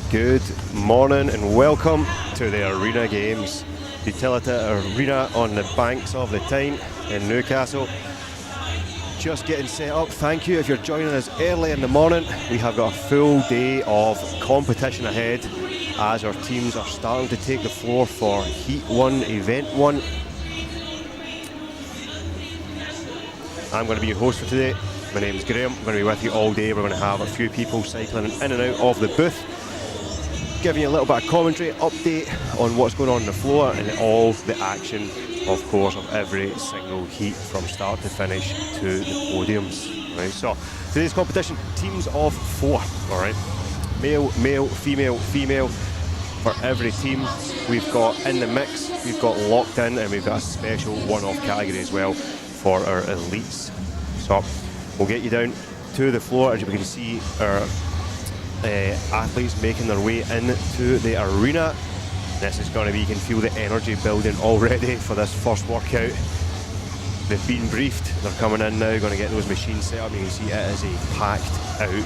Good morning and welcome to the Arena Games. Utilita Arena on the banks of the Tyne in Newcastle. Just getting set up. Thank you if you're joining us early in the morning. We have got a full day of competition ahead as our teams are starting to take the floor for Heat 1, Event 1. I'm going to be your host for today. My name is Graham. I'm going to be with you all day. We're going to have a few people cycling in and out of the booth, giving you a little bit of commentary, update on what's going on the floor and all the action, of course, of every single heat from start to finish to the podiums. Right, so today's competition, teams of 4. All right, male, male, female, female. For every team we've got in the mix, we've got locked in, and we've got a special one-off category as well for our elites. So we'll get you down to the floor. As you can see, our athletes making their way into the arena. This is going to be, you can feel the energy building already for this first workout. They've been briefed, they're coming in now, going to get those machines set up. You can see it is a packed out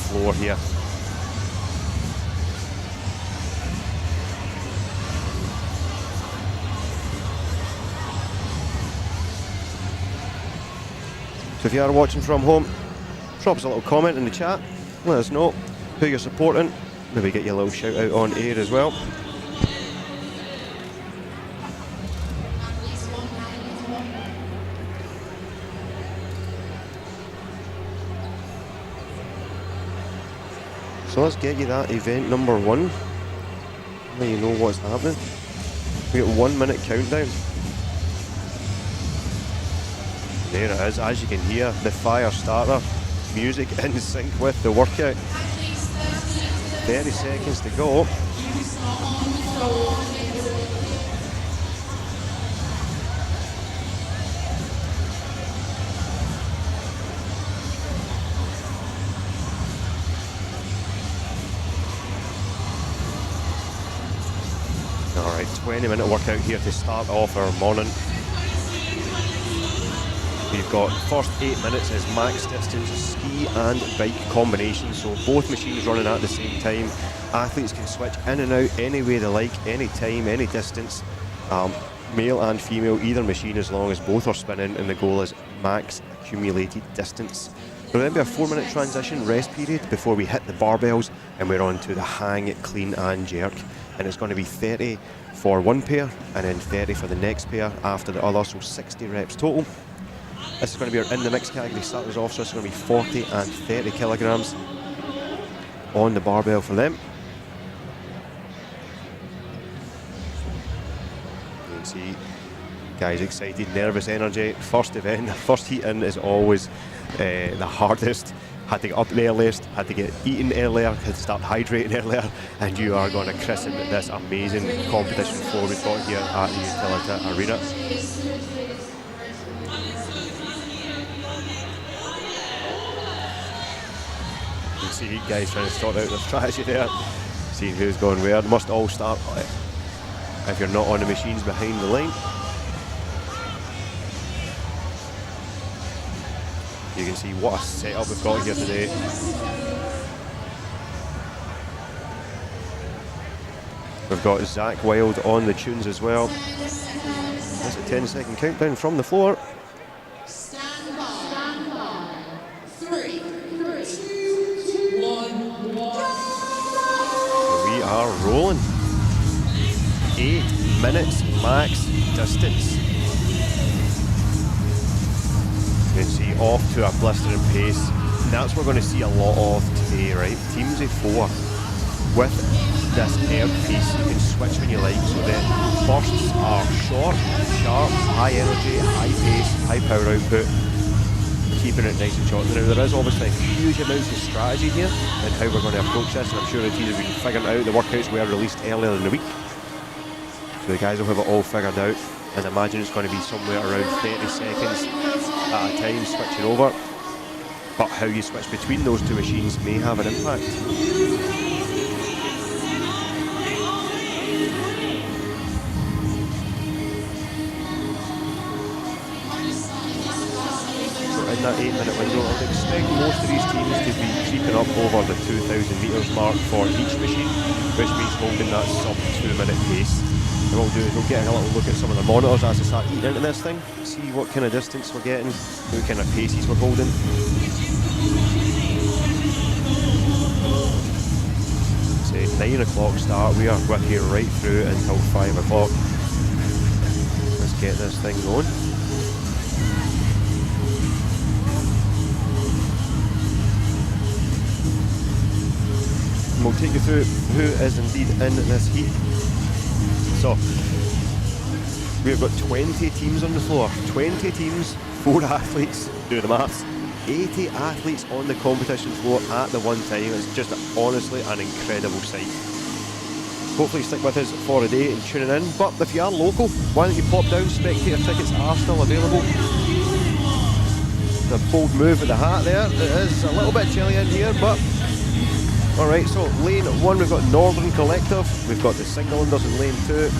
floor here. So if you are watching from home, drop us a little comment in the chat, let us know who you're supporting, maybe get you a little shout out on air as well. So let's get you that event number 1, let you know what's happening. We got 1 minute countdown. There it is, as you can hear, the fire starter music in sync with the workout. 30 seconds to go. Alright, 20-minute workout here to start off our morning. We've got first 8 minutes is max distance ski and bike combination, so both machines running at the same time. Athletes can switch in and out any way they like, any time, any distance, male and female, either machine, as long as both are spinning, and the goal is max accumulated distance. There'll then be a 4-minute transition rest period before we hit the barbells, and we're on to the hang, clean and jerk, and it's going to be 30 for one pair and then 30 for the next pair after the other, so 60 reps total. This is going to be our in the mix category starters off, so it's going to be 40 and 30 kilograms on the barbell for them. You can see guys excited, nervous energy. First event, first heat in is always the hardest. Had to get up the earliest, had to get eaten earlier, had to start hydrating earlier, and you are going to christen this amazing competition floor we've got here at the Utilita Arena. See guys trying to sort out their strategy there, seeing who's going where. Must all start if you're not on the machines behind the line. You can see what a setup we've got here today. We've got Zach Wild on the tunes as well. That's a 10-second countdown from the floor. We are rolling. 8 minutes max distance. You can see off to a blistering pace. And that's what we're going to see a lot of today, right? Teams of 4 with this air piece. You can switch when you like. So the bursts are short, sharp, high energy, high pace, high power output, keeping it nice and short. Now there is obviously huge amounts of strategy here and how we're going to approach this, and I'm sure the teams have been figuring out. The workouts were released earlier in the week, so the guys will have it all figured out, and imagine it's going to be somewhere around 30 seconds at a time switching over, but how you switch between those two machines may have an impact. that 8-minute window. I'd expect most of these teams to be creeping up over the 2,000 metres mark for each machine, which means holding that sub 2-minute pace. And what we'll do is we'll get a little look at some of the monitors as they start eating into this thing, see what kind of distance we're getting, what kind of paces we're holding. Say 9 o'clock start, we are with you right through until 5 o'clock. Let's get this thing going. And we'll take you through who is indeed in this heat. So, we've got 20 teams on the floor, 20 teams, 4 athletes, do the maths, 80 athletes on the competition floor at the one time. It's just honestly an incredible sight. Hopefully stick with us for a day and tuning in, but if you are local, why don't you pop down, spectator tickets are still available. The bold move with the hat there, it is a little bit chilly in here, but alright, so lane 1 we've got Northern Collective, we've got the Signallanders in lane 2.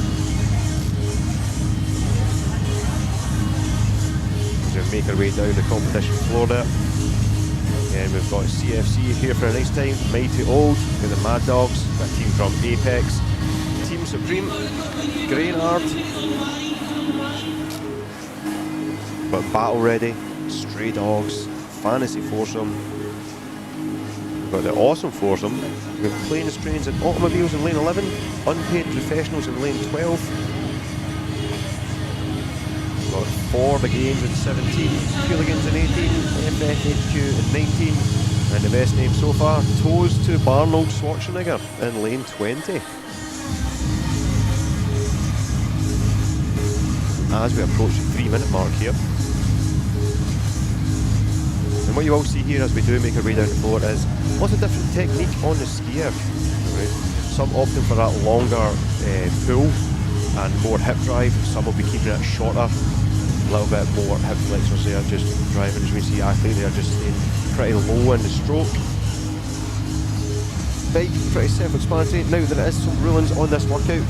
We'll make our way down the competition floor there. And we've got CFC here for a nice time, Mighty Old, we've got the Mad Dogs, got a team from Apex, Team Supreme, Graynard, got Battle Ready, Stray Dogs, Fantasy Foursome. We've got the Awesome Foursome, we've got Planes, Trains and Automobiles in lane 11, Unpaid Professionals in lane 12, we've got For the Games in 17, Hooligans in 18, FFHQ in 19, and the best name so far, Toes to Barnold Schwarzenegger in lane 20. As we approach the 3-minute mark here. And what you will see here as we do make our way down the floor is lots of different technique on the skier. Right? Some opting for that longer pull and more hip drive, some will be keeping it shorter, a little bit more hip flexors there, just driving. As we see athlete there just staying pretty low in the stroke. Bike, pretty self-explanatory. Now there is some rulings on this workout.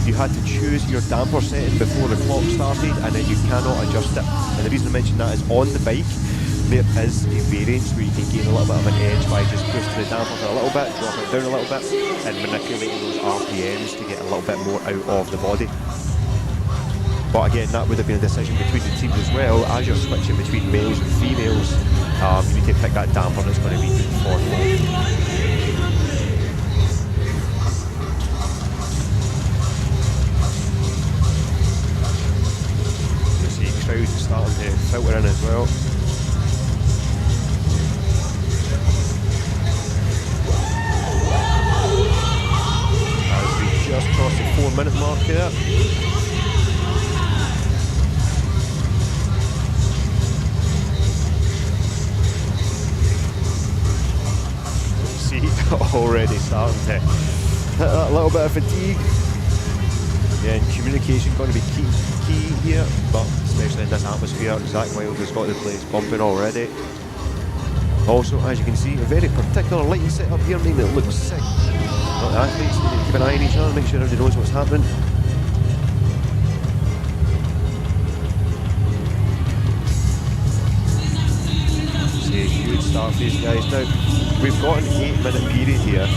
You had to choose your damper setting before the clock started and then you cannot adjust it. And the reason I mention that is on the bike there is a variance where you can gain a little bit of an edge by just boosting the damper for a little bit, drop it down a little bit and manipulating those RPMs to get a little bit more out of the body. But again, that would have been a decision between the teams as well. As you're switching between males and females, you need to pick that damper that's going to be good for both. Crowds starting to filter in as well. As we just crossed the 4-minute mark here. See, already starting to hit that little bit of fatigue. Yeah, and communication going to be key here, but especially in this atmosphere. Zach Wild has got the place bumping already. Also, as you can see, a very particular lighting setup here, making it look sick. But the athletes need to keep an eye on each other, make sure everybody knows what's happening. See a huge start for these guys. Now, we've got an 8-minute period here.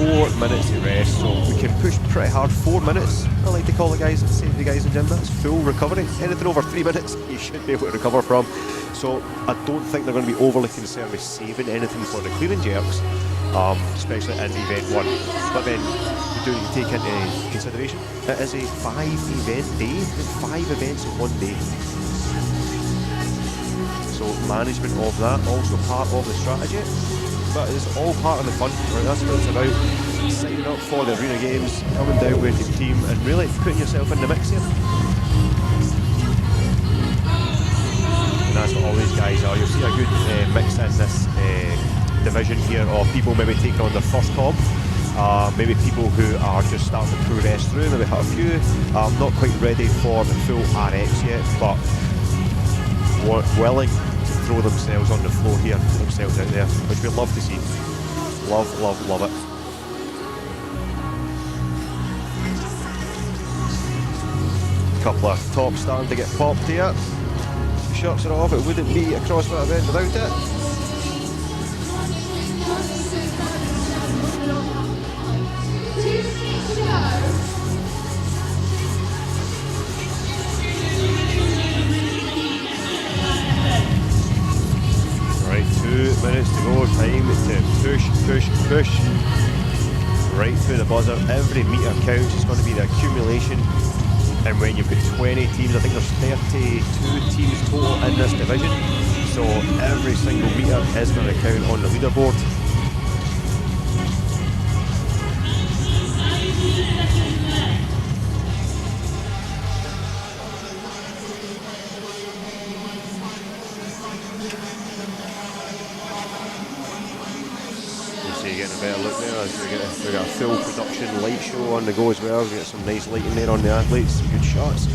4 minutes to rest, so we can push pretty hard. 4 minutes, I like to call the guys, say to the guys in the gym, that's full recovery. Anything over 3 minutes, you should be able to recover from. So I don't think they're going to be overly concerned with saving anything for the clean and jerks, especially in event 1. But then we do need to take into consideration, it is a 5-event day, 5 events in one day. So management of that, also part of the strategy. But it's all part of the fun, right? That's what it's about. Signing up for the arena games, coming down with your team and really putting yourself in the mix here. And that's what all these guys are. You'll see a good mix in this division here of people maybe taking on their first comp, maybe people who are just starting to progress through, maybe have a few, not quite ready for the full RX yet, but willing throw themselves on the floor here, put themselves out there, which we love to see. Love, love, love it. Couple of tops starting to get popped here. shirts are off, it wouldn't be a CrossFit event without it. Right, 2 minutes to go, time to push, push, push. Right through the buzzer, every metre counts, it's going to be the accumulation. And when you've got 20 teams, I think there's 32 teams total in this division. So every single metre is going to count on the leaderboard. So you're getting a better look there as we got a full production light show on the go as well. We get some nice lighting there on the athletes, some good shots.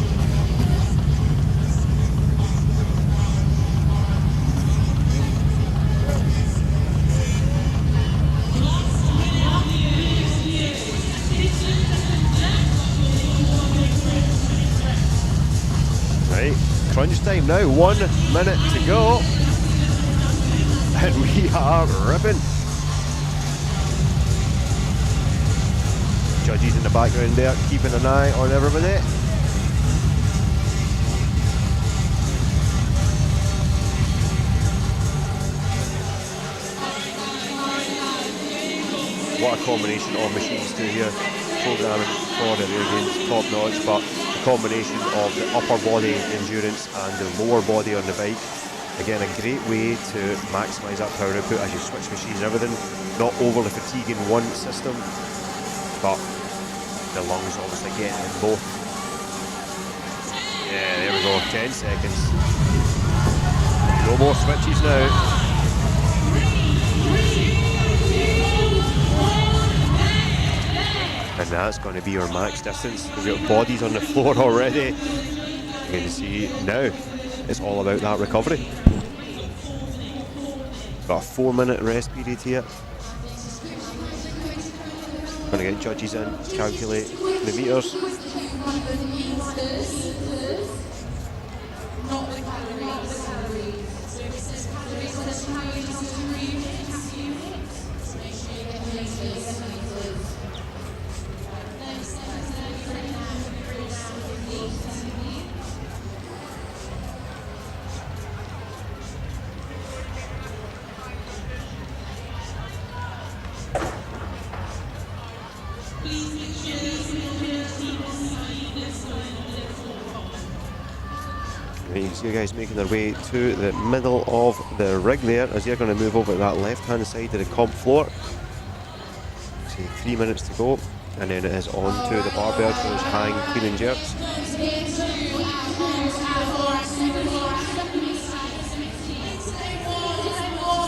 Right, crunch time now, 1 minute to go. And we are ripping. Judges in the background there, keeping an eye on everybody. What a combination of machines too here. Programming for the rear games, top notch, but the combination of the upper body endurance and the lower body on the bike. Again, a great way to maximise that power output as you switch machines and everything. Not overly fatiguing one system, but the lungs obviously getting in both. Yeah, there we go, 10 seconds. No more switches now. And that's going to be our max distance. We've got bodies on the floor already. You can see now it's all about that recovery. Got a 4-minute rest period here. Going to get judges in, calculate the meters. You can see you guys making their way to the middle of the rig there as they're going to move over to that left hand side of the comp floor. See, 3 minutes to go, and then it is on to the barbell for those hang, clean and jerks.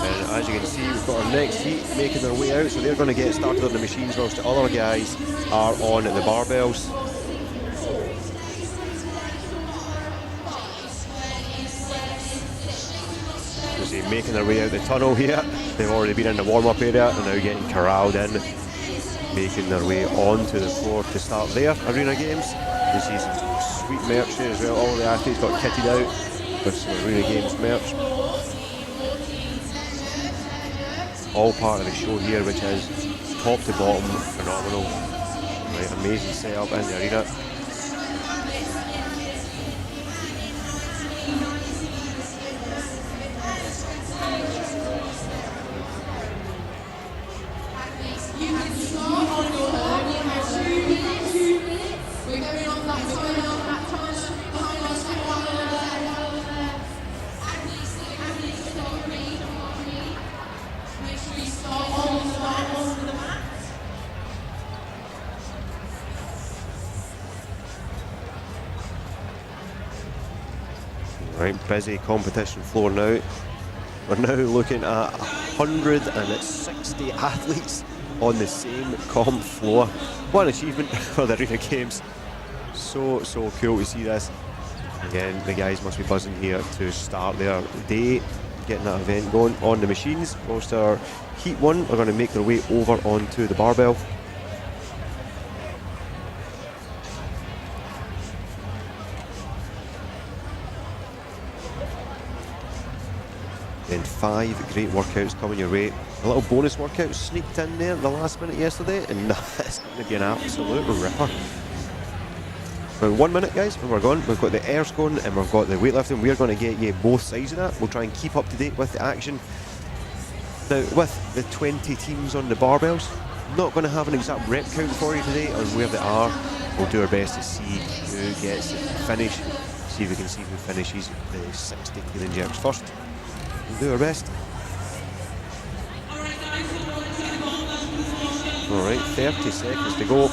And as you can see, we've got our next heat making their way out, so they're going to get started on the machines whilst the other guys are on the barbells. Making their way out the tunnel here. They've already been in the warm-up area and now getting corralled in, making their way onto the floor to start their arena games. You see some sweet merch here as well. All the athletes got kitted out with some arena games merch. All part of the show here, which is top to bottom phenomenal. Right, amazing setup in the arena. Right, busy competition floor now. We're now looking at 160 athletes on the same comp floor. What an achievement for the Arena Games. So cool to see this. Again, the guys must be buzzing here to start their day, getting that event going on the machines. Most our Heat 1 are going to make their way over onto the barbell. Then 5 great workouts coming your way. A little bonus workout sneaked in there at the last minute yesterday, and it's going to be an absolute ripper. About 1 minute, guys, and we're going. We've got the airs going and we've got the weightlifting. We're going to get you both sides of that. We'll try and keep up to date with the action. Now, with the 20 teams on the barbells, I'm not going to have an exact rep count for you today on where they are. We'll do our best to see who gets the finish, see if we can see who finishes the 60 clean and jerks first. We'll do our best. Alright, 30 seconds to go.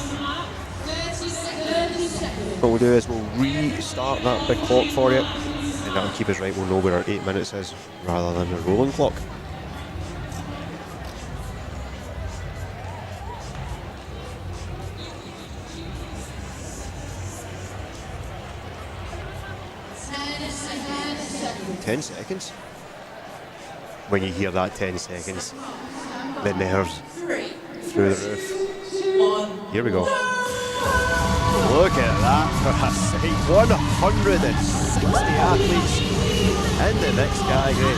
What we'll do is we'll restart that big clock for you, and that'll keep us right. We'll know where our 8 minutes is rather than a rolling clock. Ten seconds. When you hear that 10 seconds, the nerves through the roof. Here we go. Look at that for a sight. 160 athletes in the mixed category.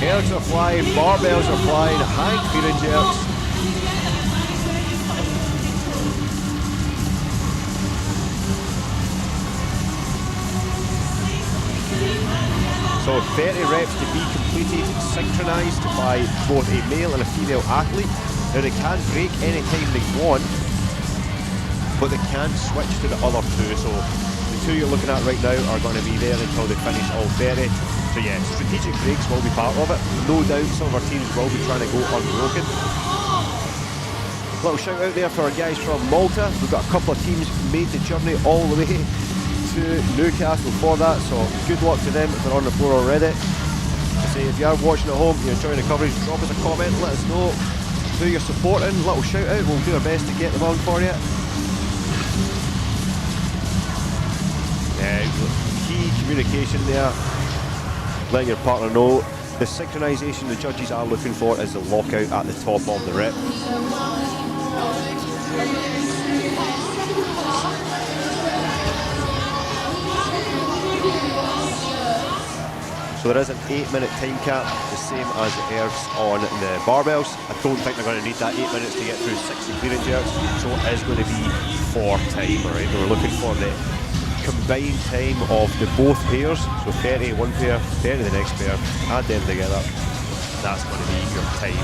Airs are flying, barbells are flying, high clean and jerks. So 30 reps to be completed, synchronised by both a male and a female athlete. Now they can break any time they want, but they can switch to the other two. So the two you're looking at right now are going to be there until they finish all 30. So yeah, strategic breaks will be part of it. No doubt some of our teams will be trying to go unbroken. Little shout out there for our guys from Malta. We've got a couple of teams made the journey all the way to Newcastle for that, so good luck to them if they're on the floor already. I say, if you are watching at home, you're enjoying the coverage, drop us a comment, let us know who you're supporting, little shout out, we'll do our best to get them on for you. Yeah, key communication there, letting your partner know. The synchronisation the judges are looking for is the lockout at the top of the rep. So there is an 8-minute time cap, the same as the airs on the barbells. I don't think they're going to need that 8 minutes to get through 60 clean and jerks, so it is going to be for time, alright? We're looking for the combined time of the both pairs, so 30 one pair, 30 the next pair, add them together, that's going to be your time.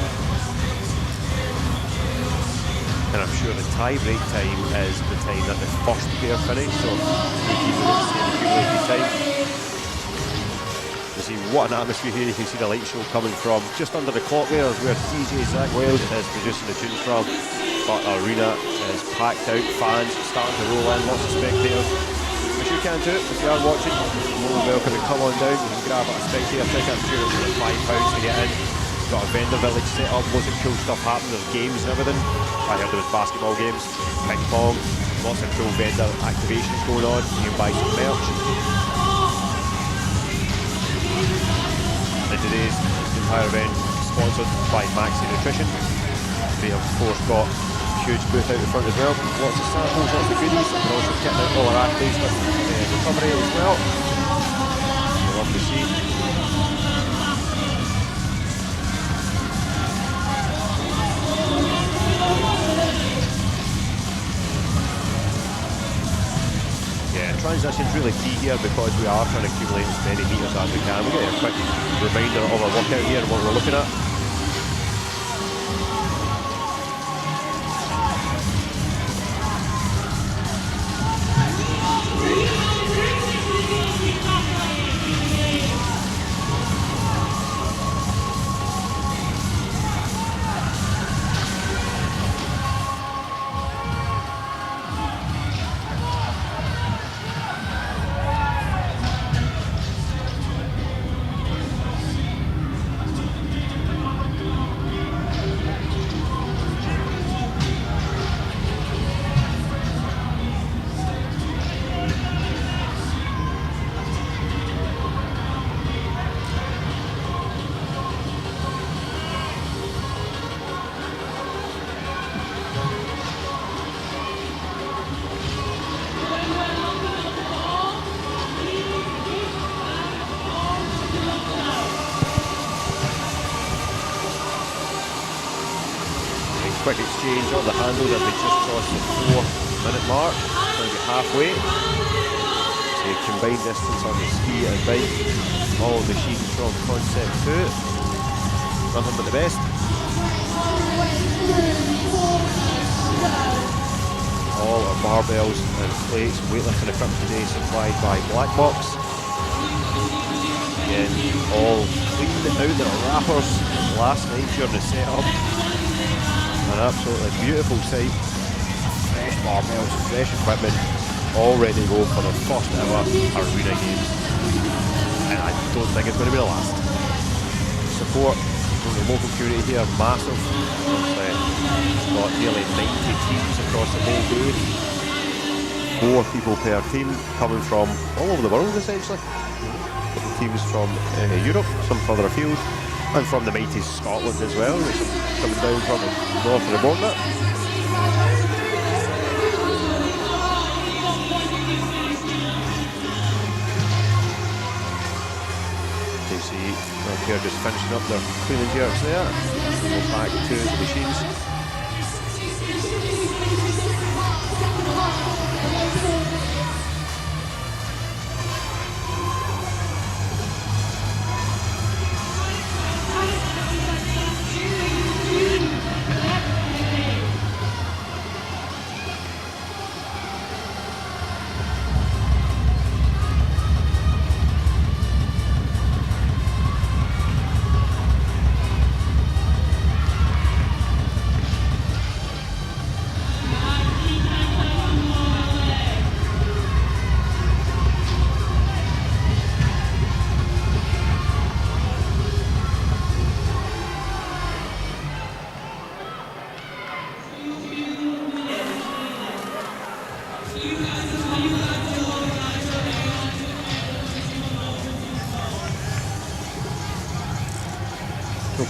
And I'm sure the tie break time is the time that the first pair finish, so we keep it the same accumulated time. You see what an atmosphere here. You can see the light show coming from just under the clock there, where DJ Zach Wild is producing the tunes from. But the arena is packed out, fans starting to roll in, lots of spectators. If you can do it, if you are watching, you're more than welcome to come on down. You can grab a spectator ticket. I'm sure it's £5 to get in. Got a vendor village set up, loads of cool stuff happening. There's games and everything. I heard there was basketball games, ping pong, lots of cool vendor activations going on. You can buy some merch. And today's entire event sponsored by Intermission. They have of course got a huge booth out the front as well. Lots of samples, lots of goodies. They're also kitting out all our athletes with recovery as well. We'll love to see. Transition's really key here because we are trying to accumulate as many meters as we can. We'll get a quick reminder of our workout here and what we're looking at. quick exchange of the handles as they just crossed the 4-minute mark. Going to be halfway. So combined distance on the ski and bike. All machines from concept to nothing but the best. All our barbells and plates, weightlifting equipment today supplied by Black Box. Again, all cleaned out their wrappers last night during the setup. An absolutely beautiful sight. Fresh barbells, fresh equipment, all ready to go for the first ever arena games. And I don't think it's going to be the last. Support from the local community here, massive. We've got nearly 90 teams across the whole day. 4 people per team, coming from all over the world essentially. Teams from Europe, some further afield, and from the mighty Scotland as well, which is coming down from the north of the border. You see they're just finishing up their cleaning jerks there. Go back to the machines.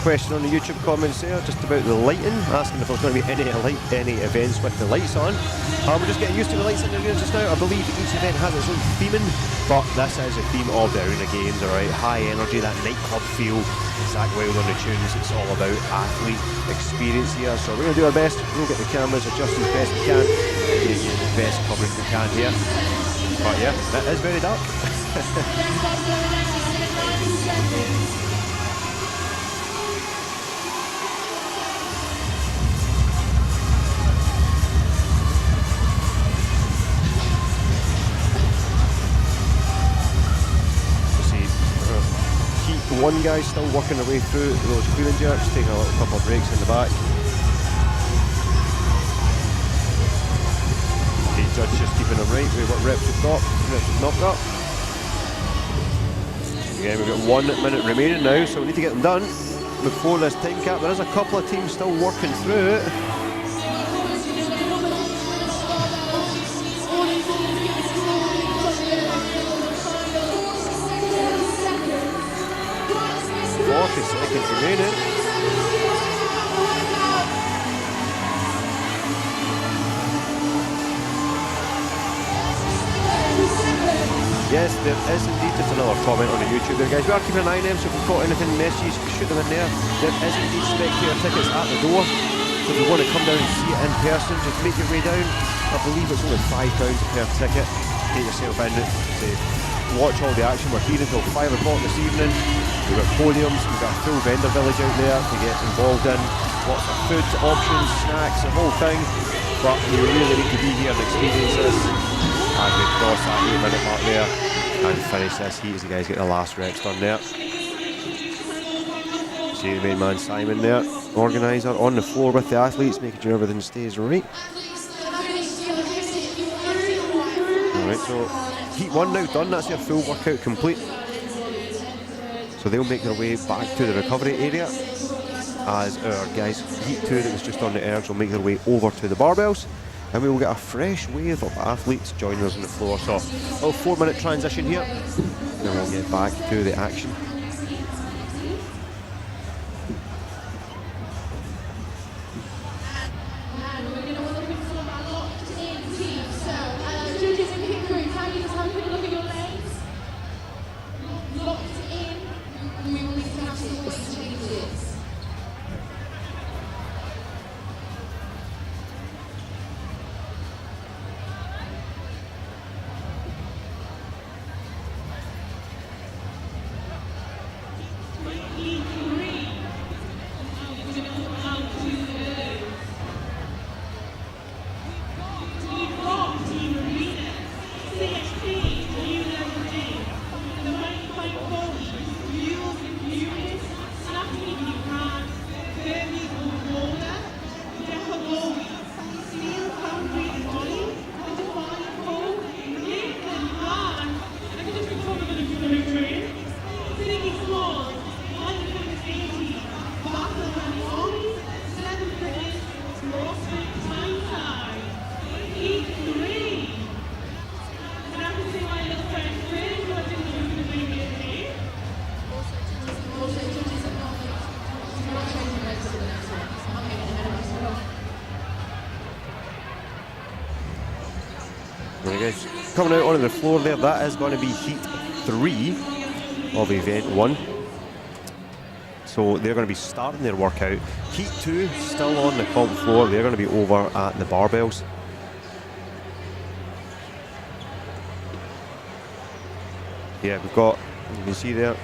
Question on the YouTube comments there, just about the lighting, asking if there's going to be any events with the lights on. We're just getting used to the lights in the arena just now. I believe each event has its own theming, but this is a theme of the arena games, alright? High energy, that nightclub feel, Zach Wild on the tunes. It's all about athlete experience here, so we're going to do our best. We'll get the cameras adjusted as best we can, get you the best coverage we can here. But yeah, it is very dark. One guy's still working their way through those clearing jerks, taking a little couple of breaks in the back. The judge just keeping them right with what reps we've got, reps we've not got. Again, we've got 1 minute remaining now, so we need to get them done before this time cap. There is a couple of teams still working through it. Seconds remaining. Yes, there is indeed just another comment on the YouTube there, guys. We are keeping an eye on them, so if we've got anything messages, shoot them in there. There is indeed spectator tickets at the door, so if you want to come down and see it in person, just make your way down. I believe it's only £5 per ticket. Get yourself in to watch all the action. We're here until 5 o'clock this evening. We've got podiums, we've got a full vendor village out there to get involved in. Lots of food options, snacks, the whole thing. But you really need to be here and experience this as we cross that 8-minute mark there and finish this heat as the guys get the last reps done there. See the main man Simon there, organiser, on the floor with the athletes, making sure everything stays right. Alright, so heat 1 now done, that's their full workout complete. So they'll make their way back to the recovery area as our guys heat 2 that was just on the ergs will make their way over to the barbells, and we will get a fresh wave of athletes joining us on the floor. So a little 4-minute transition here, then we'll get back to the action. Right, guys, coming out onto the floor there, that is going to be heat 3 of event 1. So they're going to be starting their workout. Heat 2 still on the comp floor. They're going to be over at the barbells. Yeah, we've got, you can see there,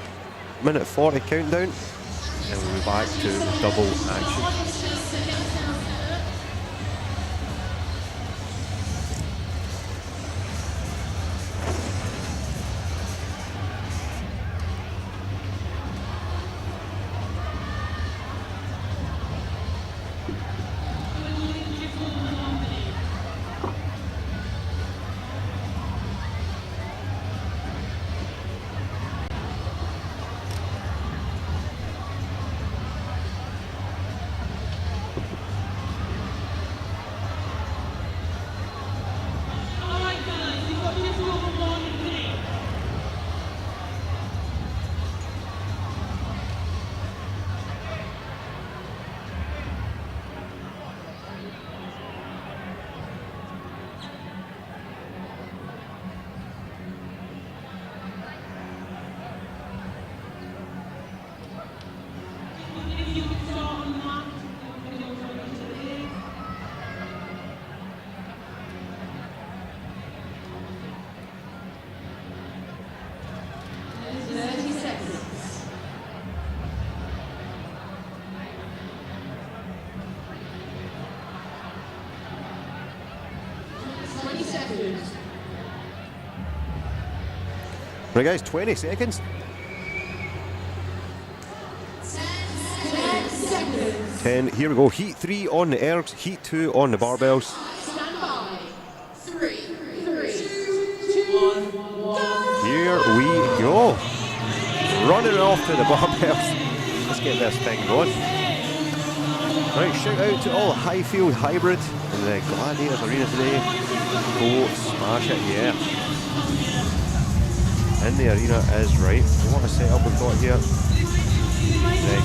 minute 40 countdown, and we'll be back to double action. Right guys, 20 seconds. 10, here we go. Heat 3 on the ergs, heat 2 on the barbells. Stand by. 3, 2, 1, go. Here we go. Running off to the barbells. Let's get this thing going. Right, shout out to all Highfield Hybrid in the Gladiators Arena today. Go smash it, yeah. In the arena is right. What a setup we've got here.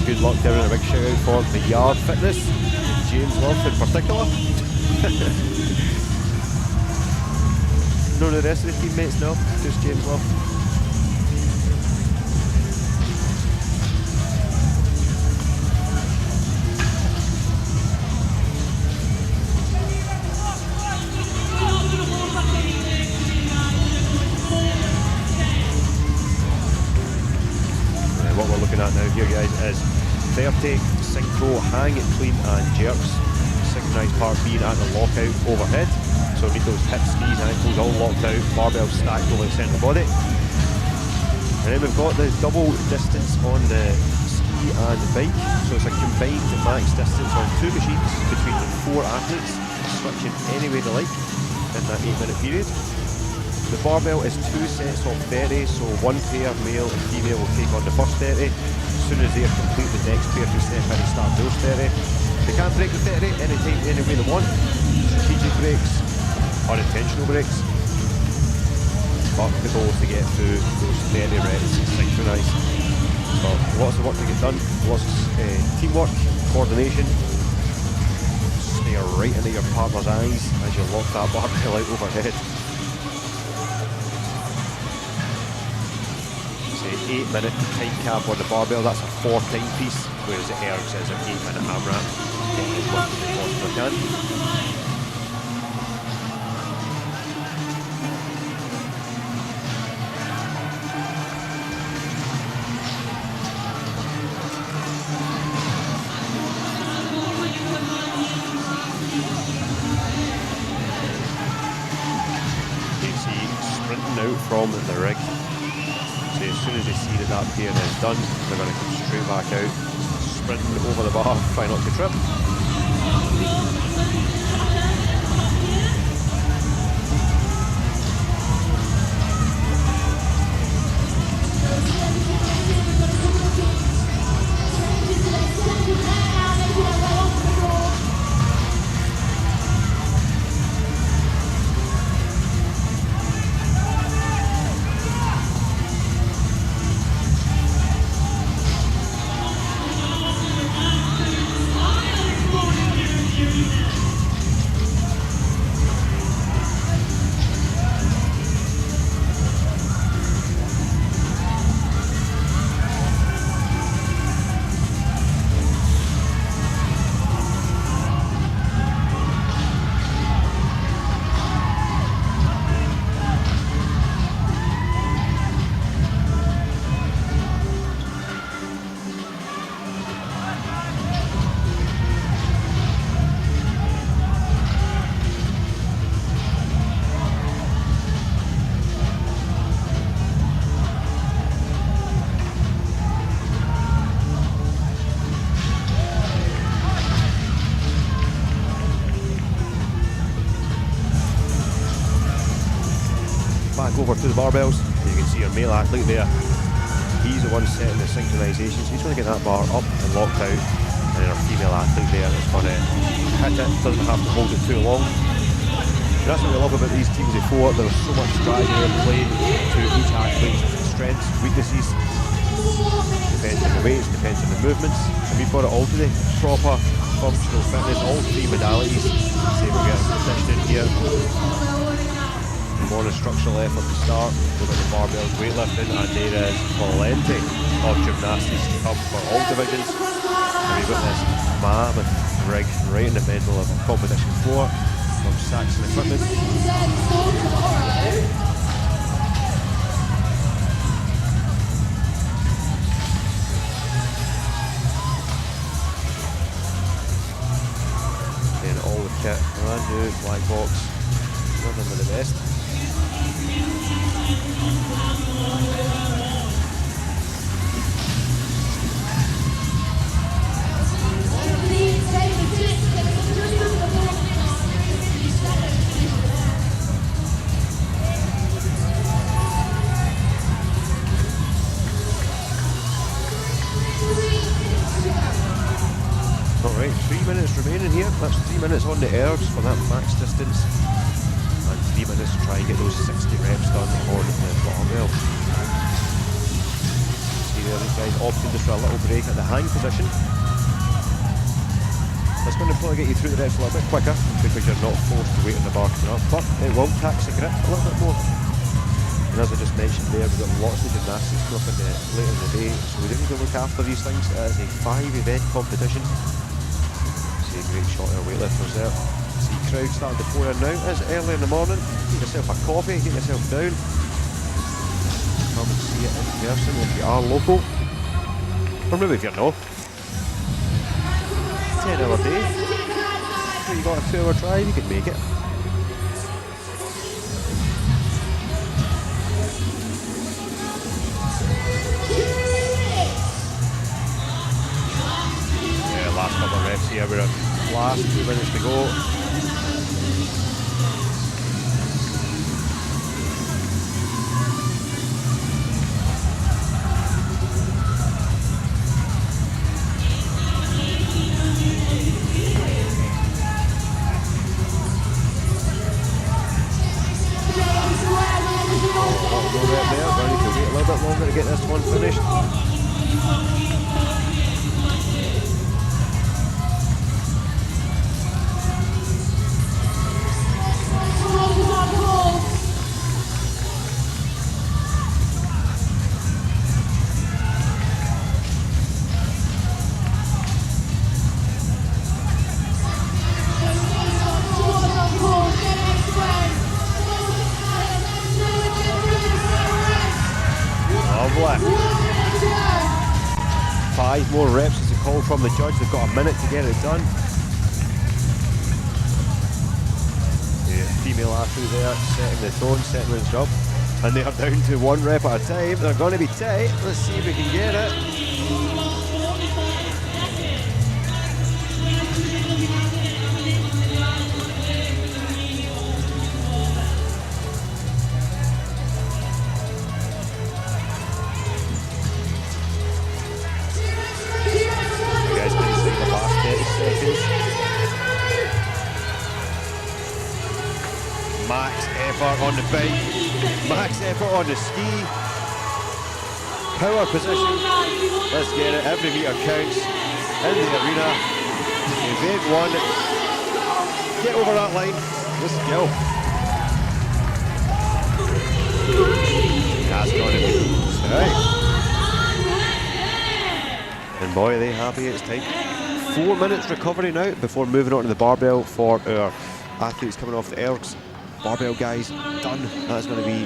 Good luck to everyone. A big shout out for the Yard Fitness, James Love in particular. None of the rest of the teammates, no, just James Love. What we're looking at now here, guys, is 30 synchro hang, clean and jerks. Synchronized part being at the lockout overhead. So we need those hips, knees, ankles all locked out, barbells stacked over the centre of the body. And then we've got the double distance on the ski and the bike. So it's a combined max distance on 2 machines between 4 athletes, switching any way they like in that 8-minute period. The barbell is 2 sets of 30, so 1 pair, male and female, will take on the first 30. As soon as they are complete, the next pair can step in and start those 30. They can't break the 30 anytime, any way they want. Strategic breaks, unintentional breaks. But the goal is to get through those 30 reps synchronised. So lots of work to get done, lots of teamwork, coordination. Stare right into your partner's eyes as you lock that barbell out overhead. 8-minute time cap on the barbell, that's a 4 timepiece, whereas the ergs is an 8-minute AMRAP. Get as much as possible can. You see sprinting out from the rig. So as soon as they see that pair is done, they're going to come straight back out, sprinting over the bar, try not to trip. over to the barbells. You can see our male athlete there. He's the one setting the synchronisation, so he's going to get that bar up and locked out. And then our female athlete there is going to hit it, doesn't have to hold it too long. And that's what we love about these teams before. There's so much strategy in play to each athlete's strengths, weaknesses. Depends on the weights, depends on the movements. And we've got it all today. Proper functional fitness, all three modalities. See if we get a position in here. More structural effort to start. We've got the barbells, weightlifting, and there is plenty of gymnastics to come for all divisions. And we've got this mammoth rig right in the middle of a competition floor from Saxon Equipment. And all the kit, brand new, black box, nothing but the best. Alright, 3 minutes remaining here. That's 3 minutes on the ergs for that max distance. And 3 minutes to try and get those 60 reps done on the barbell. See there, these guys opting just for a little break at the hang position. That's going to probably get you through the reps a little bit quicker because you're not forced to wait on the bar coming up, but it will tax the grip a little bit more. And as I just mentioned there, we've got lots of gymnastics coming up later in the day, so we do need to look after these things. It is a 5-event competition. See a great shot of our weightlifters there. See crowd starting to pour in now. It's early in the morning. Get yourself a coffee, get yourself down. Come and see it in person if you are local. Or maybe if you're not. 10-hour day. So you got a 2-hour drive, you can make it. Yeah, last couple of reps here. We're at last 2 minutes to go. Longer to get this one finished. Lovely. 5 more reps is a call from the judge. They've got a minute to get it done. The female athlete there setting the tone, setting the job. And they are down to 1 rep at a time. They're going to be tight. Let's see if we can get it. Max effort on the bike, max effort on the ski, power position, let's get it, every metre counts, in the arena, event 1, get over that line, let's go. That's got to be, right. And boy are they happy it's time. 4 minutes recovery now before moving on to the barbell for our athletes coming off the ergs. Barbell guys done. That's going to be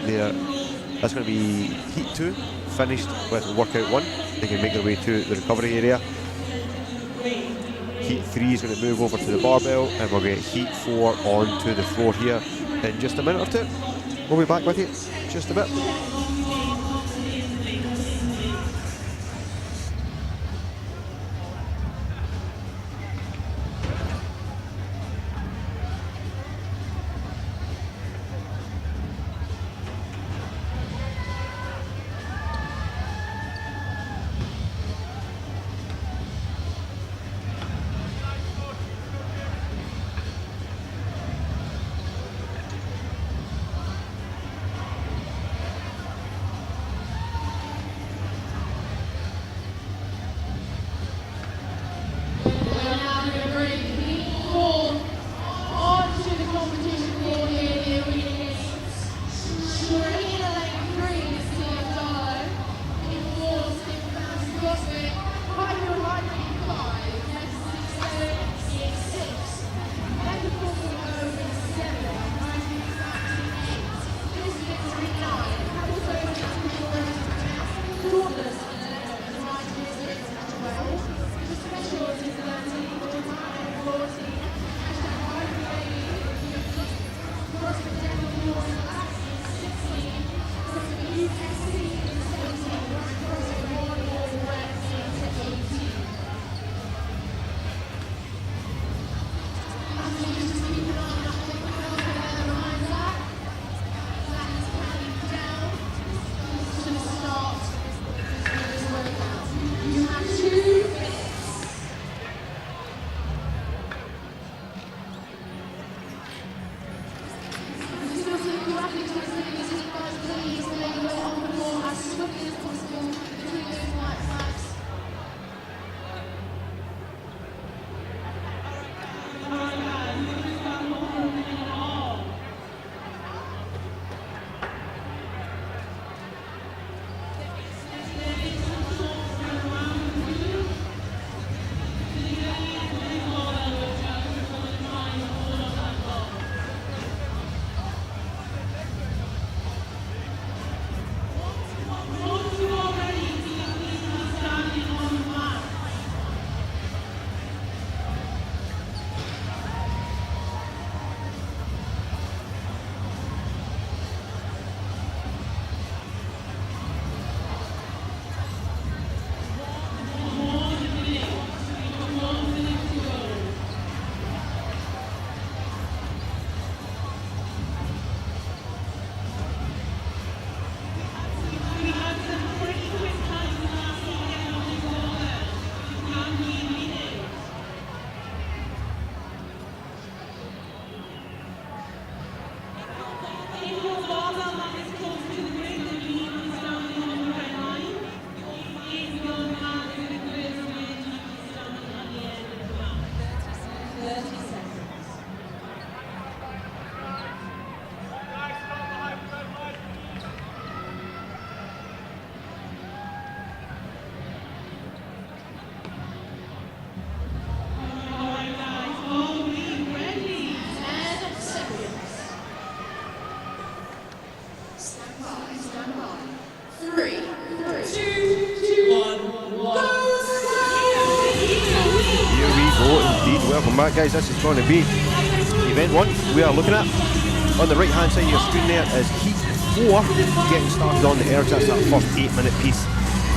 that's going to be heat 2 finished with workout 1. They can make their way to the recovery area. Heat 3 is going to move over to the barbell, and we'll get heat 4 onto the floor here in just a minute or two. We'll be back with you just a bit. Welcome back, guys. This is going to be event 1 we are looking at. On the right hand side of your screen there is heat 4 getting started on the ergs. That's that first 8-minute piece.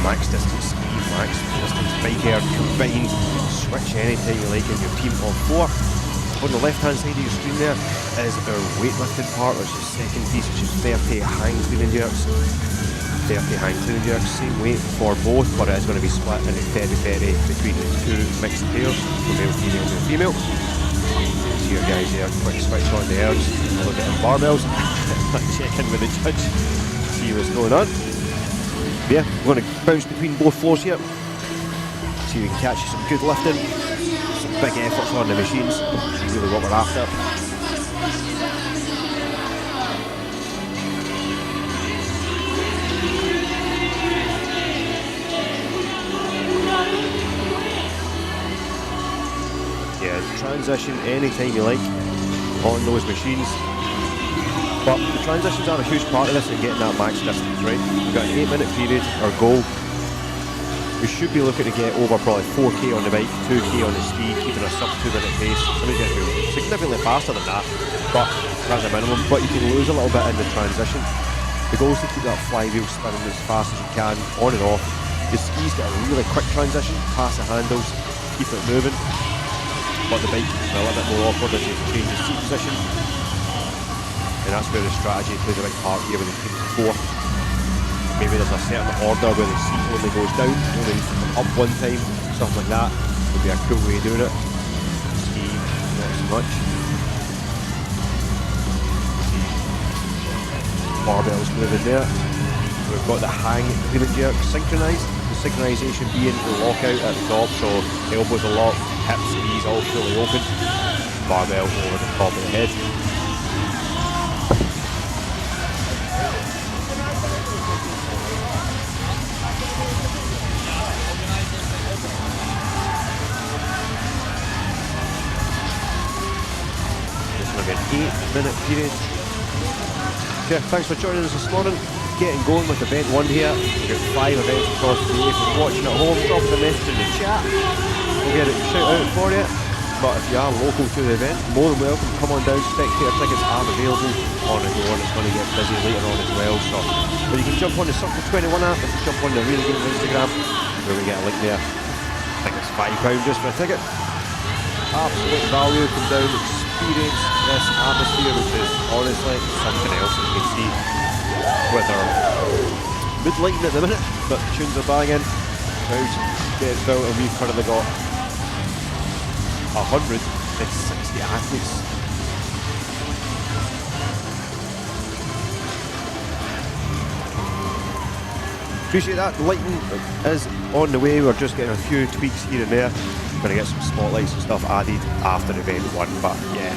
Max distance ski, max distance bike erg combined. Switch anytime you like in your team of 4. On the left hand side of your screen there is our weightlifting part, which is the second piece, which is 30 hang clean and jerks. 30 hang clean and jerks, same weight for both, but it is going to be split into 30-30 between the two mixed pairs, so male, female, male, female. See your guys there, quick switch on the ergs, look at the barbells, check in with the judge, see what's going on. Yeah, we're going to bounce between both floors here, see if we can catch you some good lifting, some big efforts on the machines, see really what we're after. Yeah, transition anytime you like on those machines. But the transitions are a huge part of this and getting that max distance right. We've got an 8-minute period, our goal. We should be looking to get over probably 4k on the bike, 2k on the ski, keeping a sub 2-minute pace. Somebody's going to be significantly faster than that, but that's a minimum. But you can lose a little bit in the transition. The goal is to keep that flywheel spinning as fast as you can, on and off. The ski's got a really quick transition, past the handles, keep it moving. But the bike is a little bit more awkward as you change the seat position. And that's where the strategy plays a big part here with the team of 4. Maybe there's a certain order where the seat only goes down, only needs to come up one time, something like that. Would be a cool way of doing it. Ski, not so much. Barbells moving there. We've got the hang clean and jerk synchronised. The synchronisation being the lockout at the top, so elbows are locked, hips, knees all fully open. Barbell over the top of the head. This is going to be an 8-minute period. Okay, thanks for joining us this morning. Getting going with event 1 here. We've got 5 events across the day. If you're watching at home, drop us a message in the chat. We'll get it shout out for you. But if you are local to the event, more than welcome. Come on down. Spectator tickets are available on the door. It's going to get busy later on as well. So, but you can jump on the Circle 21 app. If you jump on the Real Game Instagram, where we get a link there. I think it's £5 just for a ticket. Absolute value. Come down, experience this atmosphere, which is honestly something else. You can see with our mood lighting at the minute, but tunes are banging, crowds getting built, and we've currently got 160 athletes. Appreciate that. The lighting is on the way. We're just getting a few tweaks here and there. Going to get some spotlights and stuff added after event 1, but yeah.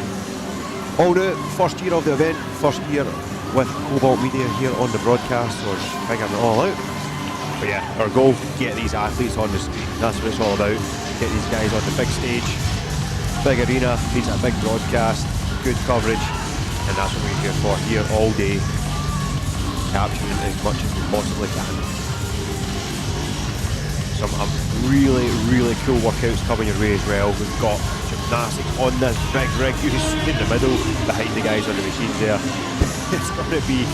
All new, first year of the event, first year with Cobalt Media here on the broadcast, so we're just figuring it all out. But yeah, our goal, get these athletes on the screen. That's what it's all about. Get these guys on the big stage, big arena, needs a big broadcast, good coverage, and that's what we're here for here all day, capturing as much as we possibly can. Some really, really cool workouts coming your way as well. We've got gymnastics on this big rig you see in the middle behind the guys on the machines there. It's going to be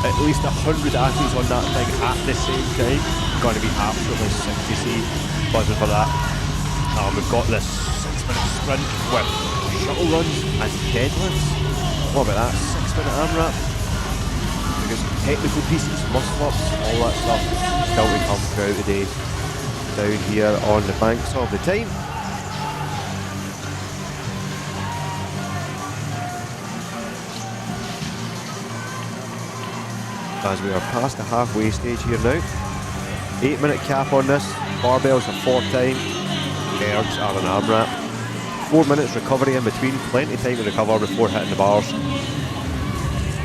at least 100 athletes on that thing at the same time. It's going to be absolutely sick to see. Buzzing for that. We've got this 6-minute sprint with shuttle runs and deadlifts. What about that? 6-minute AMRAP. We've got some technical pieces, muscle ups, all that stuff still to come throughout the day. Down here on the banks of the Tyne. As we are past the halfway stage here now. 8-minute cap on this. Barbells are 4 time. Ergs are an AMRAP. 4 minutes recovery in between, plenty of time to recover before hitting the bars.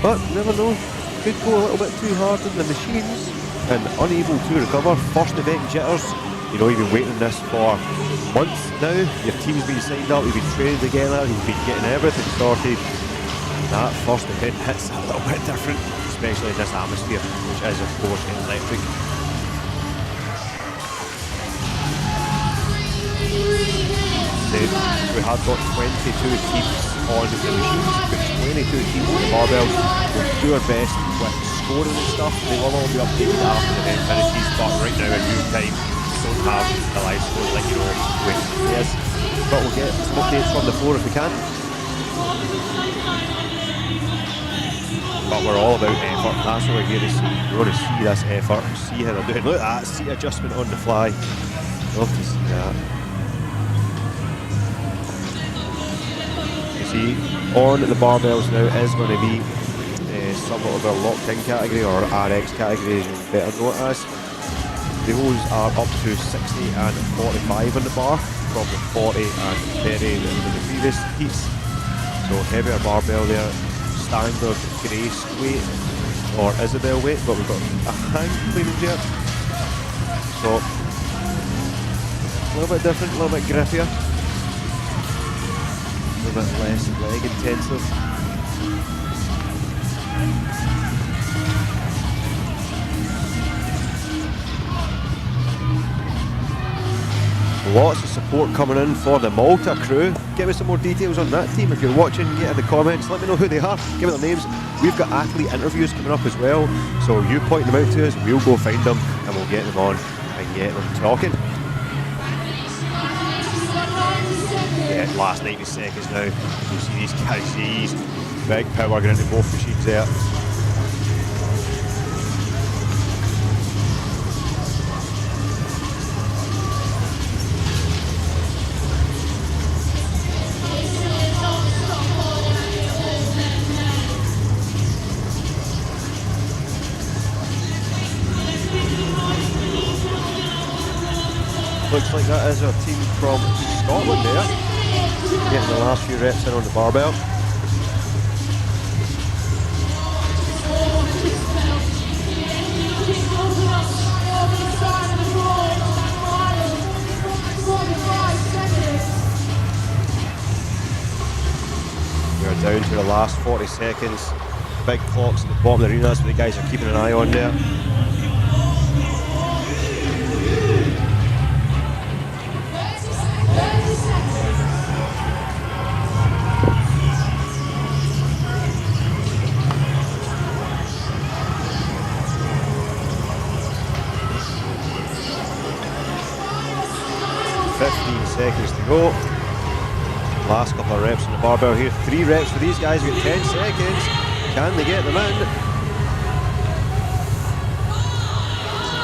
But never know, could go a little bit too hard on the machines and unable to recover. First event jitters. You know, you've been waiting on this for months now. Your team's been signed up, you've been training together, you've been getting everything sorted. That first event hits a little bit different, especially in this atmosphere, which is of course electric. We have got 22 teams on the machines, we've got 22 teams on the barbells. We'll do our best with scoring and stuff. They will all be updated after the event finishes, but right now in real time we don't have the live score to let you know when it is. But we'll get some updates from the floor if we can. But we're all about effort, that's what we're here to see. We want to see this effort, see how they're doing. Look at that, seat adjustment on the fly. Love to see that. See, on the barbells now is going to be somewhat of a locked-in category, or RX category as you better know it as. Those are up to 60 and 45 on the bar from the 40 and 30 in the previous heats. So heavier barbell there, standard Grace weight or Isabel weight, but we've got a hand cleaning here. So a little bit different, a little bit grippier. A little bit less leg intensive. Lots of support coming in for the Malta crew. Give me some more details on that team. If you're watching, get in the comments, let me know who they are, give me their names. We've got athlete interviews coming up as well, so you point them out to us, we'll go find them and we'll get them on and get them talking. Yeah, last 90 seconds now. You see these carries, big power going into both machines there. Looks like that is our team from Scotland there, getting the last few reps in on the barbell. We're down to the last 40 seconds. Big clocks at the bottom of the arena, that's what the guys are keeping an eye on there. Seconds to go. Last couple of reps on the barbell here. 3 reps for these guys. We've got 10 seconds. Can they get them in?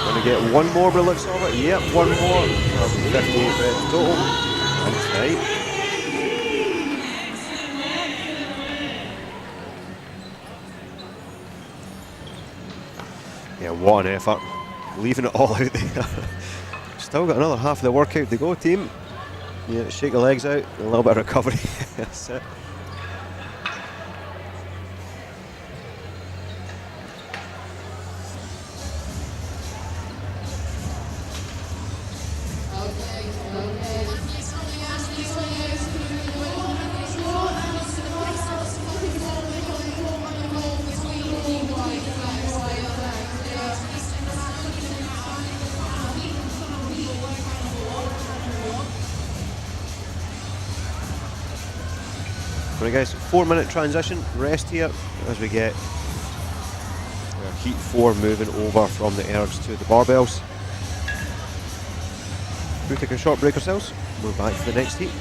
Going to get one more by the looks of it. Yep, one more. 58 reps total. And tight. Yeah, what an effort. Leaving it all out there. Still got another half of the workout to go, team. Yeah, shake the legs out, a little bit of recovery. That's it. Right guys, 4-minute transition, rest here as we get our heat 4 moving over from the ergs to the barbells. We'll take a short break ourselves, move back to the next heat.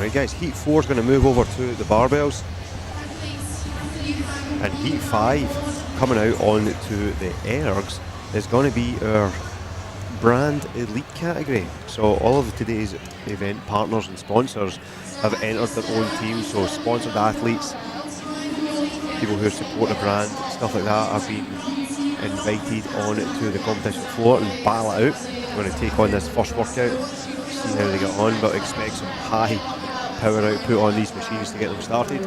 Right guys, heat 4 is going to move over to the barbells. And heat 5 coming out on to the ergs is going to be our brand elite category. So all of today's event partners and sponsors have entered their own teams. So sponsored athletes, people who support the brand, stuff like that, have been invited on to the competition floor and battle it out. We're going to take on this first workout, see how they get on, but expect some high power output on these machines to get them started.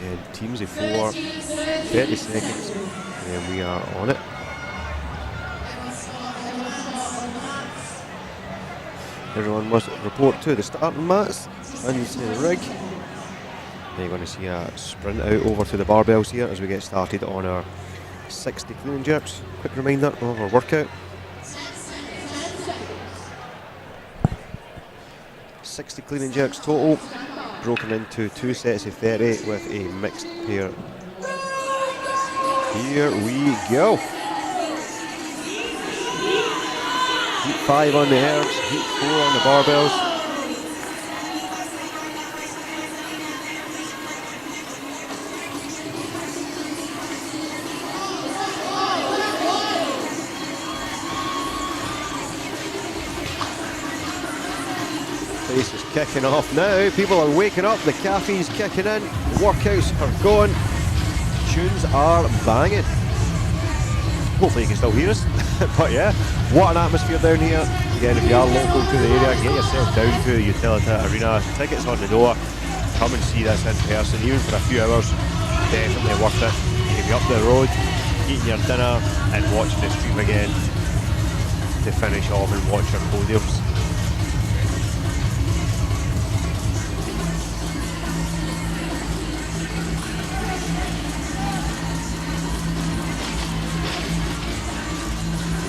And teams of 4, 30 seconds, and then we are on it. Everyone must report to the starting mats and the rig. Then you're going to see a sprint out over to the barbells here as we get started on our 60 clean and jerks. Quick reminder of our workout. 60 clean and jerks total, broken into 2 sets of 30 with a mixed pair. Here we go. Heat 5 on the ergs, heat 4 on the barbells. Place is kicking off now. People are waking up, the caffeine's kicking in, workouts are going, tunes are banging. Hopefully you can still hear us. But yeah, what an atmosphere down here. Again, if you are local to the area, get yourself down to the Utilita Arena. Tickets on the door. Come and see this in person, even for a few hours. Definitely worth it. You can be up the road, eating your dinner and watching the stream again to finish off and watch your podiums.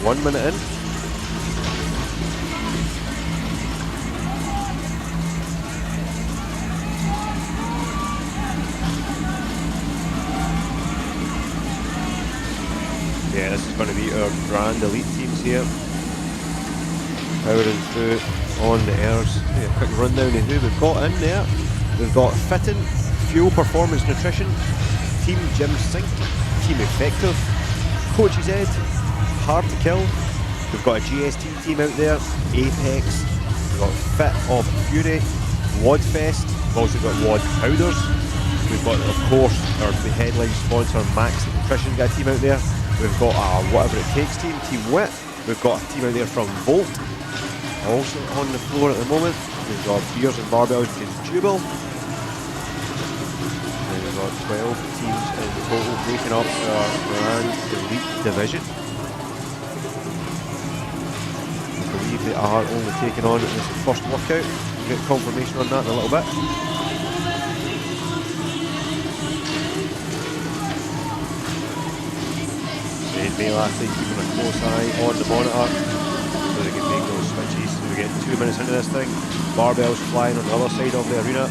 One minute in. Yeah, this is going to be our grand elite teams here. Powering through on the ergs. Yeah, a quick rundown of who we've got in there. We've got Fitting, Fuel Performance Nutrition, Team Gym Sync, Team Effective, Coach's Ed, Hard to Kill. We've got a GST team out there, Apex. We've got Fit of Fury, Wadfest. We've also got Wad Powders. We've got, of course, our headline sponsor Max Nutrition, got a team out there. We've got a Whatever It Takes team, Team Wit. We've got a team out there from Volt, also on the floor at the moment. We've got Beers and Barbells, which is Jubal. And we've got 12 teams in total making up our grand elite division. They are only taking on this first workout. We'll get confirmation on that in a little bit. And male athlete keeping a close eye on the monitor so they can make those switches. So we get 2 minutes into this thing. Barbells flying on the other side of the arena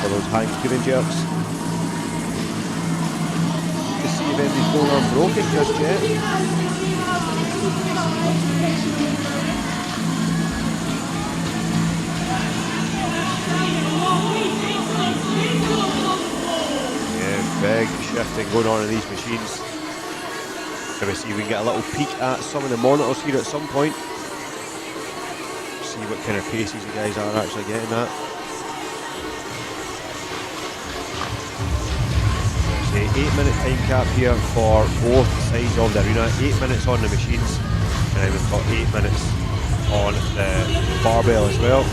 for those high clean and jerks. To see if anybody's going unbroken just yet. Big shifting going on in these machines. Going to see if we can get a little peek at some of the monitors here at some point. See what kind of paces you guys are actually getting at. Say 8-minute time cap here for both sides of the arena. 8 minutes on the machines, and then we've got 8 minutes on the barbell as well.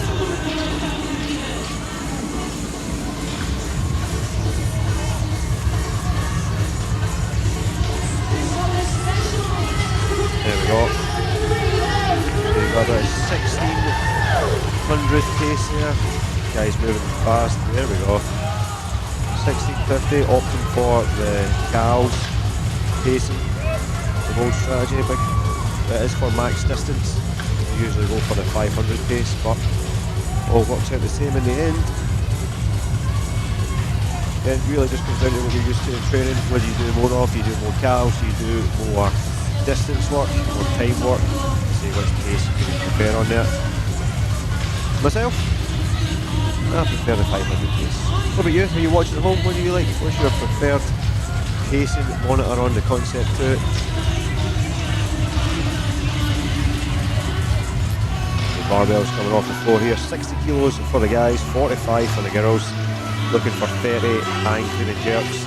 There we go. We've got about 1600 pace there. Guys moving fast. There we go. 1650, opting for the cows pacing. The bold strategy, but it is for max distance. We usually go for the 500 pace, but all works out the same in the end. It really just comes down to what you're used to in training. Whether you do more of, you do more cows, you do more distance work or time work, see which pace you can prepare on there. Myself, I prefer the 500 pace. What about you? Are you watching at home? What do you like? What's your preferred pacing monitor on the Concept 2? The barbells coming off the floor here. 60 kilos for the guys, 45 for the girls. Looking for 30 hang clean jerks.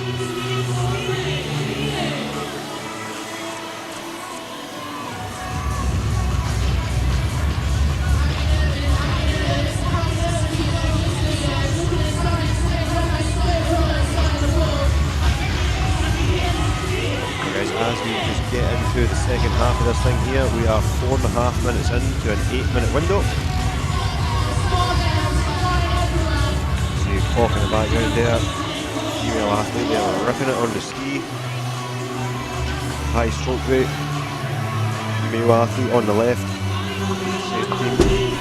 As we just get into the second half of this thing here, we are 4.5 minutes into an 8-minute window. See Cock in the background there, female athlete there ripping it on the ski. High stroke rate, male athlete on the left. Same team.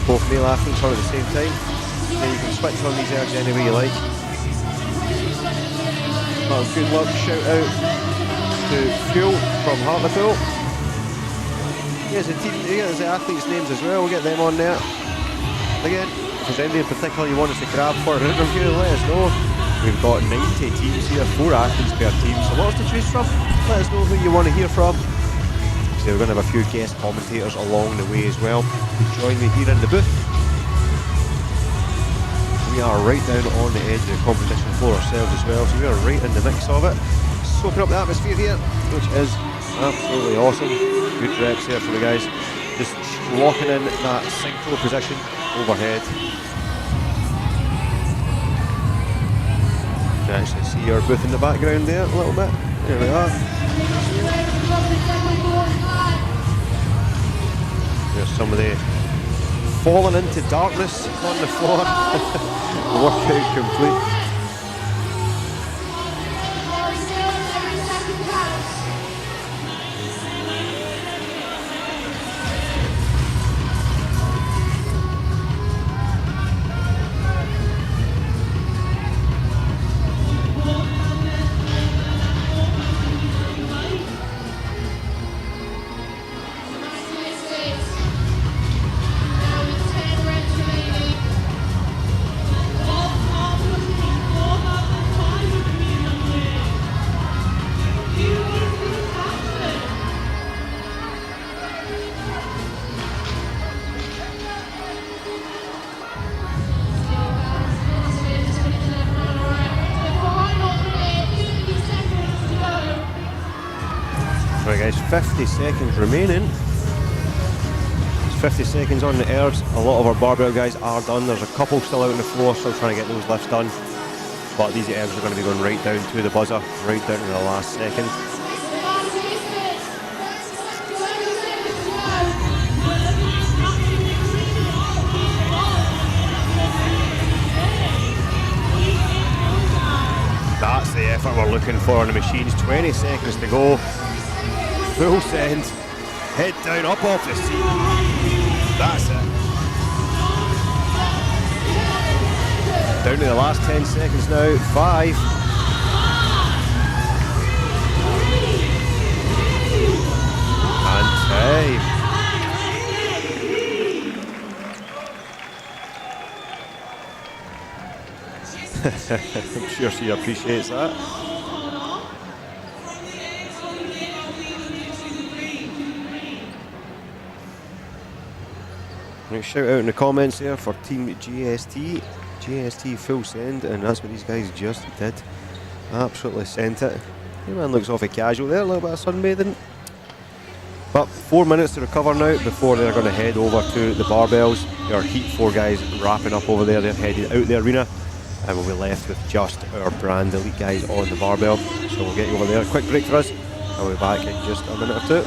Both male athletes on at the same time. Then you can switch on these ergs any way you like. Well, good luck, shout out to Fuel from Hartlepool. Here's the athletes' names as well, we'll get them on there. Again, if there's anything in particular you want us to grab for an interview, let us know. We've got 90 teams here, 4 athletes per team, so lots to choose from. Let us know who you want to hear from. So we're going to have a few guest commentators along the way as well to join me here in the booth. We are right down on the edge of the competition floor ourselves as well, so we are right in the mix of it. Soaking up the atmosphere here, which is absolutely awesome. Good reps here for the guys. Just locking in that synchro position overhead. You can actually see our booth in the background there a little bit. There we are. There's some of the falling into darkness on the floor. Workout complete. Right guys, 50 seconds remaining. It's 50 seconds on the ergs. A lot of our barbell guys are done. There's a couple still out on the floor, still trying to get those lifts done. But these ergs are going to be going right down to the buzzer, right down to the last second. That's the effort we're looking for on the machines. 20 seconds to go. Full send, head down, up off the seat. That's it. Down to the last 10 seconds now. 5. And time. I'm sure she appreciates that. Shout out in the comments there for Team GST full send, and that's what these guys just did. Absolutely sent it. Everyone looks awfully casual there, a little bit of sunbathing. But 4 minutes to recover now before they're going to head over to the barbells. Our Heat 4 guys wrapping up over there, they're headed out the arena, and we'll be left with just our brand elite guys on the barbell. So we'll get you over there. Quick break for us, and we'll be back in just a minute or two.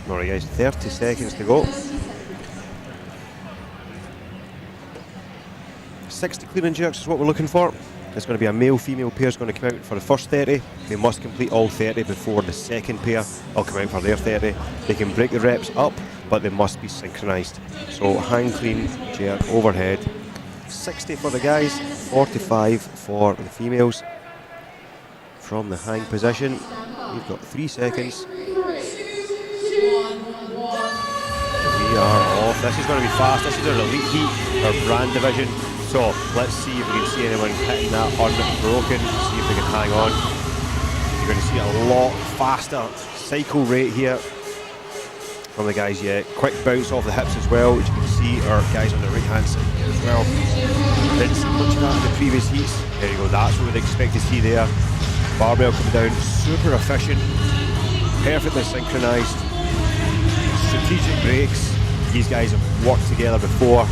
Alright guys, 30 seconds to go. 60 clean and jerks is what we're looking for. It's going to be a male-female pair is going to come out for the first 30. They must complete all 30 before the second pair will come out for their 30. They can break the reps up, but they must be synchronised. So hang clean, jerk, overhead. 60 for the guys, 45 for the females. From the hang position, we've got 3 seconds. We are off. This is going to be fast. This is our elite heat, our brand division. So let's see if we can see anyone hitting that unbroken. See if they can hang on. You're going to see a lot faster cycle rate here from the guys. Yeah, quick bounce off the hips as well, which you can see our guys on the right hand side here as well. Didn't see much of that in the previous heats. There you go. That's what we'd expect to see there. Barbell coming down, super efficient, perfectly synchronised. Strategic breaks. These guys have worked together before.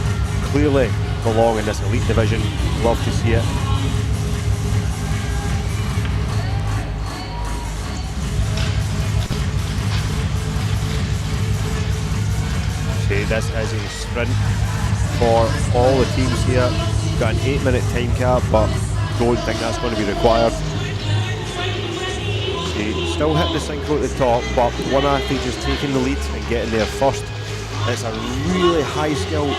Clearly belong in this elite division. Love to see it. See, this is a sprint for all the teams here. Got an 8-minute time cap, but don't think that's going to be required. Still hitting the synchro at the top, but one athlete just taking the lead and getting there first. It's a really high skill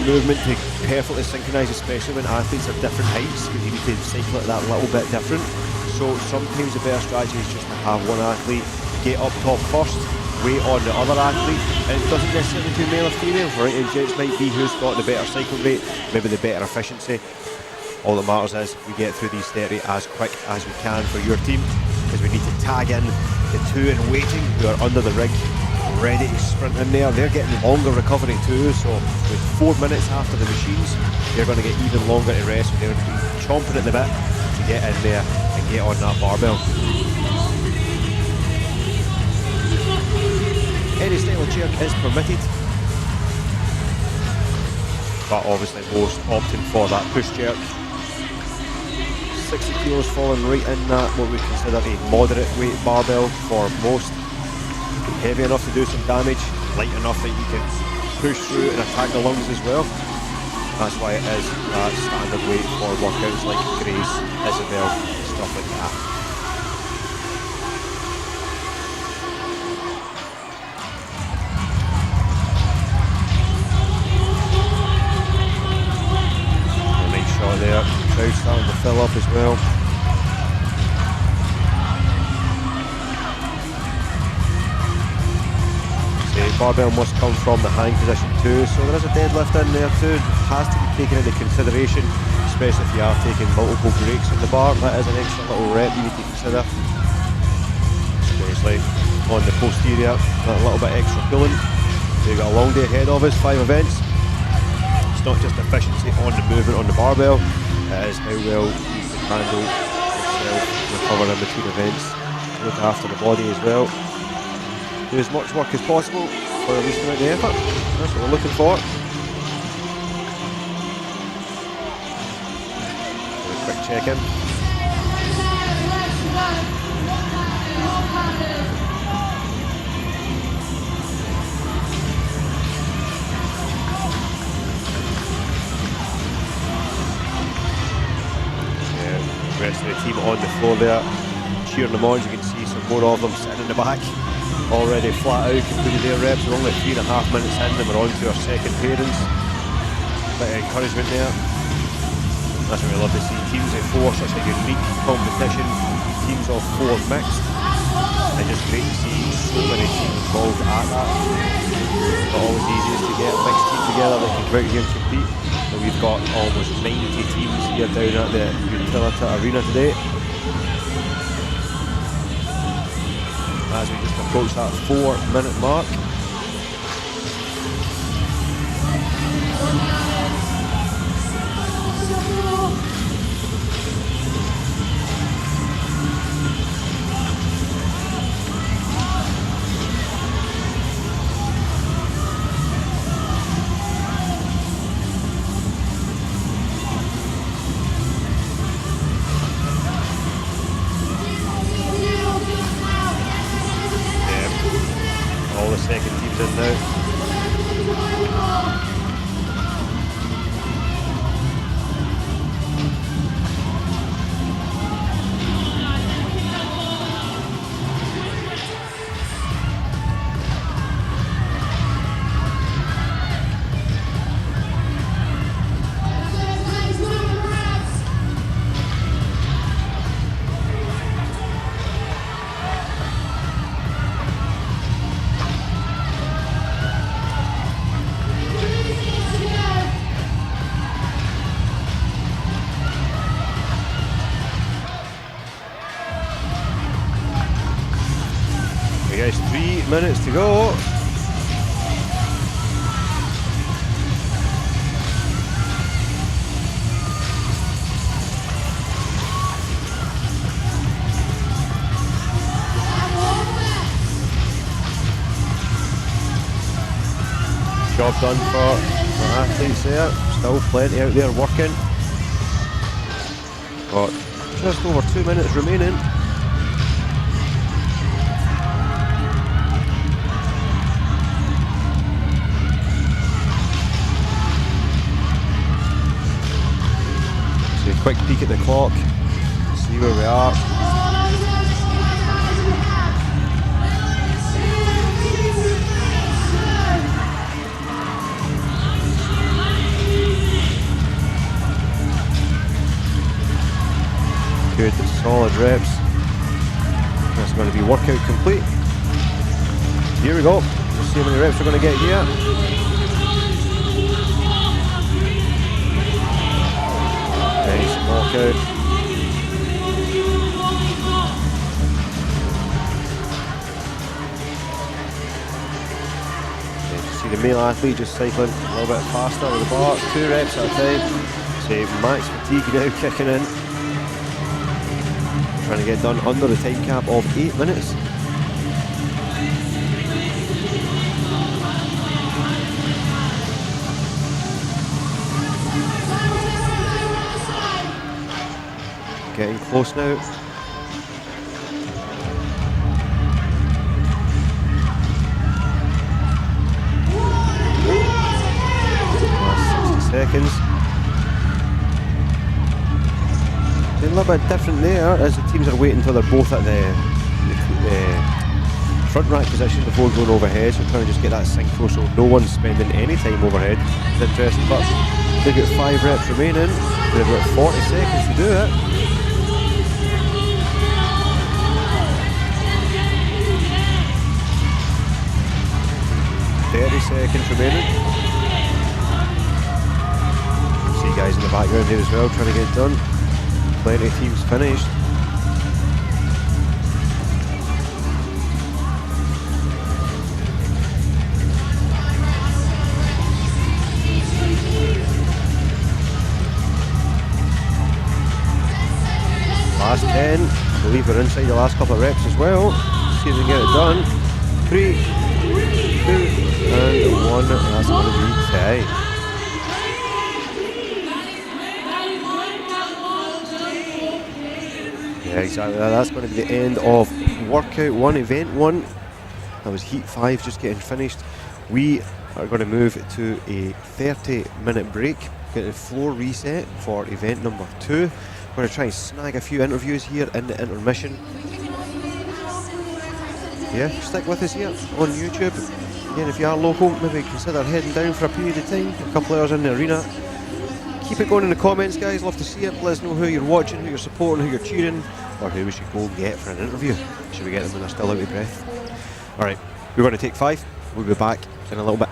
movement to perfectly synchronise, especially when athletes are different heights, because you need to cycle it that little bit different. So sometimes the better strategy is just to have one athlete get up top first, wait on the other athlete, and it doesn't necessarily do male or female, right? It just might be who's got the better cycle rate, maybe the better efficiency. All that matters is we get through these 30 as quick as we can for your team, because we need to tag in the 2 in waiting who are under the rig, ready to sprint in there. They're getting longer recovery too, so with 4 minutes after the machines, they're going to get even longer to rest. They're going to be chomping at the bit to get in there and get on that barbell. Any style of jerk is permitted, but obviously most opting for that push jerk. 60 kilos falling right in that, what we consider a moderate weight barbell for most. Heavy enough to do some damage, light enough that you can push through and attack the lungs as well. That's why it is that standard weight for workouts like Grace, Isabel, stuff like that. Nice shot there, crowd starting to fill up as well. Barbell must come from the hang position too, so there is a deadlift in there too. It has to be taken into consideration, especially if you are taking multiple breaks on the bar. That is an extra little rep you need to consider, especially on the posterior, that little bit extra pulling. So you've got a long day ahead of us, 5 events. It's not just efficiency on the movement on the barbell, it is how well you can handle yourself, recover in between events, look after the body as well. Do as much work as possible for the least amount of effort. That's what we're looking for. Do a quick check-in. Yeah, the rest of the team on the floor there, cheering them on. As you can see, some more of them sitting in the back, already flat out, completed their reps. We're only 3.5 minutes in and we're on to our second pairings. Bit of encouragement there. That's what we love to see. Teams of 4, such a unique competition. Teams of 4 mixed. And just great to see so many teams involved at that. It's not always easiest to get a mixed team together that can come out here and compete. But we've got almost 90 teams here down at the Utilita Arena today. As we just approach that 4-minute mark. All the second teams in now. Guys, 3 minutes to go. Job done for our athletes there. Still plenty out there working. Got just over 2 minutes remaining. Quick peek at the clock, see where we are. Good, solid reps. That's going to be workout complete. Here we go. Let's see how many reps we're going to get here. Nice walkout. See the male athlete just cycling a little bit faster with the bar, 2 reps at a time. See max fatigue now kicking in. Trying to get done under the time cap of 8 minutes. Getting close now. Last 60 seconds. A little bit different there as the teams are waiting until they're both at the front rack position before going overhead. So trying to just get that synchro so no one's spending any time overhead. It's interesting, but they've got 5 reps remaining. They've got 40 seconds to do it. 30 seconds remaining. See guys in the background here as well trying to get it done. Plenty of teams finished. Last 10. I believe we're inside the last couple of reps as well. See if we can get it done. 3, 2, and 1. That's going to be tight. Yeah, exactly. That's going to be the end of workout 1, event 1. That was heat 5 just getting finished. We are going to move to a 30-minute break, getting a floor reset for event number 2. We're going to try and snag a few interviews here in the intermission. yeah, stick with us here on YouTube. Again, if you are local, maybe consider heading down for a period of time, a couple of hours in the arena. Keep it going in the comments, guys. Love to see it. Let us know who you're watching, who you're supporting, who you're cheering, or who we should go and get for an interview. Should we get them when they're still out of breath? Alright, we're going to take 5. We'll be back in a little bit.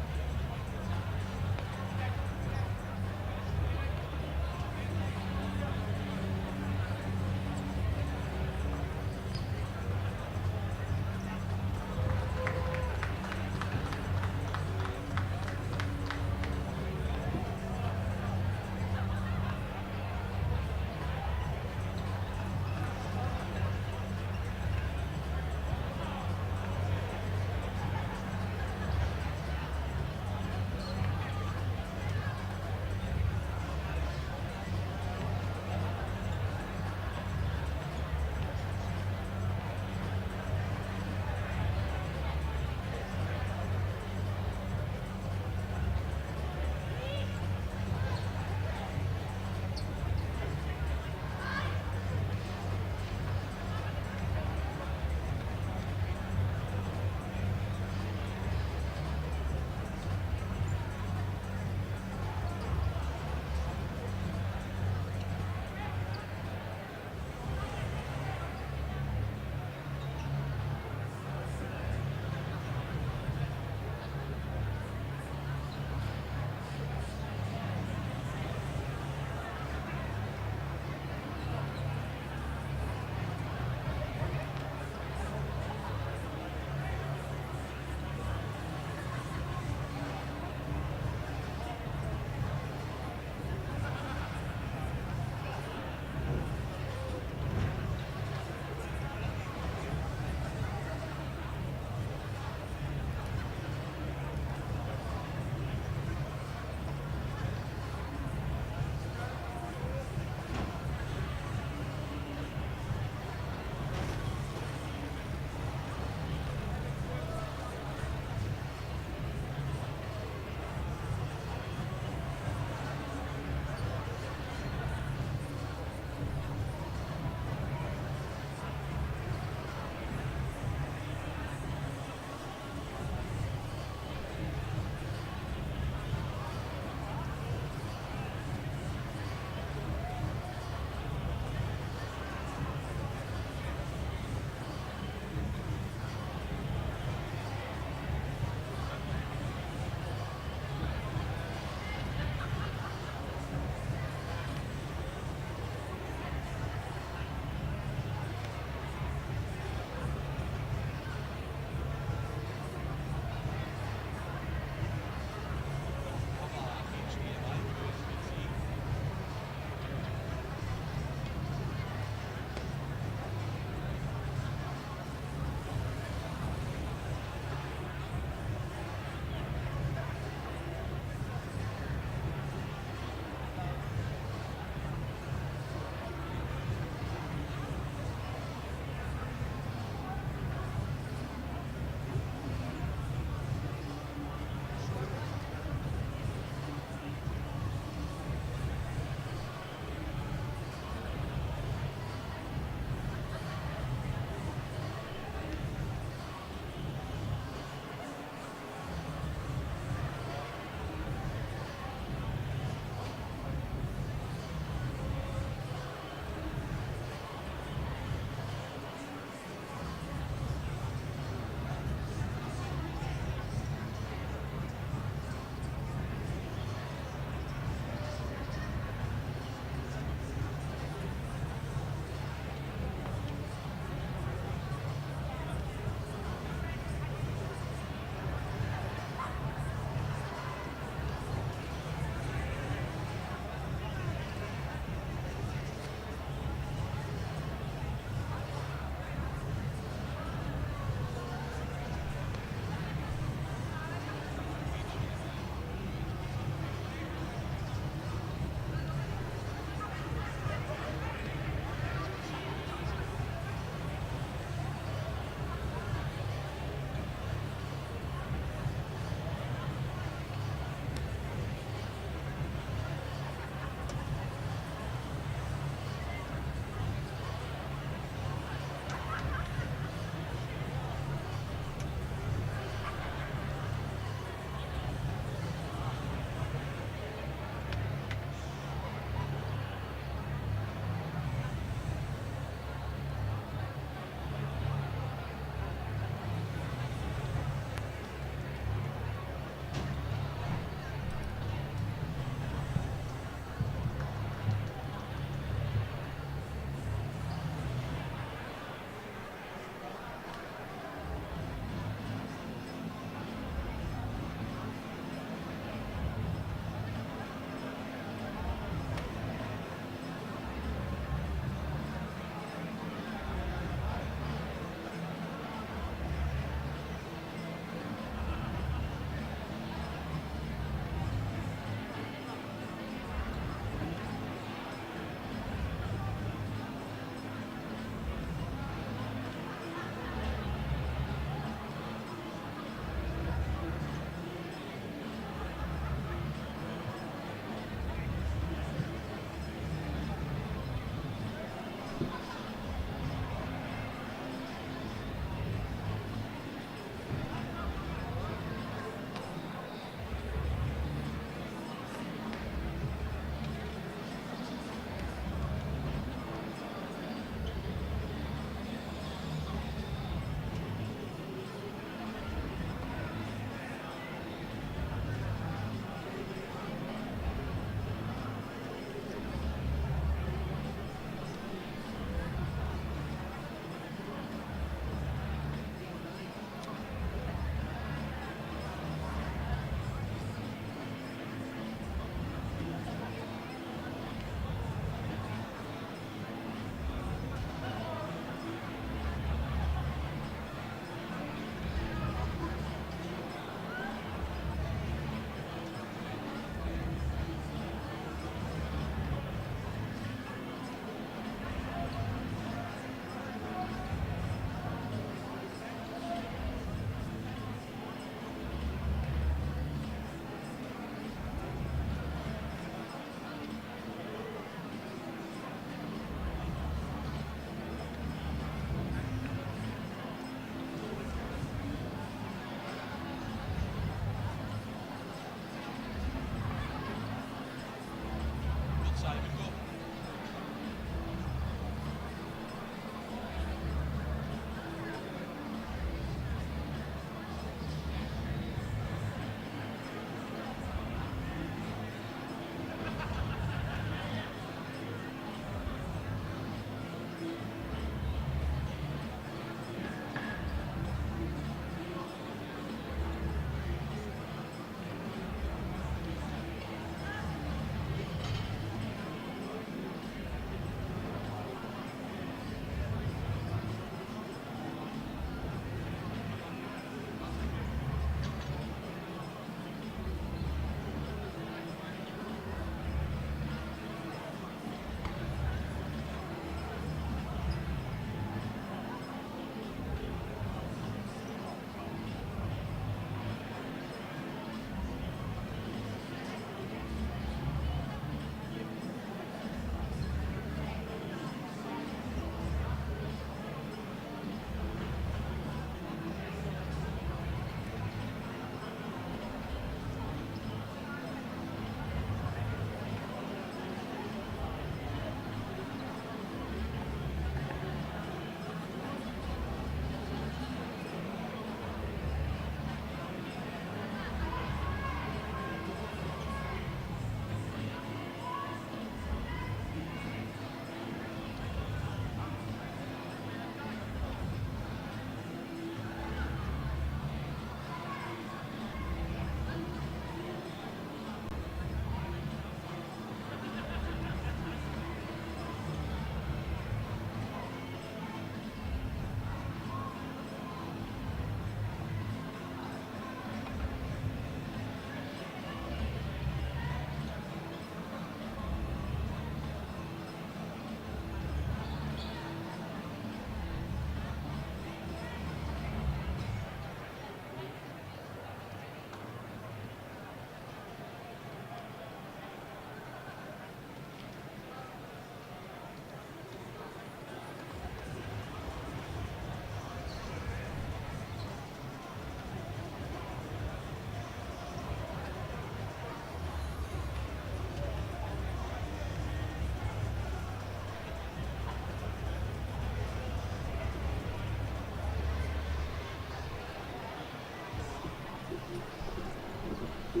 The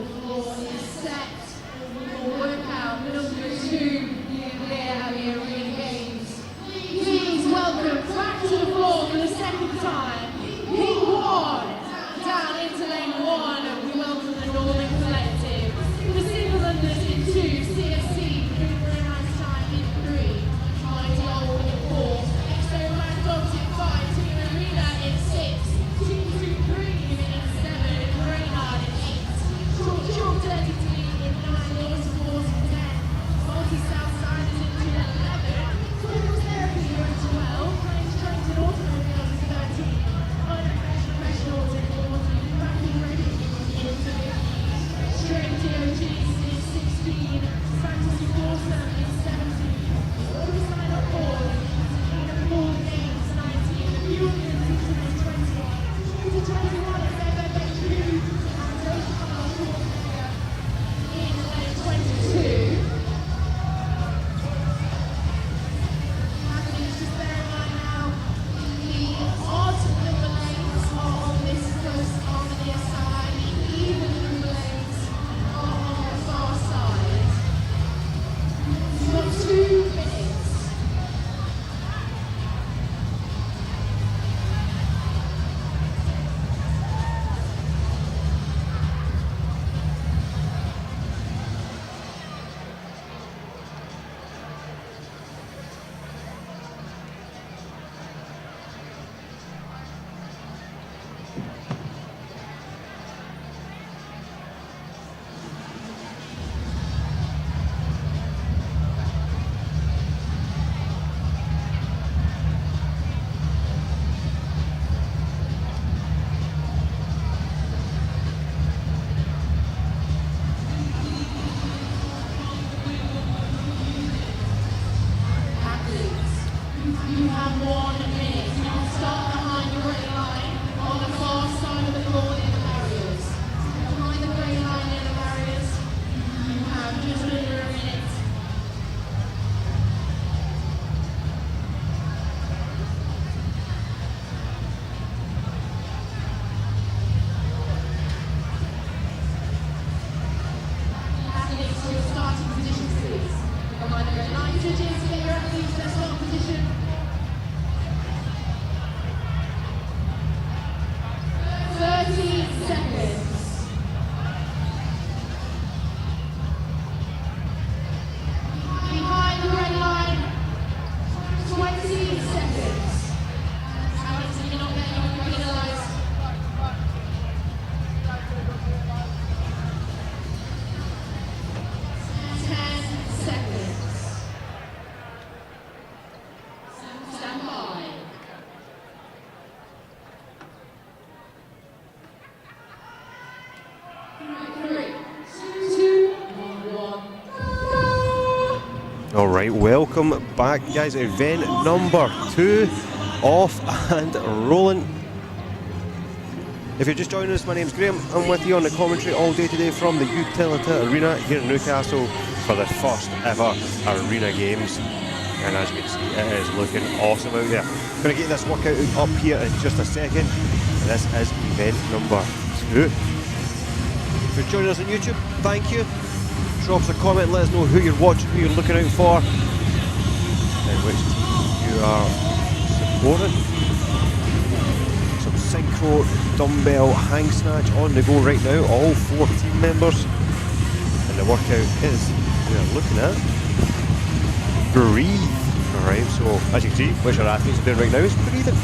floor is set for workout number 2 here at the Arena Games. Please welcome back to the floor for the second time, Pink 1. Down into lane 1, we welcome the Northern Collective. The single unders in 2, CSC doing a very nice time in 3, Mighty Old in 4, Exo Mad Dogs in 5, Team Arena in 6, Team Supreme in 7, Reynard in 8. Short Dirty Team in 9, Lawrence Force in 10, Multi-South Alright, welcome back guys, event number 2 off and rolling. If you're just joining us, my name's Graham. I'm with you on the commentary all day today from the Utilita Arena here in Newcastle for the first ever Arena Games. And as you can see, it is looking awesome out there. I'm going to get this workout up here in just a second. This is event number 2. If you're joining us on YouTube, thank you. Drop us a comment, let us know who you're watching, who you're looking out for, and which team you are supporting. Some synchro dumbbell hang snatch on the go right now, all 4 team members. And the workout is, we're looking at breathe. Alright, so as you can see, which our athletes are doing right now is breathing.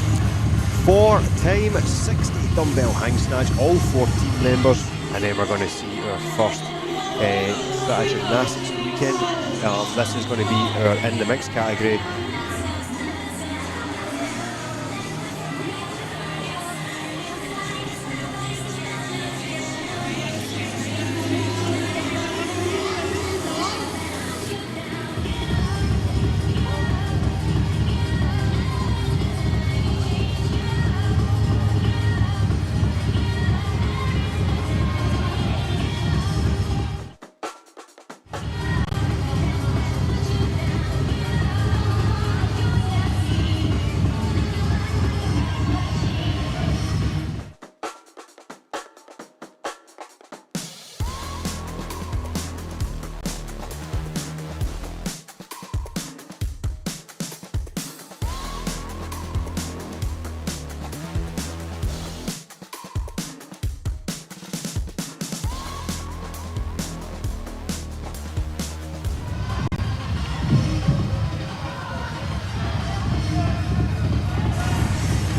4 x 60 dumbbell hang snatch, all 4 team members. And then we're going to see our first gymnastics weekend. This is going to be our in the mix category.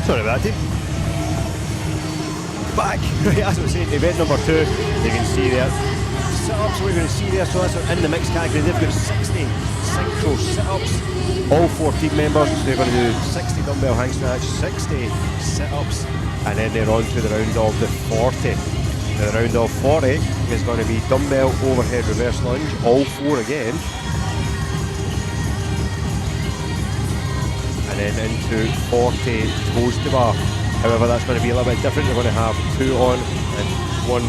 Sorry about that, team. Back, right, as I was saying, event number 2, you can see there. Sit-ups, we're going to see there, so that's our in the mix category. They've got 60 synchro sit-ups, all 4 team members. So they're going to do 60 dumbbell hang snatch, 60 sit-ups, and then they're on to the round of the 40. Now the round of 40 is going to be dumbbell overhead reverse lunge, all 4 again. And then into 40 toes to bar. However, that's going to be a little bit different. They're going to have 2 on and 1.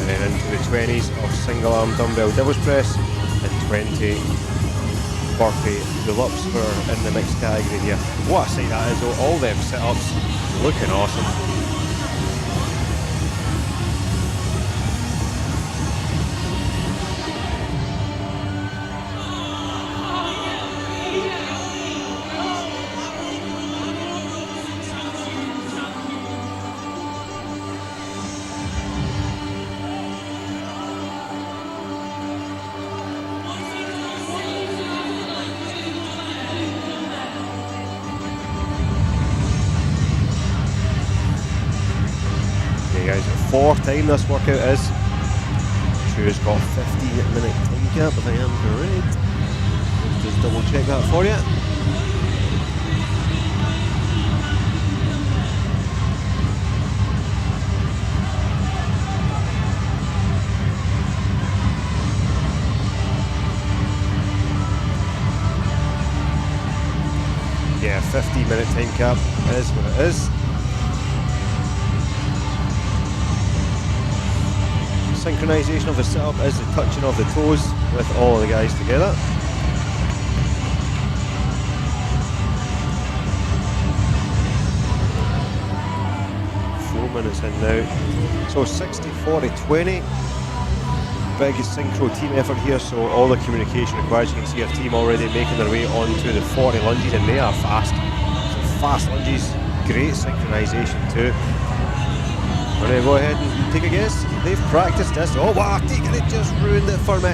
And then into the 20s of single arm dumbbell devil's press and 20 burpee pull-ups for in the mixed category here. What a sight that is though, all them sit-ups looking awesome. Guys, 4th time this workout is. Shoe's got 15-minute time cap if I am correct. Let's just double check that for you. Yeah, 15-minute time cap is what it is. Synchronisation of the setup is the touching of the toes with all of the guys together. Minutes in now. So 60, 40, 20. Big synchro team effort here, so all the communication required. You can see our team already making their way onto the 40 lunges, and they are fast. So fast lunges, great synchronisation too. I'm going to go ahead and take a guess. They've practiced this. Oh wow, taking it, just ruined it for me.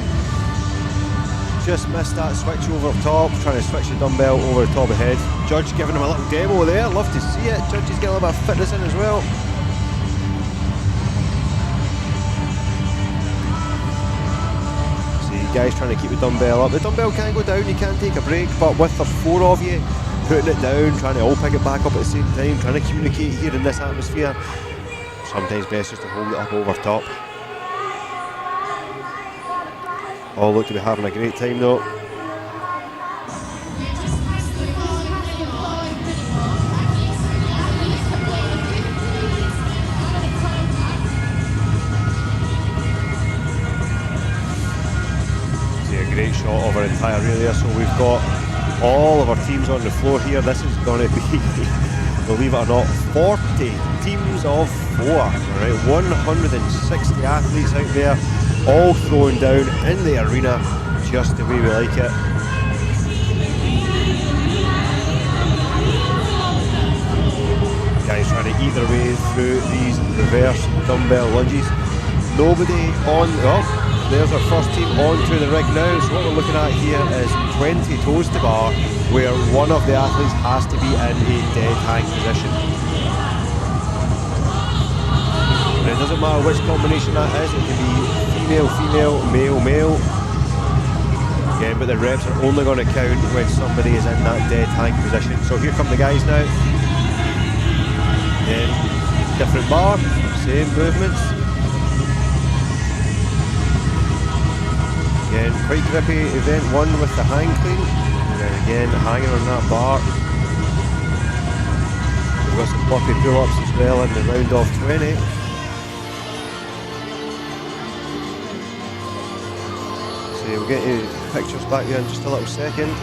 Just missed that switch over top, trying to switch the dumbbell over the top of the head. Judge giving him a little demo there, love to see it. Judge is getting a little bit of fitness in as well. See guys trying to keep the dumbbell up. The dumbbell can go down, you can take a break, but with the 4 of you putting it down, trying to all pick it back up at the same time, trying to communicate here in this atmosphere, sometimes best just to hold it up over top. All look to be having a great time though. See a great shot of our entire arena there. So we've got all of our teams on the floor here. This is going to be, believe it or not, 40 teams of 4. Right, 160 athletes out there, all throwing down in the arena just the way we like it. Guys trying to eat their way through these reverse dumbbell lunges. Nobody on, oh, there's our first team onto the rig now. So what we're looking at here is 20 toes to bar, where one of the athletes has to be in a dead hang position. And it doesn't matter which combination that is, it can be female, female, male, male. Again, but the reps are only going to count when somebody is in that dead hang position. So here come the guys now. Again, different bar, same movements. Again, quite grippy event 1 with the hang clean. And then again, hanging on that bar. We've got some burpee pull-ups as well in the round of 20. So we'll get you pictures back here in just a little second.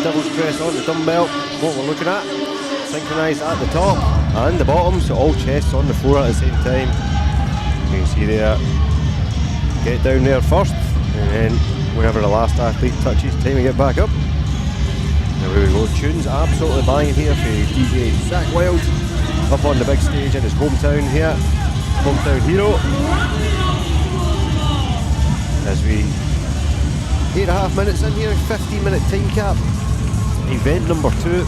Devil's press on the dumbbell. What we're looking at, synchronised at the top and the bottom, so all chests on the floor at the same time. You can see there, get down there first, and then whenever the last athlete touches, time to get back up. There we go, tunes absolutely banging here for DJ Zach Wild, up on the big stage in his hometown here, hometown hero. As we 8.5 minutes in here, 15-minute time cap. Event number 2.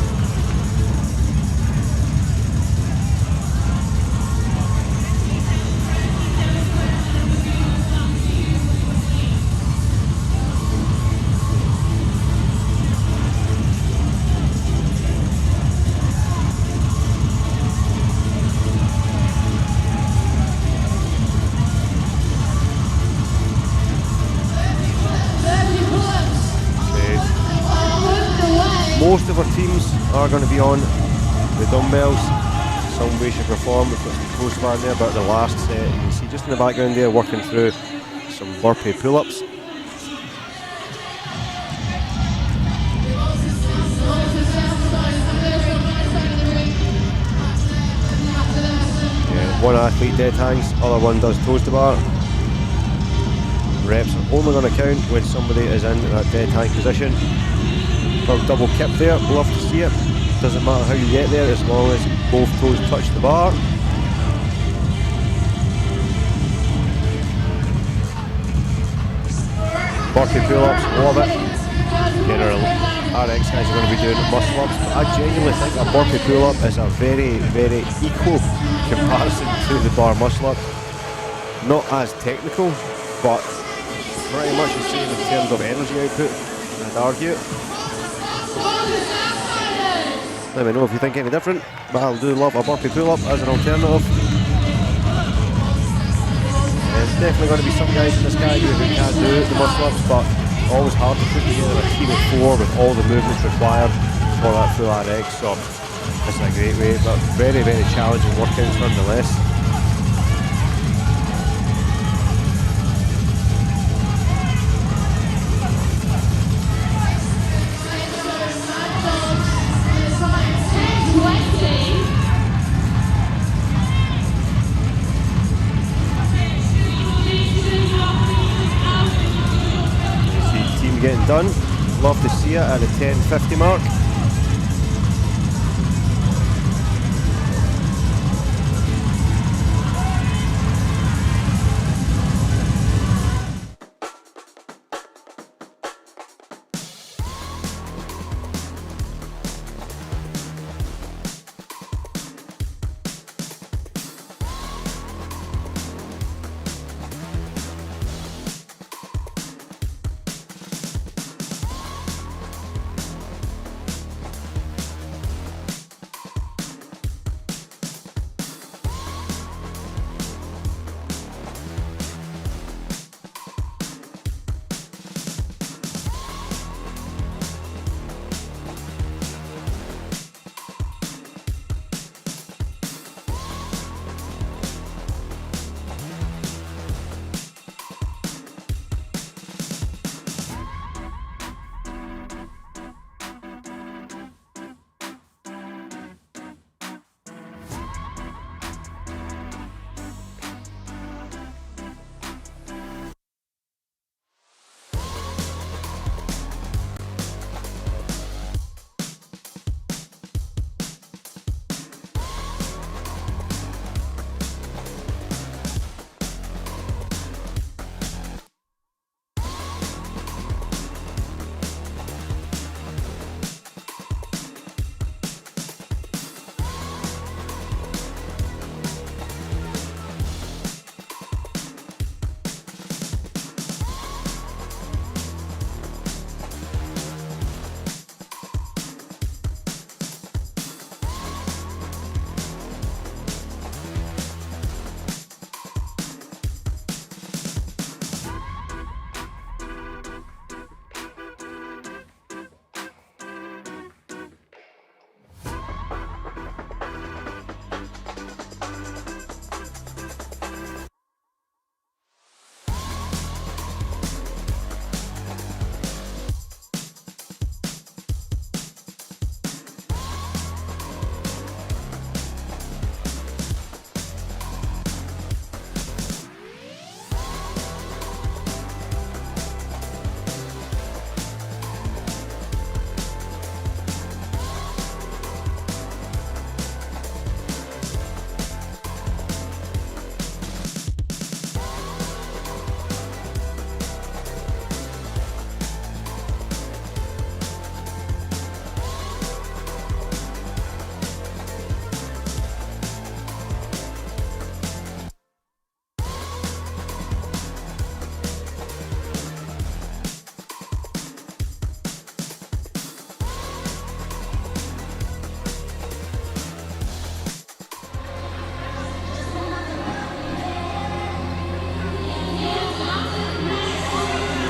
Most of our teams are going to be on the dumbbells, some way, shape or form. We've got some close bar there, but the last set, you can see just in the background there, working through some burpee pull-ups. Yeah, one athlete dead hangs, other one does toes to bar. Reps are only going to count when somebody is in that dead hang position. Double kip there, love to see it. Doesn't matter how you get there as long as both toes touch the bar. Burpee pull-ups, love it. Again, our RX guys are going to be doing muscle ups, but I genuinely think a burpee pull-up is a very, very equal comparison to the bar muscle up. Not as technical, but pretty much the same in terms of energy output, I'd argue. Let me know if you think any different, but I do love a burpee pull-up as an alternative. There's definitely going to be some guys in this category who can't do the muscle-ups, but always hard to put together a team of 4 with all the movements required for that full RX, so this is a great way, but very, very challenging workouts nonetheless. Getting done. Love to see it at the 10:50 mark.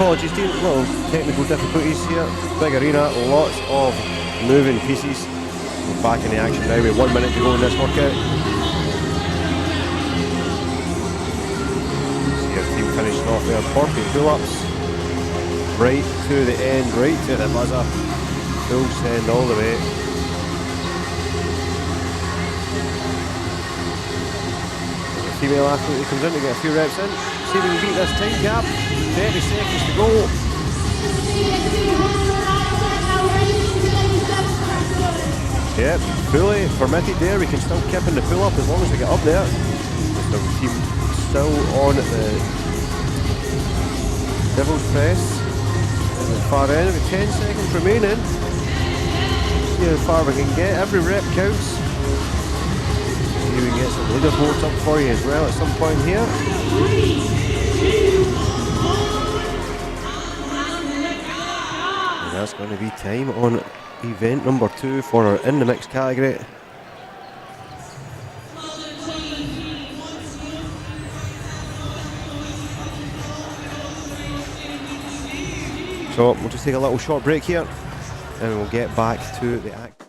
Apologies team, little technical difficulties here. Big arena, lots of moving pieces. We're back in the action now with 1 minute to go in this workout. See our team finishing off their burpee pull-ups. Right to the end, right to the buzzer. Full send all the way. Female athlete who comes in to get a few reps in. See if we can beat this time gap. 30 seconds to go. Yep, fully permitted there. We can still kip in the pull-up as long as we get up there. The team still on the devil's press. At the far end with 10 seconds remaining. See how far we can get. Every rep counts. See if we can get some leaderboards up for you as well at some point here. 3, 2, 1. that's going to be time on event number 2 for our in the mix category. So we'll just take a little short break here and we'll get back to the act.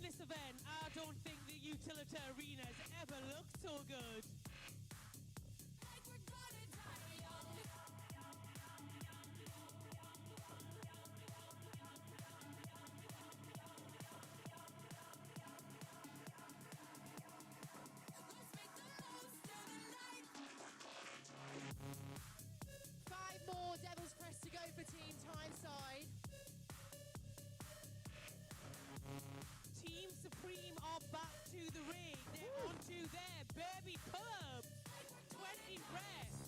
this event, I don't think the Utilita Arena has ever looked so good. Like we're gonna die young. Let's make the most of the night. 5 more Devil's Crest to go for Team Tyneside. Team Supreme are back to the ring. They're onto their baby pull-up. 20 reps.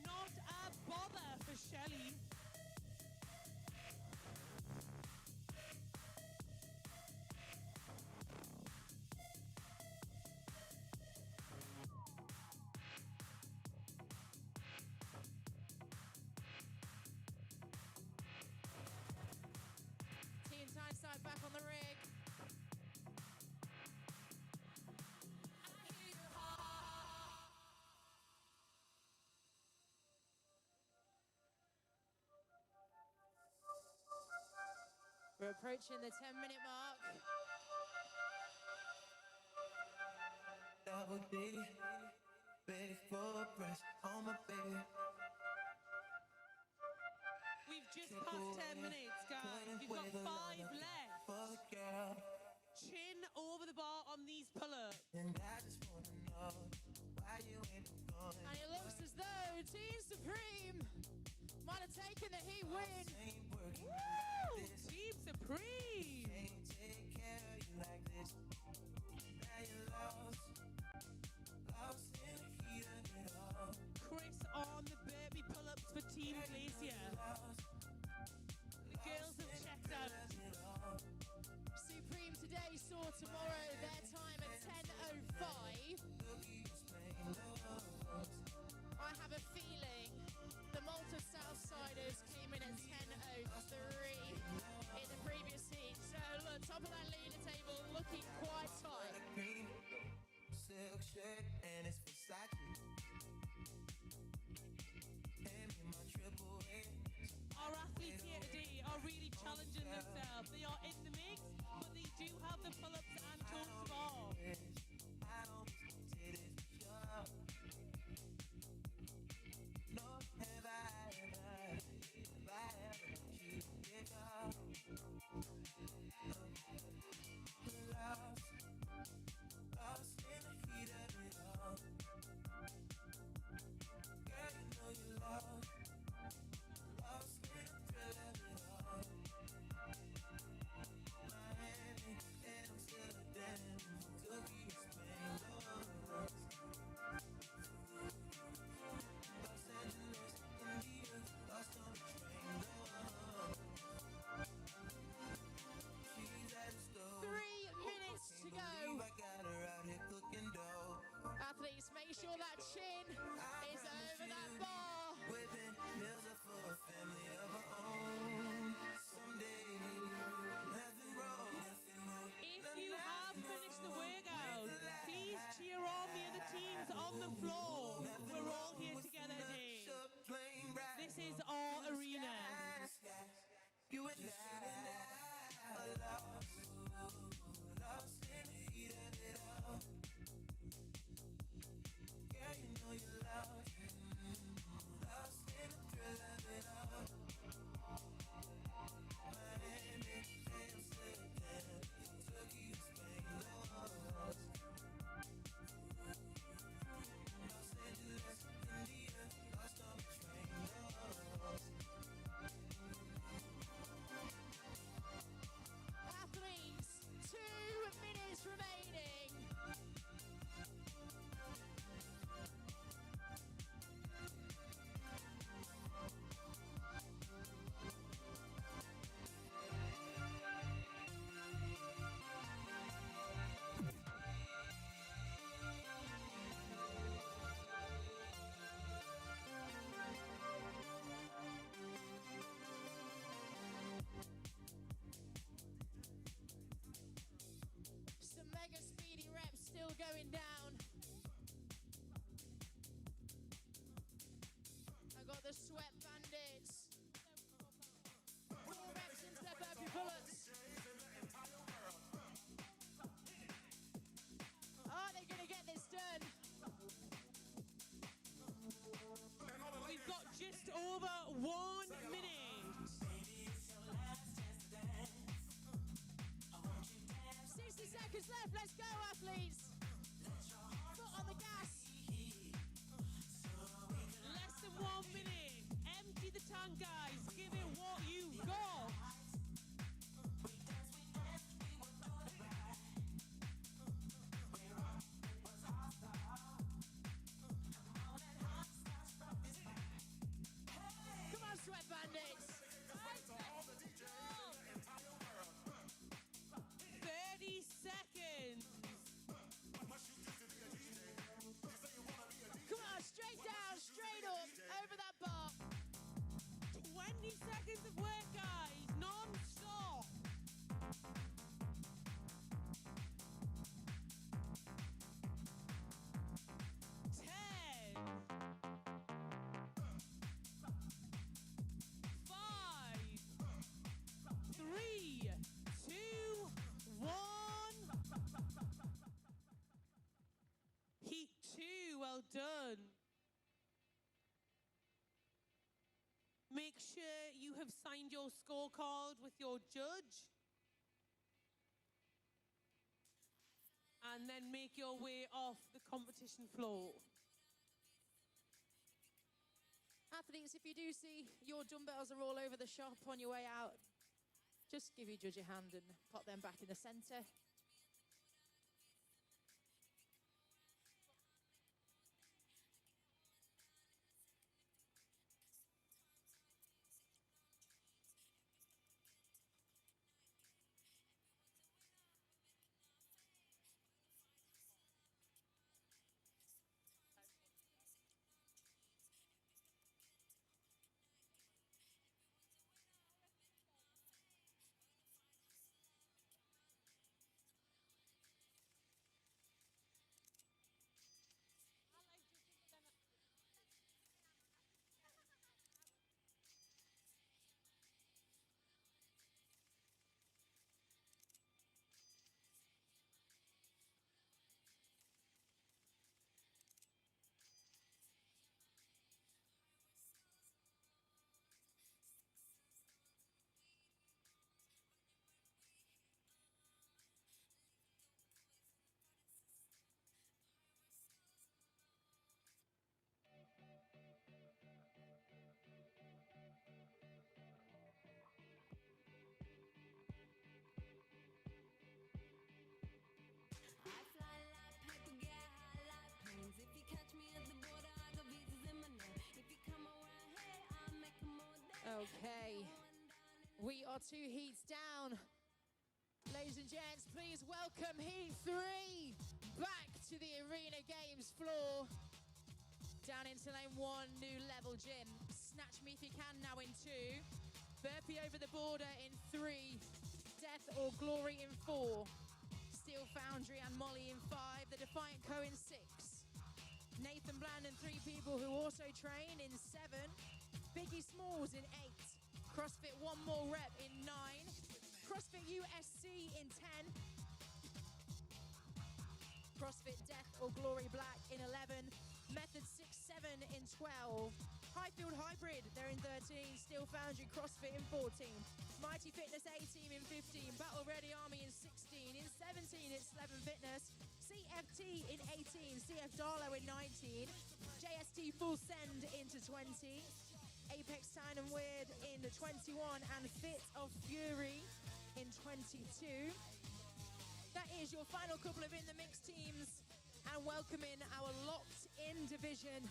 Not a bother for Shelley. Team Tyneside back on the rig. We're approaching the 10-minute mark. Double D, ready for a press on my baby. We've just passed 10 minutes, guys. We've got 5 left. For the girl, Chin over the bar on these pull-ups. and I just wanna know why you ain't going. And it looks as though Team Supreme might have taken the heat win. Ain't working Woo! like this. Team Supreme. Can't take care of you like this. Now you're lost in the heat of it all. Chris on the baby pull-ups for Team Glacier. The girls have checked out. Supreme today saw tomorrow their time at 10:05. I have a feeling the Malta Southsiders came in at 10:03 in the previous heat. So look, top of that leader table looking quite tight. Green silk shirt and it's Versace. Hand me my triple A. Our athletes here today are really challenging themselves. They are in the mix, but they do have the pull-ups and toes to bar. I don't did it sure. No, have I ever you get up? Lost in the heat of it all. Girl, you know you lost in the thrill of it all. Miami and Amsterdam, Tokyo, Spain, Los Angeles, India, lost on the train. She's at the store. 3 minutes to go. I got her out here cooking dough. Athletes, make sure that chin is over that bar. Whipping meals up for a family of her own. Someday, nothing wrong. If you have finished the workout, please cheer on the other teams on the floor. We're all here together today. This is our arena. You and I are lost in the heat of it all. Girl, you know you're lost in the thrill of it all. Miami, Amsterdam, Tokyo, Spain, Los Angeles, India, lost on the train. Athletes, 2 minutes remaining. let's go, athletes. Foot on the gas. Less than 1 minute. Empty the tank, guys. Give it what you've got. Come on, sweat bandits. 30 seconds. Come on, straight down, straight up, over that bar. 20 seconds of work, guys. Non-stop. 10. 5. 3, 2, 1. Heat 2, well done. Make sure you have signed your scorecard with your judge. And then make your way off the competition floor. Athletes, if you do see your dumbbells are all over the shop on your way out, just give your judge a hand and pop them back in the centre. Okay, we are 2 heats down. Ladies and gents, please welcome Heat 3 back to the Arena Games floor. Down into lane 1, new level gym. Snatch me if you can now in 2. Burpee over the border in 3. Death or Glory in 4. Steel Foundry and Molly in 5. The Defiant Co in 6. Nathan Bland and 3 people who also train in 7. Biggie Smalls in 8. CrossFit One More Rep in 9. CrossFit USC in 10. CrossFit Death or Glory Black in 11. Method 6-7 in 12. Highfield Hybrid, they're in 13. Steel Foundry CrossFit in 14. Mighty Fitness A-Team in 15. Battle Ready Army in 16. In 17, it's Sleven Fitness. CFT in 18. CF Darlow in 19. JST Full Send into 20. Apex Time and Weird in 21. And Fit of Fury in 22. That is your final couple of In the Mix teams. And welcoming our locked-in division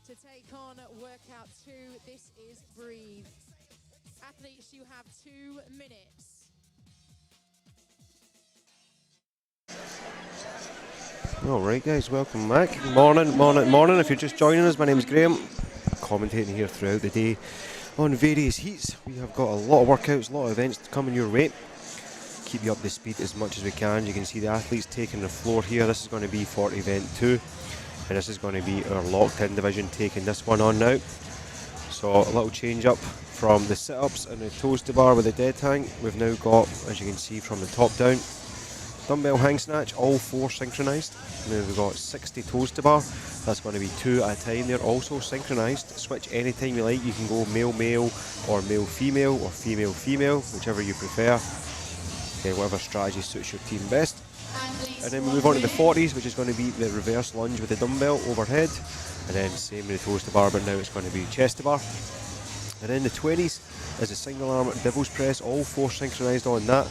to take on Workout 2. This is Breathe. Athletes, you have 2 minutes. All right, guys, welcome back. Morning. If you're just joining us, my name is Graham. Commentating here throughout the day on various heats. We have got a lot of workouts, a lot of events coming your way. Keep you up to speed as much as we can. You can see the athletes taking the floor here. This is going to be for event 2, and this is going to be our locked-in division taking this one on now. So a little change up from the sit-ups and the toes to bar with the dead hang. We've now got, as you can see from the top down, dumbbell hang snatch, all 4 synchronized. Now we've got 60 toes to bar. That's going to be 2 at a time. They're also synchronized. Switch anytime you like. You can go male-male or male-female or female-female, whichever you prefer. Okay, whatever strategy suits your team best. Athletes, And then we move on to the 40s, which is going to be the reverse lunge with the dumbbell overhead. And then same with the toes to bar, but now it's going to be chest to bar. And then the 20s is a single arm devil's press, all 4 synchronised on that.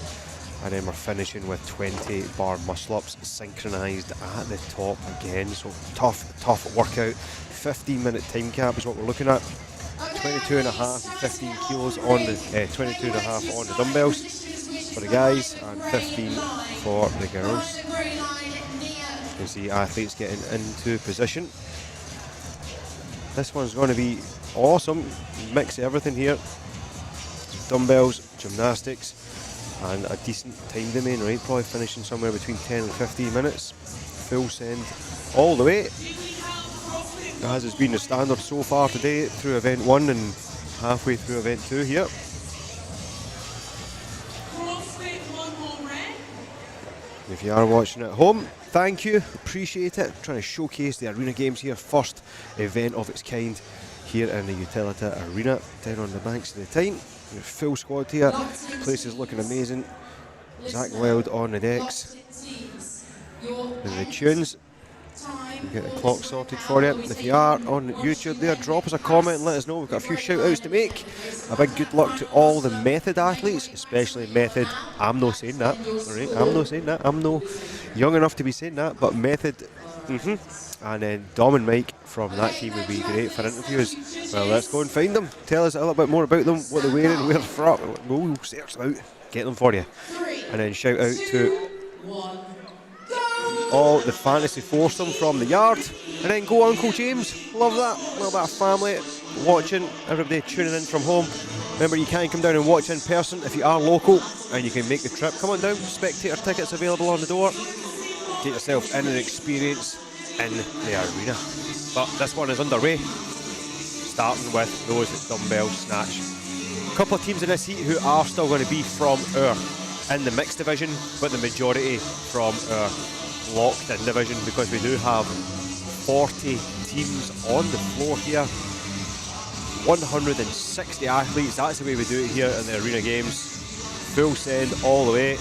And then we're finishing with 20 bar muscle ups synchronised at the top again. So tough workout. 15-minute time cap is what we're looking at. 22 and a half, 15 kilos on the 22 and a half on the dumbbells for the guys, and 15 for the girls. You can see athletes getting into position. This one's going to be awesome. Mix everything here. Dumbbells, gymnastics, and a decent time domain, right? Probably finishing somewhere between 10 and 15 minutes. Full send all the way, as has been the standard so far today through event 1 and halfway through event 2 here. If you are watching at home, thank you, appreciate it. Trying to showcase the Arena Games here, first event of its kind here in the Utilita Arena, down on the banks of the Tyne. Full squad here, place is looking amazing. Zach Wild on the decks. And the tunes. Get the clock sorted for you. If you are on YouTube there, drop us a comment and let us know. We've got a few shout outs to make. A big good luck to all the method athletes, especially method. I'm not saying that, alright? I'm not saying that. I'm no young enough to be saying that, but method. And then Dom and Mike from that team would be great for interviews. Well, let's go and find them. Tell us a little bit more about them, what they're wearing, where they're from. We'll search them out, get them for you. And then shout out to all the fantasy foursome from the yard. And then go Uncle James, love that. A little bit of family watching, everybody tuning in from home. Remember, you can come down and watch in person if you are local and you can make the trip. Come on down, spectator tickets available on the door. Get yourself in an experience in the arena. But this one is underway, starting with those dumbbell snatch. A couple of teams in this heat who are still going to be from our in the mixed division, but the majority from our locked in division, because we do have 40 teams on the floor here, 160 athletes. That's the way we do it here in the Arena Games. Full send all the way.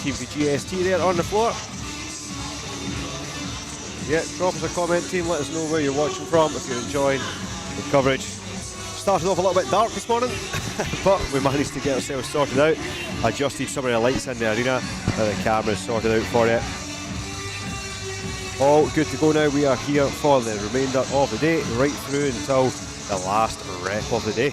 Team for GST there on the floor. Yeah, drop us a comment, team, let us know where you're watching from if you're enjoying the coverage. Started off a little bit dark this morning, but we managed to get ourselves sorted out. Adjusted some of the lights in the arena and the cameras sorted out for you. All good to go now. We are here for the remainder of the day, right through until the last rep of the day.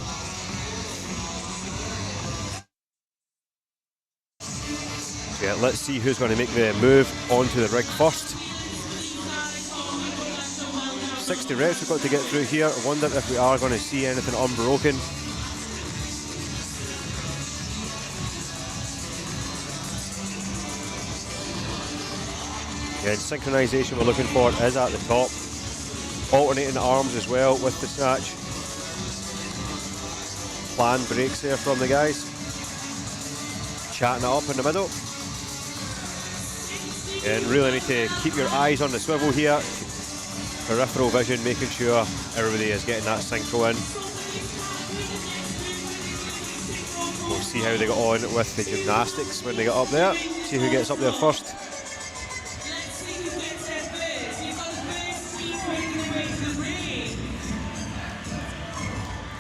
So yeah, let's see who's going to make the move onto the rig first. 60 reps we've got to get through here. I wonder if we are going to see anything unbroken. Yeah, synchronisation we're looking for is at the top. Alternating arms as well with the snatch. Planned breaks there from the guys. Chatting it up in the middle. And really need to keep your eyes on the swivel here. Peripheral vision, making sure everybody is getting that synchro in. We'll see how they get on with the gymnastics when they get up there. See who gets up there first.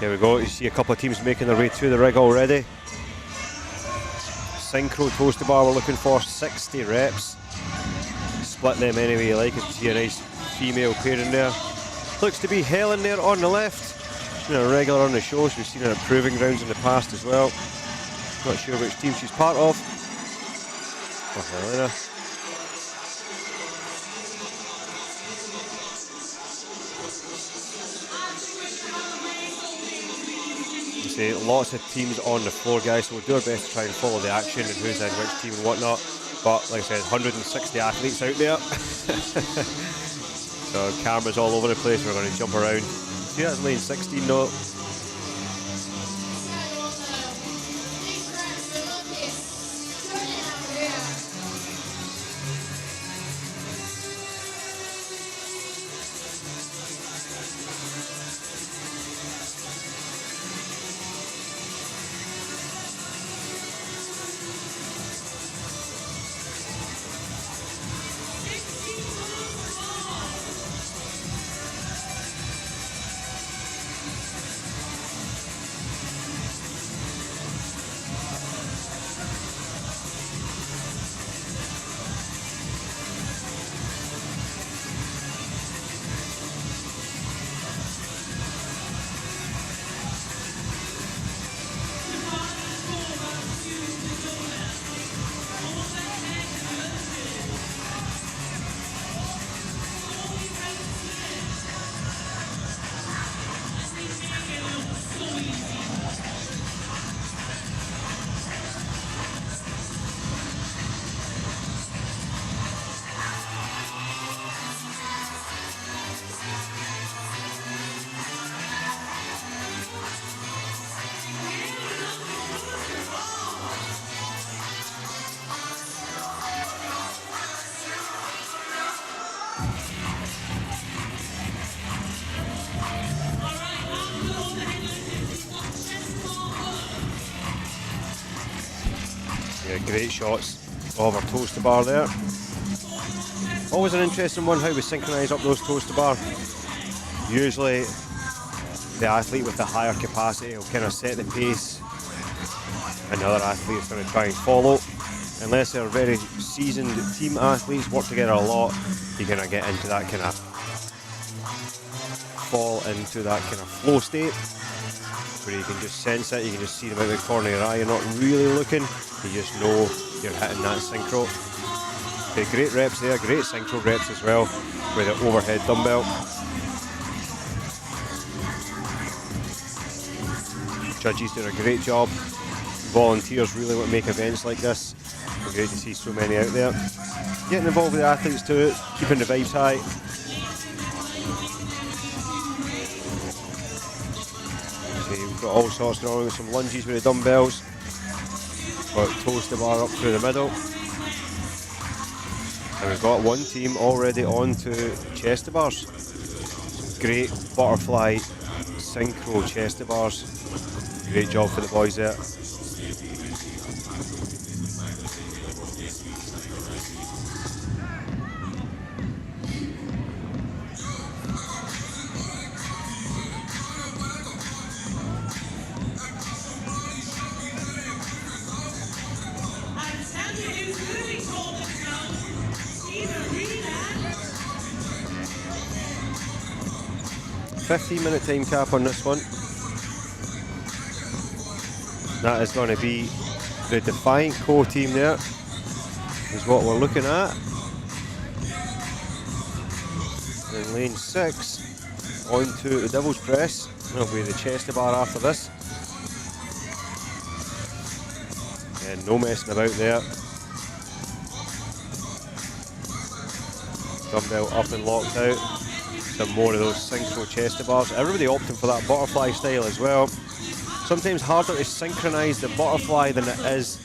There we go, you see a couple of teams making their way to the rig already. Synchro toes to bar, we're looking for 60 reps. Split them any way you like. You see a nice female pair in there. Looks to be Helen there on the left. Been a regular on the show, so we've seen her at proving grounds in the past as well. Not sure which team she's part of. Oh, Helena. You see lots of teams on the floor, guys, so we'll do our best to try and follow the action and who's in which team and whatnot. But like I said, 160 athletes out there. So cameras all over the place, we're going to jump around. See, that's lane 16 though. Yeah, great shots of our toes to bar there. Always an interesting one how we synchronise up those toes to bar. Usually the athlete with the higher capacity will kind of set the pace. Another athlete is going to try and follow. Unless they're very seasoned team athletes, work together a lot, you kind of get into that kind of fall into that kind of flow state where you can just sense it, you can just see them out the corner of your eye, you're not really looking, you just know you're hitting that synchro. Okay, great reps there, great synchro reps as well with the overhead dumbbell. Judges did a great job. Volunteers really want to make events like this. It's great to see so many out there. Getting involved with the athletes too, keeping the vibes high. See, we've got all sorts going on with some lunges with the dumbbells. Got toes to bar up through the middle. And we've got one team already on to chest to bars. Some great butterfly synchro chest to bars. Great job for the boys there. And standing is moving toward the ground. Intermission. 15-minute time cap on this one. That is going to be the Defiant Co team there, is what we're looking at. In lane 6, onto the Devil's Press. That'll be the chest to bar after this. And no messing about there. Dumbbell up and locked out. Some more of those synchro chest to bars. Everybody opting for that butterfly style as well. Sometimes harder to synchronise the butterfly than it is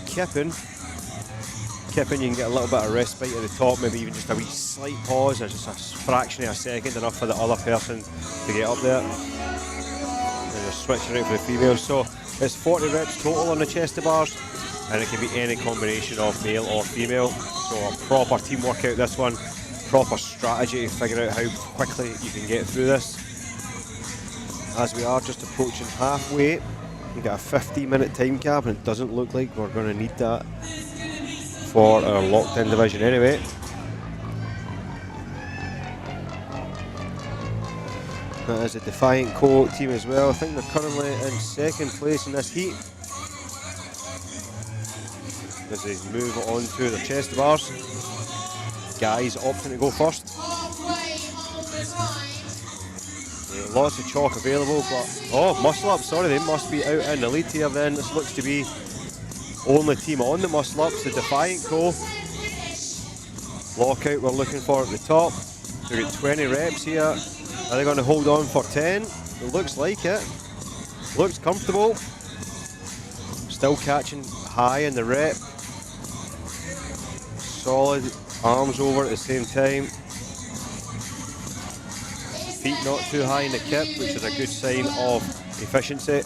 kipping. Kipping, you can get a little bit of respite at the top, maybe even just a wee slight pause, or just a fraction of a second, enough for the other person to get up there. And they're switching out for the females. So it's 40 reps total on the chest to bars, and it can be any combination of male or female. So a proper team workout this one, proper strategy to figure out how quickly you can get through this. As we are just approaching halfway, we've got a 15-minute time cap, and it doesn't look like we're going to need that for our locked-in division anyway. That is a Defiant Co team as well. I think they're currently in second place in this heat as they move on to their chest bars. Guys opting to go first. Lots of chalk available, but muscle ups, sorry, they must be out in the lead here then. This looks to be only team on the muscle ups, the Defiant Co. Lockout we're looking for at the top. We've got 20 reps here. Are they going to hold on for 10? It looks like it. Looks comfortable. Still catching high in the rep. Solid arms over at the same time. Feet not too high in the kip, which is a good sign of efficiency.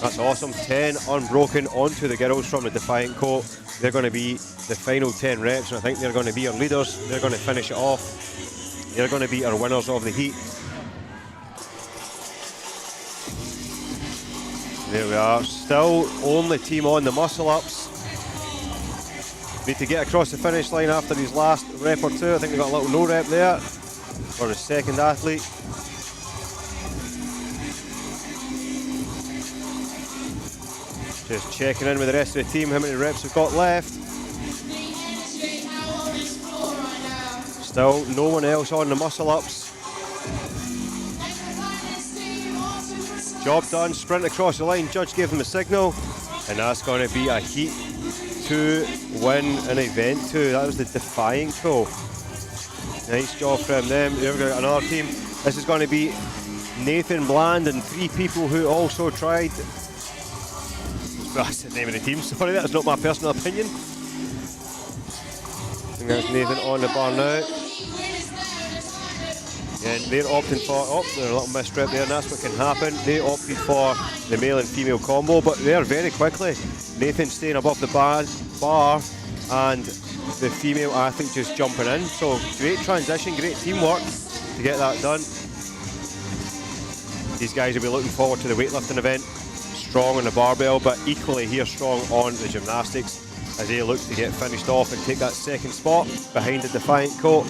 That's awesome. 10 unbroken onto the girls from the Defiant Co. They're going to be the final 10 reps, and I think they're going to be our leaders. They're going to finish it off. They're going to be our winners of the heat. There we are. Still only team on the muscle ups. Need to get across the finish line after these last rep or two. I think they got a little no rep there for the second athlete. Just checking in with the rest of the team, how many reps we've got left. Still no one else on the muscle ups. Job done, sprint across the line, judge gave them a signal, and that's going to be a heat 2 win in event 2. That was the Defiant Co. Nice job from them. We've got another team. This is going to be Nathan Bland and 3 people who also tried. That's the name of the team, sorry, that's not my personal opinion. I think that's Nathan on the bar now. And they're opting for, they're a little misrep there, and that's what can happen. They opted for the male and female combo, but there very quickly, Nathan staying above the bar and the female athlete just jumping in. So great transition, great teamwork to get that done. These guys will be looking forward to the weightlifting event. Strong on the barbell, but equally here strong on the gymnastics as they look to get finished off and take that second spot behind the Defiant coat.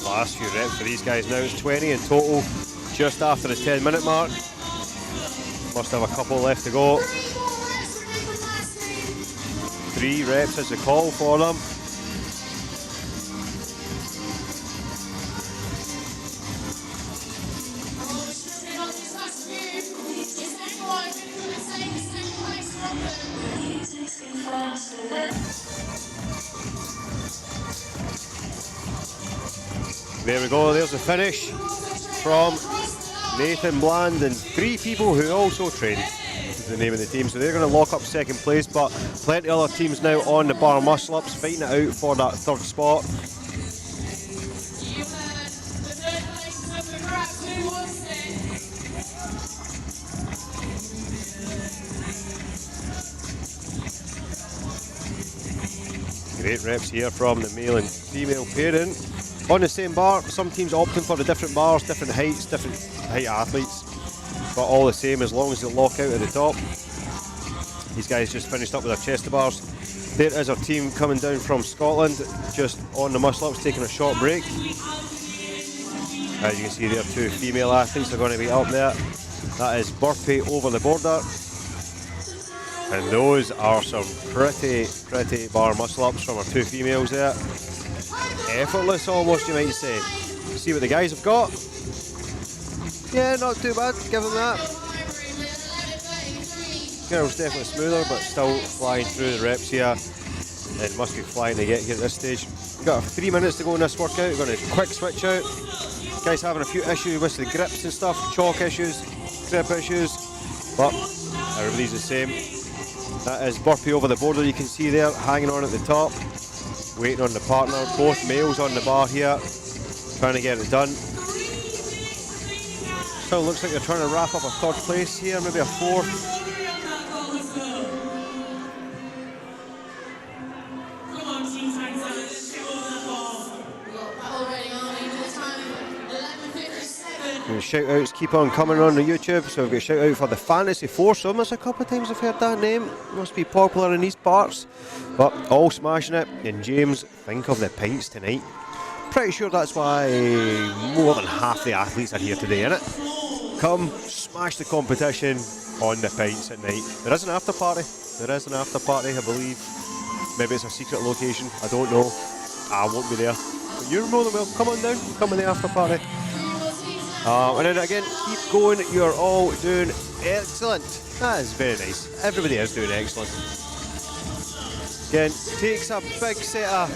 Last few reps for these guys now, it's 20 in total, just after the 10-minute mark. Must have a couple left to go. 3 reps is the call for them. There we go, there's the finish from Nathan Bland and 3 people who also trained, is the name of the team. So they're going to lock up second place, but plenty of other teams now on the bar muscle-ups fighting it out for that third spot. Great reps here from the male and female pairing. On the same bar, some teams opting for the different bars, different heights, different height athletes, but all the same as long as they lock out at the top. These guys just finished up with their chest to bars. There is our team coming down from Scotland, just on the muscle-ups, taking a short break. As you can see there, 2 female athletes are going to be up there. That is burpee over the border. And those are some pretty bar muscle-ups from our 2 females there. Effortless almost, you might say. See what the guys have got. Yeah, not too bad, give them that. Girls definitely smoother, but still flying through the reps here. And must be flying to get here at this stage. We've got 3 minutes to go in this workout. We're going to quick switch out. Guys having a few issues with the grips and stuff, chalk issues, grip issues, but everybody's the same. That is burpee over the border, you can see there, hanging on at the top. Waiting on the partner, both males on the bar here, trying to get it done. Still looks like they're trying to wrap up a 3rd place here, maybe a 4th. Shout outs keep on coming on the YouTube, so we've got a shout out for the Fantasy Foursome. There's a couple of times I've heard that name, must be popular in these parts, but all smashing it. And James, think of the pints tonight. Pretty sure that's why more than half the athletes are here today, innit? Come smash the competition on the pints at night. There is an after party, I believe. Maybe it's a secret location, I don't know. I won't be there, but you're more than welcome. Come on down, come in the after party. And then again, keep going, you're all doing excellent. That is very nice. Everybody is doing excellent. Again, takes a big set of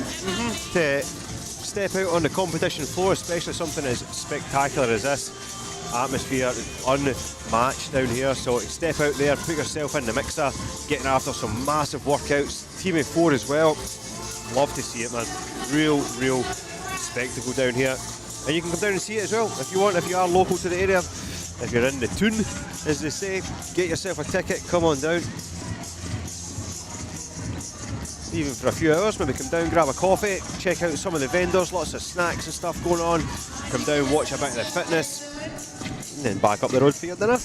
to step out on the competition floor, especially something as spectacular as this. Atmosphere unmatched down here, so step out there, put yourself in the mixer, getting after some massive workouts. Team of 4 as well. Love to see it, man. Real spectacle down here. And you can come down and see it as well if you want, if you are local to the area. If you're in the toon, as they say, get yourself a ticket, come on down. Even for a few hours, maybe come down, grab a coffee, check out some of the vendors, lots of snacks and stuff going on. Come down, watch a bit of the fitness, and then back up the road for your dinner.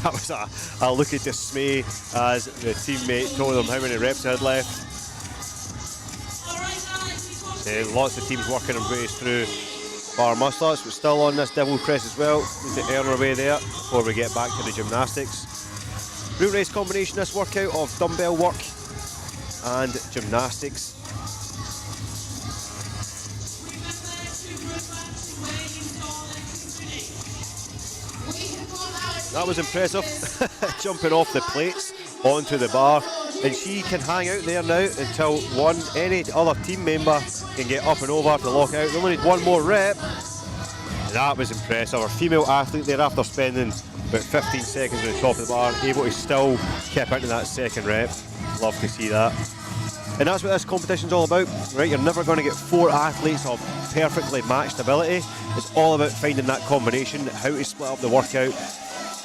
That was a look of dismay as the teammate told them how many reps they had left. Lots of teams working their ways through bar muscle-ups, but still on this devil press as well. Need to earn our way there before we get back to the gymnastics. Real nice combination this workout of dumbbell work and gymnastics. That was impressive, jumping off the plates onto the bar. and she can hang out there now until any other team member can get up and over to lock out. They only need one more rep. That was impressive. Our female athlete there, after spending about 15 seconds at the top of the bar, able to still keep into that second rep. Love to see that. And that's what this competition's all about, right? You're never going to get 4 athletes of perfectly matched ability. It's all about finding that combination, how to split up the workout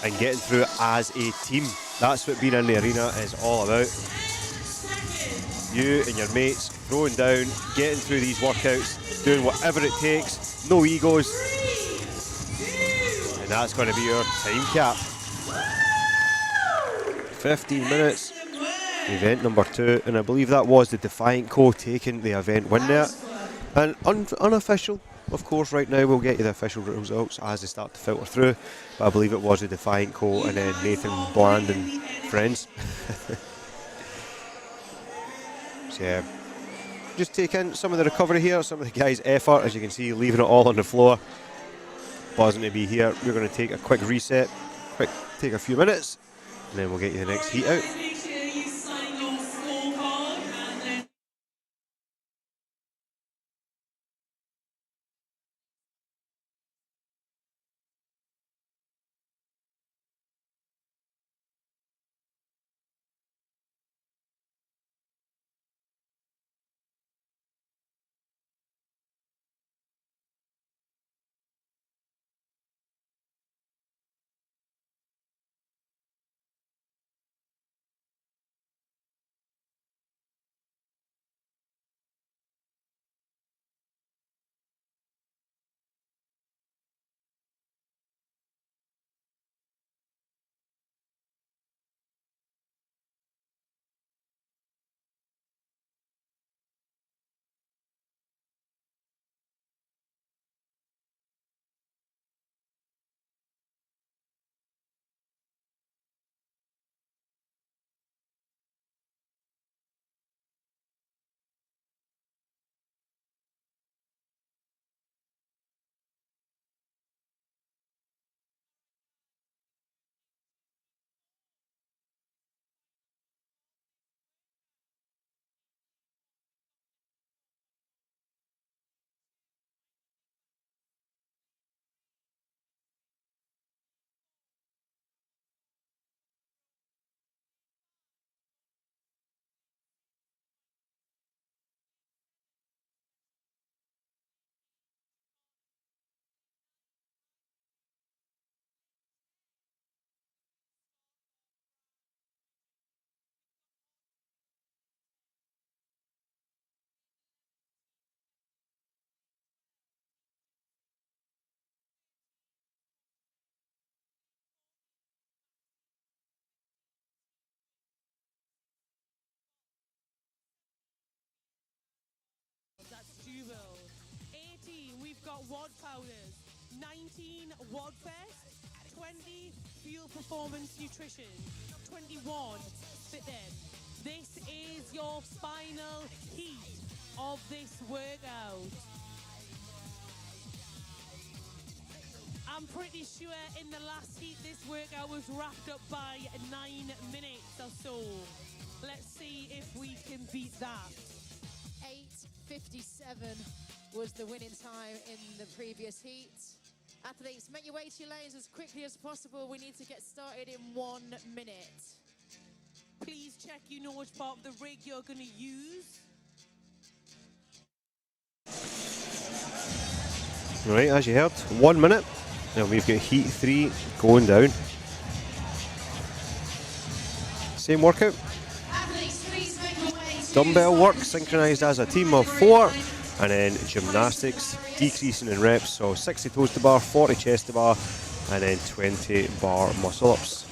and getting through it as a team. That's what being in the arena is all about. You and your mates throwing down, getting through these workouts, doing whatever it takes, no egos. And that's going to be your time cap. 15 minutes, event number 2, and I believe that was the Defiant Co taking the event win there. And unofficial, of course, right now we'll get you the official results as they start to filter through, but I believe it was the Defiant Co and then Nathan Bland and friends. So yeah, just take in some of the recovery here, some of the guys' effort, as you can see, leaving it all on the floor. Buzzing to be here. We're going to take a quick reset, take a few minutes, and then we'll get you the next heat out. That's Jubal. 18, we've got WOD powders. 19, WOD Fest. 20, Fuel Performance Nutrition. 21, Fit Them. This is your final heat of this workout. I'm pretty sure in the last heat this workout was wrapped up by 9 minutes or so. Let's see if we can beat that. 8:57 was the winning time in the previous heat. Athletes, make your way to your lanes as quickly as possible. We need to get started in 1 minute. Please check you know which part of the rig you're going to use. Right, as you heard, 1 minute. Now we've got heat 3 going down. Same workout. Dumbbell work synchronized as a team of 4, and then gymnastics decreasing in reps, so 60 toes to bar, 40 chest to bar, and then 20 bar muscle ups.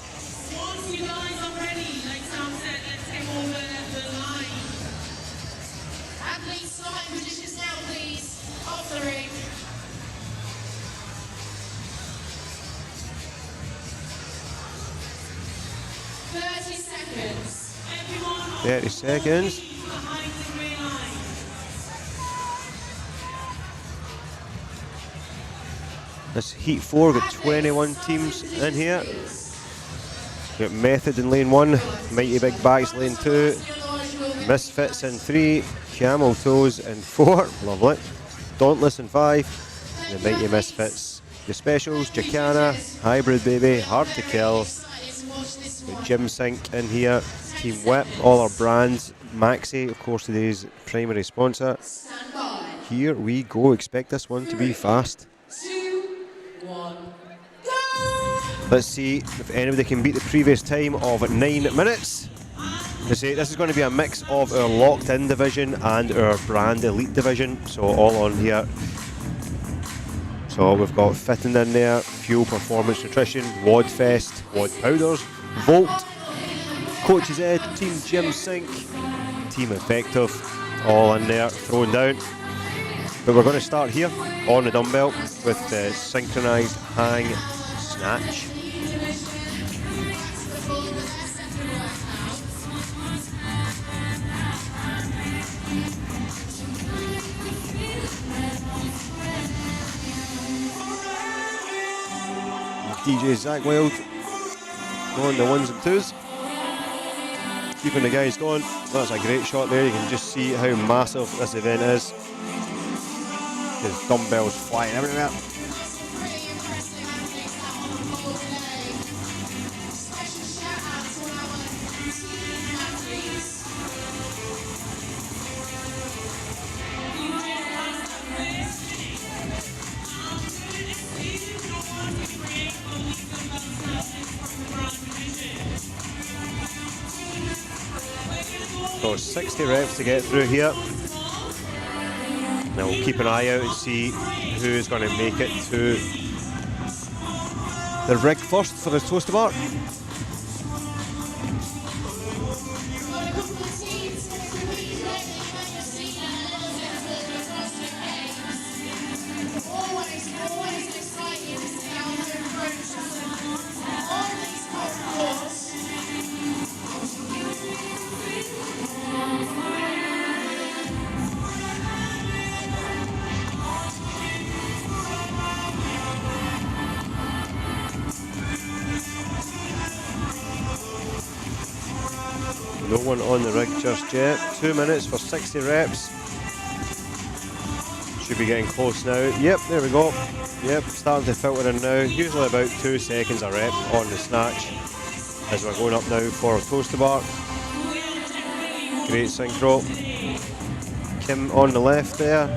Once you guys are ready, like Sam said, let's get over the line. Athletes, starting positions now, please. Off the ring. 30 seconds. 30 seconds. This heat 4, we've got 21 teams in here. Got Method in lane 1, Mighty Big Bags lane 2, Misfits in 3, Camel Toes in 4, lovely. Dauntless in 5, the Mighty Misfits. The specials, Jacana, Hybrid Baby, Hard to Kill, the Gym Sync in here, Team Whip, all our brands. Maxi, of course, today's primary sponsor. Here we go, expect this one to be fast. 2, 1, go! Let's see if anybody can beat the previous time of 9 minutes. This is going to be a mix of our locked-in division and our brand elite division, so all on here. So we've got fitting in there, fuel performance nutrition, Wadfest, Wad powders, Volt, Coach's Ed, Team Gym Sync, Team Effective, all in there, thrown down. But we're going to start here on the dumbbell with the synchronised hang snatch. DJ Zach Wild on the 1s and 2s. Keeping the guys going. That's a great shot there. You can just see how massive this event is. There's dumbbells flying everywhere. So 60 reps to get through here. Now we'll keep an eye out and see who's going to make it to the rig first for his toaster bar. No one on the rig just yet. 2 minutes for 60 reps. Should be getting close now. Yep, there we go. Yep, starting to filter in now. Usually about 2 seconds a rep on the snatch as we're going up now for a toaster bar. Great synchro. Kim on the left there.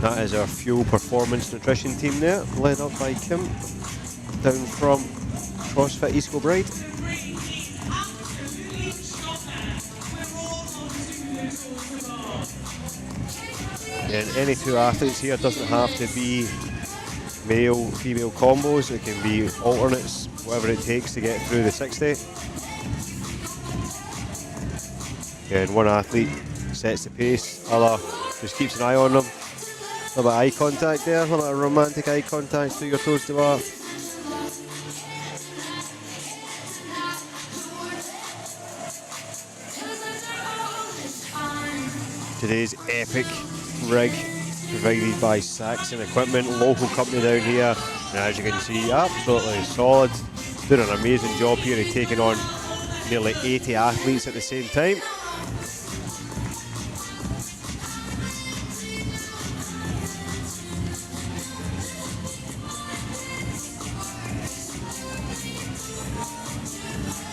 That is our fuel performance nutrition team there, led up by Kim, down from CrossFit East Kilbride. And any 2 athletes here, doesn't have to be male-female combos, it can be alternates, whatever it takes to get through the 60. And one athlete sets the pace, other just keeps an eye on them. A little bit of eye contact there, a little bit of romantic eye contact to your toaster bar. Today's epic rig provided by Saxon Equipment, local company down here, and as you can see, absolutely solid. Doing an amazing job here of taking on nearly 80 athletes at the same time.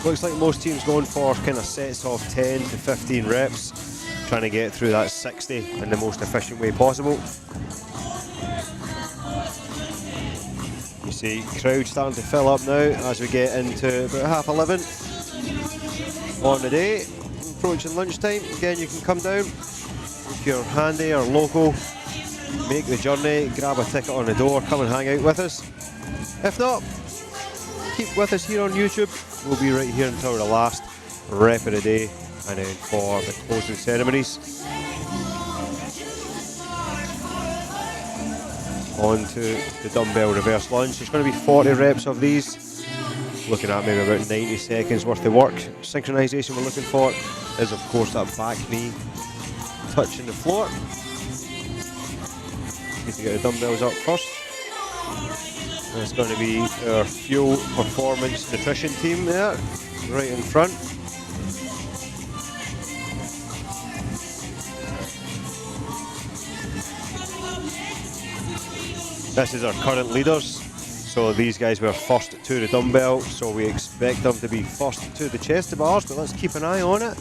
Looks like most teams going for kind of sets of 10 to 15 reps, trying to get through that 60 in the most efficient way possible. You see crowd starting to fill up now as we get into about 11:30 on the day. Approaching lunchtime, again you can come down if you're handy or local, make the journey, grab a ticket on the door, come and hang out with us. If not, keep with us here on YouTube. We'll be right here until the last rep of the day and then for the closing ceremonies. On to the dumbbell reverse lunge. There's going to be 40 reps of these. Looking at maybe about 90 seconds worth of work. Synchronization we're looking for. is of course that back knee touching the floor. Need to get the dumbbells up first. That's going to be our Fuel Performance Nutrition team there, right in front. This is our current leaders. So these guys were first to the dumbbell, so we expect them to be first to the chest to bars, but let's keep an eye on it.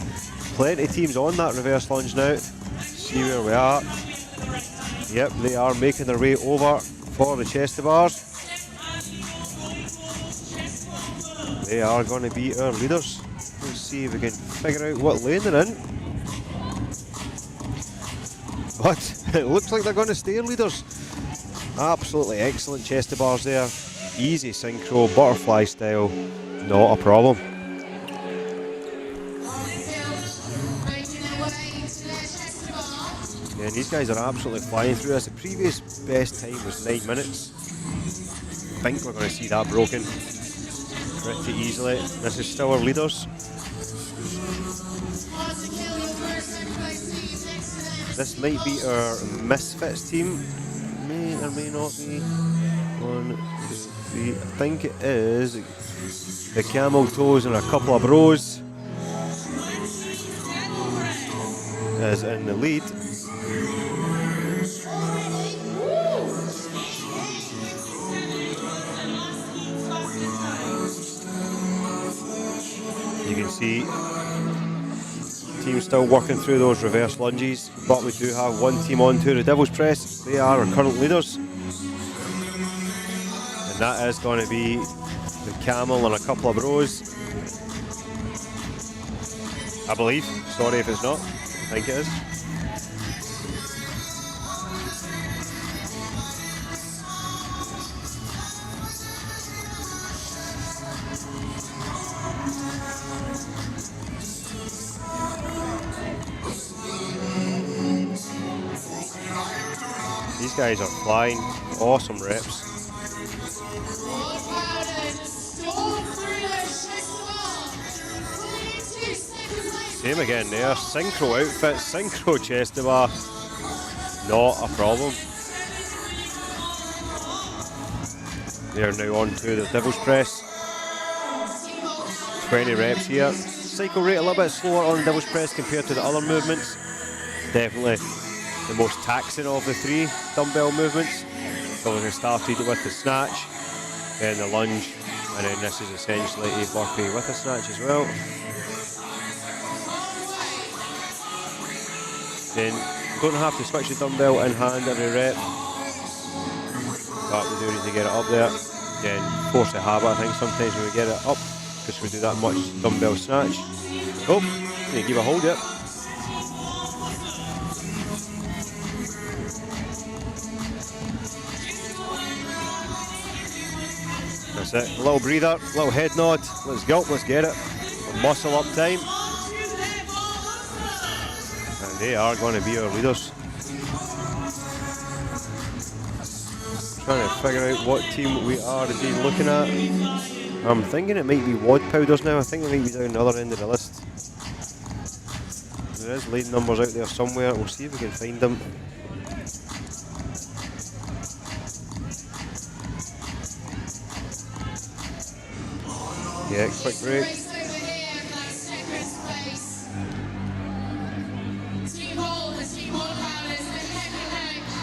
Plenty of teams on that reverse lunge now. See where we are. Yep, they are making their way over for the chest to bars. They are going to be our leaders. Let's see if we can figure out what lane they're in. But it looks like they're going to stay leaders. Absolutely excellent chest to bars there. Easy synchro, butterfly style, not a problem. Yeah, and these guys are absolutely flying through this. The previous best time was 9 minutes. I think we're going to see that broken pretty easily. This is still our leaders. This might be our misfits team. May or may not be. 1, 2, 3. I think it is the camel toes and a couple of bros is in the lead. You can see team still working through those reverse lunges, but we do have one team on to the devil's press. They are our current leaders, and that is going to be the camel and a couple of bros, I believe. Sorry if it's not. I think it is. These guys are flying, awesome reps. Same again there, synchro outfit, synchro chest to bar, not a problem. They are now on to the devil's press. 20 reps here. Cycle rate a little bit slower on the devil's press compared to the other movements. Definitely the most taxing of the 3 dumbbell movements. So we're going to start with the snatch, then the lunge, and then this is essentially a burpee with a snatch as well. Then you don't have to switch the dumbbell in hand every rep, but we do need to get it up there. Again, force the habit, I think sometimes when we get it up, because we do that much dumbbell snatch. Oh, you give a hold yet. That's it, a little breather, a little head nod, let's go, let's get it. Muscle up time. And they are going to be our leaders. Trying to figure out what team we are indeed looking at. I'm thinking it might be wad powders now, I think it might be down the other end of the list. There is lane numbers out there somewhere, we'll see if we can find them. Yeah, quick break.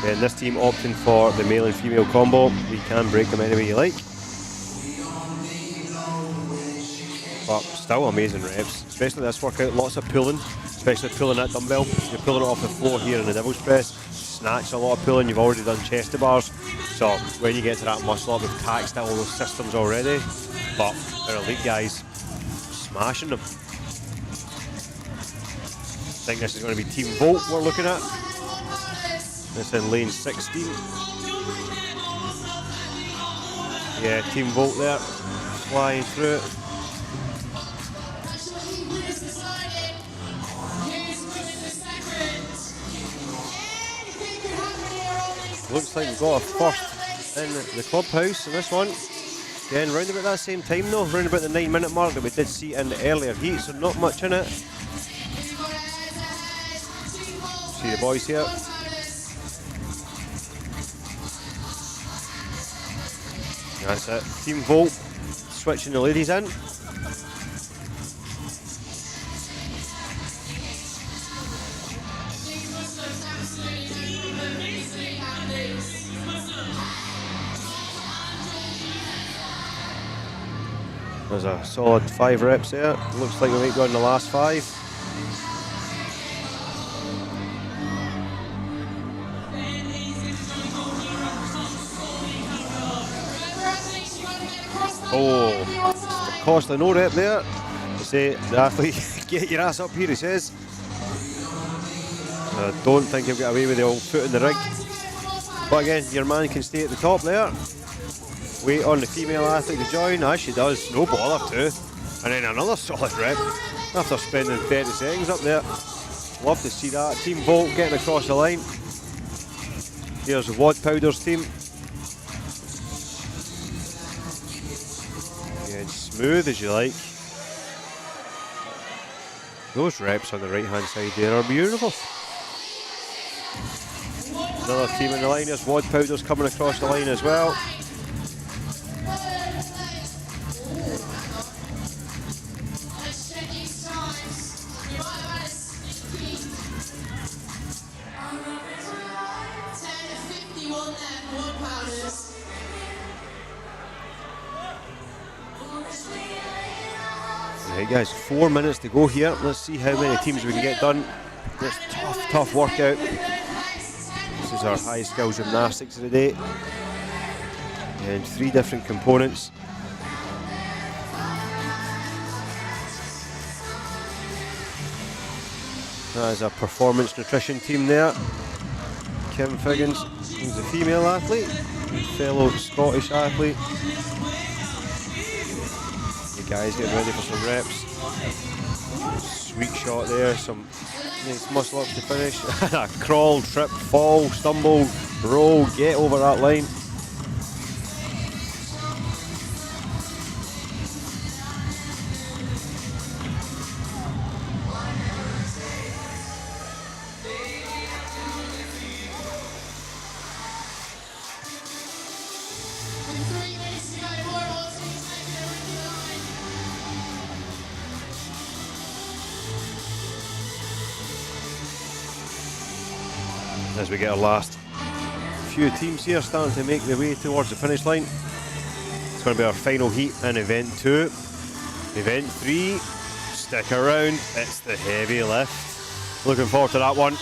Then this team opting for the male and female combo. We can break them any way you like. But still amazing reps, especially this workout, lots of pulling, especially pulling that dumbbell. You're pulling it off the floor here in the devil's press. Snatch, a lot of pulling, you've already done chest to bars. So when you get to that muscle up, we've taxed all those systems already. But our elite guys, smashing them. I think this is going to be Team Volt we're looking at. It's in lane 16. Yeah, Team Volt there, flying through it. Looks like we've got a first in the clubhouse in this one. Again, round about that same time though, round about the 9 minute mark that we did see in the earlier heat, so not much in it. see the boys here. That's it. Team Volt switching the ladies in. There's a solid 5 reps there. Looks like we might go in the last 5. Oh, costly no rep there. To say the athlete, get your ass up here, he says. I don't think he'll get away with the old foot in the rig. But again, your man can stay at the top there. Wait on the female athlete to join, as she does, no bother to. And then another solid rep after spending 30 seconds up there. Love to see that. Team Volt getting across the line. Here's the Wad Powders team. Again, smooth as you like. Those reps on the right hand side there are beautiful. Another team in the line. There's Wad Powders coming across the line as well. Right guys, 4 minutes to go here. Let's see how many teams we can get done. This tough workout. This is our high skill gymnastics of the day. And 3 different components. That is a performance nutrition team there. Kim Figgins, who's a female athlete, fellow Scottish athlete. The guys getting ready for some reps. Sweet shot there, some nice muscle ups to finish. Crawl, trip, fall, stumble, roll, get over that line. As we get our last few teams here starting to make their way towards the finish line. It's going to be our final heat in event 2. Event 3, stick around, it's the heavy lift. Looking forward to that one.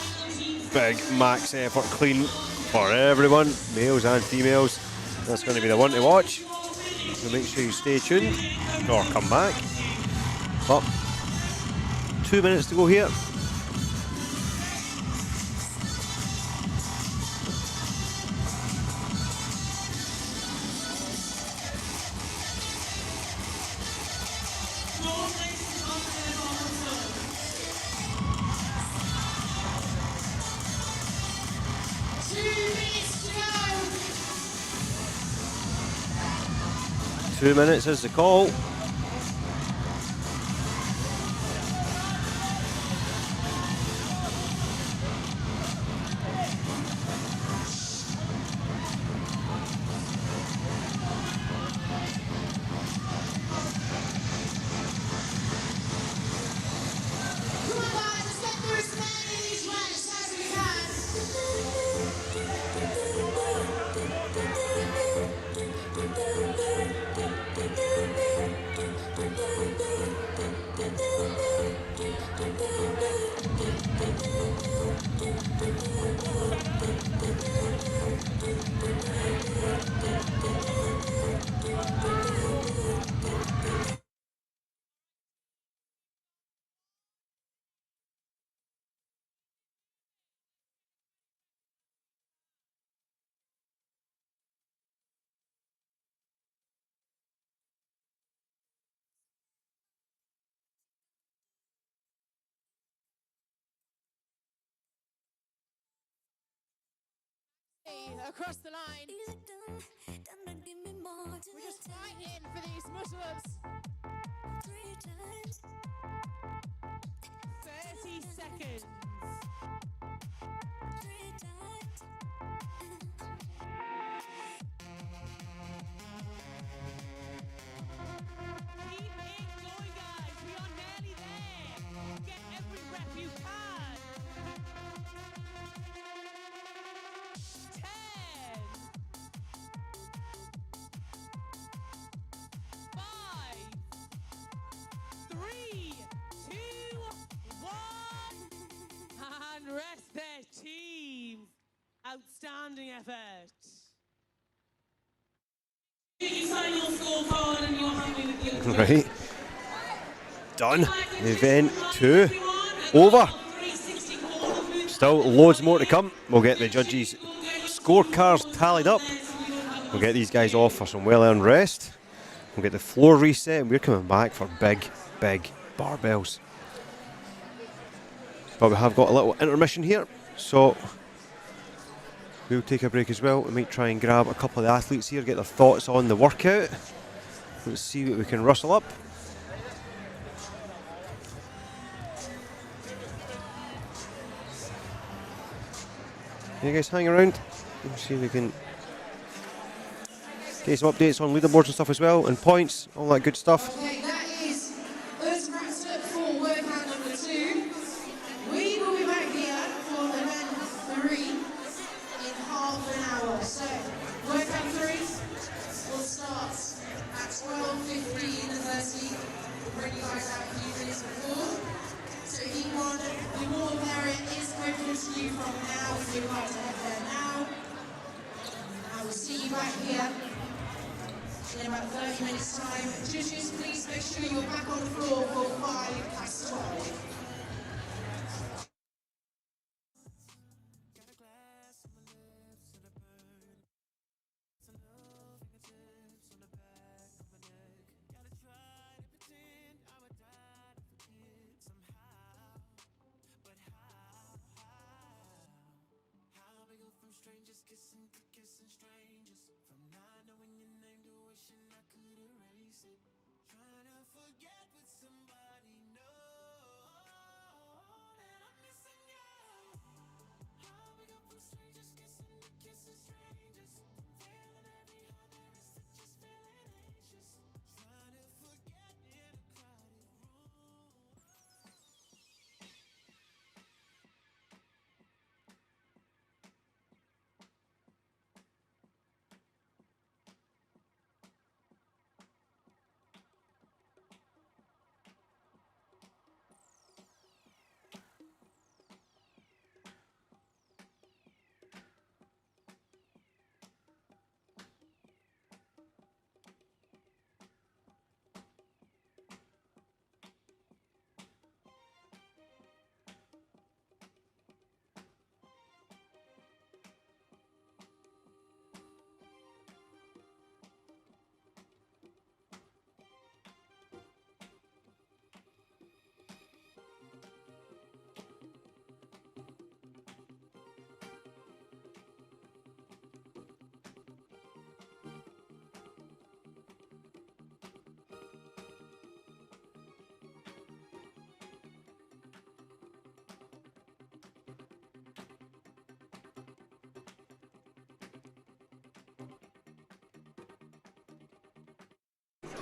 Big max effort clean for everyone, males and females. That's going to be the one to watch. So make sure you stay tuned or come back. But 2 minutes to go here. Two minutes is the call. Across the line. We're just fighting for these muscle-ups. 30 seconds. outstanding effort. You sign your scorecard and you're happy with your Right. Done. Event 2 over. Still loads more to come. We'll get the judges' scorecards tallied up. We'll get these guys off for some well-earned rest. We'll get the floor reset, and we're coming back for big, big barbells. But we have got a little intermission here, so we'll take a break as well. We might try and grab a couple of the athletes here, get their thoughts on the workout. Let's see what we can rustle up. You guys hang around. We'll see if we can get some updates on leaderboards and stuff as well, and points, all that good stuff. Okay, that is us wrapped up for workout number 2. We will be back here for event 3 in half an hour. So, workout 3 will start at 12:15 and 30. Bring you guys out a few minutes before. So, heat 1, the warm area is open to you from now if you'd like to head there now. I will see you back here in about 30 minutes time. Judges, please make sure you're back on the floor for 12:05.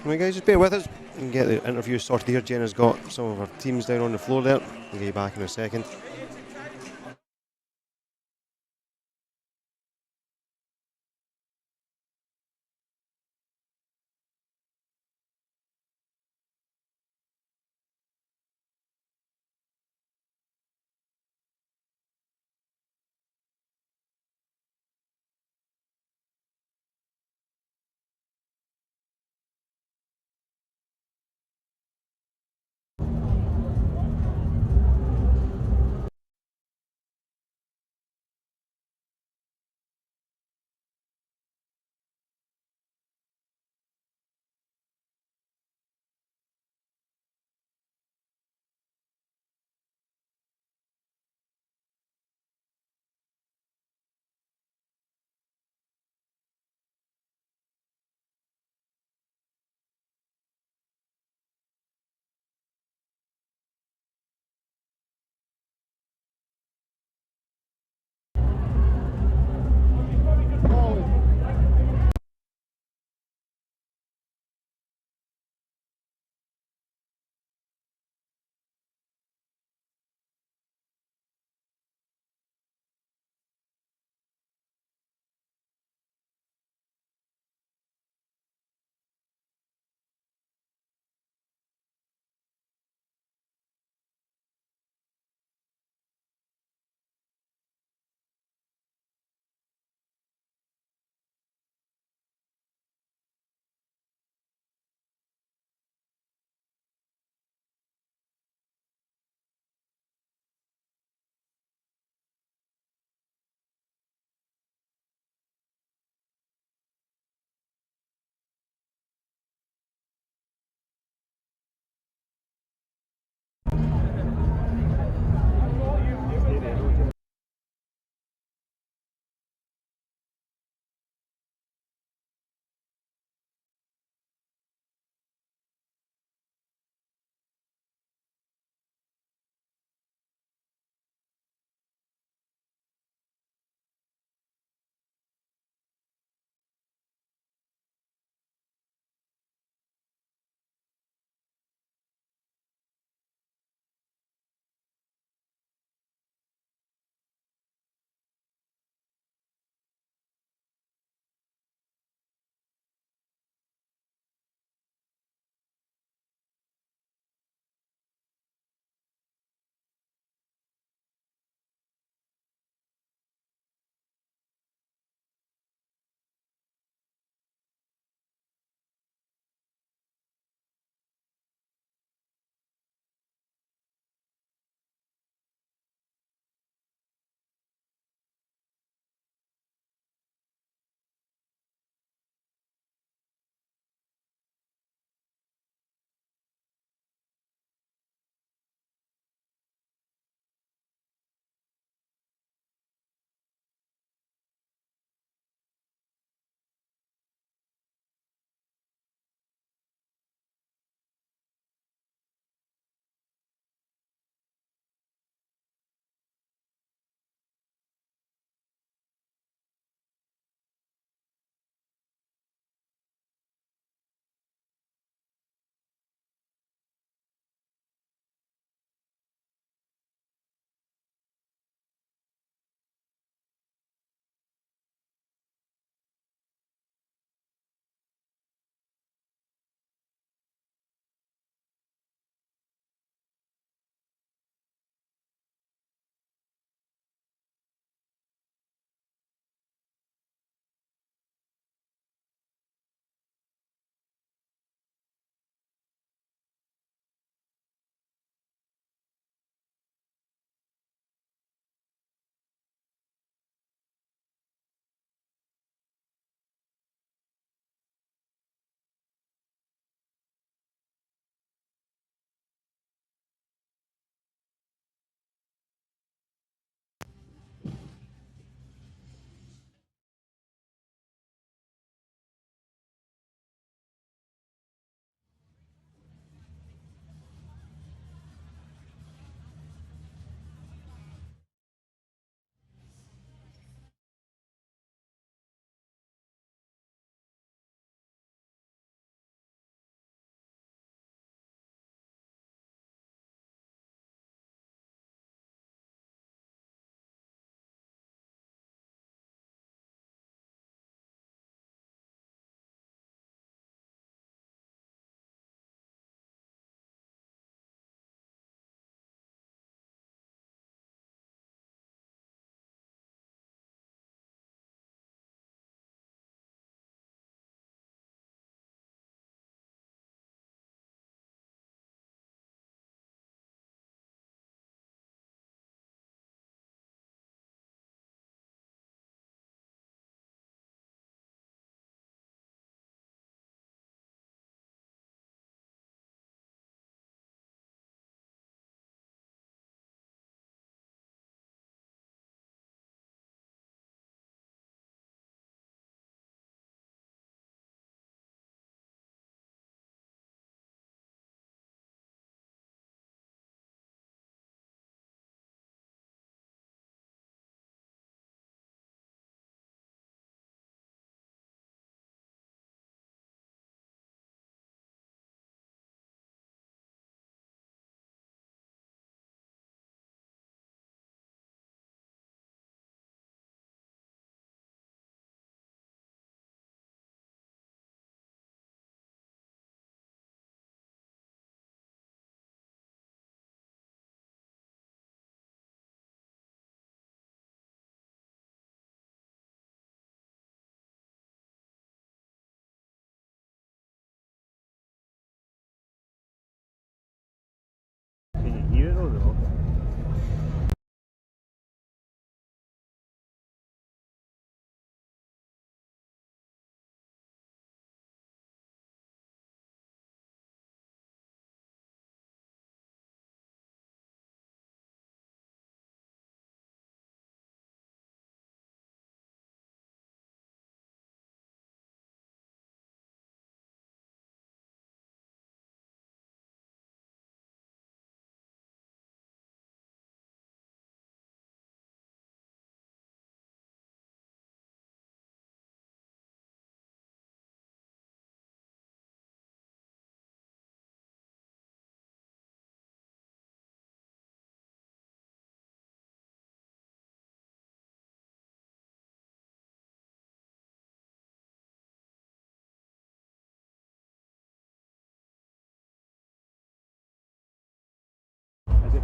Right guys, just bear with us and get the interview sorted here. Jenna's got some of her teams down on the floor there. We'll get you back in a second.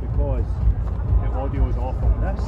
it because the audio is off on this?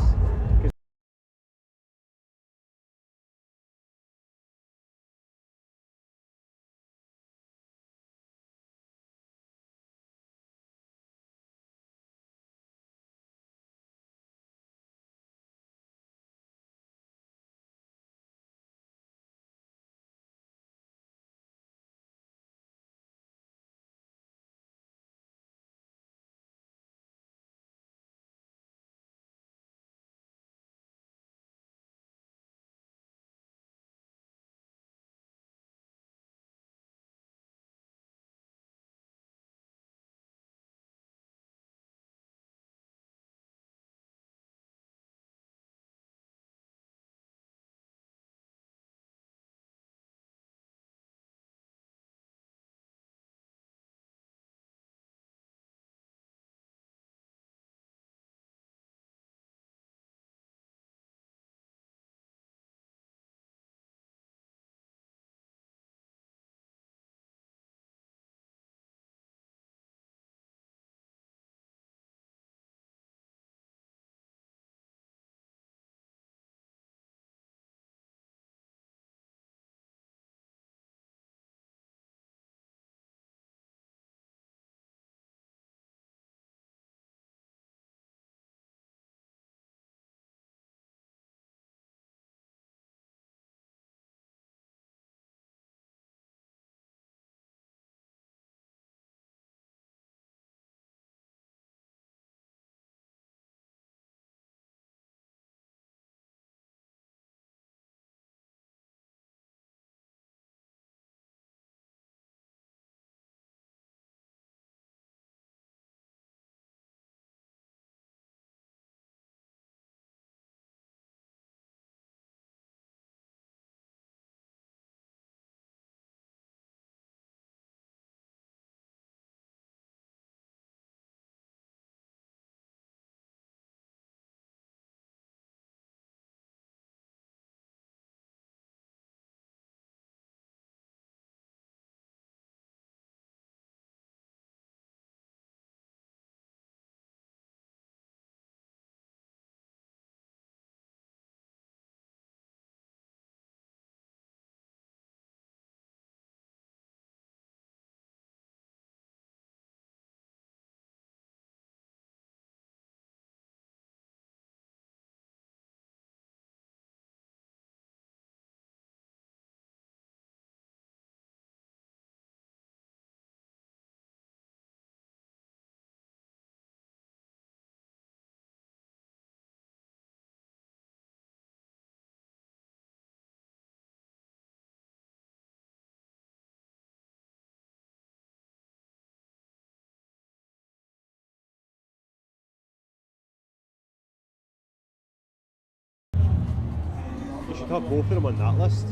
You should have both of them on that list,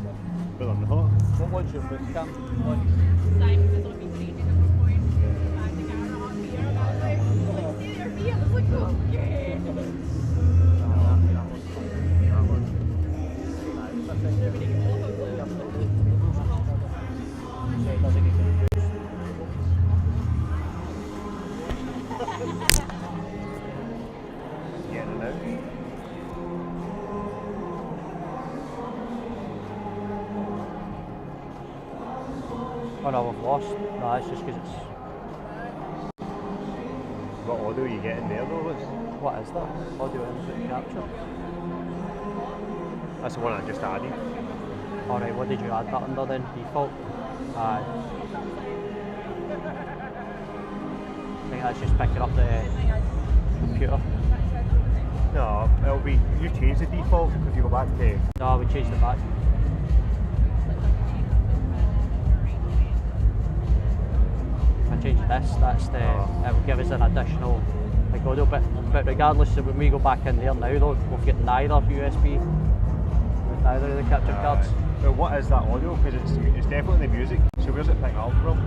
but they're not. What one's your boot camp? Simon was on me training at one point. And the camera on here, and I was like, see their feet? I was like, oh, yeah. Everything is all about So it doesn't get confused. Yeah, no. Oh no, we've lost. No, it's just because it's... What audio are you getting there though, Liz? What is that? Audio input capture? That's the one I just added. Alright, what did you add that under then? Default? I think that's just picking up the computer. No, it'll be, you changed the default if you go back to... No, we changed it back. I changed this, that's the, it will give us an additional like audio bit, but regardless of when we go back in there now though, we've got neither USB, with neither of the capture cards. Well, what is that audio? Because it's definitely the music, so where's it picking up from?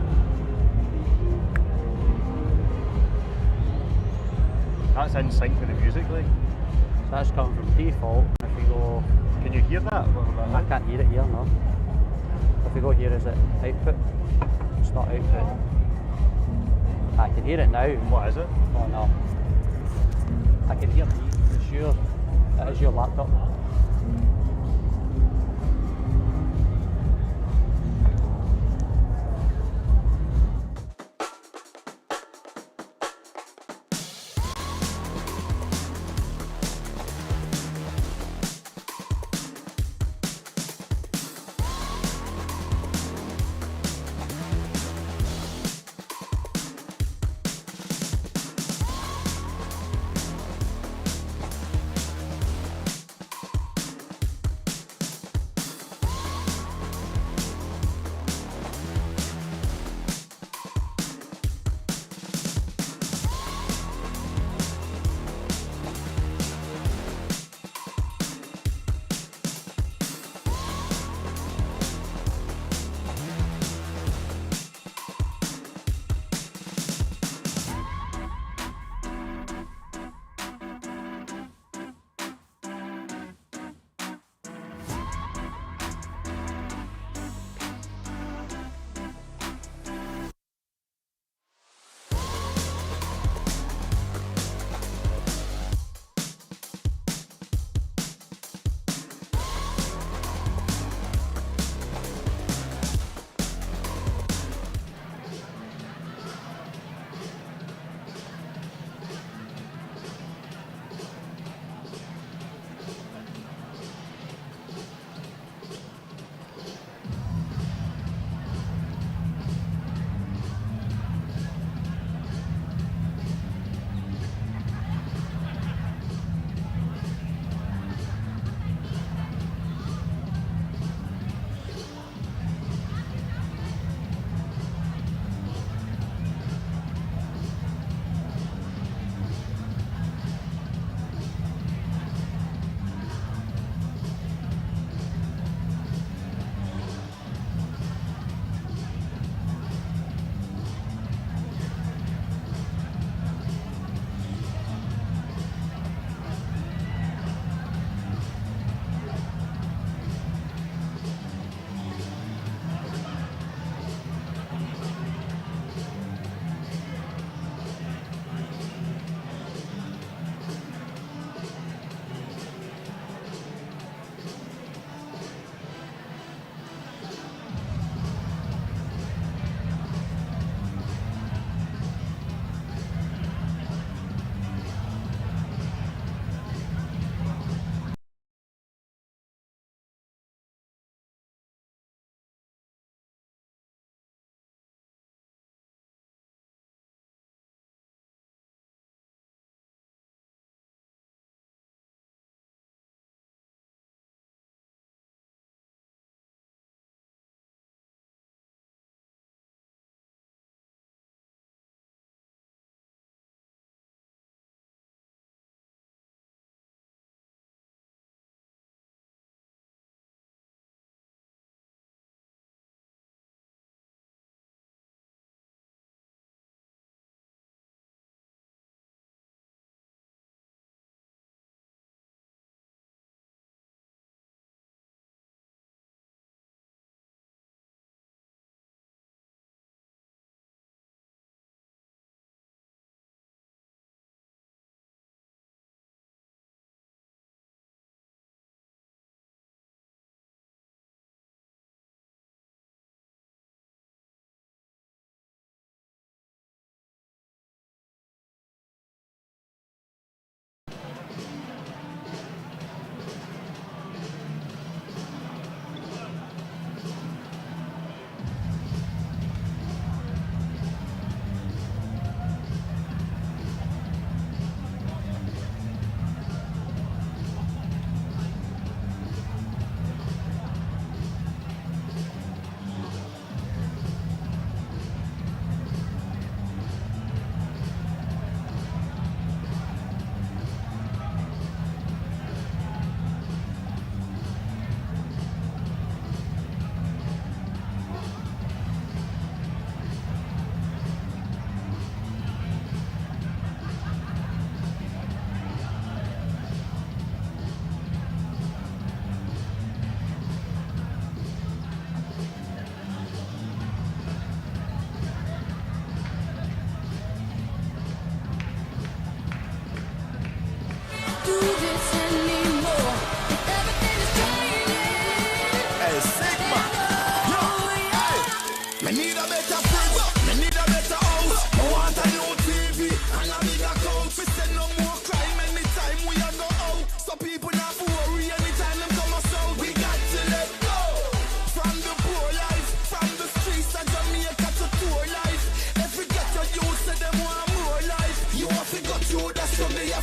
That's in sync with the music, like. So that's coming from default. If we go, Can you hear that? I can't hear it here, no. If we go here, is it output? It's not output. I can hear it now. What is it? Oh no. I can hear me, it's your, it is your laptop.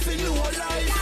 fi know life.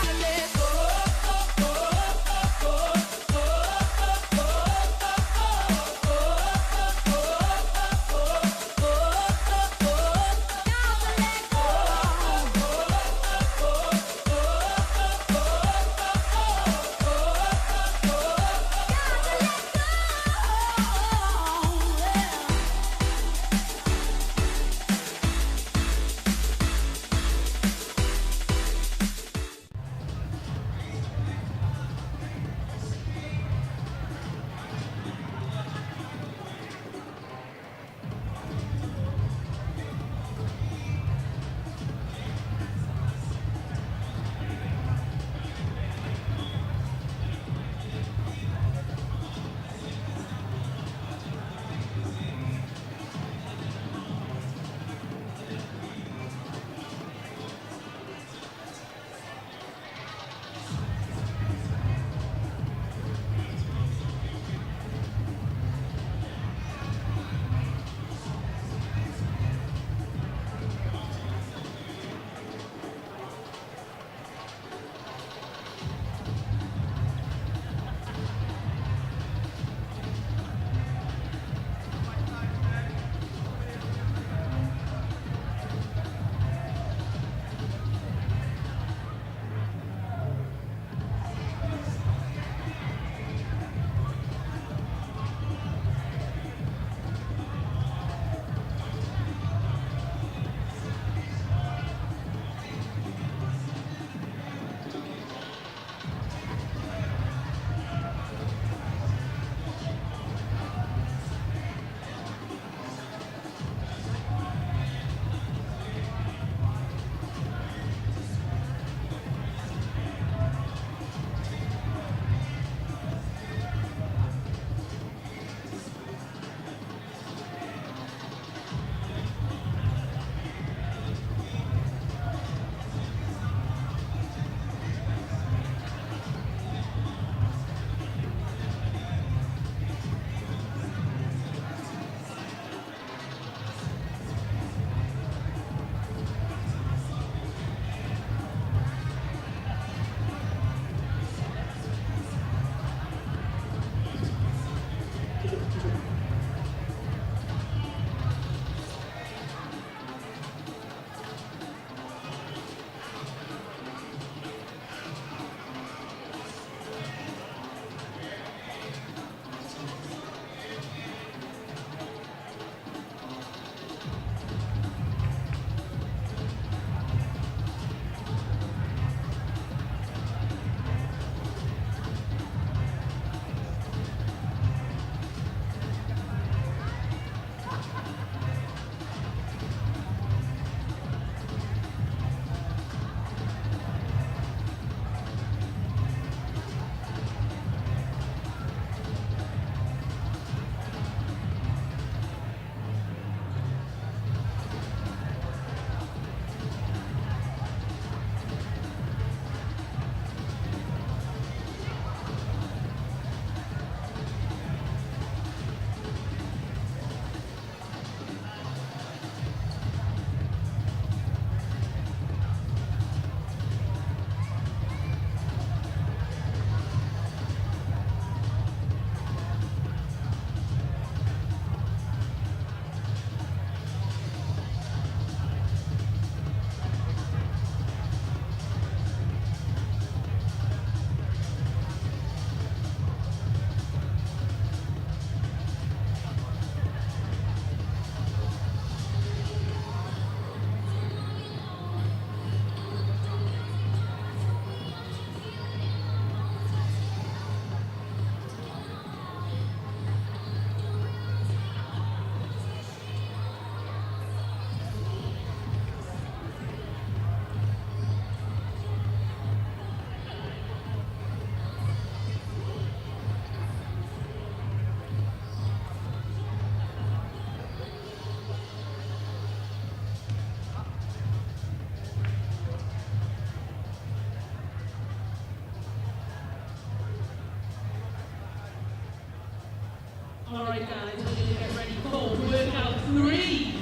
Alright guys, we're going to get ready for workout 3.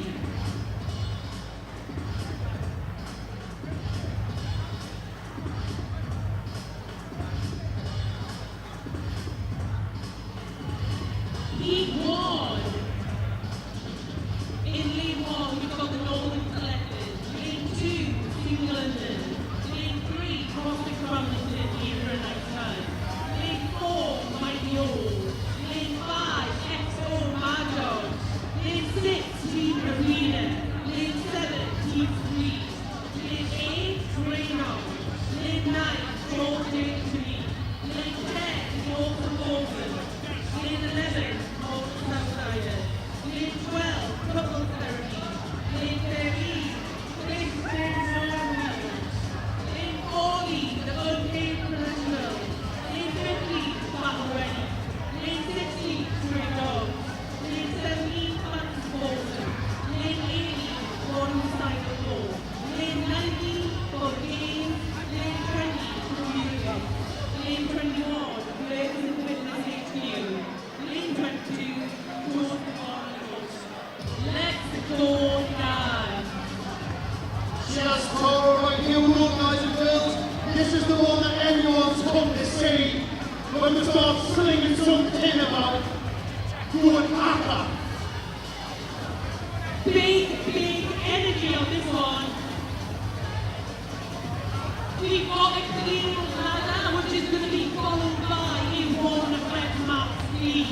Just told right here, guys and girls, this is the one that everyone's come to see. When we start slinging some tin about good haka. Big energy on this one. We've got a clean ladder, which is going to be followed by a 1 rep max lead.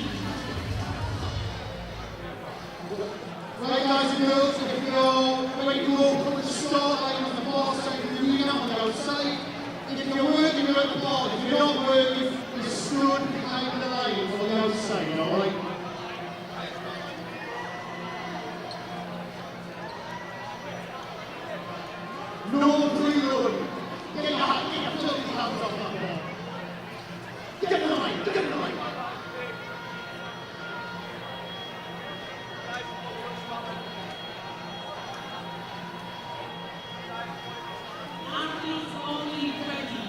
Right, guys and girls, if you're ready to walk up the start line on the far side of the arena on the outside, if you're working, you're at the bar. If you're not working, you're stood behind the line on the outside, alright? No preload. Get your filthy hands off that bar. Get in the line, get in the line. Athletes only ready.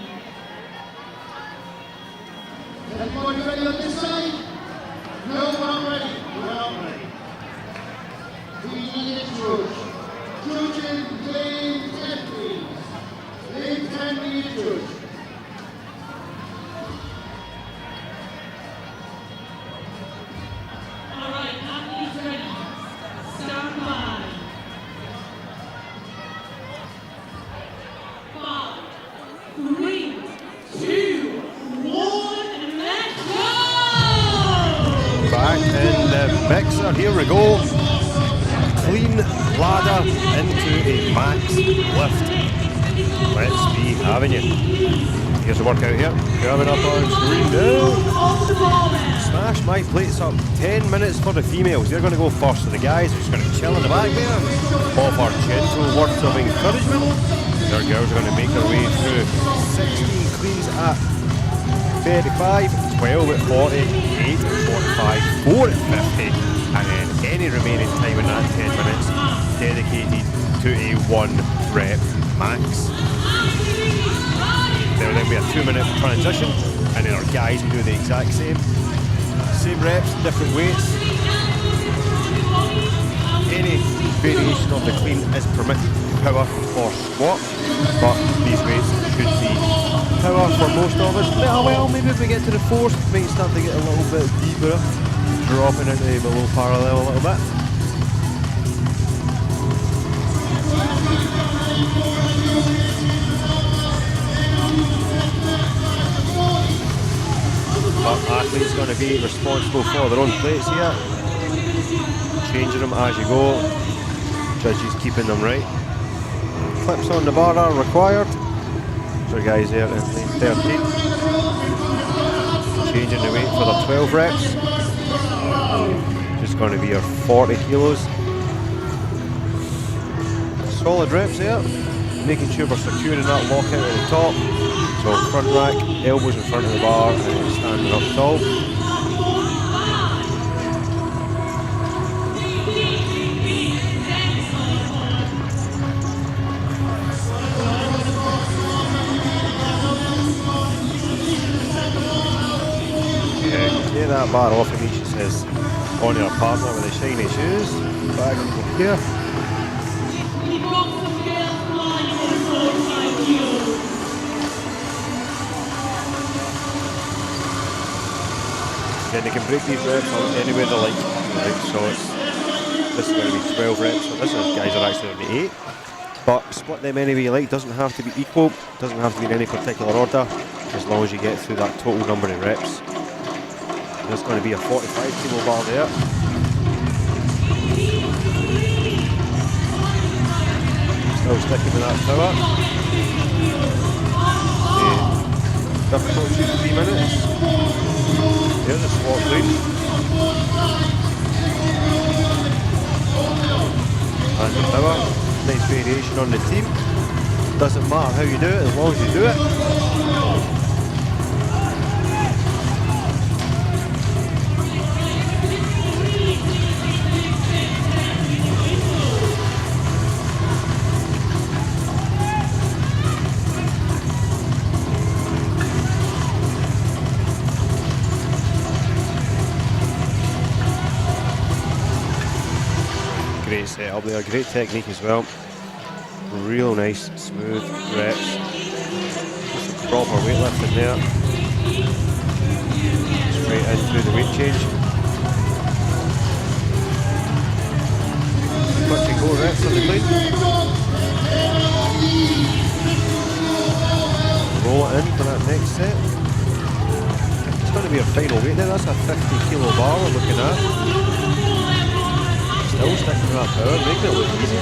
Everybody ready on this side? No, we're not ready. We're not ready. We need a judge. Judging lane 10, please. Lane 10, we need a judge. Alright, athletes ready. Stand by. 5, 3, 2, 1, let's go! Back in the mixer, here we go. Clean ladder into a max lift. Let's be having you. Here's the workout here. Coming up on screen now. Smash my plates up. 10 minutes for the females. They're going to go first. So the guys are just going to chill in the back there. Offer gentle words of encouragement. Our girls are going to make their way through 16 cleans at 35, 12 at 40, 8 at 45, 4 at 50. And then any remaining time in that 10 minutes dedicated to a 1 rep max. There will then be a 2-minute transition, and then our guys will do the exact same. Same reps, different weights. Any variation of the clean is permitted, power or squat, but these weights should be power for most of us. Well, maybe if we get to the fourth, it might start to get a little bit deeper. Dropping into below parallel a little bit. But athlete's going to be responsible for their own plates here. Changing them as you go. Judges keeping them right. Clips on the bar are required. So guys there in lane 13. Changing the weight for the 12 reps. Just going to be your 40 kilos. Solid reps there. Making sure we're securing that lockout at the top. So front rack, elbows in front of the bar, and then standing up tall. Get that bar off of me, she says, on your partner with the shiny shoes. Back up here. Then they can break these reps on anywhere they like. Right, so this is going to be 12 reps. So this is, guys are actually on the 8. But split them any way you like. Doesn't have to be equal. Doesn't have to be in any particular order. As long as you get through that total number of reps. There's going to be a 45 kilo bar there. Still sticking with that power. Difficult 3 minutes. Here's a squat clean. And the power. Nice variation on the team. Doesn't matter how you do it as long as you do it. Great setup there, great technique as well. Real nice, smooth reps. Just a proper weightlifting there. Straight into the weight change. Touch and go reps on the clean. Roll it in for that next set. It's going to be a final weight there. That's a 50 kilo bar we're looking at. Still sticking to that power, making it look easy.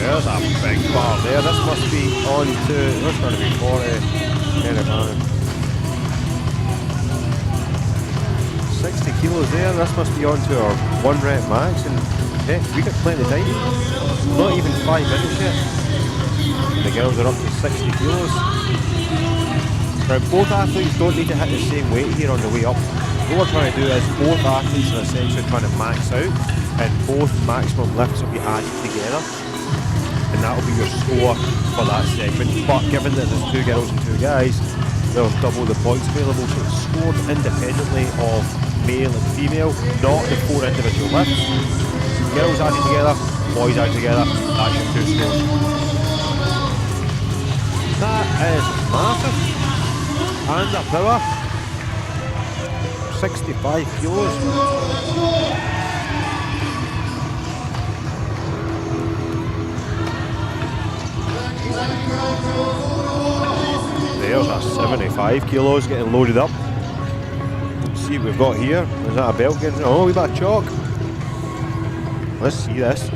There's a big bar there. This must be on to, that's going to be 40. 60 kilos there. This must be on to our 1 rep max. And yeah, we got plenty of time. Not even 5 minutes yet. The girls are up to 60 kilos. Now both athletes don't need to hit the same weight here on the way up. What we're trying to do is both athletes are essentially trying to max out, and both maximum lifts will be added together. And that'll be your score for that segment. But given that there's 2 girls and 2 guys, there's double the points available, so it's scored independently of male and female, not the 4 individual lifts. Girls added together, boys added together, that's your 2 scores. That is massive. And the power, 65 kilos. There's our 75 kilos getting loaded up. Let's see what we've got here. Is that a belt getting? Oh, we've got chalk. Let's see this.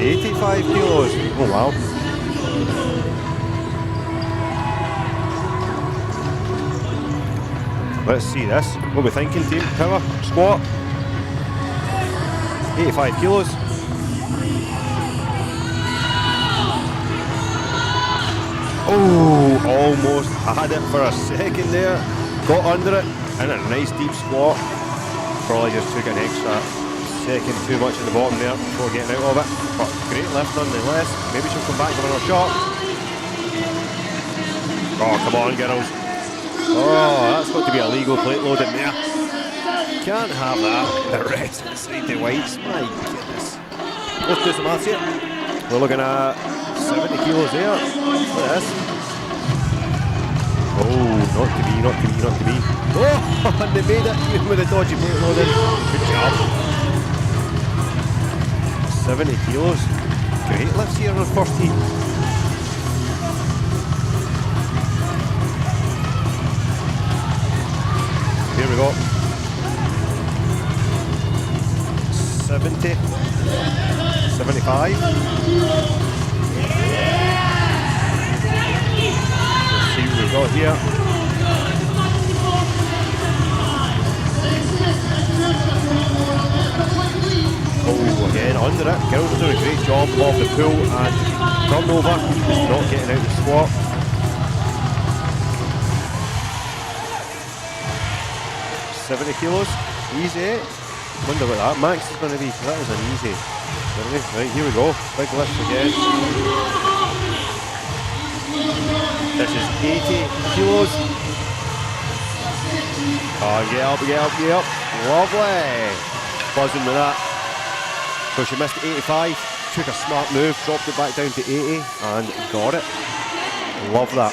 $85 kilos. Oh wow. Let's see this. What are we thinking, team? Power, squat. 85 kilos. Oh, almost had it for a second there. Got under it and a nice deep squat. Probably just took an extra second too much at the bottom there before getting out of it. But great lift nonetheless. Maybe she'll come back with another shot. Oh, come on, girls. Oh, that's got to be a legal plate loading there. Can't have that. The rest inside the whites. My goodness. Let's do some maths here. We're looking at 70 kilos there. Look at this. Oh, not to be, not to be, not to be. Oh, and they made it even with a dodgy plate loading. Good job. 70 kilos. Great lifts here on the first heat. Here we go. 70. 75. Let's see what we've got here. Oh, again, under it. Girls are doing a great job of the pull and turnover, just not getting out the squat. $70 kilos, easy. Wonder what that max is going to be, because that was an easy. Right, here we go. Big lift again. This is 80 kilos. Oh, get up, get up, get up. Lovely. Buzzing with that. So she missed 85, took a smart move, dropped it back down to 80, and got it. Love that.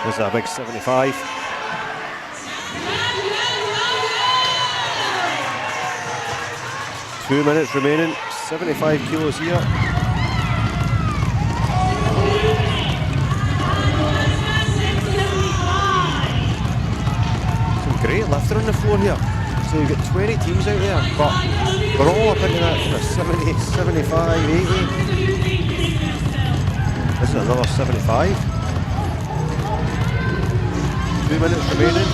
This is a big 75. Two minutes remaining, 75 kilos here. Some great lifter on the floor here. So you've got 20 teams out there, but we're all up into that 70, 75, 80. This is another 75. 2 minutes remaining.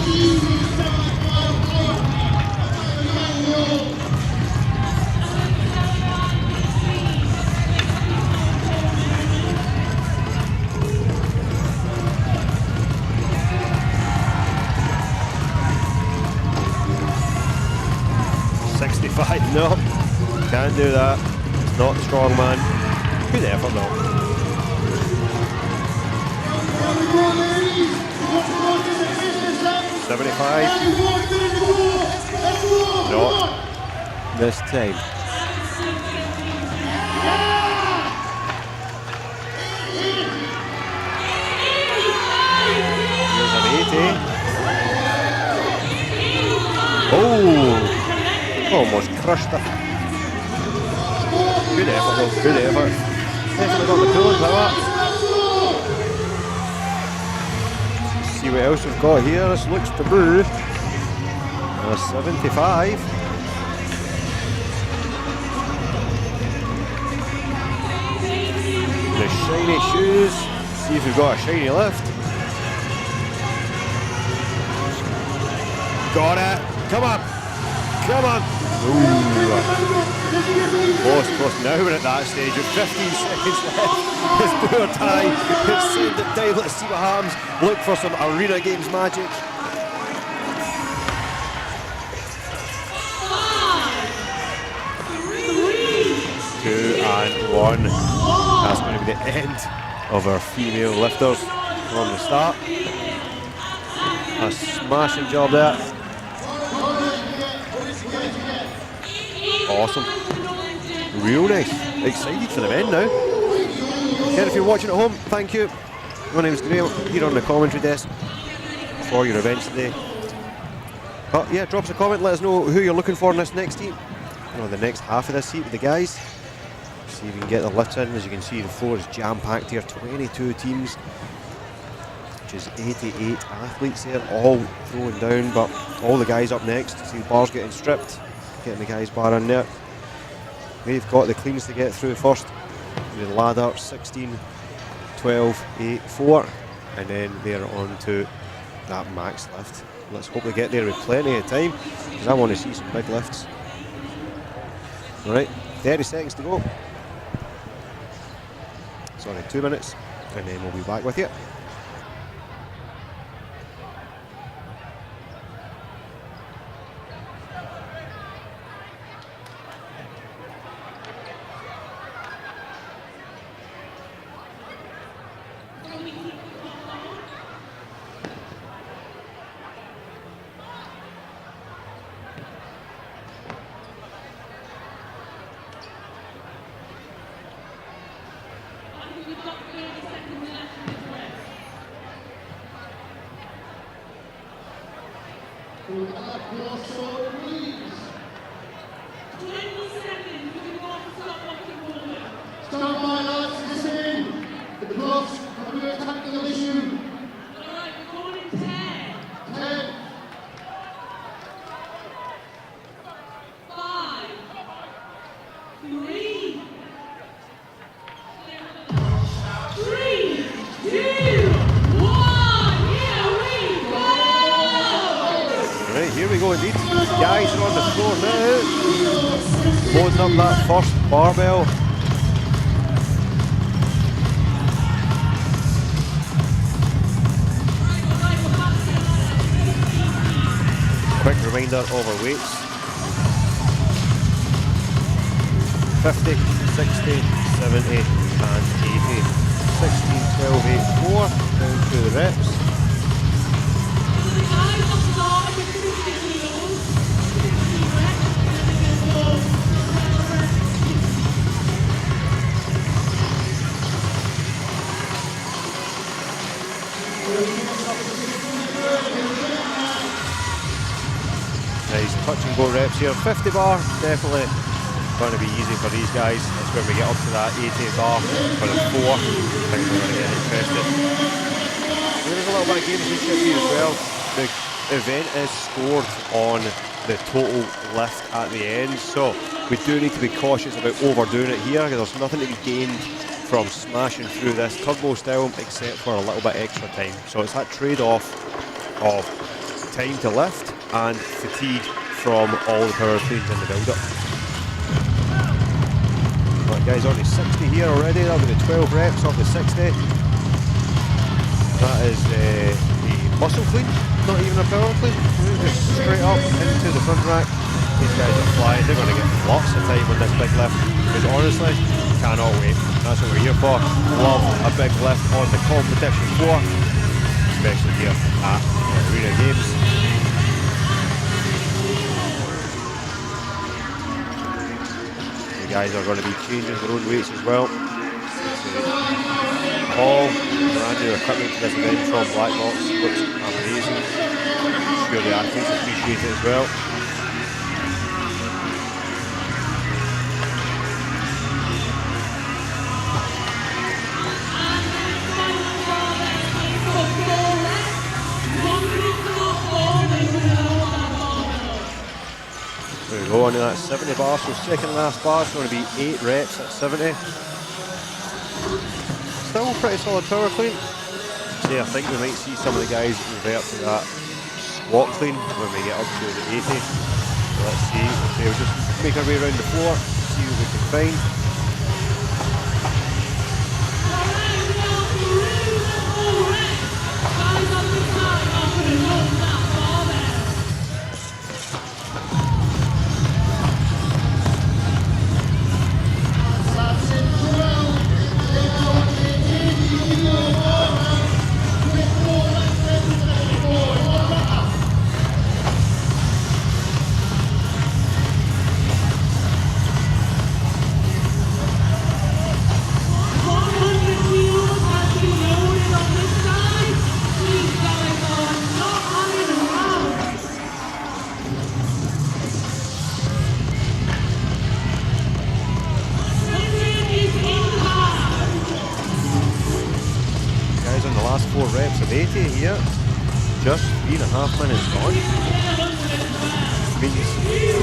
75, no. Can't do that. It's not the strong man. Good effort though. $75. Not this time. Here's an 80. Oh, almost crushed it. Good effort though, good effort. Definitely got the coolant like that. See what else we've got here. This looks to be a 75. The shiny shoes. See if we've got a shiny lift. Got it. Come on. Come on. Ooh. Close. Now we're at that stage with 15 seconds left. It's do or die. It's send it down. Let's see what happens. Look for some Arena Games magic. 2 and 1. That's going to be the end of our female lifters from the start. A smashing job there. Awesome. Real nice. Excited for the men now. Again, if you're watching at home, thank you. My name is Graham, here on the commentary desk for your events today. But yeah, drop us a comment, let us know who you're looking for in this next heat. The next half of this heat with the guys. See if we can get the lifts in. As you can see, the floor is jam-packed here. 22 teams, which is 88 athletes there, all throwing down, but all the guys up next. See the bars getting stripped, getting the guys bar in there. They've got the cleans to get through first. The ladder, 16, 12, 8, 4, and then they're on to that max lift. Let's hope they get there with plenty of time, because I want to see some big lifts. Alright, 30 seconds to go. Sorry, 2 minutes, and then we'll be back with you. Stand by, lads, listen in. The blocks are going to attack the issue. Alright, we're going in 10. 10, 5, 3, 2, 1. Right, here we go indeed. Guys are on the floor now. Loading up that first barbell. Quick reminder of our weights. 50, 60, 70 and 80. 16, 12, 8, 4. Down to the reps. Nice touch and go reps here. 50 bar, definitely going to be easy for these guys. That's when we get up to that 80 bar for the 4. I think we're going to get interested. There's a little bit of gamesmanship here as well. The event is scored on the total lift at the end, so we do need to be cautious about overdoing it here, because there's nothing to be gained from smashing through this turbo style except for a little bit extra time. So it's that trade-off of time to lift and fatigue from all the power cleans in the build-up. Right, guys, on to 60 here already. That'll be the 12 reps off the 60. That is a muscle clean, not even a power clean. Just straight up into the front rack. These guys are flying. They're going to get lots of time on this big lift. Because honestly, cannot wait. That's what we're here for. Love a big lift on the competition floor, especially here at Arena Games. The guys are going to be changing their own weights as well. All brand new equipment to this event from Black Box. Looks amazing. I'm sure the athletes appreciate it as well. There we go, on to that 70 bar, so second last bar is going to be 8 reps at 70. Still pretty solid power clean. See, I think we might see some of the guys revert to that squat clean when we get up to the 80. So let's see, okay, we'll just make our way around the floor, see what we can find. Last 4 reps of 80 here, just 3.5 minutes gone. Means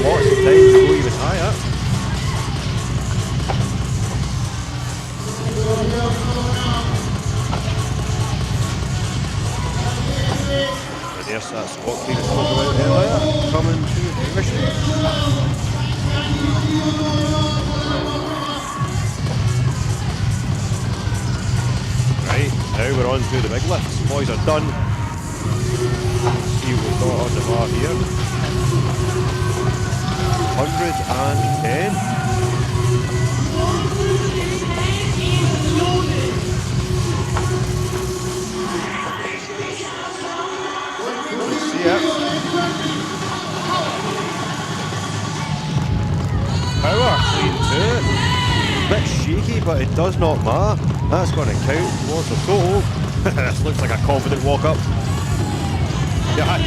lots of time to go even higher. And there's that squat clean I spoke about earlier, coming to Intermission. Right, now we're on to the big lifts. Boys are done. Let's see what we've got on the bar here. 110. Let's see it. Power clean 2. Bit shaky, but it does not matter. That's going to count towards the total. This looks like a confident walk up. Yeah,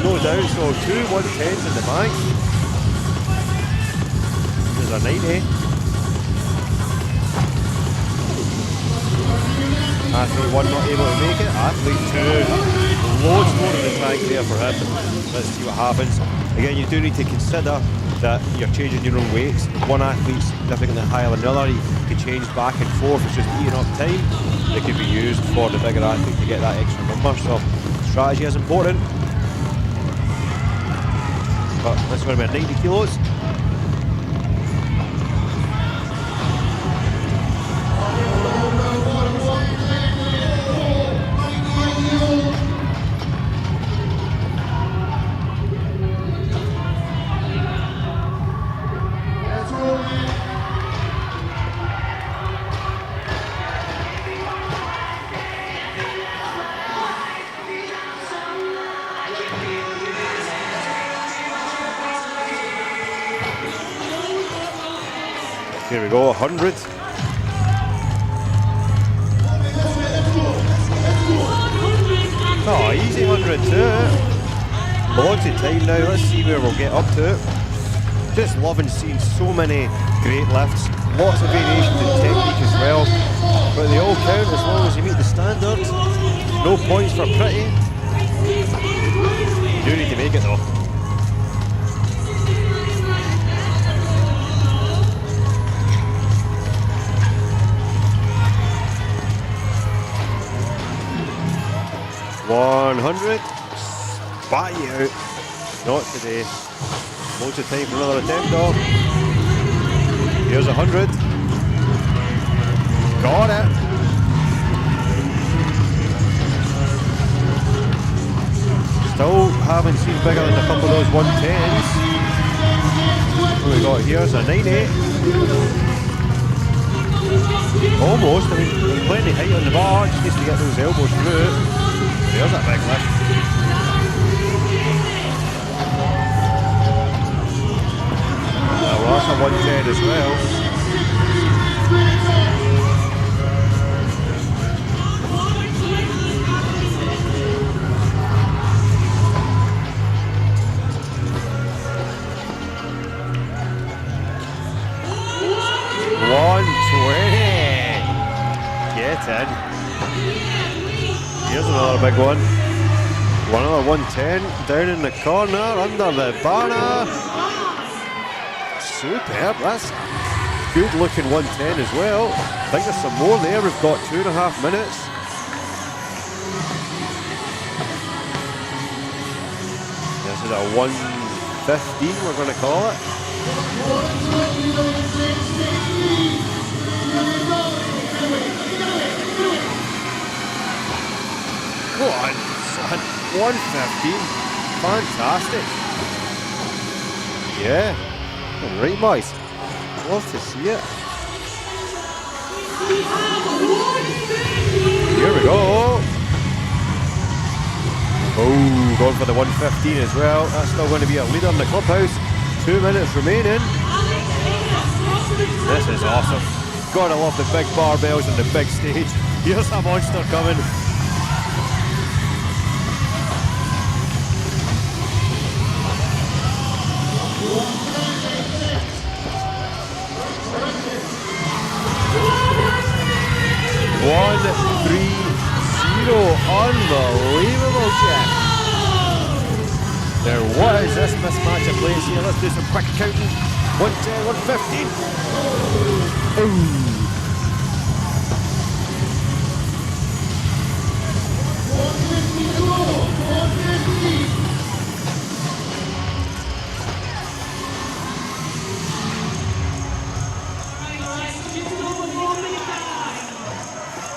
no doubt. So 2 110s in the bank. There's a 90. Athlete 1 not able to make it. Athlete 2. Loads more in the tank there for him. Let's see what happens. Again, you do need to consider that you're changing your own weights. One athlete's significantly higher than another. You can change back and forth. It's just eating up time that can be used for the bigger athlete to get that extra number. So strategy is important. But this is going to be a 90 kilos. Here we go, 100. Oh, easy 100 too. Lots of time now, let's see where we'll get up to. Just loving seeing so many great lifts. Lots of variations in technique as well. But they all count as long as you meet the standards. No points for pretty. You do need to make it though. $100. Spat you out. Not today. Loads of time for another attempt though. Here's 100. Got it. Still haven't seen bigger than a couple of those 110s. what we got here is a 9-8. Almost, I mean, plenty height on the bar, just needs to get those elbows through. There's that big lift. Well, that's a 110 as well. Get in. Here's another big one. Another 110 down in the corner under the banner. Superb. That's a good looking 110 as well. I think there's some more there. We've got 2.5 minutes. This is a 115 we're going to call it. Go on, son. 115. Fantastic. Yeah. All right, boys. Love to see it. Here we go. Oh, going for the 115 as well. That's still going to be a leader in the clubhouse. 2 minutes remaining. This is awesome. Gotta love the big barbells on the big stage. Here's a monster coming. One, 3, 0. Unbelievable, Jeff. There was this mismatch of plays here. Let's do some quick counting. 110, 115. Ooh.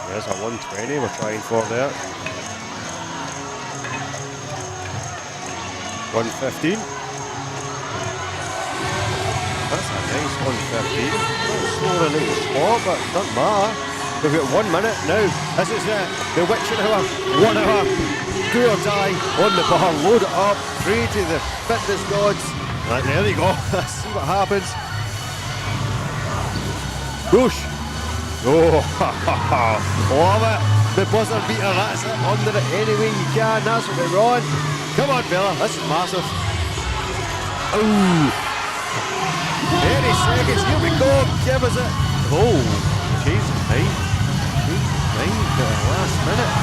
There's a 120 we're trying for there. 115. That's a nice 115. Not slower than it spot, but doesn't matter. We've got 1 minute now. This is the witching hour. 1 hour. Do or die on the bar. Load it up. Pray to the fitness gods. Right, there you go. Let's see what happens. Push. Oh, love it. The buzzer beater, that's it. Under it any way you can. That's what we're on. Come on, Bella. This is massive. Oh. 30 seconds. Here we go. Give us it. Oh, change the time. Change the time to the last minute.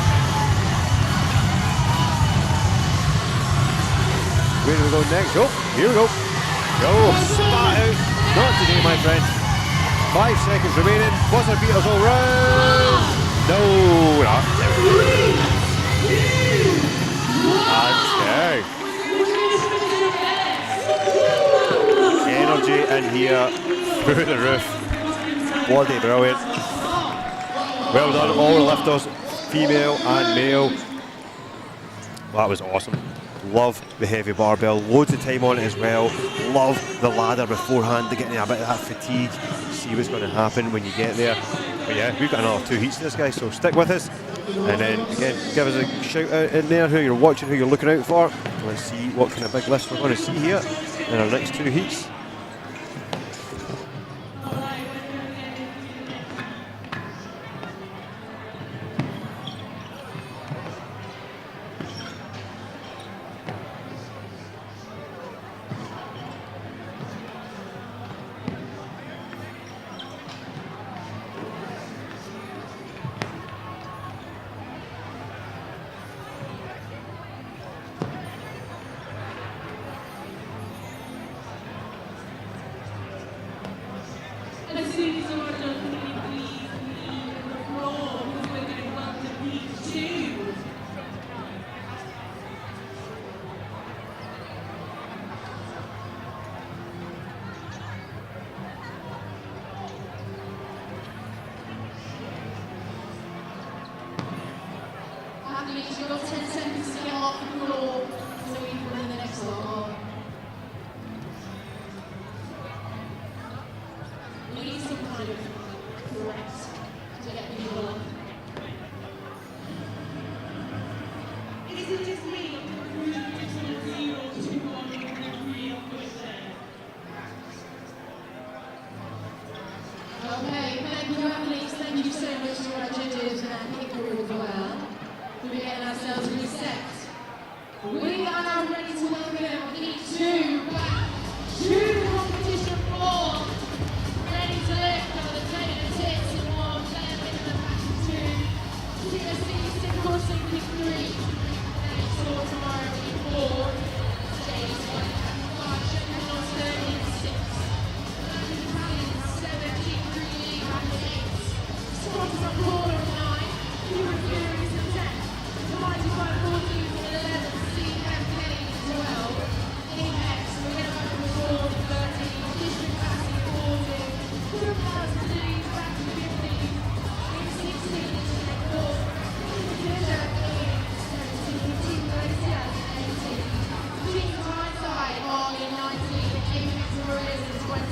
Where do we go next? Oh, here we go. Go. Spat out. Not today, my friend. 5 seconds remaining. Buzzer beaters all round. No, not. Okay. Energy in here through the roof. Bloody brilliant. Well done, all the lifters, female and male. That was awesome. Love the heavy barbell. Loads of time on it as well. Love the ladder beforehand to get a bit of that fatigue. See what's going to happen when you get there. But yeah, we've got another 2 heats this guy, so stick with us. And then again, give us a shout out in there who you're watching, who you're looking out for. Let's see what kind of big list we're going to see here in our next 2 heats. You've got 10 seconds to get off the floor so we can win the next one. Thank you, athletes. Thank you so much to our judges and our kick crew as well. We're getting ourselves reset. We are now ready to welcome heat 2 back to the competition floor. Ready to lift on the train and tits in 1, player minimum back in 2. TSC, crossing kick 3. And it's all tomorrow in 4. James 5, Sheffield Austin in 6. London Italian 7, kick 3, back in 8. Squadrons on corner in 9. Human Furies in 10. The Mighty 514 in 11. CMK in 12. Apex, we're going to go to 4 in 13. District back in 14. Group Class Disease back in 15. In 16 in 4. Together in 17. Team Glaciers in 18. Team Tyneside are in 19. Apex Warriors in 20.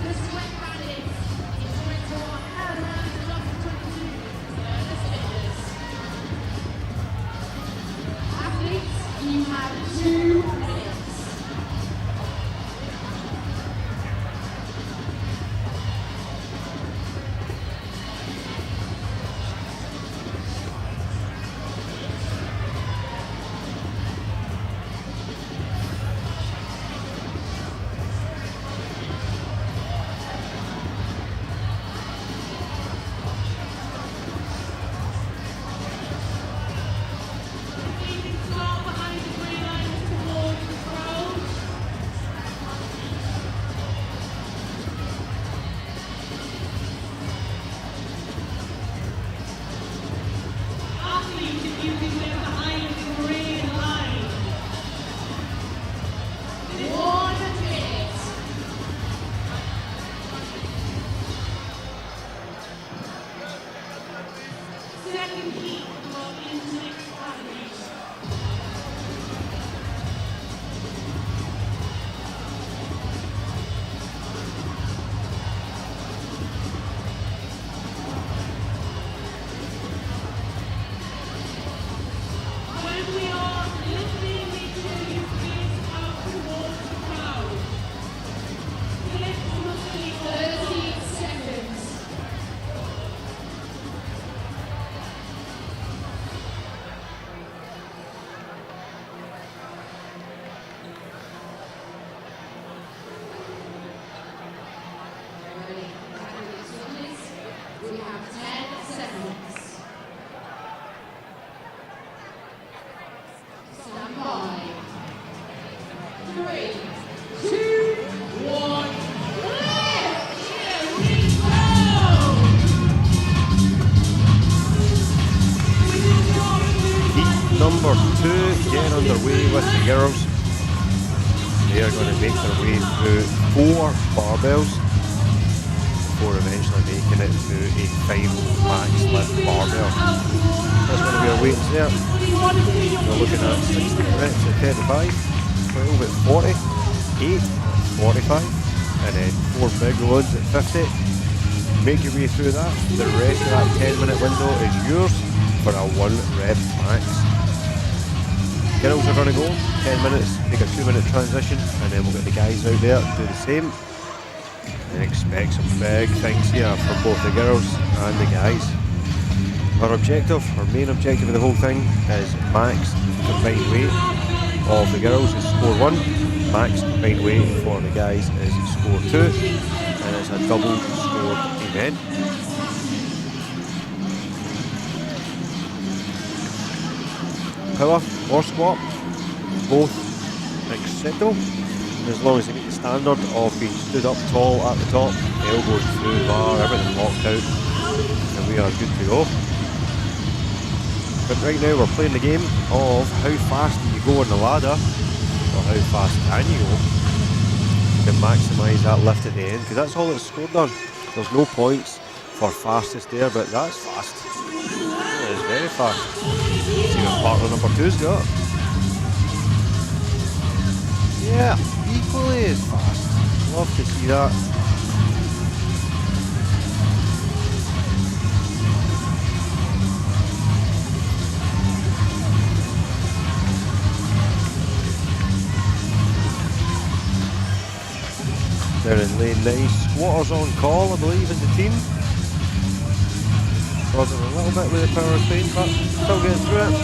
The Sweat Bandits in 21. Adamant is up in 22. Learners Fitness. Athletes, you have 2 minutes. Keeping slow behind the green lines towards the crowd. Athletes, if you can get behind the green line. 1 minute. Second heat for Intermission athletes. When we are lifting each of your feet out towards the crowd, lift must be 30 seconds. We have 10 seconds. Stand by. 3, 2, 1. Lift! Here we Heat number 2 getting underway with the girls. They are going to make their way through 4 barbells before eventually making it to a final max lift barbell. That's going to be our weights there. We're looking at 60 reps at 35, 12 at 40, 8 at 45, and then 4 big ones at 50. Make your way through that. The rest of that 10-minute window is yours for a 1 rep max. Girls are going to go 10 minutes, take a 2-minute transition, and then we'll get the guys out there to do the same. And expect some big things here from both the girls and the guys. Our objective, our main objective of the whole thing is max combined weight of the girls is score 1, max combined weight for the guys is score 2, and it's a double scored event. Power or squat, both acceptable, as long as they meet the standard of being stood up tall at the top, elbows through the bar, everything locked out, and we are good to go. But right now we're playing the game of how fast do you go on the ladder, or how fast can you go to maximise that lift at the end, because that's all it's scored on. There's no points for fastest there, but that's fast. It is very fast. See what partner number 2's got. Yeah, equally as fast. Love to see that. Down in lane 9, squatters on call, I believe, is the team. Struggling a little bit with the power clean, but still getting through it.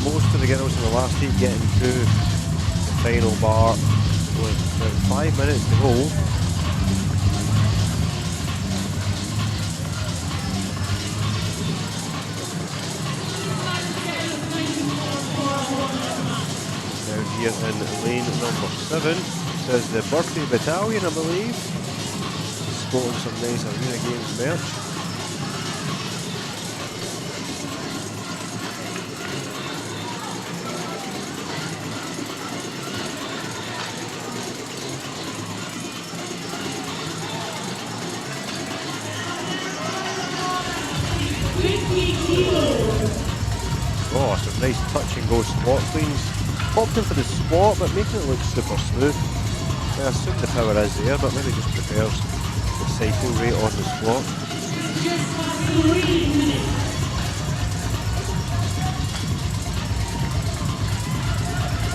Most of the girls in the last heat getting to the final bar with about 5 minutes to go. Down here in lane number 7 says the birthday battalion, I believe. Sporting some nice Arena Games merch. Oh, some nice touch and go squat cleans. Popped in for the squat, but making it look super smooth. I assume the power is there, but maybe just prefers the cycle rate on the squat.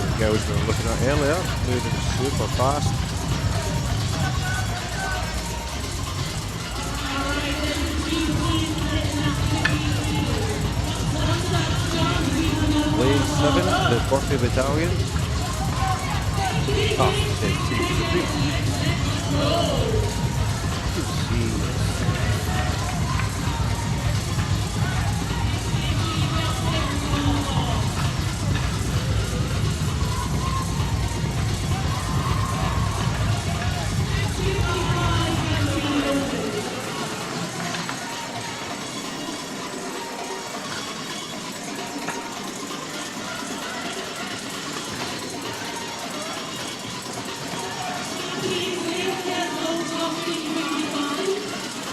The girls we were looking at earlier, moving super fast. Lane 7, the birthday battalion. Ah, team 3.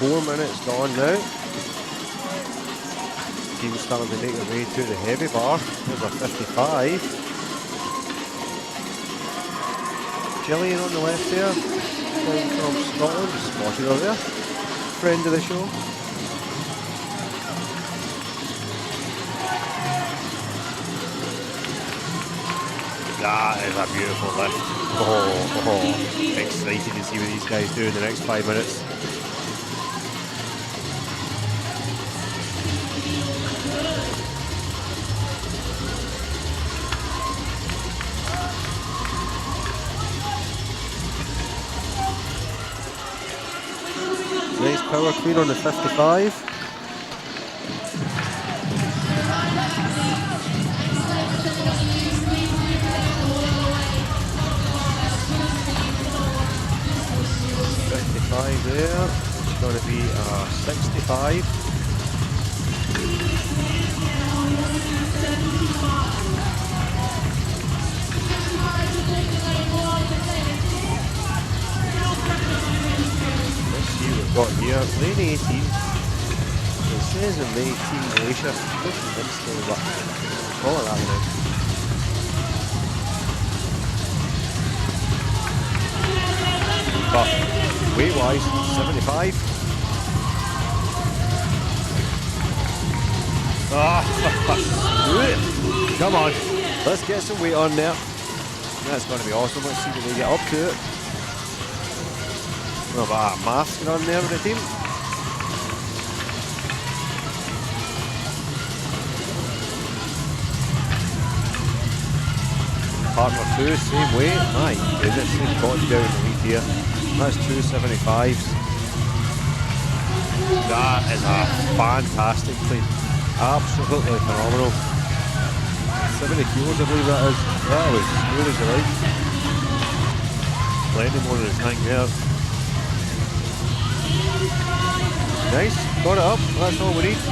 Four minutes gone now. Team starting to make their way to the heavy bar. There's a 55. Gillian on the left there, down from Scotland, spotted her there. Friend of the show. That is a beautiful lift. Oh, excited to see what these guys do in the next 5 minutes. Nice power clean on the 55. There, it's going to be 65. Let's see what we've got here. Lane 18. It says in lane 18 Malaysia. I'm not convinced though, but call it that now. But weight wise, 75. Come on, let's get some weight on there. That's going to be awesome. Let's see when they get up to it. What about mask on there with the team? Partner 2, same weight. My goodness, they've got down the lead here. That's 275s. That is a fantastic clean. Absolutely phenomenal. 70 kilos, I believe that is. That was smooth as you like. Plenty more than the tank there. Nice, got it up. That's all we need. See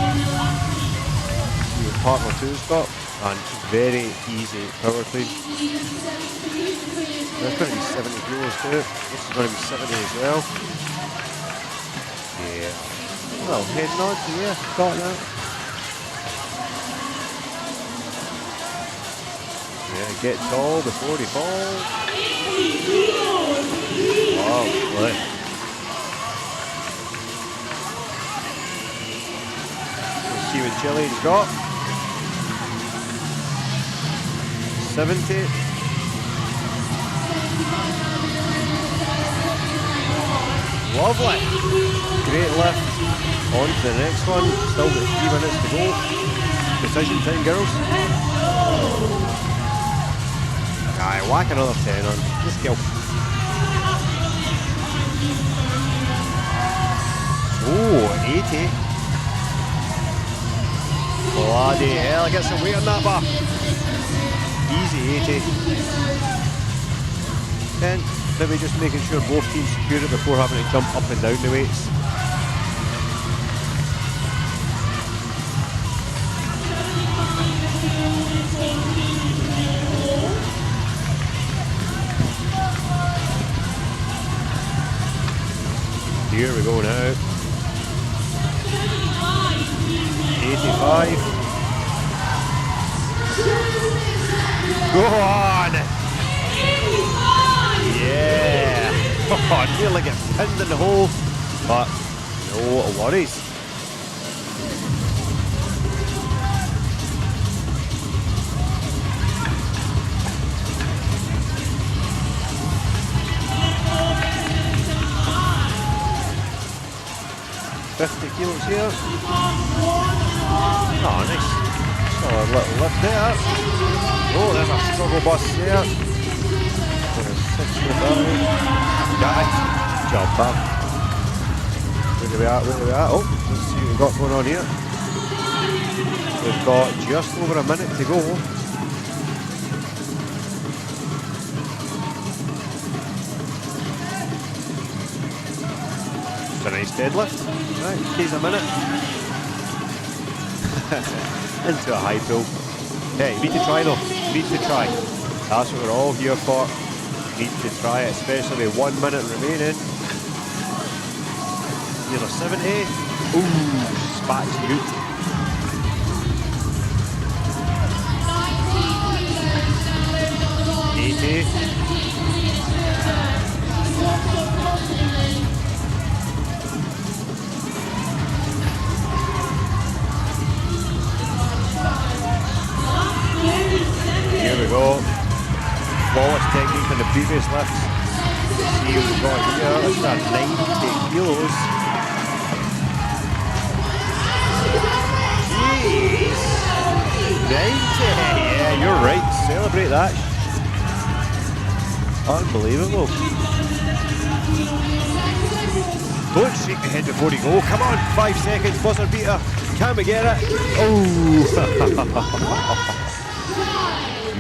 what partner 2's got. And very easy power clean. That's going to be 70 kilos too. This is going to be 70 as well. Yeah. Well, head nods, yeah, got that. Yeah, get tall before they fall. Oh, boy. Let's see what Gillian's got. 70. Lovely. Great lift. On to the next one. Still got 3 minutes to go. Decision time, girls. Aye, whack another 10 on. Just go. Oh, 80. Bloody hell, get some weight on that bar. Easy 80. Then, maybe just making sure both teams secure it before having to jump up and down the weights. Here we go now. 85. Go on! Yeah! Oh, nearly get pinned in the hole, but no worries. $50 kilos here. Oh, nice. Solid little lift there. Oh, there's a struggle bus there. 65. Got it. Job done. Where are we at? Where are we at? Oh, let's see what we've got going on here. We've got just over a minute to go. It's a nice deadlift. Right, K's a minute. Into a high pull. Hey, you need to try though. You need to try. That's what we're all here for. You need to try it, especially with 1 minute remaining. Near 70. Ooh, spats good. 80. Here we go. Flawless technique on the previous lifts. See what we've got here. That's at 90 kilos. Jeez. 90. Yeah, you're right. Celebrate that. Unbelievable. Don't shake the head before you go. Come on, 5 seconds. Buzzer beater. Can we get it? Oh.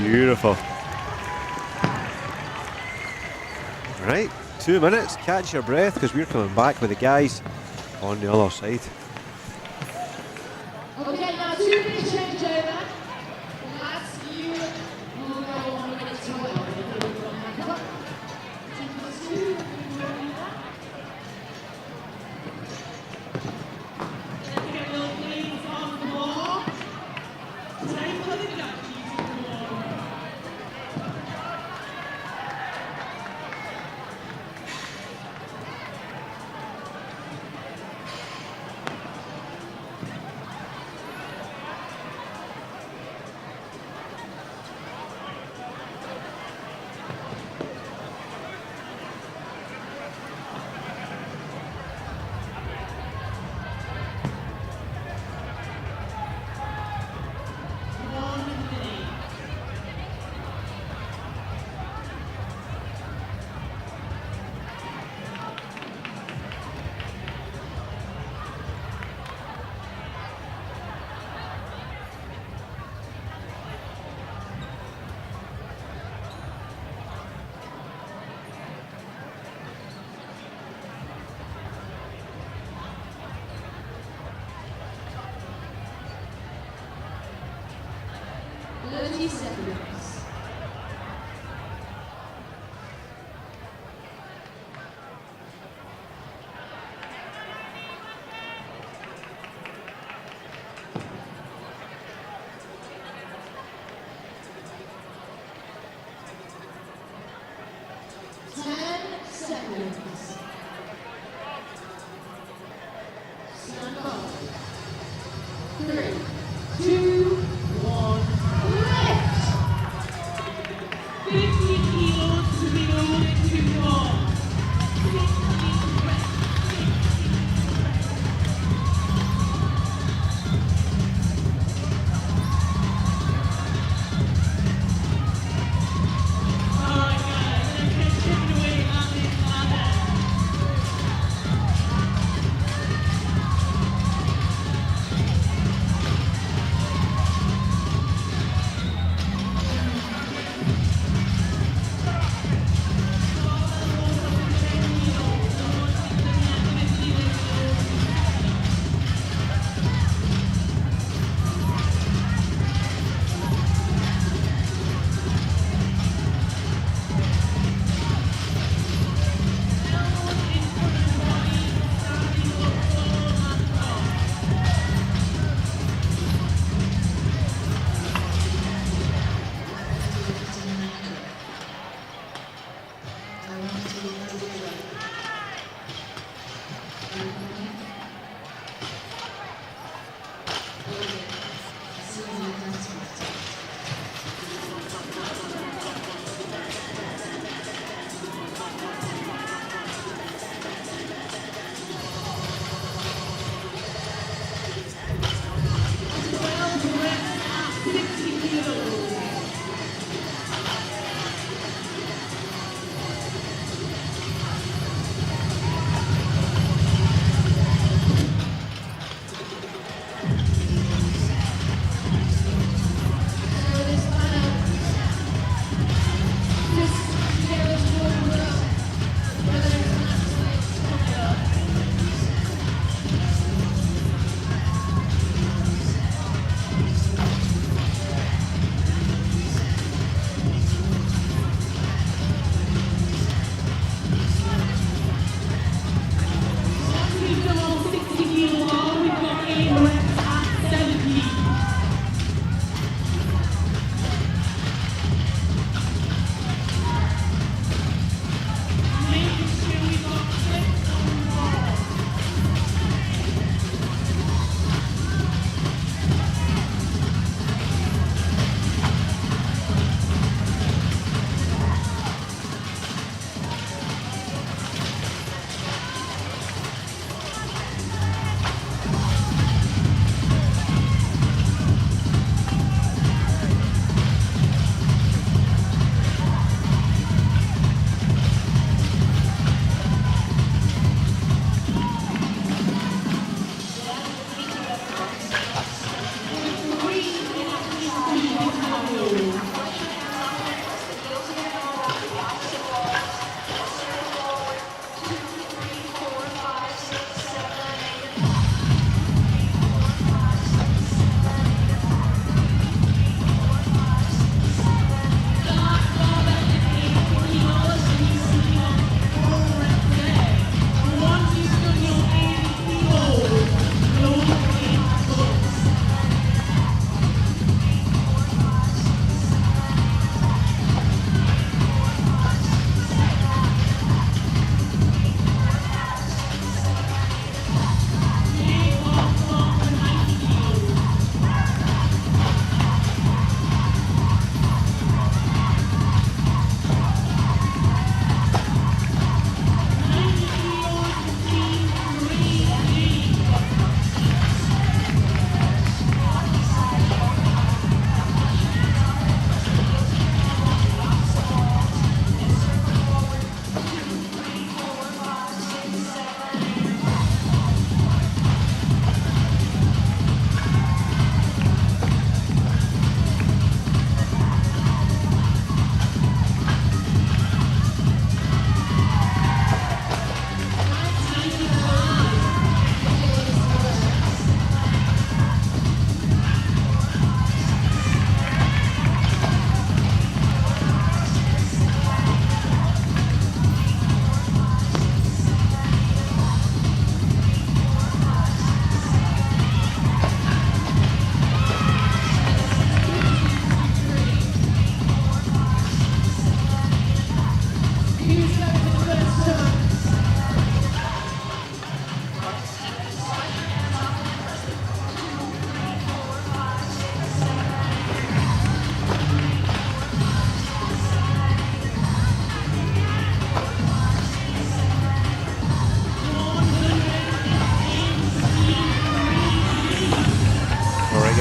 Beautiful. Right, 2 minutes, catch your breath because we're coming back with the guys on the other side. Okay, now 2 minute changeover. Lads, you will go on minute 12. Come on. 2 plus 2.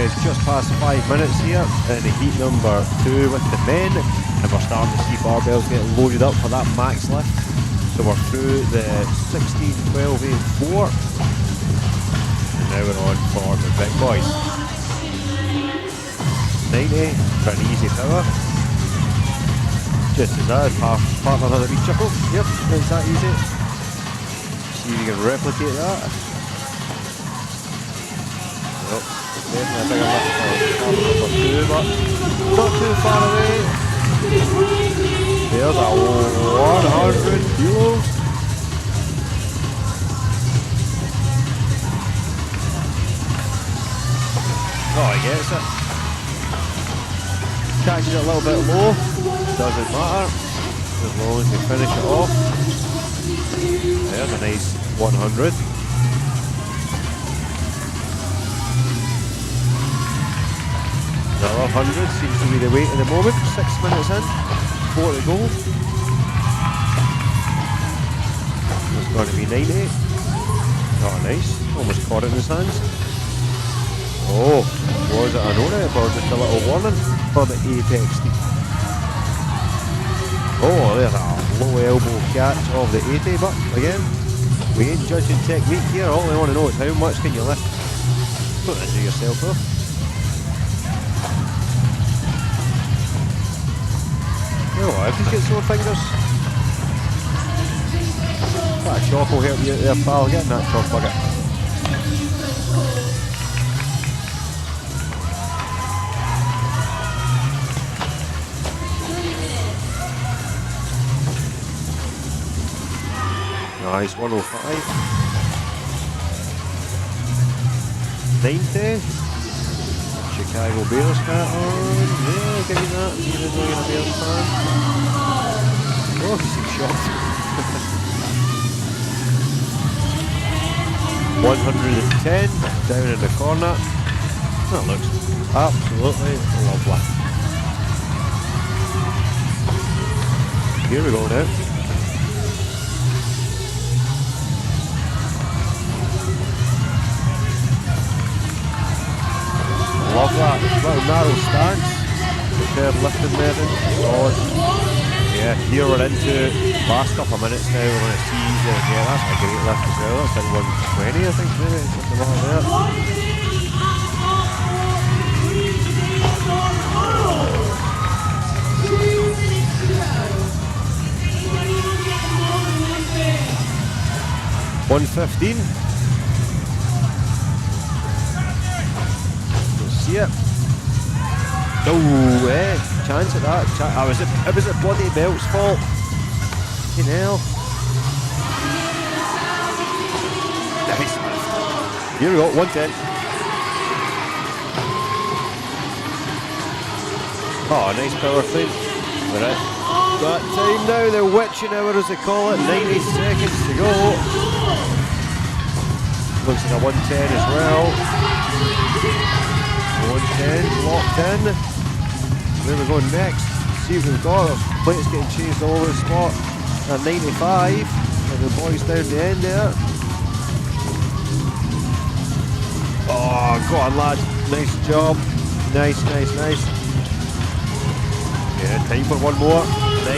guys, just past 5 minutes here in the heat number 2 with the men, and we're starting to see barbells get loaded up for that max lift. So we're through the 16, 12, 8, 4, and now we're on for the big boys. 90 for an easy power. Just as that, part of another wee chuckle. Yep, it's that easy. See if you can replicate that. Nope, definitely a bigger lift for number 2, but not too far away. There's a 100 kilos. Oh, he gets it. Catches it a little bit low. Doesn't matter, as long as you finish it off. There's a nice 100. Another 100 seems to be the weight at the moment. 6 minutes in, 4 to go. It's going to be 90. Oh, nice. Almost caught it in his hands. Oh, was it an no-rep or just a little warning for the apex team? Oh, there's a low elbow catch of the 80, but again, we ain't judging technique here. All we want to know is how much can you lift. Don't injure yourself though. You know what, if you get sore fingers, that chalk will help you out there, pal. Get in that chalk bucket. Nice, 105. 90. Chicago Bears hat on. Yeah, give me that. Even though you're a Bears fan. Oh, he seems shocked. 110 down in the corner. That looks absolutely lovely. Here we go now. Love that little narrow stance. Prepared lifting there then. Solid. Yeah, here we're into last couple of minutes now. We're going to see. Yeah, that's a great lift as well. That's in 120, I think, maybe. Something like that. $115. It. Oh, chance at that. It was a bloody belt's fault. You know. Nice. Here we go, 110. Oh, nice power thing. We're at that time now, the witching hour as they call it. 90 seconds to go. Looks like a 110 as well. 110, locked in. Where are we going next? See what we've got. There's plates getting changed all over the spot. And 95. And the boys down the end there. Oh, go on, lad. Nice job. Nice, nice, nice. Yeah, time for one more. 9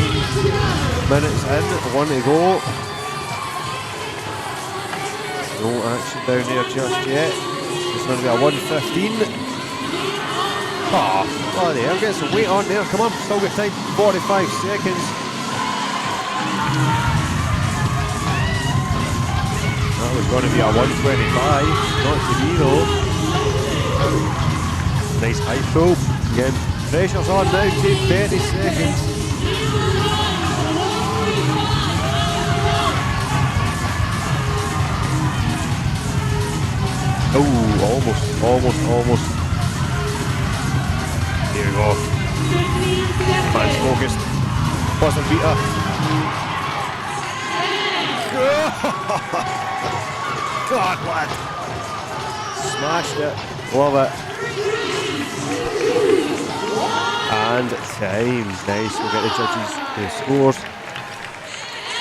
minutes in, 1 to go. No action down there just yet. It's going to be a 115. Oh, there, get some weight on there, come on, still got time, 45 seconds. That was going to be a 125, not to be though. Nice high pull, again, pressure's on now, take 30 seconds. Oh, almost. Here we go. Man's focused. Buzzer beater. God, lad. Smashed it. Love it. And time. Nice. We'll get the judges the scores.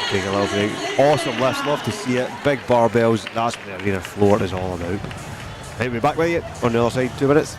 Take a little break. Awesome lifts. Love to see it. Big barbells. That's what the arena floor is all about. Right, we'll be back with you on the other side. 2 minutes.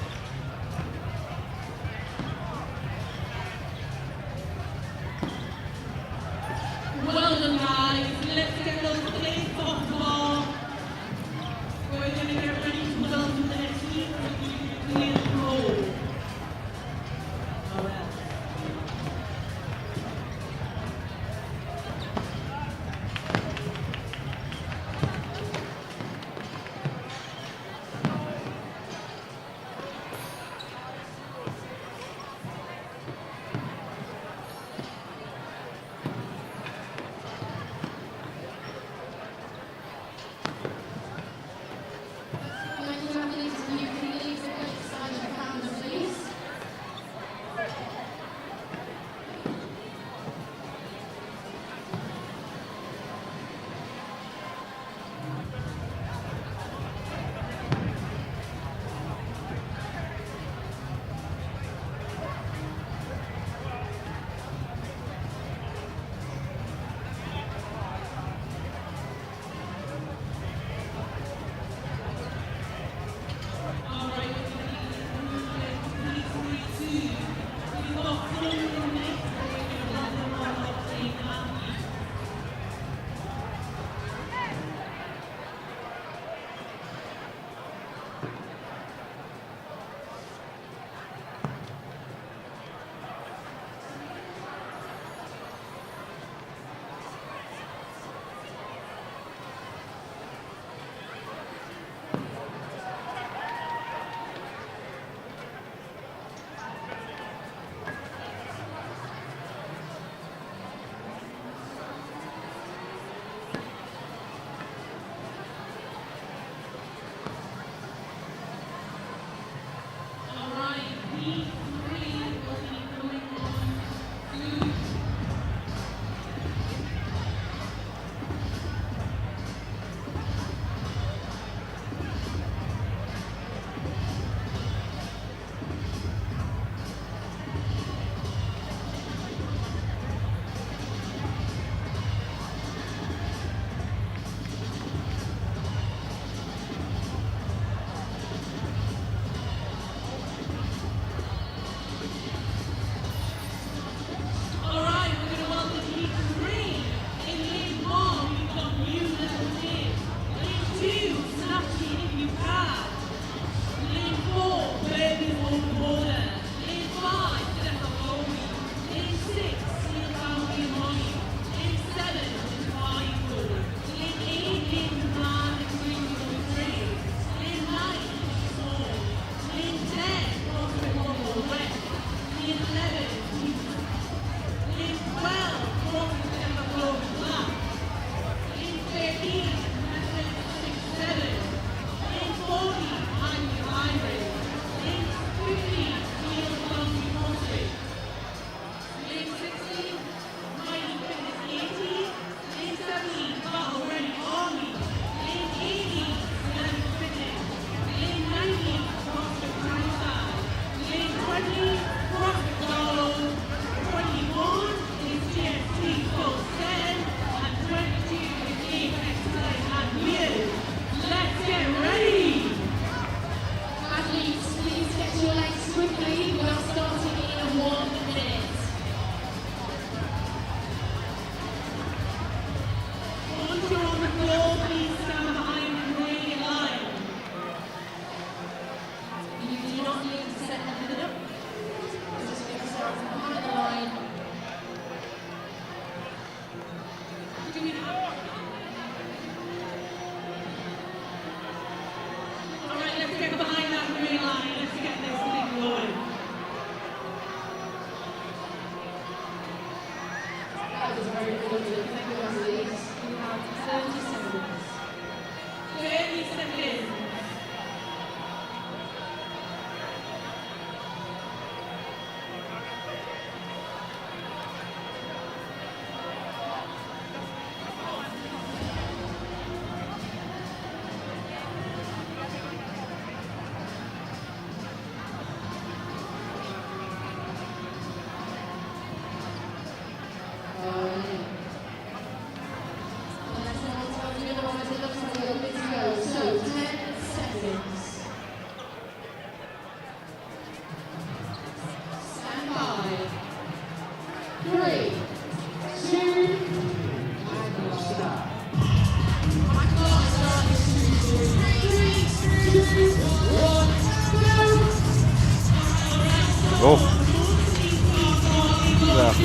go.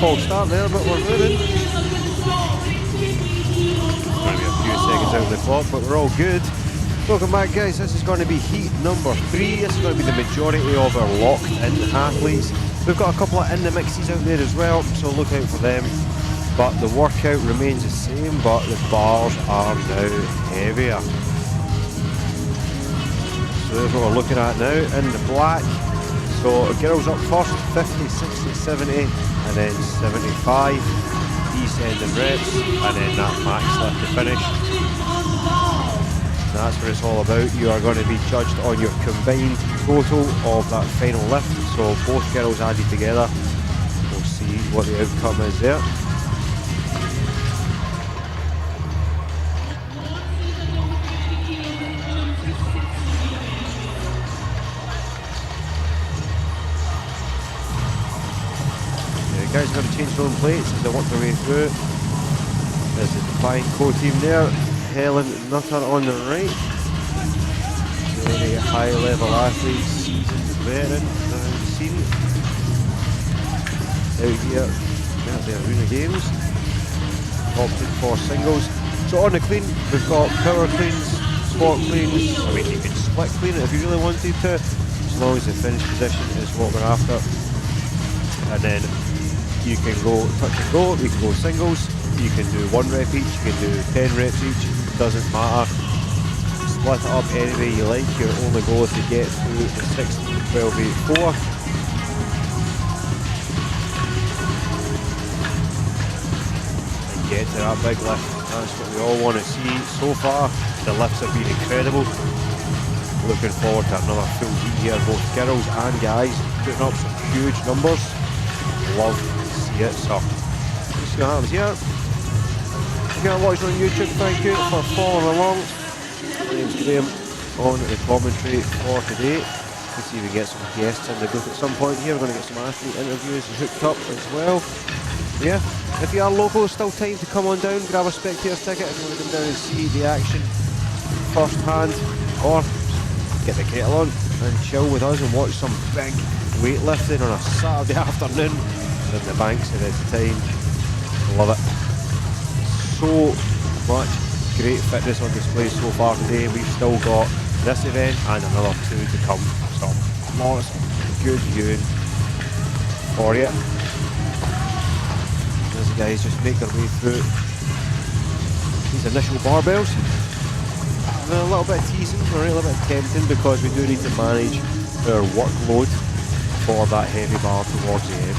False start there, but we're moving. Going to be a few seconds out of the clock, but we're all good. Welcome back, guys. This is going to be heat number 3. This is going to be the majority of our locked-in athletes. We've got a couple of in the mixes out there as well, so look out for them. But the workout remains the same, but the bars are now heavier. So that's what we're looking at now in the black. So girls up first, 50, 60, 70, and then 75. Descending reps, and then that max lift to finish. That's what it's all about. You are going to be judged on your combined total of that final lift. So both girls added together. We'll see what the outcome is there. Guys are going to change their own plates as they work their way through. There's the Defiant Co-team there. Helen Nutter on the right. Very high level athletes. Veteran around the scene. Out here at the Arena Games. Opted for singles. So on the clean, we've got power cleans, squat cleans. I mean, you can split clean it if you really wanted to, as long as the finish position is what we're after. And then you can go touch and go, you can go singles, you can do 1 rep each, you can do 10 reps each, doesn't matter. Split it up any way you like. Your only goal is to get through the 16, 12, 8, 4. And get to that big lift. That's what we all want to see. So far, the lifts have been incredible. Looking forward to another full heat here, both girls and guys, putting up some huge numbers. Love it, so see what happens here. If you're watching on YouTube, thank you for following along. My name's Graham on the commentary for today. Let's see if we get some guests in the booth at some point here. We're going to get some athlete interviews hooked up as well. Yeah, if you are local, still time to come on down, grab a spectator's ticket if you want to come down and see the action first hand, or get the kettle on and chill with us and watch some big weightlifting on a Saturday afternoon in the banks at the time. Love it. So much great fitness on display so far today. We've still got this event and another 2 to come. So lots of good viewing for you. These guys just make their way through these initial barbells. And a little bit teasing, a little bit tempting, because we do need to manage our workload for that heavy bar towards the end.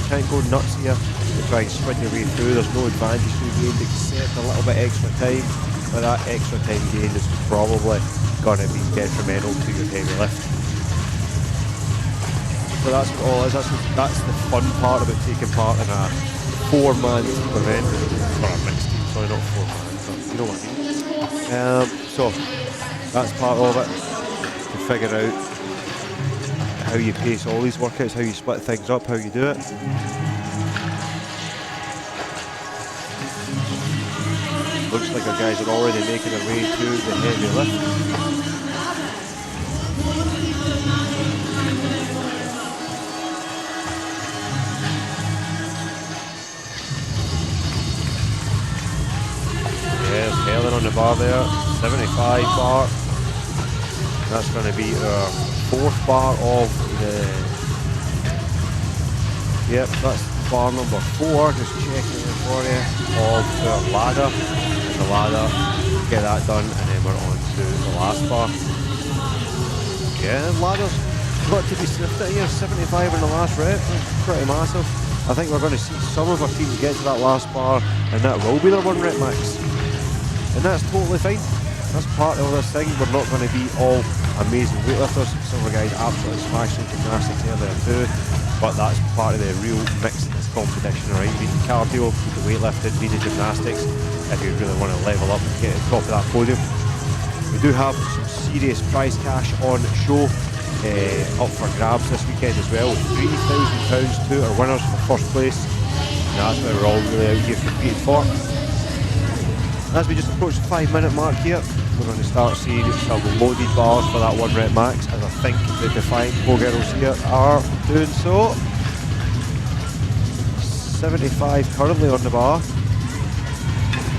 Can't go nuts here to try and sprint your way through. There's no advantage to be gained except a little bit extra time, but that extra time gained is probably going to be detrimental to your heavy lift. So that's what all is. That's the fun part about taking part in a 4-man event, or a mixed team, sorry, not 4-man, but you know what I mean. So that's part of it, to figure out how you pace all these workouts, how you split things up, how you do it. Looks like our guys are already making their way to the heavy lift. Yes, Helen on the bar there, 75 bar. That's going to be our 4th bar of the... Yep, that's bar number 4, just checking it for you, of our ladder. And the ladder, get that done, and then we're on to the last bar. Yeah, ladder's got to be sniffed at here, 75 in the last rep, that's pretty massive. I think we're going to see some of our teams get to that last bar, and that will be their 1 rep max. And that's totally fine. That's part of this thing. We're not going to be all amazing weightlifters. Some of the guys absolutely smashing gymnastics earlier too, but that's part of the real mix in this competition, right? You need the cardio, the weightlifting, you need the gymnastics if you really want to level up and get to the top of that podium. We do have some serious prize cash on show up for grabs this weekend as well, with £3,000 to our winners for first place, and that's what we're all really out here competing for. As we just approach the 5-minute mark here, we're going to start seeing some loaded bars for that 1 rep max, as I think the Defiant Pro girls here are doing so. 75 currently on the bar.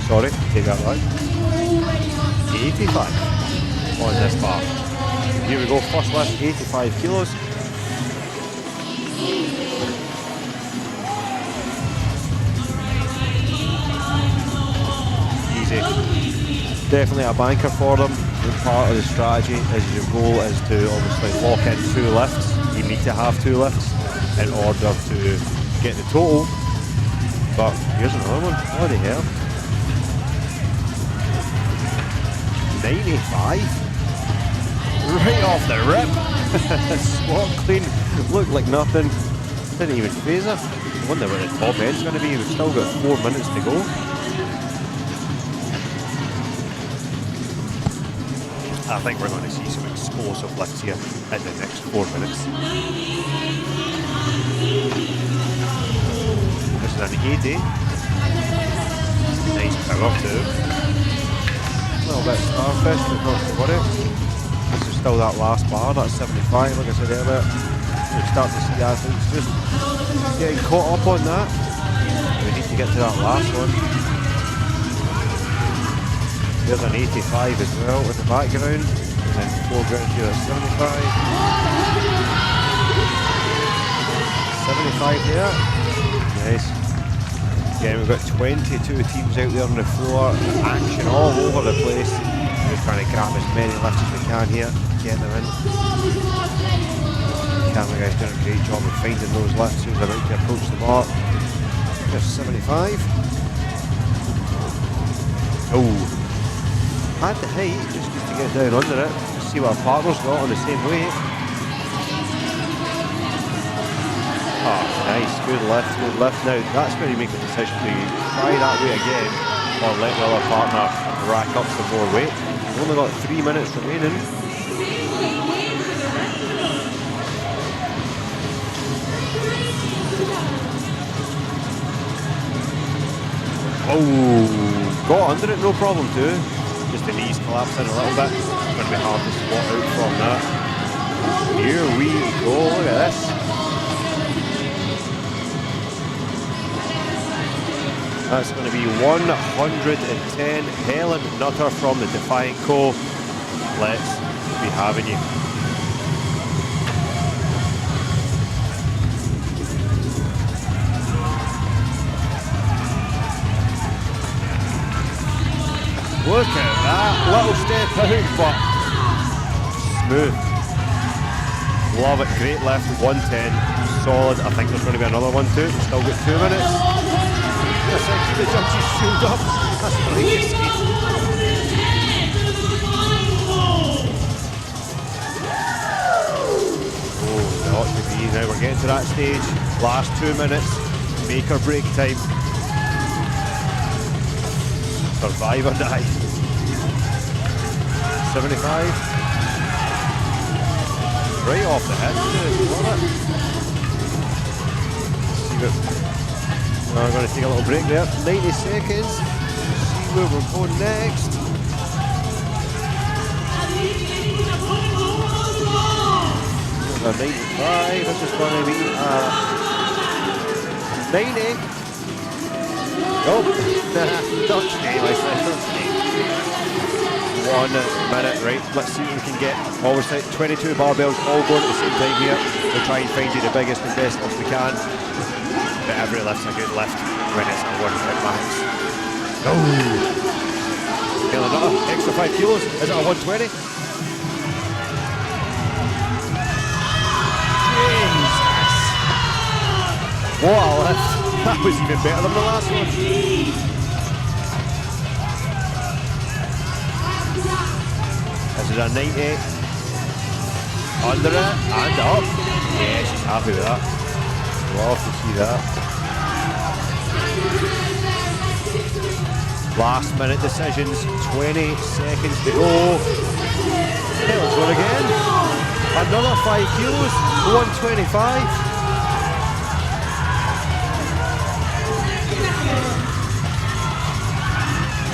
Sorry, take that back. 85 on this bar. Here we go, first lift, 85 kilos. Easy. Definitely a banker for them. And part of the strategy is your goal is to obviously lock in 2 lifts. You need to have 2 lifts in order to get the total. But here's another one. Bloody hell. 95. Right off the rip. Squat clean. Looked like nothing. Didn't even phase her. I wonder where the top end's going to be. We've still got 4 minutes to go. I think we're going to see some explosive lifts here in the next 4 minutes. This is an 80. Nice power too. A little bit starfish, but not to worry. This is still that last bar, that's 75, like I said earlier. We start to see athletes just getting caught up on that. We need to get to that last one. There's an 85 as well in the background, and then foreground here at 75. 75 there. Nice. Again, we've got 22 teams out there on the floor, action all over the place. We're trying to grab as many lifts as we can here, get them in. The camera guy's doing a great job of finding those lifts who's about to approach the bar. There's 75. Oh, had the height just to get down under it, just see what our partner's got on the same weight. Oh, nice, good lift, good lift. Now, that's where you make a decision. Do you try that weight again, or let the other partner rack up some more weight? We've only got 3 minutes remaining. Oh, got under it, no problem too. Just the knees collapsing a little bit. It's going to be hard to squat out from that. Here we go, look at this. That's going to be 110. Helen Nutter from the Defiant Co. Let's be having you. Look at that, little step out, but smooth. Love it, great lift, 110, solid. I think there's going to be another one too. We've still got 2 minutes. Yes, keep the judges shoot up. That's brilliant. Oh, the hot degree. Now we're getting to that stage. Last 2 minutes, make or break time. Survive or die. 75. Right off the head. Love it. See what we're going to take a little break there. 90 seconds. See where we're going next. There's a 95. This is going to be 90. Oh, not today, my friend, not today. 1 minute, right, let's see what we can get. Always 22 barbells all going at the same time here. We'll try and find you the biggest and best lifts we can. But every lift's a good lift when it's a 1 rep max. Oh! Feeling another extra 5 kilos. Is it a 120? Jesus! What a lift! That was even better than the last one. This is a 90. Under it and up. Yeah, she's happy with that. Love to see that. Last minute decisions. 20 seconds to go. Here we go again. Another 5 kilos. 125.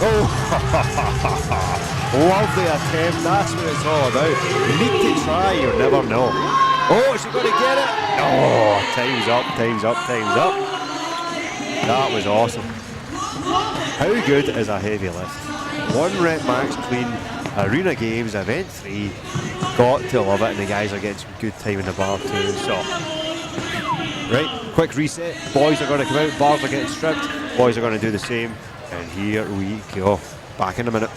Oh, Lovely attempt, that's what it's all about. You need to try, you'll never know. Oh, she's going to get it. Oh, time's up, time's up, time's up. That was awesome. How good is a heavy lift? 1 rep max clean, Arena Games, event 3. Got to love it, and the guys are getting some good time in the bar too. So, right, quick reset. Boys are going to come out, bars are getting stripped. Boys are going to do the same, and here we go. Back in a minute.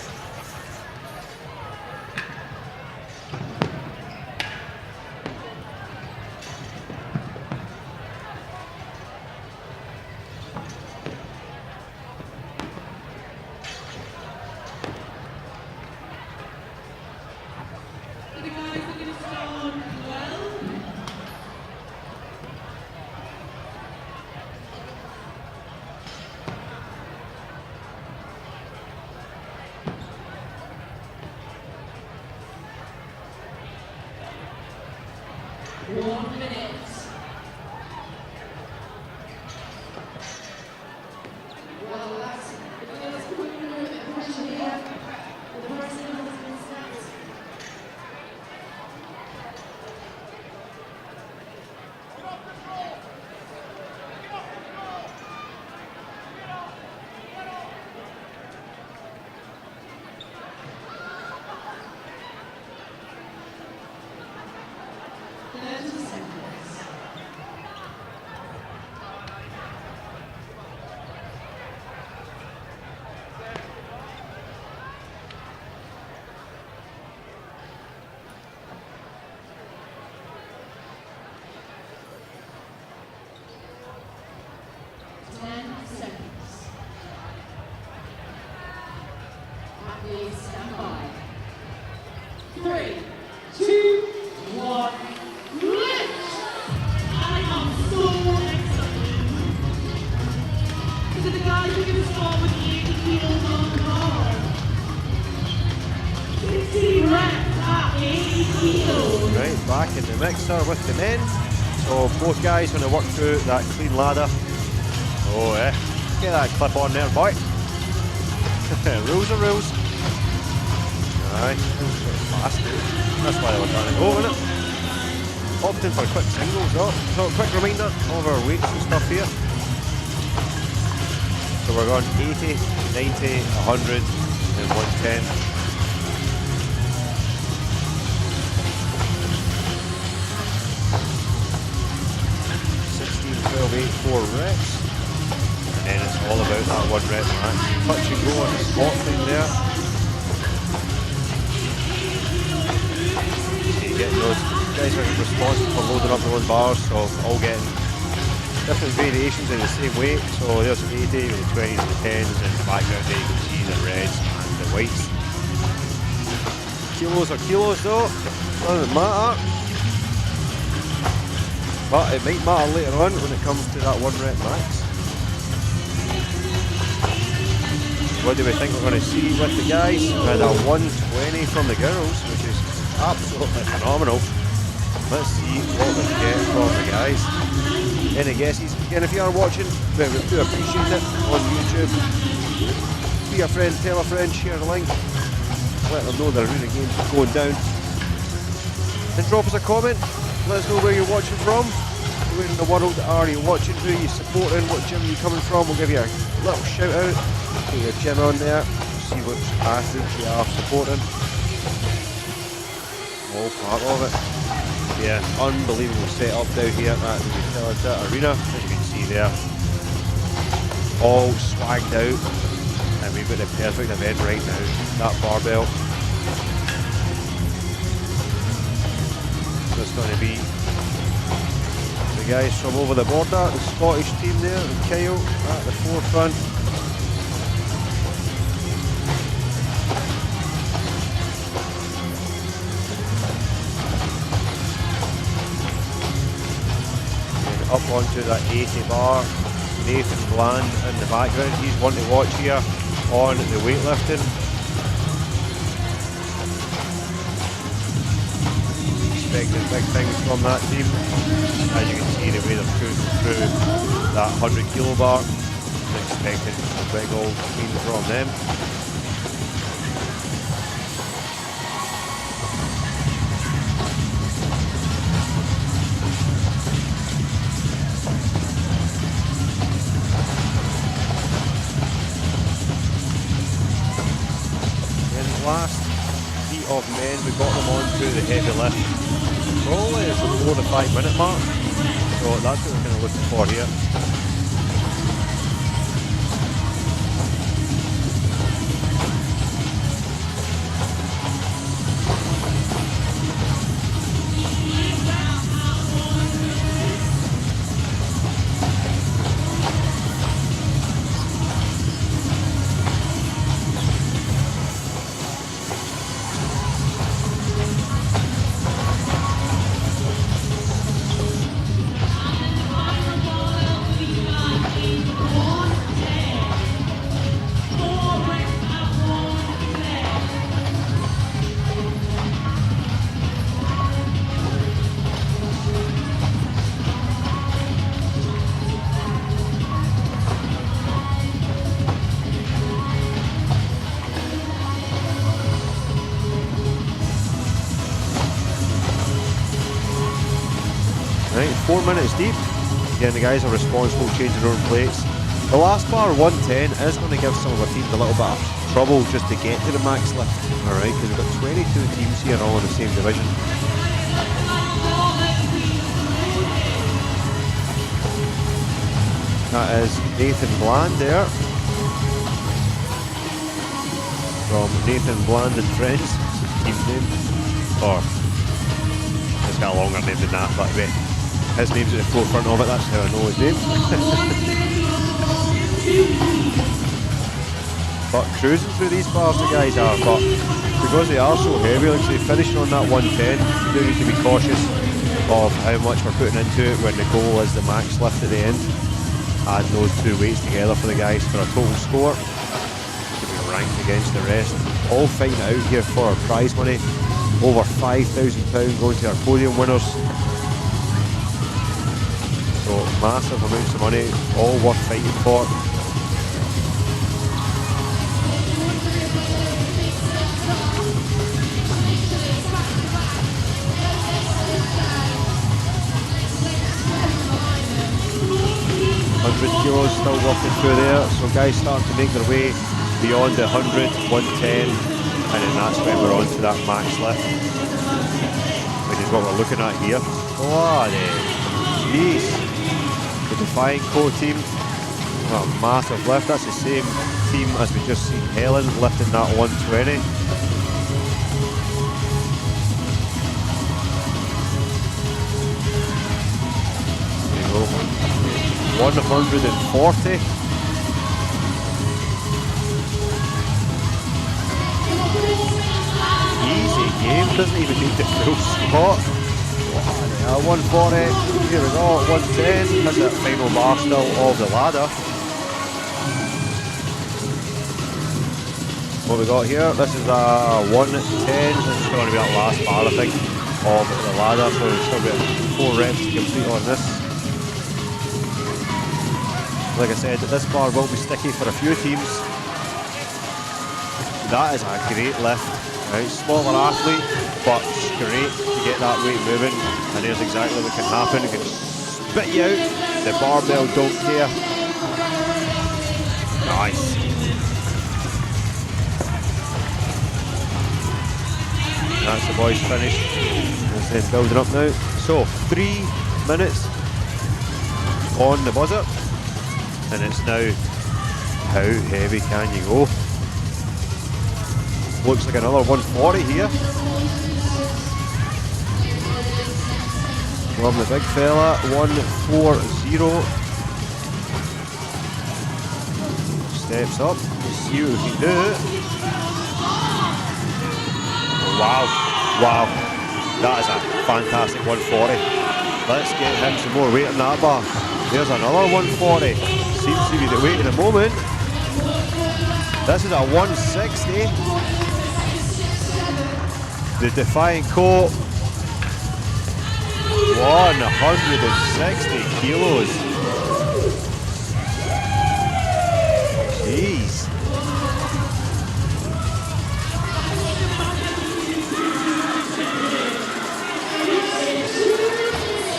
The guys are going to start well. Right, back in the mixer with the men. So both guys going to work through that clean ladder. Oh yeah, get that clip on there, boy. Rules are rules. Aye, fast. That's why they were trying to go, isn't it? Opting for quick singles though. So quick reminder of our weights and stuff here. So we're going 80, 90, 100 and 110. 12, 8, 4 reps, and then it's all about that 1 rep max. Touch and go on the spot thing there. So you get those guys are responsible for loading up those bars, so all getting different variations in the same weight. So there's 80 with the 20s and the 10s, and in the background there you can see the reds and the whites. Kilos are kilos though, doesn't matter. But it might matter later on when it comes to that 1 rep max. What do we think we're going to see with the guys? We had a 120 from the girls, which is absolutely phenomenal. Let's see what we get from the guys. Any guesses? Again, if you are watching, we do appreciate it on YouTube. Be a friend, tell a friend, share the link. Let them know the Arena Games is going down. Then drop us a comment. Let us know where you're watching from. Where in the world are you watching? Who are you supporting? What gym are you coming from? We'll give you a little shout out. Put your gym on there. See which athletes you are supporting. All part of it. Yeah, unbelievable setup down here at the Utilita Arena. As you can see there. All swagged out. And we've got the perfect event right now. That barbell. It's going to be the guys from over the border, the Scottish team there, and Kyle at the forefront. And up onto that 80 bar, Nathan Bland in the background. He's one to watch here on the weightlifting. Expecting big things from that team. As you can see the way they're cruising through that 100 kilo bar. Expecting a big old clean from them. the heavy lift. Probably it's a 4 to 5 minute mark. So that's what we're kind of looking for here. Right, 4 minutes deep. Again, the guys are responsible changing their own plates. The last bar, 110, is going to give some of our teams a little bit of trouble just to get to the max lift. Alright, because we've got 22 teams here all in the same division. That is Nathan Bland there. From Nathan Bland and Friends, team's name. Or, it's got a longer name than that, but his name's at the forefront of it, that's how I know his name. But cruising through these bars the guys are, but because they are so heavy, like say finishing on that 110, we do need to be cautious of how much we're putting into it when the goal is the max lift at the end. Adding those two weights together for the guys for a total score to be ranked against the rest. All fighting out here for our prize money, over £5,000 going to our podium winners. So massive amounts of money, all worth fighting for. Kilos still working through there, so guys starting to make their way beyond the 100, 110, and then that's when we're on to that max lift, which is what we're looking at here. Bloody jeez. The Defiant Co team, a massive lift. That's the same team as we just seen Helen lifting that 120. There you go. 140. Easy game, doesn't even need the full spot. 140, here we go, 110, that's that final bar still of the ladder. What we got here, this is a 110, this is going to be that last bar I think of the ladder, so we've still got 4 reps to complete on this. Like I said, this bar will be sticky for a few teams. That is a great lift. Right, smaller athlete, but great to get that weight moving. And there's exactly what can happen. It can spit you out. The barbell don't care. Nice. That's the boys finished. It's then building up now. So 3 minutes on the buzzer. And it's now, how heavy can you go? Looks like another 140 here. From the big fella, 140. Steps up, see what we can do. Wow, wow. That is a fantastic 140. Let's get him some more weight on that bar. There's another 140. Seems to be the weight at the moment. This is a 160. The Defiant Co. 160 kilos. Jeez.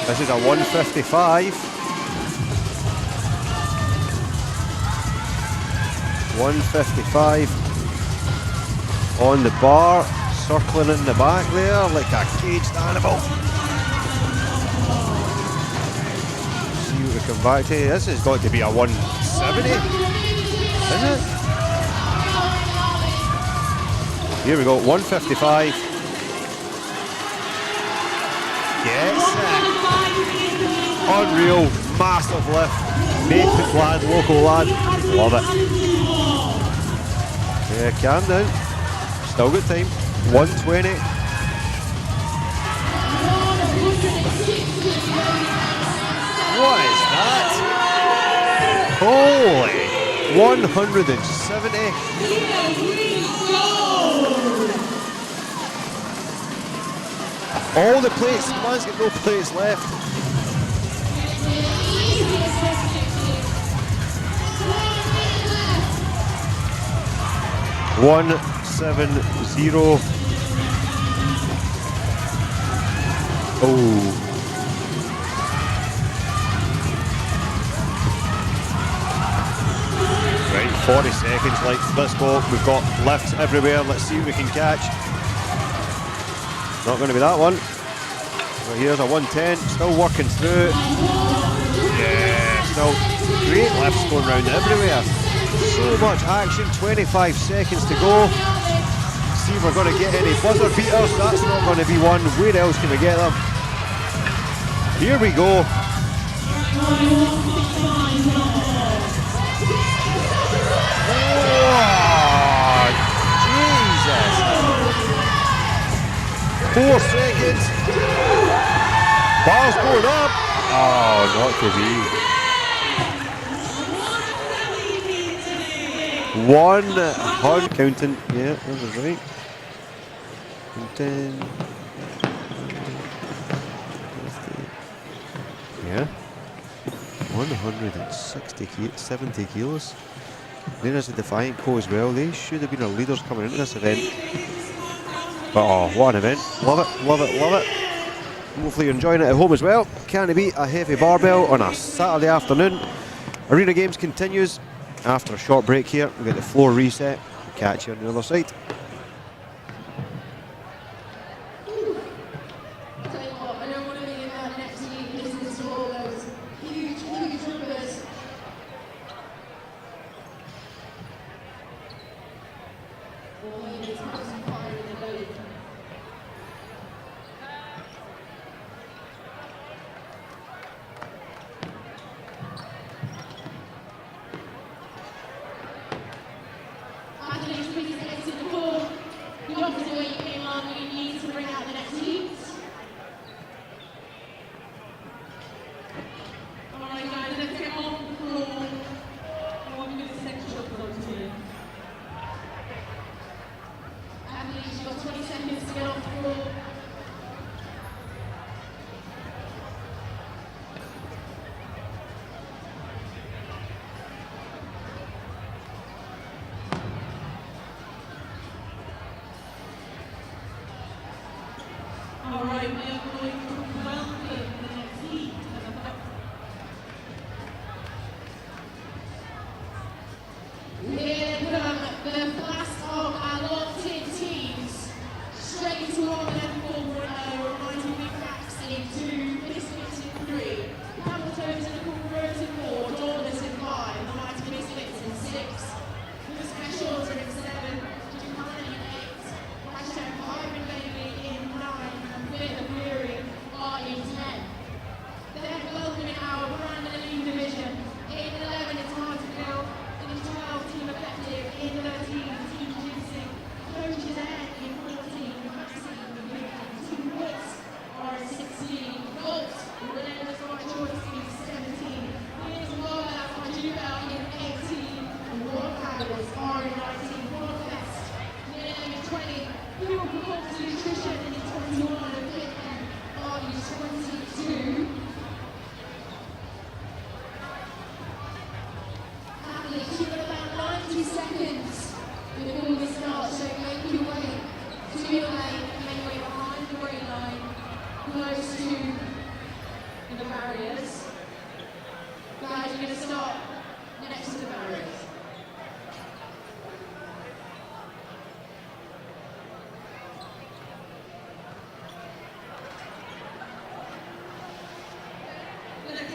This is a 155. 155 on the bar, circling in the back there like a caged animal. See what we come back to. This has got to be a 170, isn't it? Here we go, 155. Gets it. Unreal, massive lift. Matrix lad, local lad. Love it. Yeah, calm down. Still good time. 120. What is that? Holy! 170. All the plates. Man's got no plates left. $170. Oh. Right, 40 seconds. Let's go. We've got lifts everywhere. Let's see what we can catch. Not going to be that one. Well, here's a 110. Still working through. Yeah, still great lifts going around everywhere. So much action, 25 seconds to go. See if we're going to get any buzzer beaters. That's not going to be one. Where else can we get them? Here we go. Oh, Jesus. 4 seconds. Ball's going up. Oh, not to be. 100 counting, yeah, that was right. 10, 50, yeah. 170 kilos. There's the Defiant Co as well. They should have been our leaders coming into this event. But oh, what an event. Love it, love it, love it. Hopefully you're enjoying it at home as well. Can't beat a heavy barbell on a Saturday afternoon. Arena Games continues. After a short break here, we'll get the floor reset. We'll catch you on the other side. Tell you what, I don't want to be in that next week listening to all those huge numbers. All you need is have some fire in the belly. Athletes, please exit the floor. The opposite way you came on, you need to bring out the next heats. Alright guys, let's get off the floor. One minute section close here. Athletes, you've got 20 seconds to get off the floor. All right, we are going to welcome the next heat.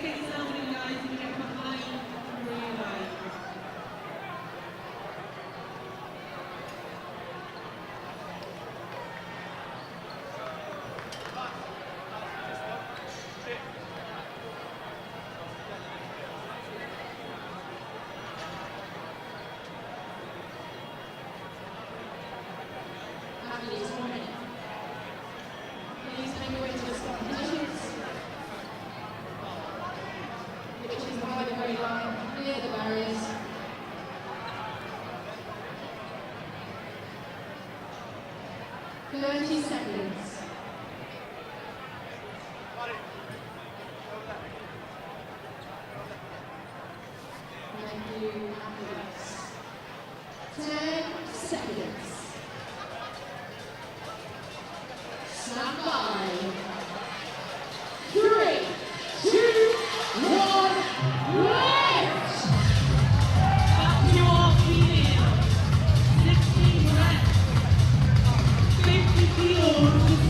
get yourself in, guys, and get behind the rear line. Athletes, 1 minute. Please make your way to the start positions, which is behind the very line, near the barriers. "30 seconds. Thank you, athletes. 10 seconds. Stand by. 3, 2, 1, lift! Back to your feet. 16 reps. 50 kilos.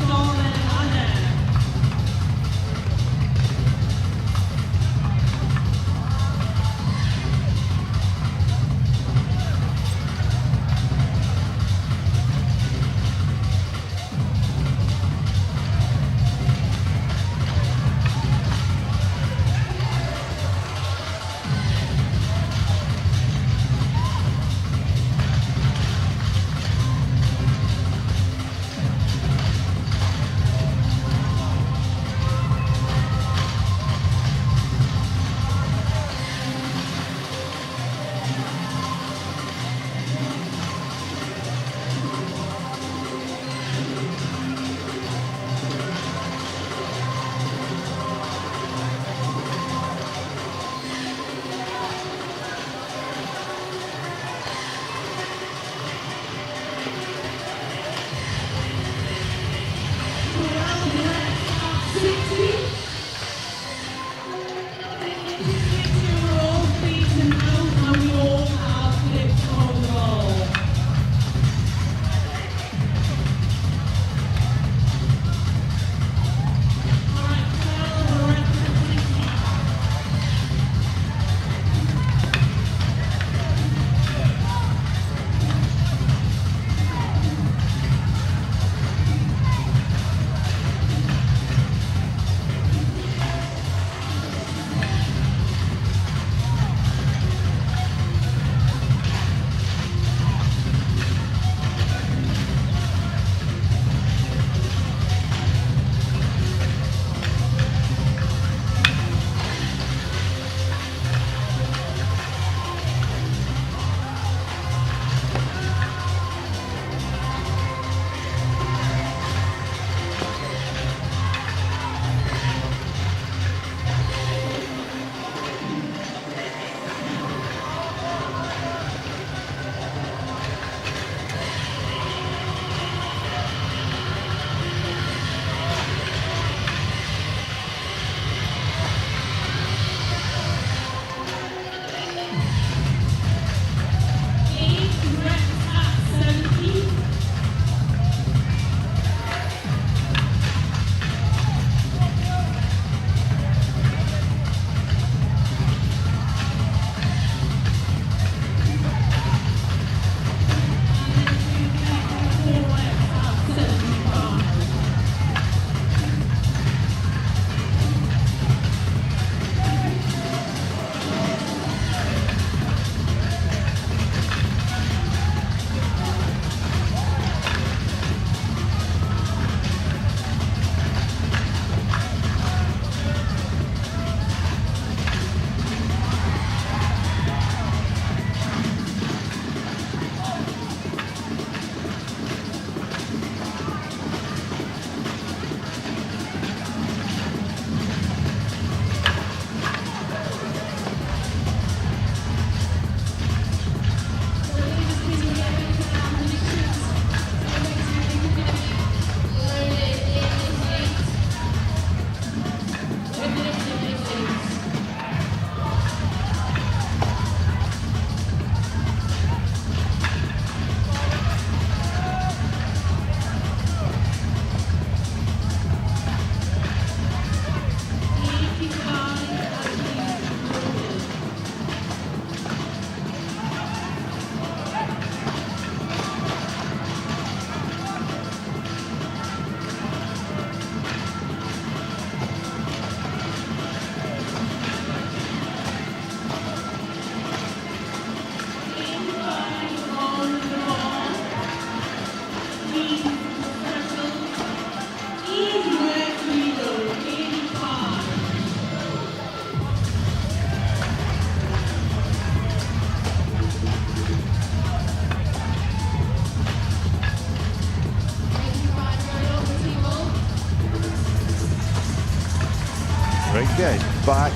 Right guys, back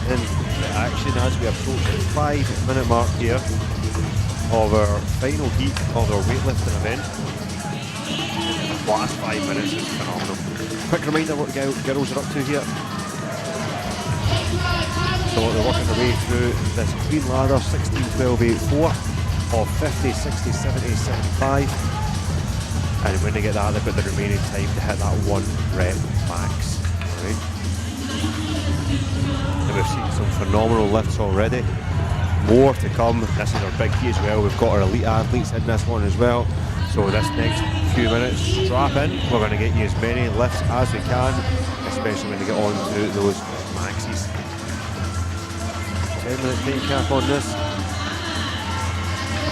in the action as we approach the 5-minute mark here of our final heat of our weightlifting event. The last 5 minutes is phenomenal. Quick reminder what the girls are up to here. So they're working their way through this clean ladder, 16, 12, 8, 4 of 50, 60, 70, 75. And when they get that, they've got the remaining time to hit that 1 rep max. Alright. And we've seen some phenomenal lifts already. More to come. This is our big key as well. We've got our elite athletes in this one as well. So this next few minutes, strap in. We're going to get you as many lifts as we can, especially when they get on to those maxes. 10-minute time cap on this.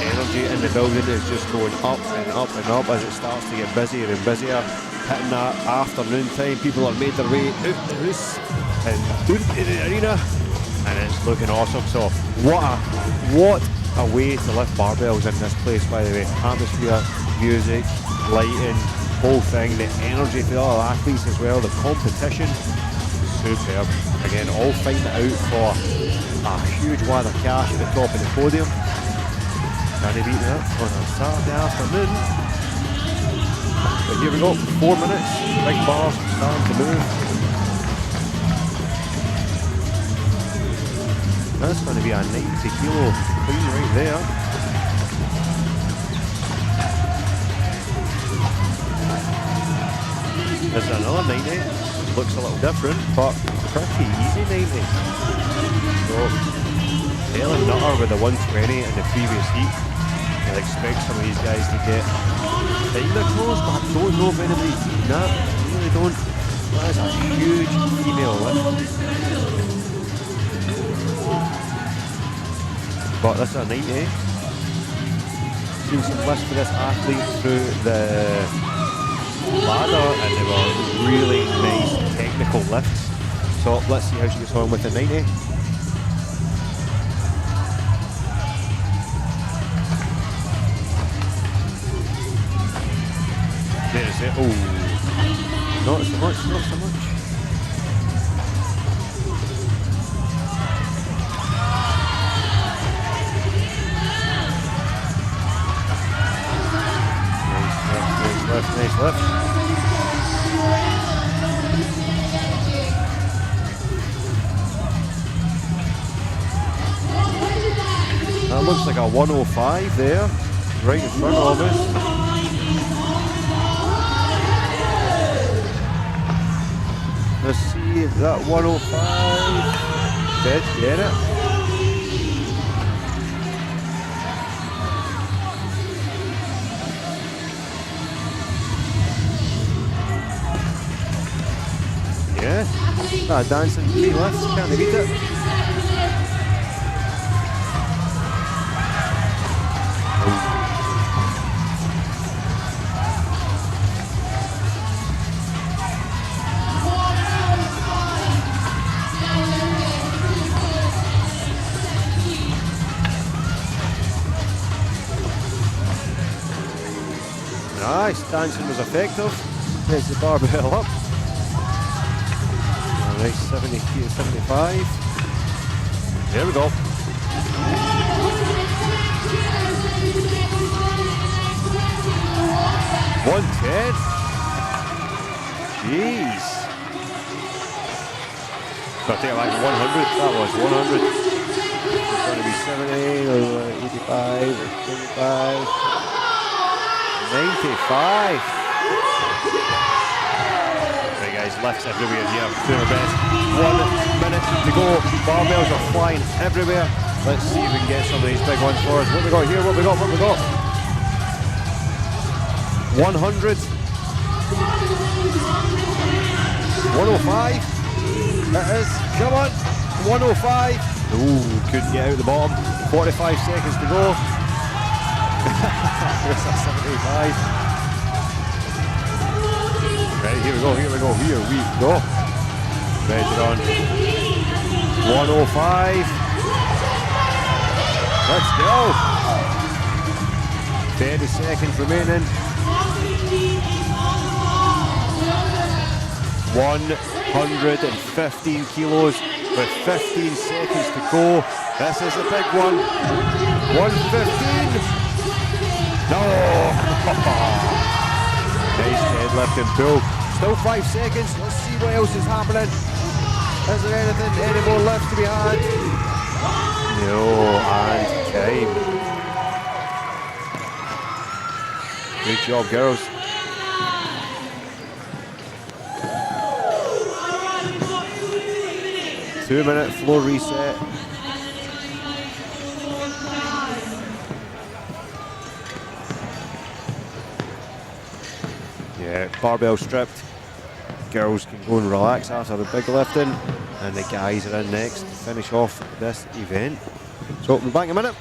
Energy in the building is just going up and up and up as it starts to get busier and busier. Hitting that afternoon time, people have made their way out the house and into the arena, and it's looking awesome. So what a way to lift barbells in this place, by the way. Atmosphere, music, lighting, whole thing, the energy for all athletes as well, the competition, superb. Again, all fighting it out for a huge wad of cash at the top of the podium. Can they beat that on a Saturday afternoon? But here we go, 4 minutes, big bars starting to move. That's going to be a 90 kilo clean right there. This is another 90, looks a little different, but pretty easy 90. So, Helen Nutter with the 120 in the previous heat. You'll expect some of these guys to get kind of close, but I don't know if anybody's beaten that. I really don't. That is a huge female lift. But this is a 90. Seen some lifts for this athlete through the ladder, and they were really nice technical lifts. So let's see how she gets on with the 90. There is it. Oh, not so much, not so much. Nice lift. That looks like a 105 there, right in front of us. Let's see if that 105 did get it. Yeah, dancing 3 lifts, can't they beat it? Nice, dancing was effective. Takes the barbell up. Nice 70 to 75. There we go. 110. Jeez. So I take it like 100. That was 100. It's going to be 70 or 85 or 75. 95. Right guys, lifts everywhere here. Doing our best. 1 minute to go. Barbells are flying everywhere. Let's see if we can get some of these big ones for us. What we got here? What we got? What we got? 100. 105. It is. Come on. 105. Ooh, couldn't get out the bottom. 45 seconds to go. There's a 75. Right, here we go, here we go, here we go. Measure on. 105. Let's go. 30 seconds remaining. 1 115 kilos with 15 seconds to go. This is a big one. 115. No! Nice deadlift and pull. Still 5 seconds. Let's see what else is happening. Is there anything, any more lift to be had? No, and time. Good job, girls. 2-minute floor reset. Yeah, barbell stripped. Girls can go and relax after the big lifting, and the guys are in next to finish off this event. So we'll be back in a minute.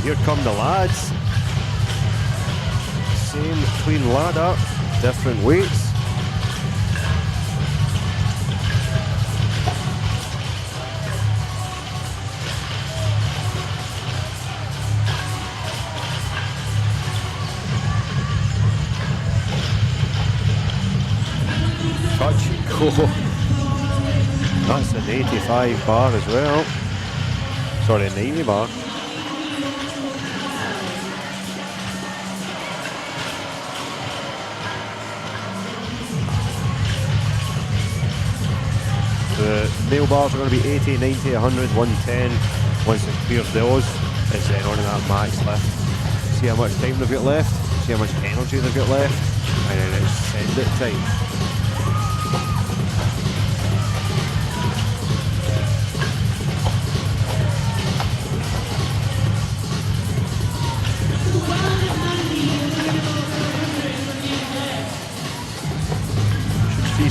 Here come the lads. Same clean ladder, different weights. Touch and go. That's an 85 bar as well. Sorry, 90 bar. The male bars are going to be 80, 90, 100, 110. Once it clears those, it's then on to that max lift. See how much time they've got left, see how much energy they've got left, and then it's send it time.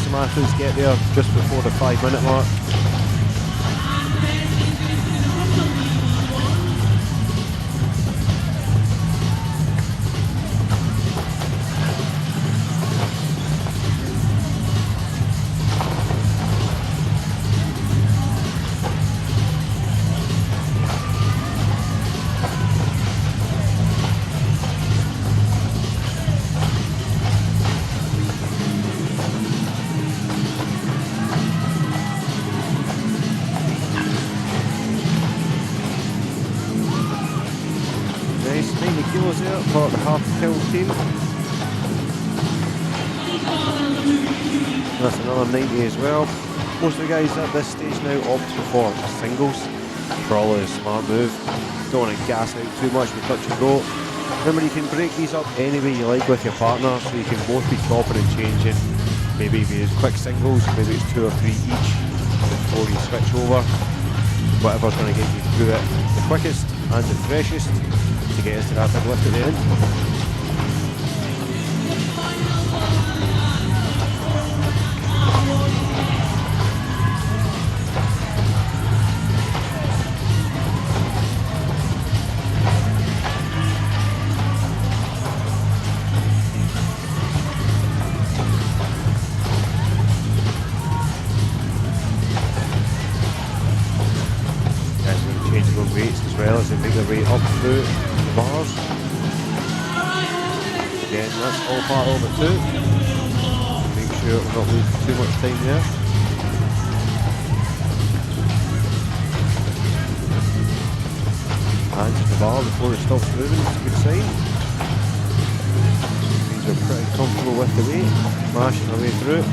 Some athletes get there just before the 5-minute mark. For the half kill team. That's another 90 as well. Most of the guys at this stage now opt for singles. Probably a smart move. Don't want to gas out too much with touch and go. Remember, you can break these up any way you like with your partner, so you can both be chopping and changing. Maybe if it's quick singles, maybe it's 2 or 3 each before you switch over. Whatever's going to get you through it the quickest and the freshest to get us to that big lift at the end. Weights as well as they make their way up through the bars. Again, that's all part of it too. Make sure we're not losing too much time there. Hands to the bar before it stops moving, it's a good sign. These are pretty comfortable with the weight, mashing their way through.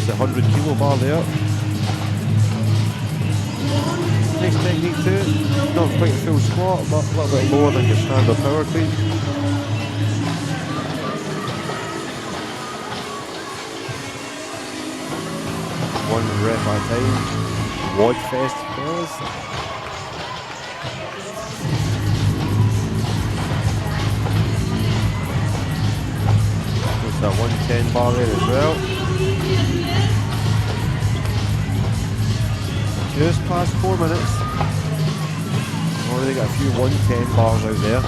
The 100 kilo bar there. Nice technique too. Not quite a full squat, but a little bit more than your standard power clean. One rep at a time. Wad fest, fellas. There's that 110 bar there as well. Just past 4 minutes. Already got a few 110 bars out there.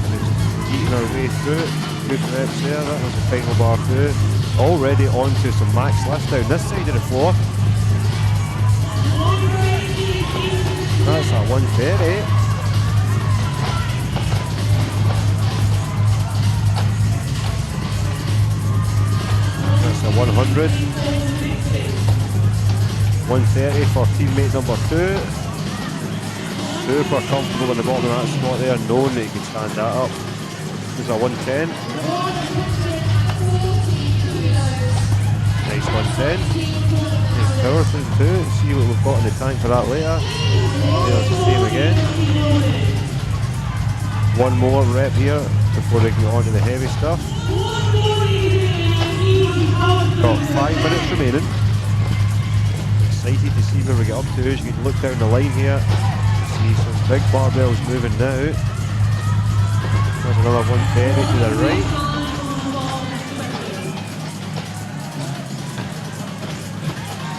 Just eating our way through it. Good reps there. That was the final bar through. Already on to some max lift down this side of the floor. That's at 130. That's at 100. 130 for teammate number 2. Super comfortable in the bottom of that spot there, knowing that you can stand that up. There's a 110. Nice 110. Power clean too, see what we've got in the tank for that later. There's the same again. One more rep here before they get on to the heavy stuff. Got 5 minutes remaining. Excited to see where we get up to. As you can look down the line here, see some big barbells moving now. There's another 130 to the right.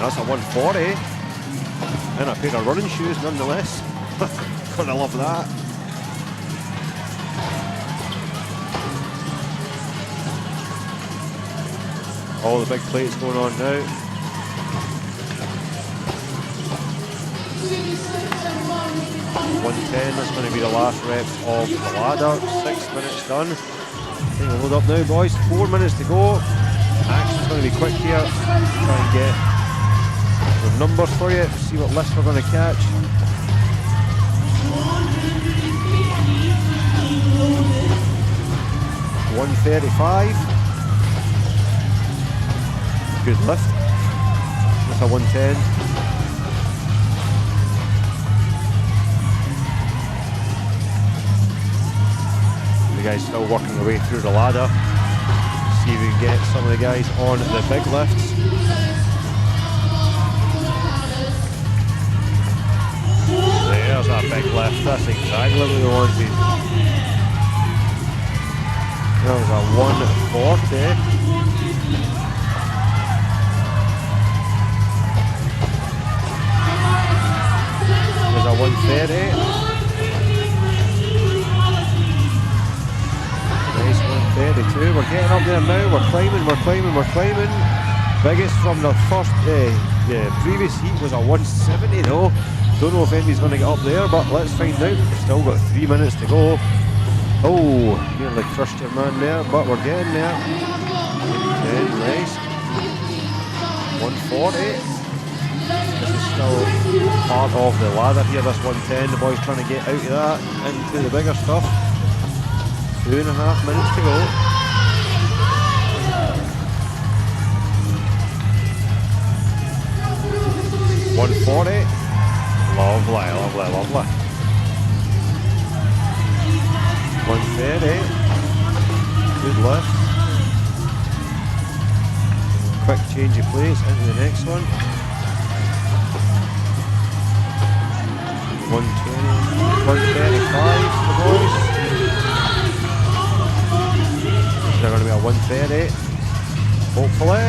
That's a 140, and a pair of running shoes nonetheless. Gonna love that. All the big plates going on now. 110, that's going to be the last reps of the ladder. 6 minutes done. Thing will load up now, boys. 4 minutes to go. Action's going to be quick here. Try and get the numbers for you, see what list we're going to catch. $135. Good lift. That's a 110. The guys still working their way through the ladder. See if we can get some of the guys on the big lifts. There's that big lift, that's exactly what we wanted. That was a 140. There's a 130. Nice 132. We're getting up there now, we're climbing. Biggest from the first, previous heat was a 170 though. Don't know if anybody's going to get up there, but let's find out. We've still got 3 minutes to go. Oh, nearly crushed your man there, but we're getting there. 10, nice. 140. This is still part of the ladder here, this 110. The boys trying to get out of that into the bigger stuff. 2.5 minutes to go. 140. Lovely, lovely, lovely. 130. Good lift. Quick change of place into the next one. 120. 135 for the boys. They're going to be a 130. Hopefully.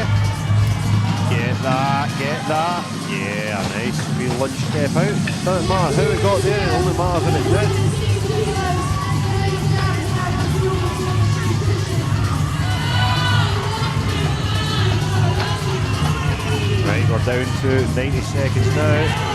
Get that, get that. Yeah, nice wee lunge step out. Doesn't matter how it got there, it only matters when it did. Right, we're down to 90 seconds now.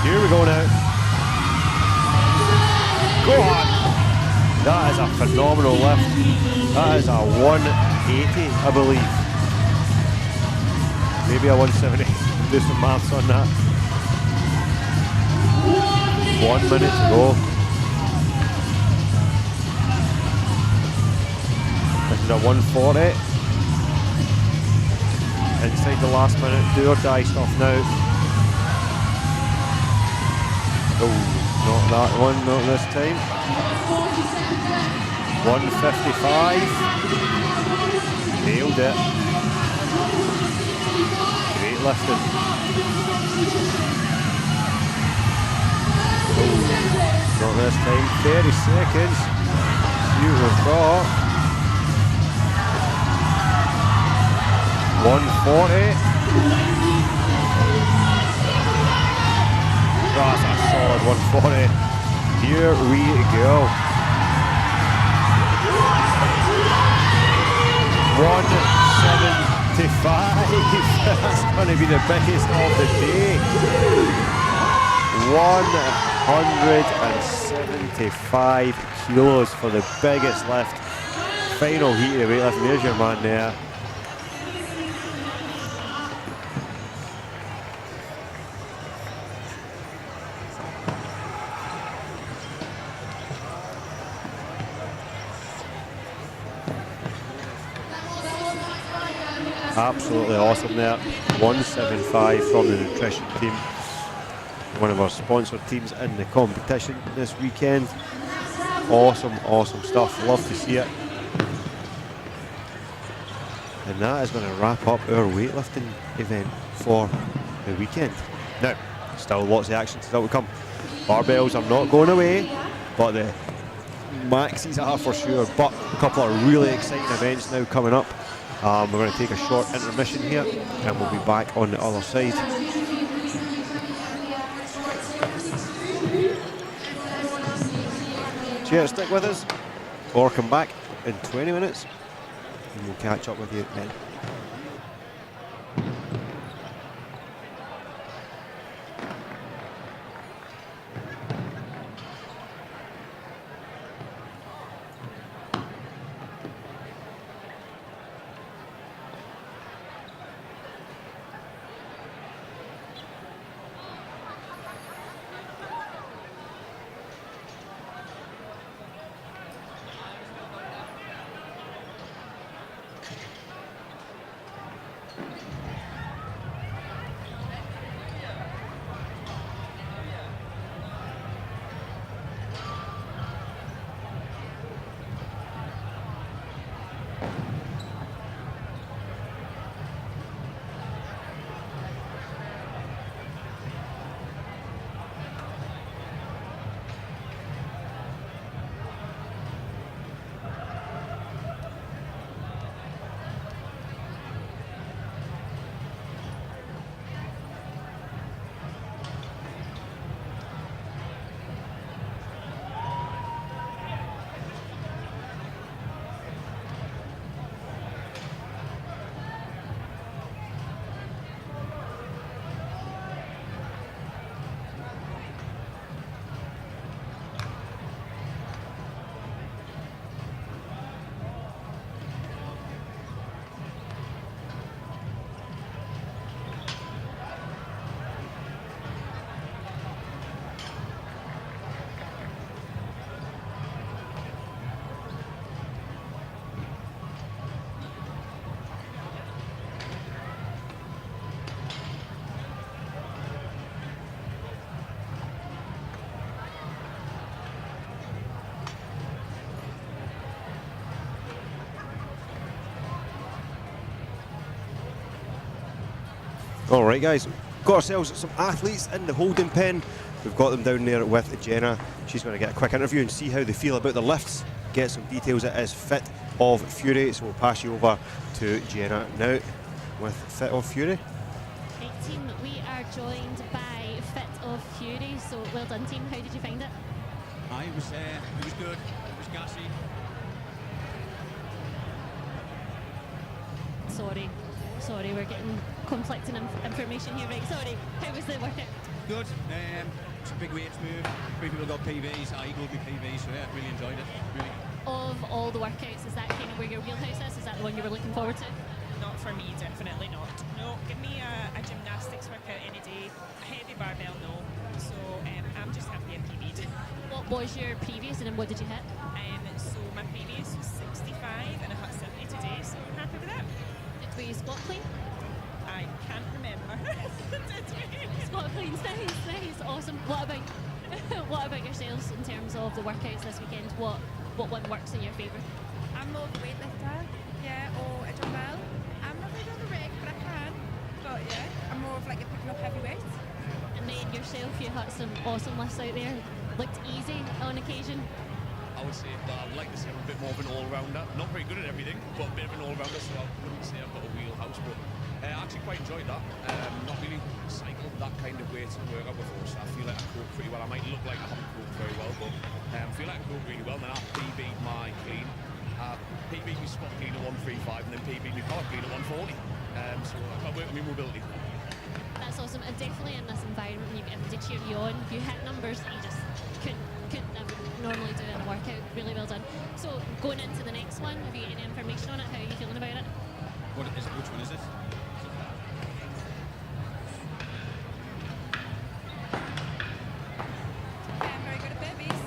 Here we go now. Go on! That is a phenomenal lift. That is a 180, I believe. Maybe a 170. Do some maths on that. 1 minute to go. This is a 140. Inside the last minute, do or die stuff now. Oh, not that one, not this time. 155. Nailed it. Great lifting. Oh, not this time. 30 seconds. See what we've got. 140. That's a solid 140. Here we go. 175. That's going to be the biggest of the day. 175 kilos for the biggest lift. Final heat of the weightlifting. There's your man there. Absolutely awesome there. 175 from the nutrition team. One of our sponsored teams in the competition this weekend. Awesome, awesome stuff. Love to see it. And that is going to wrap up our weightlifting event for the weekend. Now, still lots of action still to come. Barbells are not going away, but the maxis are for sure. But a couple of really exciting events now coming up. We're going to take a short intermission here and we'll be back on the other side. Cheers, stick with us or come back in 20 minutes and we'll catch up with you then. All right, guys, got ourselves some athletes in the holding pen. We've got them down there with Jenna. She's going to get a quick interview and see how they feel about the lifts, get some details. It is Fit of Fury, so we'll pass you over to Jenna now with Fit of Fury. Right, team, we are joined by Fit of Fury, so well done, team. How did you find it? It was good. It was gassy. Sorry, we're getting conflicting information here. Right, sorry. How was the workout? Good. It's a big weights move. 3 people got PVs. I equaled my PVs, so yeah, really enjoyed it. Really. Of all the workouts, is that kind of where your wheelhouse is? Is that the one you were looking forward to? Not for me, definitely not. No, give me a gymnastics workout any day. A heavy barbell, no. So I'm just happy in PV'd. What was your previous and then what did you hit? So my previous was 65 and I hit 70 today, so I'm happy with that. Did we squat clean? I can't remember. Did we? Squat cleans, nice, awesome. What about yourselves in terms of the workouts this weekend? What one works in your favour? I'm more of a weightlifter, yeah, or a dumbbell. I'm not really on the rig, but I can. But yeah, I'm more of like a picking up heavy weights. And then yourself, you had some awesome lifts out there. Looked easy on occasion. I would say that I'd like to say I'm a bit more of an all-rounder. Not very good at everything, but a bit of an all-rounder, so I wouldn't say I've got a wheelhouse, but I actually quite enjoyed that. Not really cycled that kind of weight workout before, so I feel like I coped pretty well. I might look like I haven't coped very well, but I feel like I coped really well. Then I PB'd my clean. PB'd my squat clean at 135, and then PB'd my power clean at 140. So I've got to work on my mobility. That's awesome, and definitely in this environment when you get everybody to cheer you on, you hit numbers that you just couldn't normally do in a workout. Really well done. So going into the next one, have you got any information on it? How are you feeling about it? What is it? Which one is it? I'm very good at babies,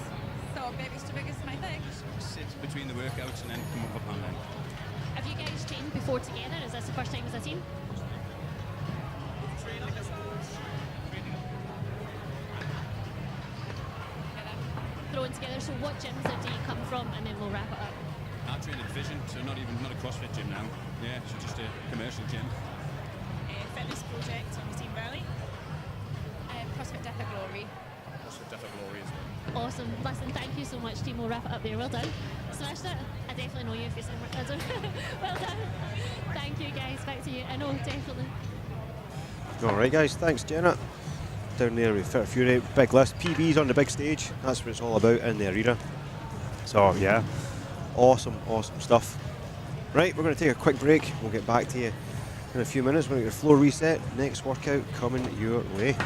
so babies to big is my thing. Sit between the workouts and then come up upon them. Have you guys trained before together? Is this the first time as a team? Throwing together. So what gyms do you come from, and then we'll wrap it up. I train at Division, so not a CrossFit gym now. Yeah, so just a commercial gym. Fitness project on the Team Valley. CrossFit Death of Glory. Also Death of Glory as well. Awesome. Listen, thank you so much, team. We'll wrap it up there. Well done. Smashed it. I definitely know you if you say well done. Thank you, guys. Back to you. I know, definitely. All right, guys, thanks, Jenna. Down there with Fit of Fury, big list. PBs on the big stage. That's what it's all about in the arena. So, yeah, awesome stuff. Right, we're going to take a quick break. We'll get back to you in a few minutes. We're going to get a floor reset. Next workout coming your way.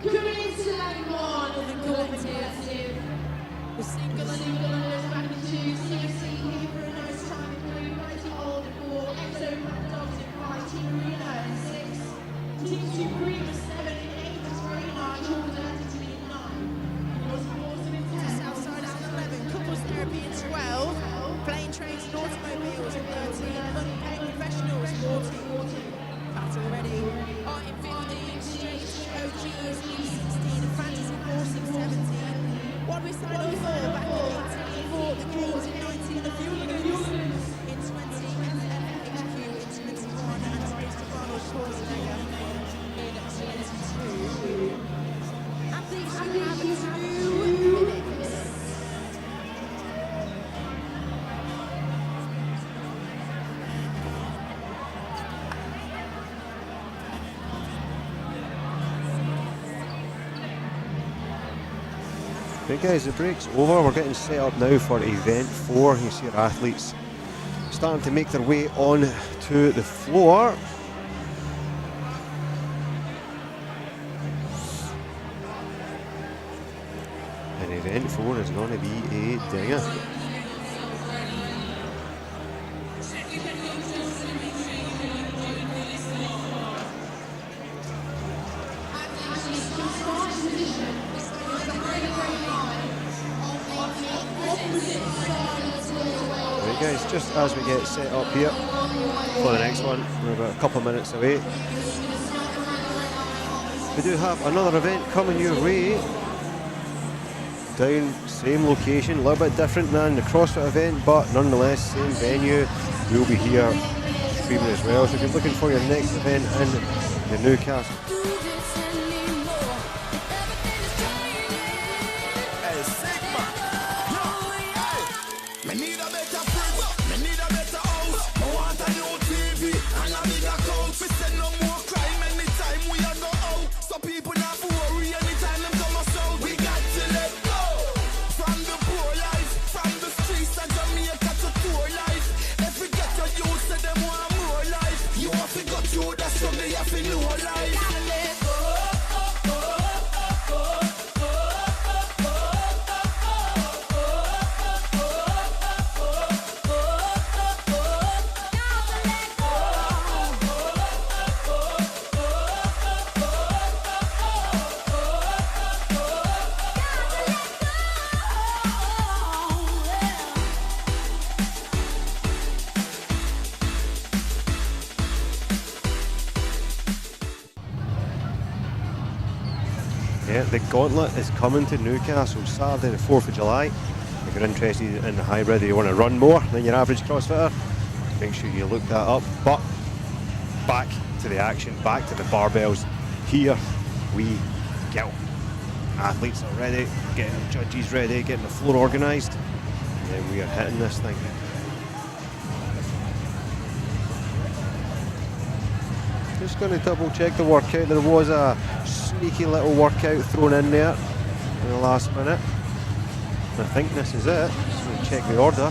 Coming into lane one of the collective. The single unders back into CFC here for a nice time in blue. Plenty old for Exo Dogs in 5, Team Arena in 6. Team Supreme 7 in 8. Very large order to be in 9. Was Awesome in 10. Southside is in 11. Couples Therapy in 12. Plane Trains and Automobiles in 13. Unpaid Professionals 14. That's already. Art in 15. Strange OGs in 16. And Fantasy Forcing 17. What we signed up for back in 18. For the Games in 19. The Fuelers in 20. FFHQ in 21. And Stefano Schwarzenegger in 22. Athletes, you have 2 minutes. Right guys, the break's over. We're getting set up now for event 4. You see our athletes starting to make their way on to the floor. And event 4 is going to be a dinger. Right guys, just as we get set up here for the next one, we're about a couple of minutes away. We do have another event coming your way. Down, same location, a little bit different than the CrossFit event, but nonetheless, same venue. We'll be here streaming as well. So if you're looking for your next event in the Newcastle Yeah, the Gauntlet is coming to Newcastle Saturday the 4th of July. If you're interested in the hybrid, you want to run more than your average CrossFitter, make sure you look that up. But back to the action, back to the barbells. Here we go. Athletes are ready, getting the judges ready, getting the floor organised, and then we are hitting this thing. Just going to double check the workout. There was a sneaky little workout thrown in there in the last minute. I think this is it. Just going to check the order.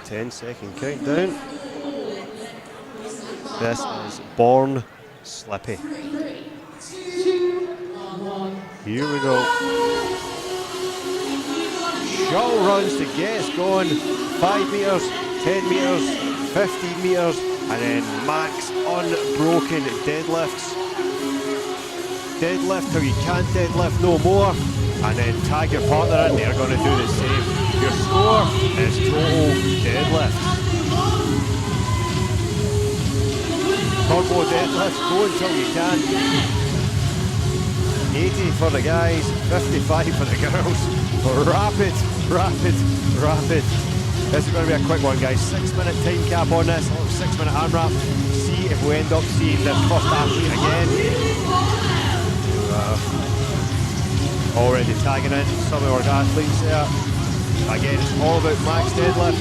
Ten-second countdown. This is Born slippy. 3, 2, 1. Here we go. Shuttle runs to get us going. 5 metres, 10 metres, 15 metres, and then max unbroken deadlifts. Deadlift till you can't deadlift no more, and then tag your partner in, they're going to do the same. Your score is total deadlift. Turbo deadlift, go until you can. 80 for the guys, 55 for the girls. Rapid, rapid, rapid. This is going to be a quick one, guys. 6-minute time cap on this, a little 6-minute AMRAP. See if we end up seeing the first athlete again. Already tagging in some of our athletes there. Again, it's all about max deadlift.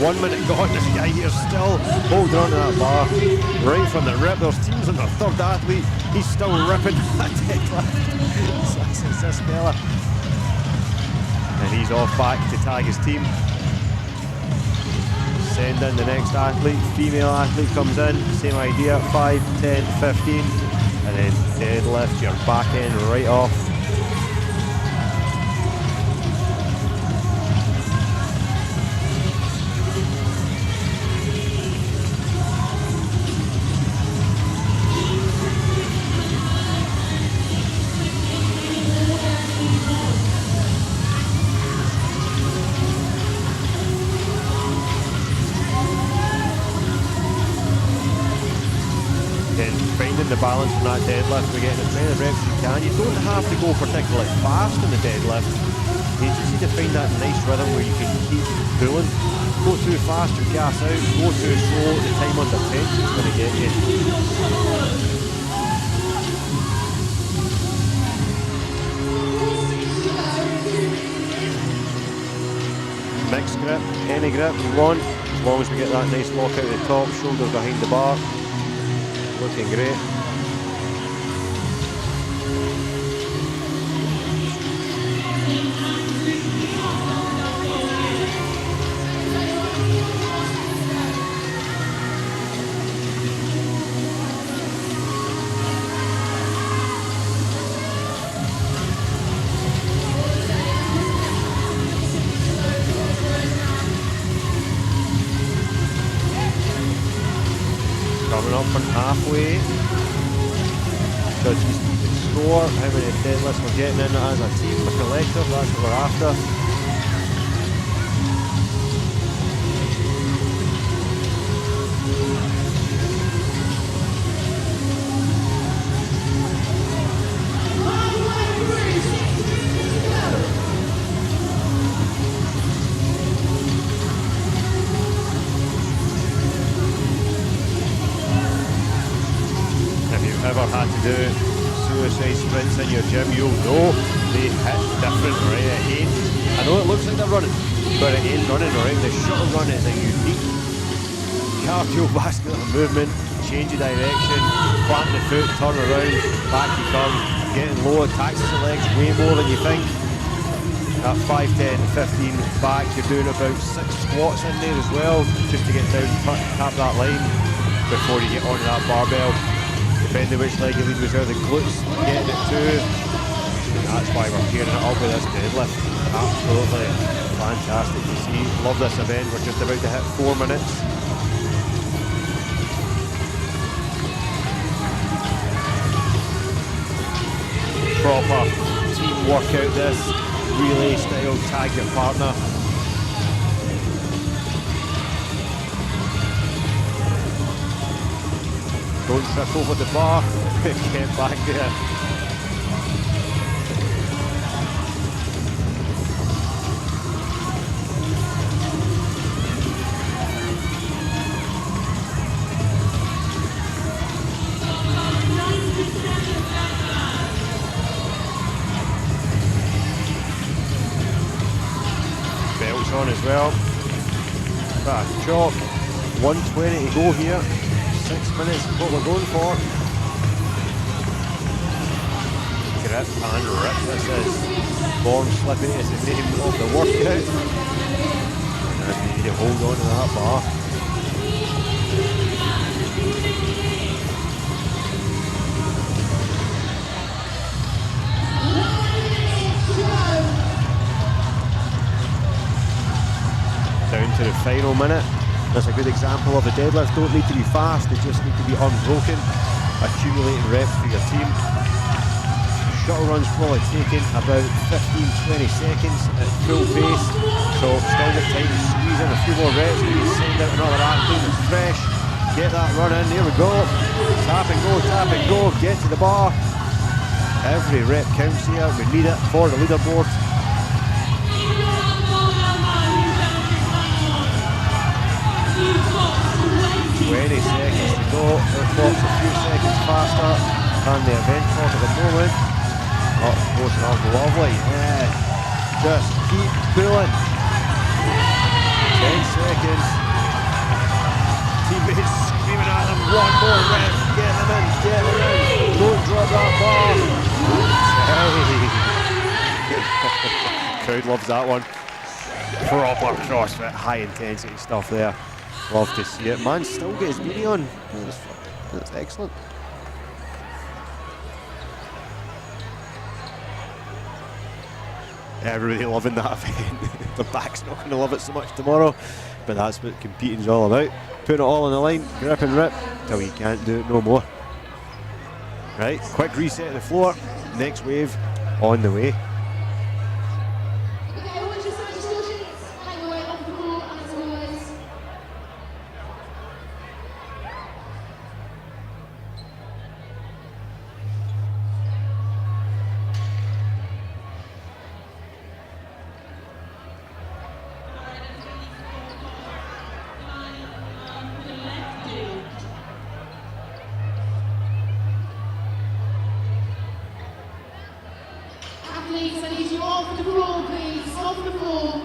1 minute gone, this guy here still holding on to that bar. Right from the rip, there's teams on their third athlete. He's still ripping that deadlift. It's this fella. And he's off back to tag his team. Send in the next athlete. Female athlete comes in, same idea, 5, 10, 15. And then deadlift your back end right off. The balance in that deadlift, we're getting as many reps as you can. You don't have to go particularly fast in the deadlift. You just need to find that nice rhythm where you can keep pulling. Go too fast, you gas out. Go too slow, the time under tension is going to get you. Mixed grip, any grip you want, as long as we get that nice lock out of the top, shoulders behind the bar. Looking great. Coming up from halfway. So just keep it score, how many deadlifts we're getting in as a team, a collective, that's what we're after. Ever had to do suicide sprints in your gym, you'll know they hit different, right? It ain't, I know it looks like they're running, but it ain't running, right? The shuttle run is a unique cardiovascular movement. Change of direction, plant the foot, turn around, back you come, getting low, taxes the legs way more than you think. At 5, 10, 15 back, you're doing about 6 squats in there as well, just to get down, tap that line before you get onto that barbell. Depending which leg you lead with the glutes, getting it too. And that's why we're gearing it up with this deadlift. Absolutely fantastic to see. Love this event. We're just about to hit 4 minutes. Proper team workout this. Relay style, tag your partner. Don't trip over the bar, get back there. Belts on as well. Back chalk, 120 to go here. 6 minutes is what we're going for. Grip and rip. This is Born Slippy is the name of the workout. And you need to hold on to that bar. final minute. That's a good example of the deadlifts don't need to be fast, they just need to be unbroken, accumulating reps for your team. Shuttle run's probably taking about 15-20 seconds at full pace, so still got time to squeeze in a few more reps. We can send out another athlete that's fresh, get that run in, there we go, tap and go, get to the bar. Every rep counts here, we need it for the leaderboard. 20 seconds to go, the clock's a few seconds faster than the event clock at the moment. Oh, close enough, lovely, yeah. Just keep pulling. 10 seconds. Teammates screaming at them, one more rep, get them in, don't drop that bar. Crowd loves that one. Proper CrossFit, high intensity stuff there. Love to see it. Man, still get his beanie on. That's excellent. Everybody loving that event. The back's not going to love it so much tomorrow, but that's what competing's all about. Putting it all on the line, grip and rip, till you can't do it no more. Right, quick reset of the floor. Next wave on the way. Athletes, I need you off the floor, please. Off the floor.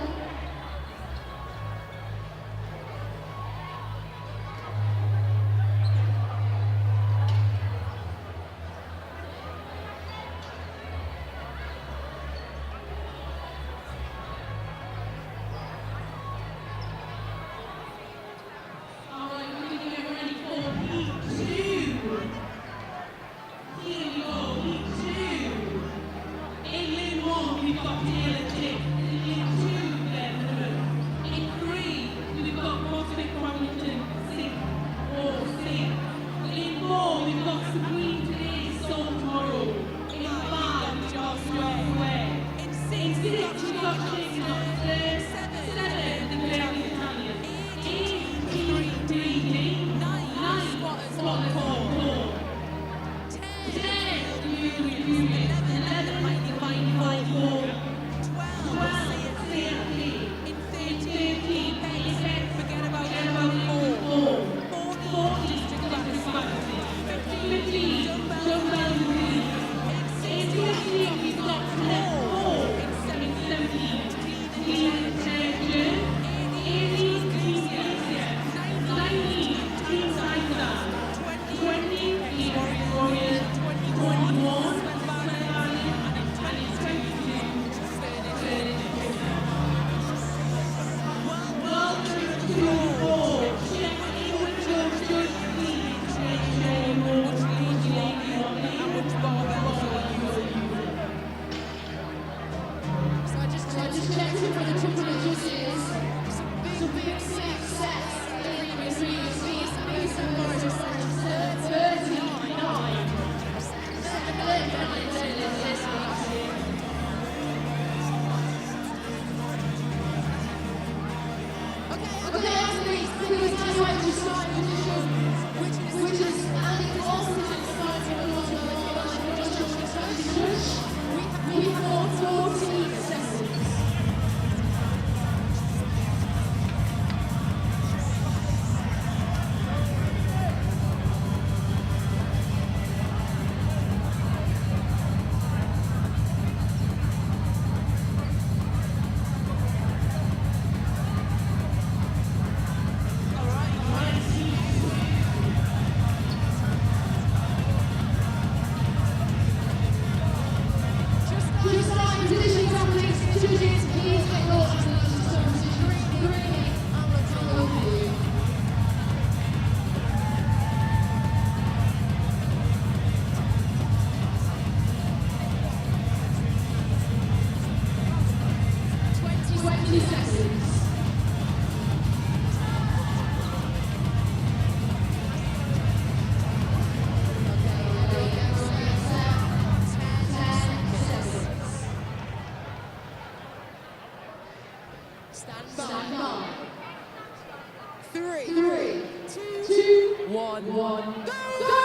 1, go!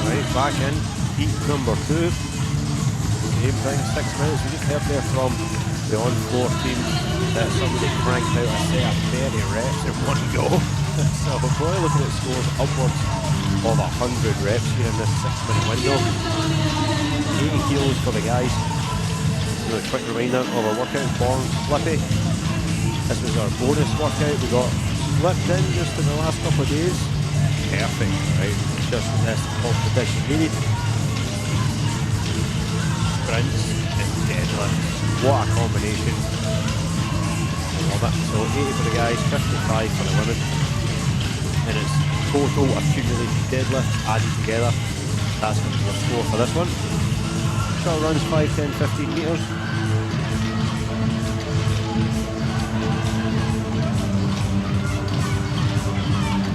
Right, back in heat number 2. Same thing, 6 minutes. We just heard there from the on-floor team that somebody cranked out a set of 30 reps in one go. So we're probably looking at scores upwards of 100 reps here in this 6-minute window. 80 kilos for the guys. So a quick reminder of our workout form, Flippy. This was our bonus workout. We got slipped in just in the last couple of days. Perfect, right? Just this competition needed. Sprints and deadlifts. What a combination. I love it. So 80 for the guys, 55 for the women. And it's total accumulated deadlift added together. That's going to be your score for this one. Short runs 5, 10, 15 metres.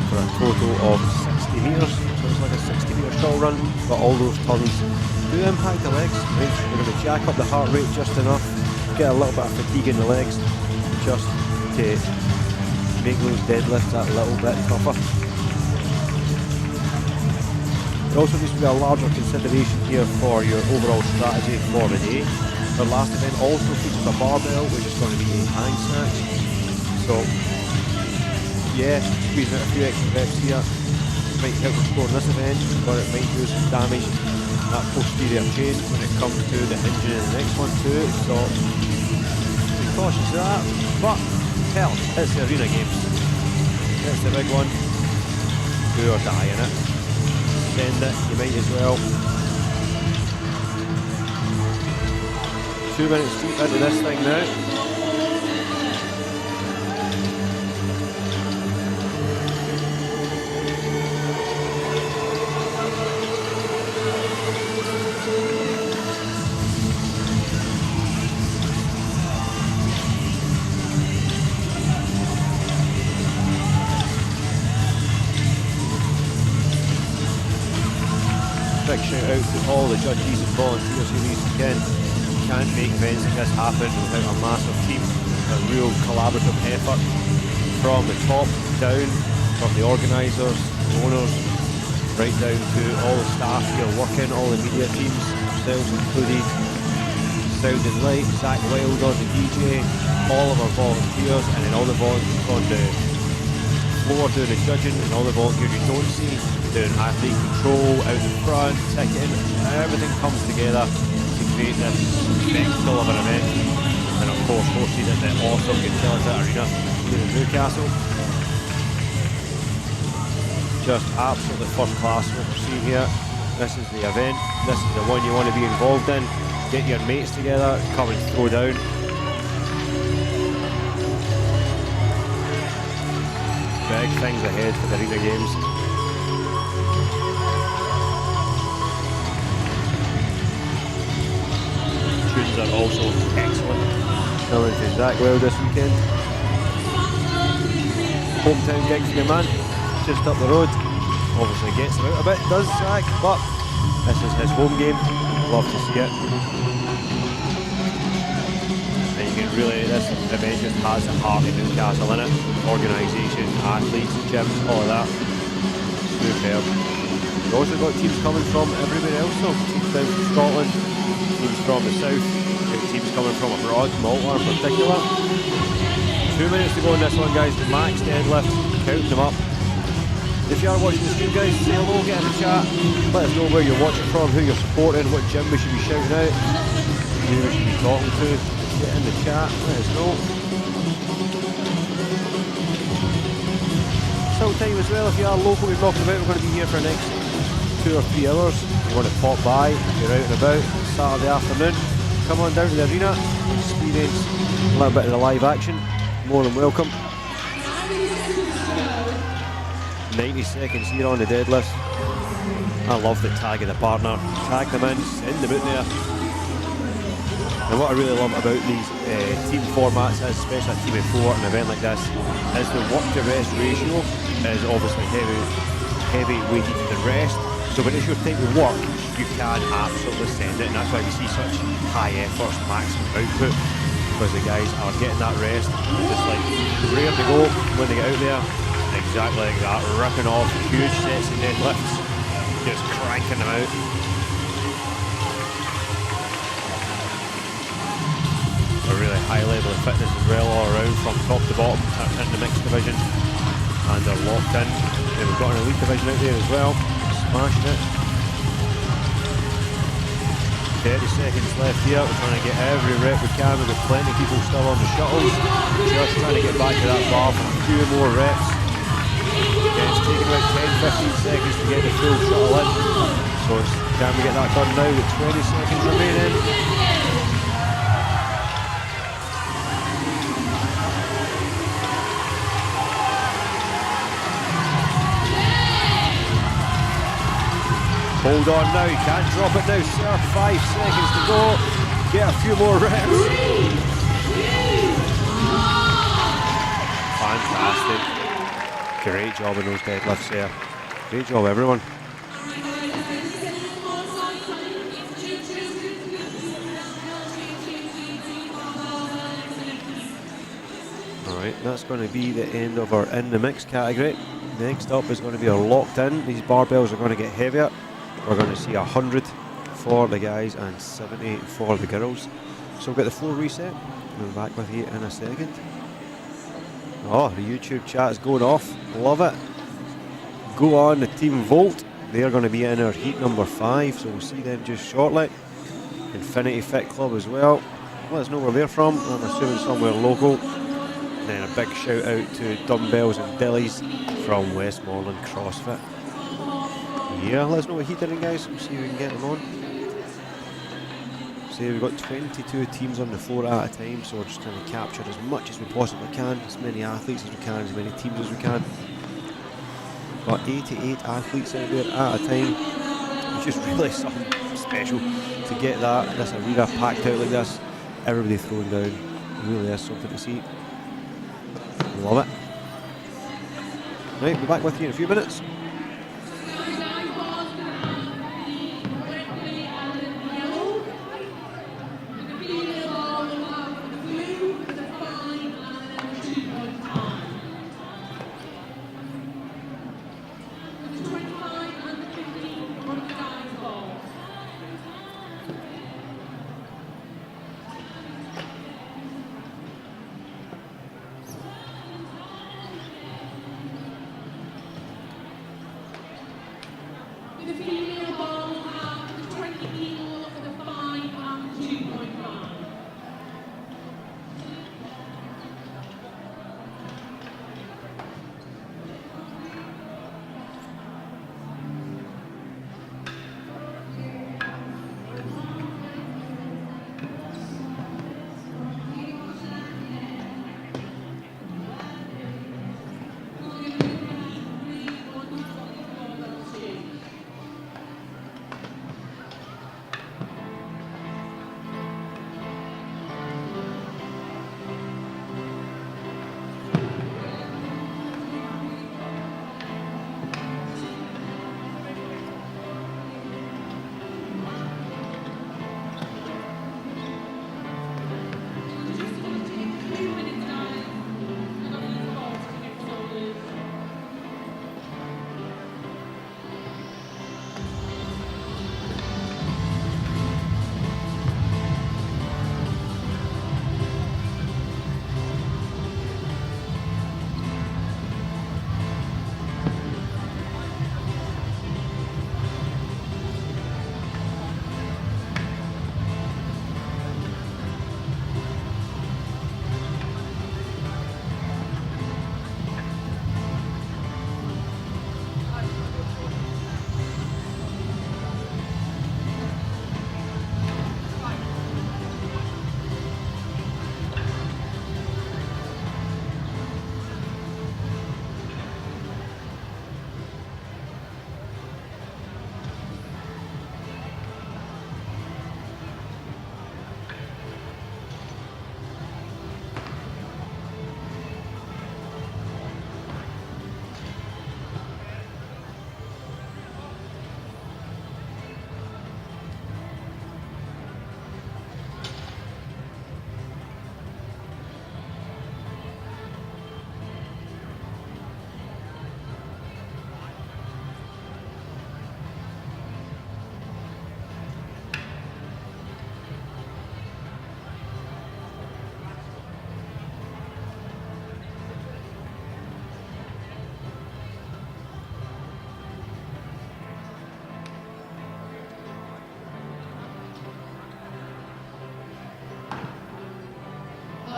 For a total of 60 metres. So it's like a 60 metre short run, but all those turns do impact the legs. Right? We're going to jack up the heart rate just enough, get a little bit of fatigue in the legs, just to make those deadlifts that little bit tougher. There also needs to be a larger consideration here for your overall strategy for the day. Our last event also features a barbell, which is going to be a hang snatch. So, yeah, squeezing out a few extra reps here might help us score in this event, but it might do some damage that posterior chain when it comes to the hinging in the next one too. So, be cautious of that. But hell, it's the arena games. It's the big one. Do or die in it. Send it, you might as well. 2 minutes deep into this thing now. Big shout out to all the judges and volunteers who these weekend. Can't make events like this happen without a massive team, a real collaborative effort from the top down, from the organisers, owners, right down to all the staff here working, all the media teams, ourselves included, sound and light, Zach Wilder, the DJ, all of our volunteers, and then all the volunteers on the floor doing the judging, and all the volunteers you don't see doing athlete control, out the front, ticketing, everything comes together to create this spectacle of an event, and of course hosted at the awesome Utilita Arena here in Newcastle. Just absolutely first class what we're seeing here. This is the event, this is the one you want to be involved in. Get your mates together, come and throw down. Big things ahead for the Arena Games. Tunes are also excellent. Coming to Zach Well this weekend. Hometown gig for your man, just up the road. Obviously gets him out a bit, does Zach, but this is his home game. Love to see it. And you can really, this event just has the heart of Newcastle in it. Organisation, athletes, gyms, all of that. Superb. We've also got teams coming from everywhere else though. Teams down from Scotland, teams from the south, teams coming from abroad, Malta in particular. 2 minutes to go in this one, guys. The max deadlift, counting them up. If you are watching the stream, guys, say hello, get in the chat. Let us know where you're watching from, who you're supporting, what gym we should be shouting out, who we should be talking to. Get in the chat, let us know. Still time as well, if you are local, we're talking about, we're going to be here for the next 2 or 3 hours. If you want to pop by, if you're out and about, Saturday afternoon, come on down to the arena, experience a little bit of the live action, more than welcome. 90 seconds here on the deadlift. I love the tag of the partner, tag them in, send them out there. And what I really love about these team formats, especially a team of 4 at an event like this, is the work to rest ratio is obviously heavy weighted to the rest. So when it's your time to work, you can absolutely send it, and that's why we see such high efforts, maximum output. because the guys are getting that rest, just like ready to go when they get out there. Exactly like that, ripping off huge sets of deadlifts, just cranking them out. A really high level of fitness as well all around from top to bottom in the mixed division, and they're locked in. And we've got an elite division out there as well, smashing it. 30 seconds left here, we're trying to get every rep we can. We've got plenty of people still on the shuttles, just trying to get back to that bar for a few more reps. Yeah, it's taking about 10-15 seconds to get the full shuttle in, so can we get that done now with 20 seconds remaining? Hold on now, you can't drop it now, sir. 5 seconds to go. Get a few more reps. Fantastic. Great job in those deadlifts there. Great job, everyone. Alright, that's going to be the end of our in the mix category. Next up is going to be our locked in. These barbells are going to get heavier. We're going to see 100 for the guys and 70 for the girls. So we'll get the floor reset. We'll be back with you in a second. Oh, the YouTube chat is going off. Love it. Go on, the Team Volt. They're going to be in our heat number 5, so we'll see them just shortly. Infinity Fit Club as well. Let us know where they're from. I'm assuming somewhere local. And then a big shout out to Dumbbells and Dillies from Westmoreland CrossFit. Yeah, let us know what heat they're in, guys. We'll see if we can get them on. See, we've got 22 teams on the floor at a time, so we're just trying to capture as much as we possibly can, as many athletes as we can, as many teams as we can. Got 88 athletes out there at a time, which is really something special to get this arena packed out like this. Everybody throwing down. It really is something to see. Love it. Right, we'll be back with you in a few minutes.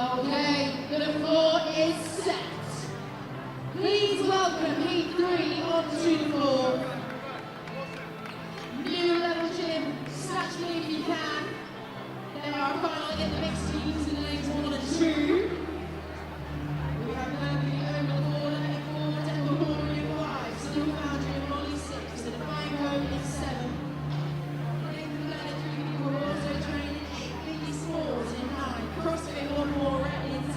Okay, the floor is set. Please welcome Heat 3 onto the floor. New level gym, snatch me if you can. They are finally in the mixed teams in the names 1 and 2. We have Mercury over the corner in 4, Denver corner in 5, Snow Foundry in Molly 6, the Divine Code in 7. Nathan Leonard 3 people were also trained in 8, Billy Smalls in 9, CrossFit One More Red in 10,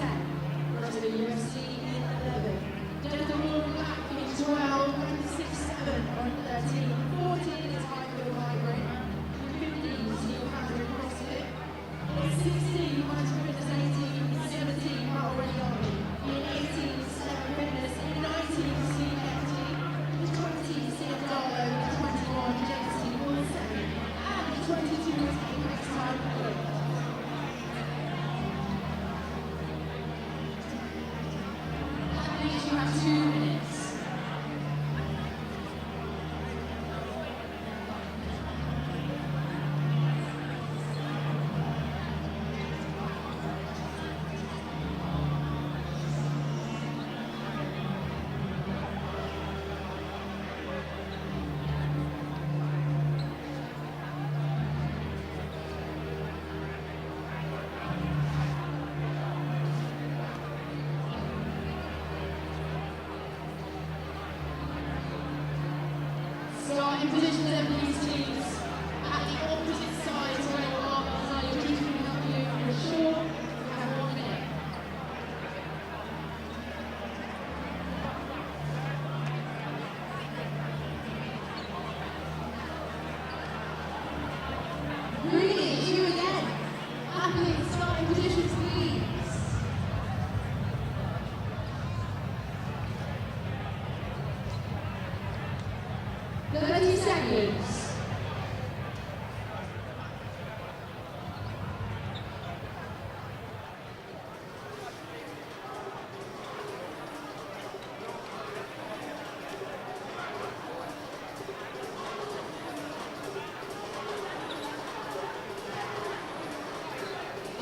CrossFit UFC in 11, Denver More Black in 12, 26 7 on 13, 14 is High Field Hybrid, 15 is Snow Foundry CrossFit, 16 Minds Fitness 18, 17 Battle Ready Army, in 18 Seven Fitness, in 19 CFT, in 20 CFDALO, in 21 JC Wilson, and in 22 is Apex Time Play. Athletes, you have 2 minutes. Starting positions of these teams at the opposite sides where your barbells are. Your teams will help you for sure. You have 1 minute. Greenies, you again. Athletes, starting positions, please. 30 seconds.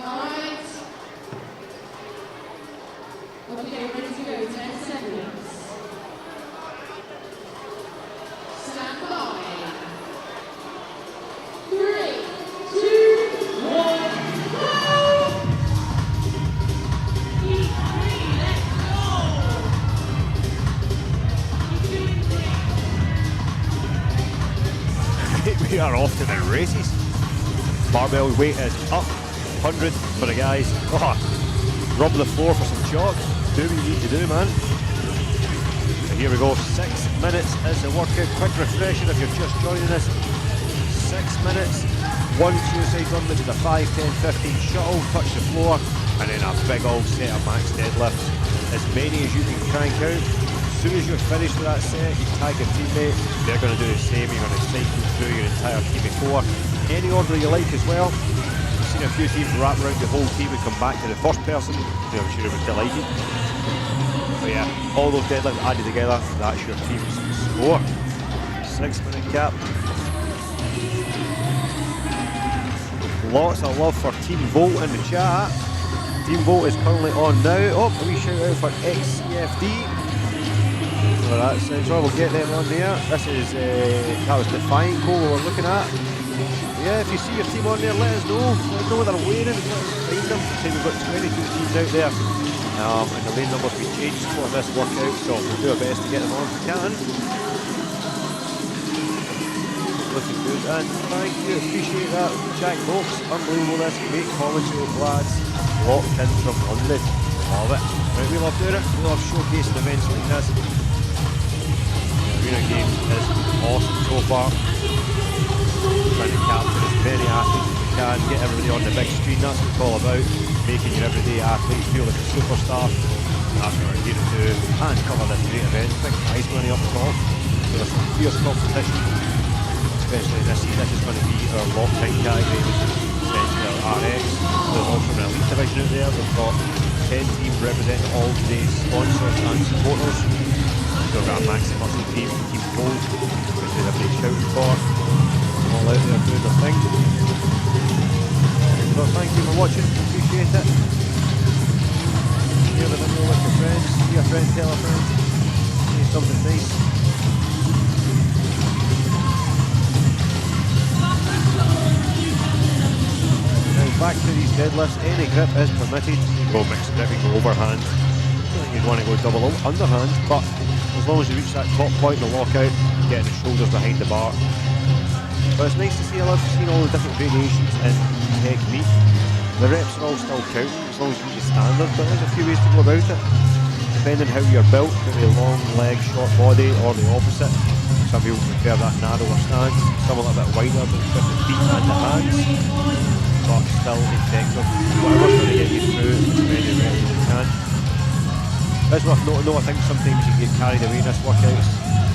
All right. Okay, ready to go. 10 seconds. Stand by. 3, 2, 1, go! Heat 3, let's go! Keep doing great. We are off to the races. Barbell weight is up, 100 for the guys. Oh, rub the floor for some chalk. Do what you need to do, man. So here we go, 6 minutes is the workout. Quick refresher if you're just joining us. 6 minutes, 1 suicide run, which is a 5, 10, 15 shuttle, touch the floor, and then a big old set of max deadlifts. As many as you can crank out. As soon as you're finished with that set, you tag your teammate, they're going to do the same. You're going to cycle through your entire team of 4. Any order you like as well. I've seen a few teams wrap around the whole team and come back to the first person. I'm sure it was delighted. But yeah, all those deadlifts added together, that's your team's score. 6 minute cap. Lots of love for Team Vote in the chat. Team Vote is currently on now. Oh, a wee shout out for XCFD. So that sounds right, we'll get them on there. This is, that was Defiant Cole we were looking at. Yeah, if you see your team on there, let us know. Let us know what they're wearing. Find them. Say we've got 22 teams out there. And the lane numbers we changed for this workout, so we'll do our best to get them on if we can. Looking good, and thank you, appreciate that. Jack Brooks, unbelievable this, great commentary, lads. Locked in from London. Love it. Right, we love doing it. We love showcasing events like this. Arena Games is awesome so far. Trying to capture as many athletes as we can, get everybody on the big screen. That's what it's all about. Making your everyday athletes feel like a superstar. That's what we're here to do, and cover this great event. Big prize money up top. So there's some fierce competition, especially this year. This is going to be our lockdown category, which is essentially our RX. There's also an elite division out there. We've got 10 teams representing all today's sponsors and supporters. So we've got a Maximus team, Team Gold, which is a big shout for. All out there doing their thing. But thank you for watching, appreciate it. friend, tell a friend. Say something nice. Now back to these deadlifts. Any grip is permitted. You can go mixed grip, you can go overhand. I don't think you'd want to go double underhand, but as long as you reach that top point in the lockout, getting the shoulders behind the bar. But it's nice to see, I love seeing all the different variations in technique. The reps are all still counting as long as you meet the standard, but there's a few ways to go about it. Depending how you're built, maybe a long leg, short body, or the opposite. Some people prefer that narrower stance, some a little bit wider, but with the feet and the hands, but still effective. Whatever's going to get you through as many reps as you can. As worth noting though, I think sometimes you get carried away in this workouts.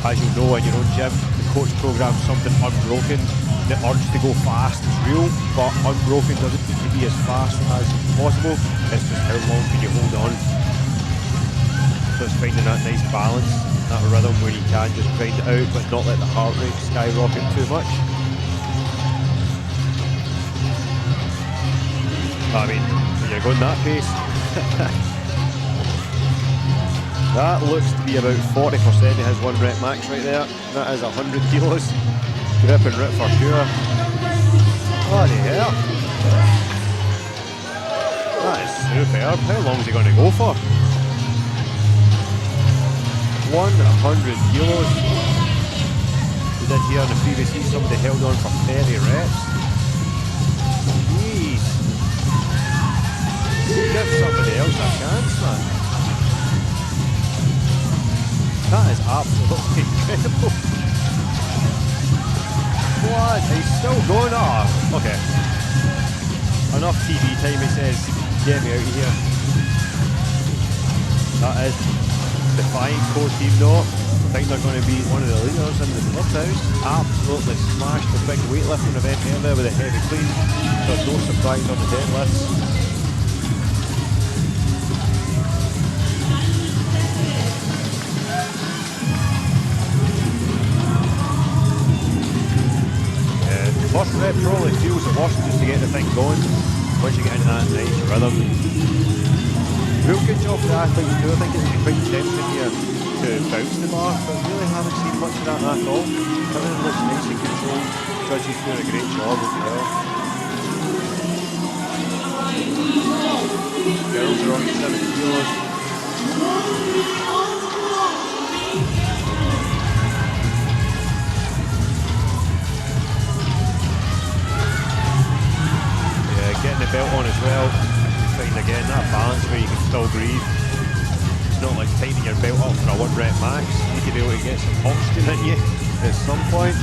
As you know in your own gym, the coach programs something unbroken. The urge to go fast is real, but unbroken doesn't need to be as fast as possible. It's just how long can you hold on. So it's finding that nice balance, that rhythm where you can just grind it out but not let the heart rate skyrocket too much. I mean, when you're going that pace. That looks to be about 40% of his 1 rep max right there. That is 100 kilos. Grip and rip for sure. Bloody hell. That is superb. How long is he going to go for? 100 kilos. We did here in the previous heat, somebody held on for 30 reps. Jeez. Give somebody else a chance, man. That is absolutely incredible. What? He's still going on. Okay. Enough TV time, he says. Get me out of here. That is defying core team though. I think they're going to be one of the leaders in the clubhouse. Absolutely smashed the big weightlifting event earlier with a heavy clean. So no surprise on the deadlifts. First rep probably feels the worst just to get the thing going. Once you get into that nice rhythm. Real good job for the athletes too. I think it's quite tempting here to bounce the bar, but really haven't seen much of that at all. Everything looks nice and controlled. Judges doing a great job as well. Girls are on 70 kilos. Getting the belt on as well, you find again that balance where you can still breathe. It's not like tightening your belt up for a 1 rep max. You need to be able to get some oxygen in you at some point.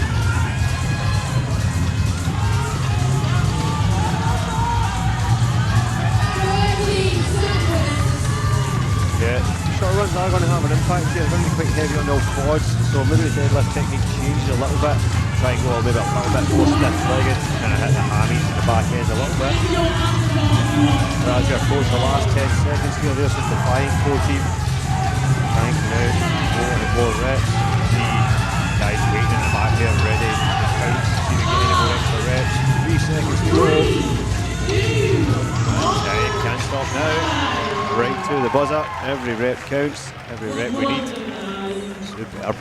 Yeah, short runs are going to have an impact here. They're going to be quite heavy on the old quads, so maybe the deadlift technique changes a little bit. Try and go maybe a little bit more stiff-legged, kind of hit the hammies in the back end a little bit. So as we approach the last 10 seconds here, there's some defying core team. Cranking out more and more reps. See guys waiting in the back here ready to bounce, see if we get any more extra reps. 3 seconds to go. Time can't stop now. Right to the buzzer. Every rep counts. Every rep we need. Superb.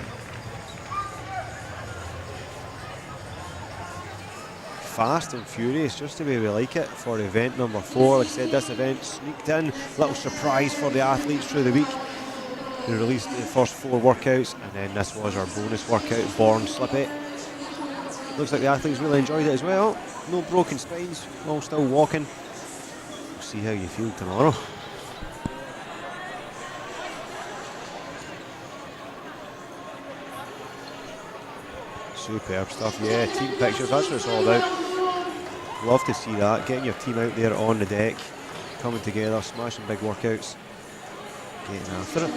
Fast and furious, just the way we like it for event number 4. Like I said, this event sneaked in. Little surprise for the athletes through the week. We released the first 4 workouts, and then this was our bonus workout, Born Slippy. Looks like the athletes really enjoyed it as well. No broken spines, all still walking. We'll see how you feel tomorrow. Superb stuff, yeah, team pictures, that's what it's all about. Love to see that, getting your team out there on the deck, coming together, smashing big workouts, getting after it.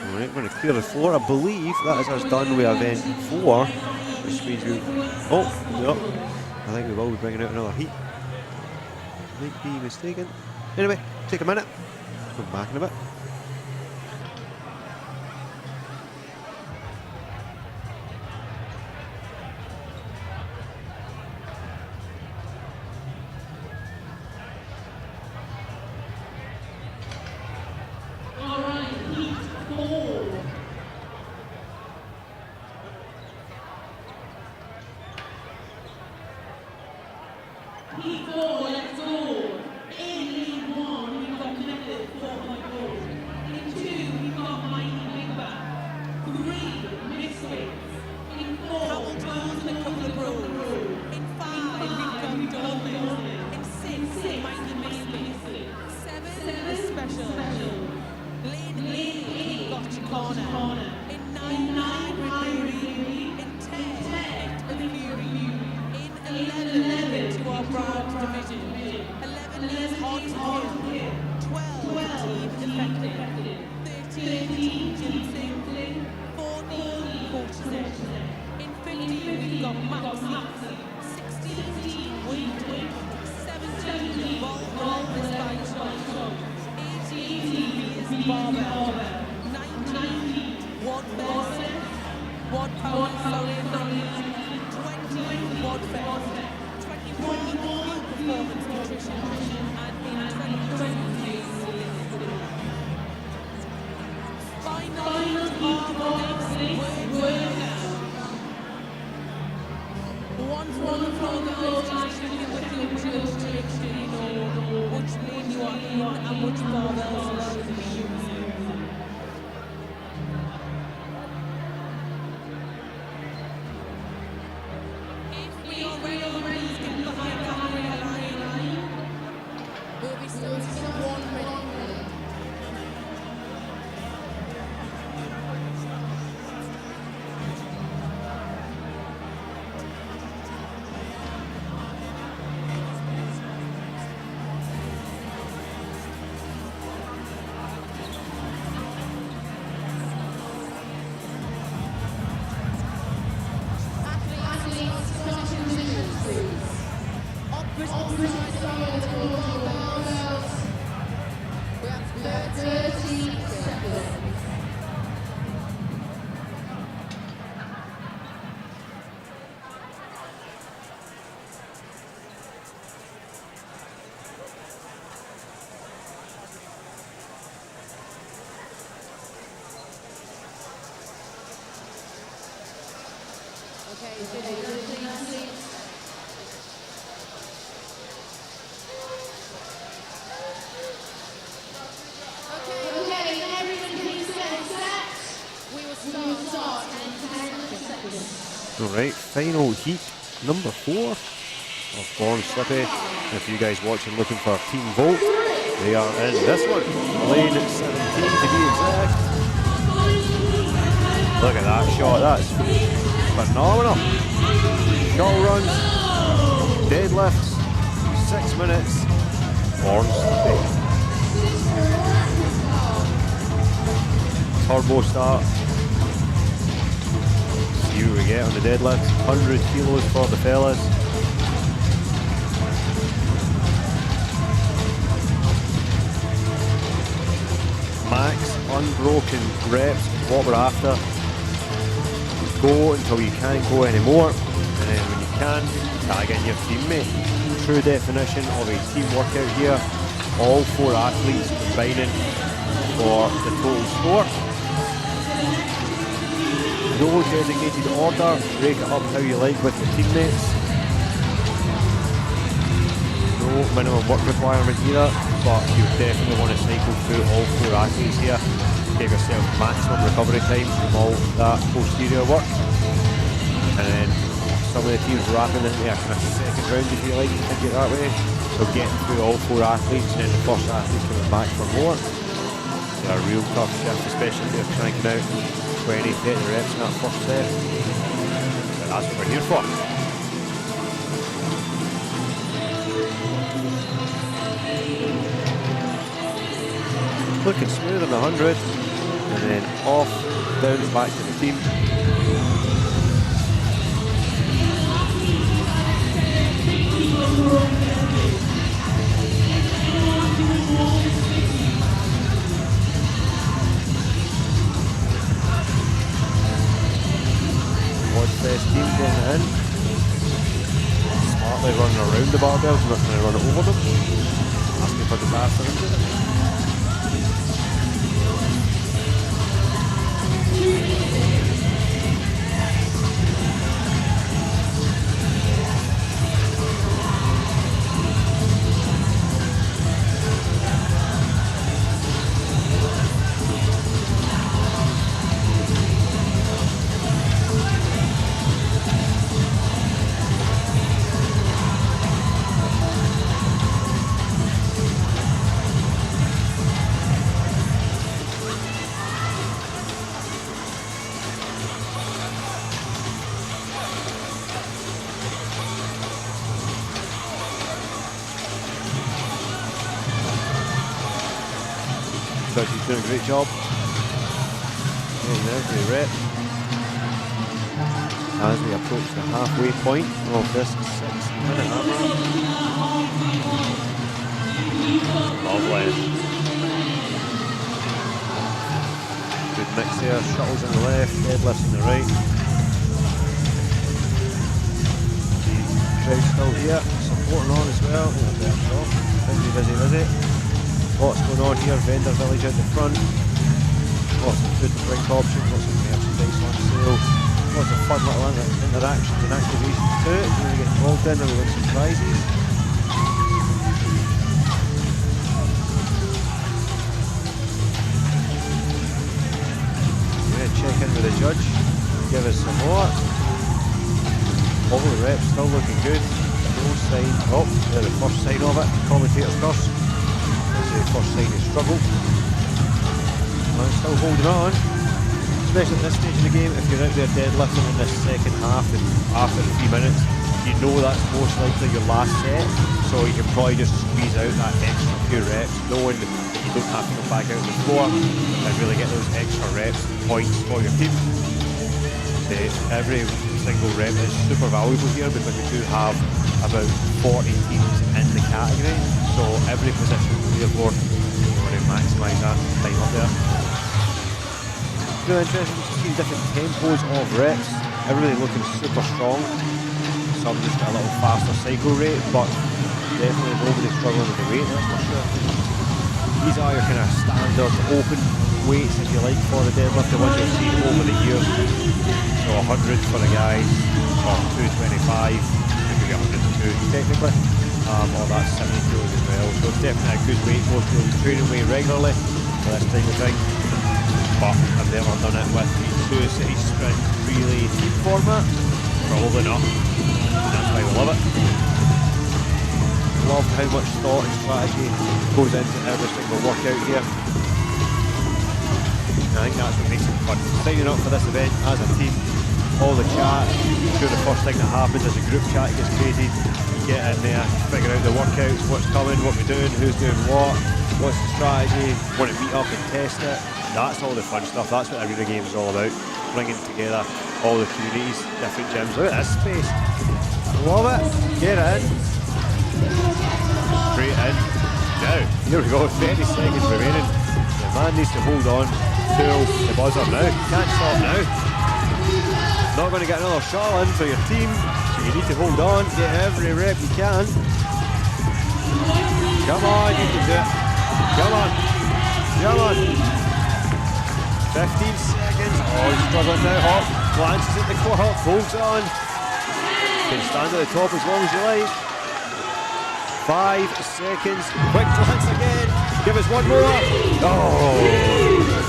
Alright, we're going to clear the floor. I believe that is us done with event 4, which means we... Oh, no, I think we will be bringing out another heat. Might be mistaken. Anyway, take a minute, come back in a bit. 4, let's go. In lead 1, we've got Connected 4.0. In 2, we've got Mighty Big Bang. 3, Misfits. In 4, Hamilton's in a couple of rows. In 5, we've got Dolphins. In 6, Mighty Misfits. 7, The Special. Lane 8, we've got Chicana. In 9, Rebellion. In 10, Hit of Fury. In 11, to our brand division. 11 is Hard to Kill. 12, Team Defective. 13, Ginseng. 14, Cortez. In 15, we've got Maxi. 16, Wait. 17, Barbells by Choice. 18 is Barbell. 19, Wad Power, 20, Wadfest. 21, Field Performance Nutrition. And in 22, finals of the next workout. Once we're on the floor, guys, just check in with your judge to make sure you know which lane you are in and which barbells are allowed to be used. If we are ready, please get behind that red line. We'll be starting in 1 minute. Alright, final heat number 4 of Born Slippy. If you guys watching looking for Team Volt, they are in this one. Lane 17 to be exact. Look at that shot, that's phenomenal. Shuttle runs, deadlifts, 6 minutes, Born Slippy. Turbo start. See what we get on the deadlift. 100 kilos for the fellas. Max unbroken reps, what we're after. Go until you can't go anymore, and then when you can, tag in your teammate. True definition of a team workout here. All 4 athletes combining for the total score. No designated order, break it up how you like with your teammates. No minimum work requirement either, but you definitely want to cycle through all 4 athletes here. Give yourself maximum recovery time from all that posterior work. And then some of the teams wrapping into a kind of second round, if you like to think it that way. So getting through all 4 athletes and then the first athlete coming back for more. They're a real tough shift, especially if they're cranking out 20, 30 reps in that first set. But that's what we're here for. Looking smooth on the 100, and then off, down and back to the team. Wadfest team getting in. Smartly running around the barbells, not trying to run it over them. Asking for disaster into it. Judge's doing a great job. Getting every rep. As we approach the halfway point of this 6-minute AMRAP. Lovely. Good mix there, shuttles on the left, deadlifts on the right. Crowd still here, supporting on as well. Busy. Lots going on here, vendor village out the front. Lots of food and drink options, lots of merchandise on sale. Lots of fun little interactions and activations too. If you want to get involved in, we win some prizes. Yeah, check in with the judge, give us some more. All the reps still looking good. No sign. Oh, there's the first sign of it. Commentator's curse. That's the first sign of struggle. Well, still holding on. Especially at this stage of the game, if you're out there deadlifting in this second half and after the 3 minutes, you know that's most likely your last set, so you can probably just squeeze out that extra few reps, knowing that you don't have to go back out on the floor and really get those extra reps and points for your team. Every single rep is super valuable here because we do have about 40 teams in the category, so every position therefore we want to maximise that time up there. Really interesting to see different tempos of reps. Everybody looking super strong. Some just got a little faster cycle rate, but definitely nobody struggling with the weight, that's for sure. These are your kind of standard open weights, if you like, for the deadlift, the ones you've seen over the years. So 100 for the guys, or 225, maybe 102 technically, or that's 70 kilos as well. So it's definitely a good weight, most people be training weight regularly for this type of thing. But I've never done it with the 2 city sprint relay team format. Probably not. That's why we love it. Love how much thought and strategy goes into every single workout here. I think that's what makes it fun. Signing up for this event as a team, all the chat. I'm sure the first thing that happens is the group chat gets created. Get in there, figure out the workouts, what's coming, what we're doing, who's doing what's the strategy, want to meet up and test it. That's all the fun stuff. That's what Arena Games is all about. Bringing together all the communities, different gyms. Look at this space. Love it. Get in. Straight in. Now, here we go. 30 seconds remaining. The man needs to hold on to the buzzer now. Can't stop now. Not going to get another shot in for your team, so you need to hold on. Get every rep you can. Come on, you can do it. Come on. Come on. 15 seconds. Oh, he's struggling now. Hop. Glances at the clock. Holds on. Can stand at the top as long as you like. 5 seconds. Quick glance again. Give us one more. Oh,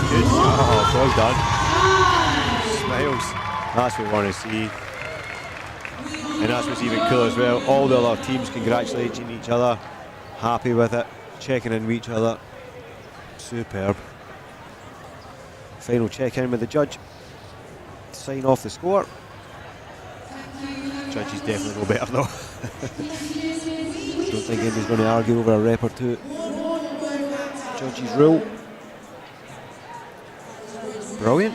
good job. Well done. Smiles. That's what we want to see. And that's what's even cooler as well. All the other teams congratulating each other. Happy with it. Checking in with each other. Superb. Final check-in with the judge. Sign off the score. Judge is definitely no better though. Don't think anybody's going to argue over a rep or two. Judge's rule. Brilliant.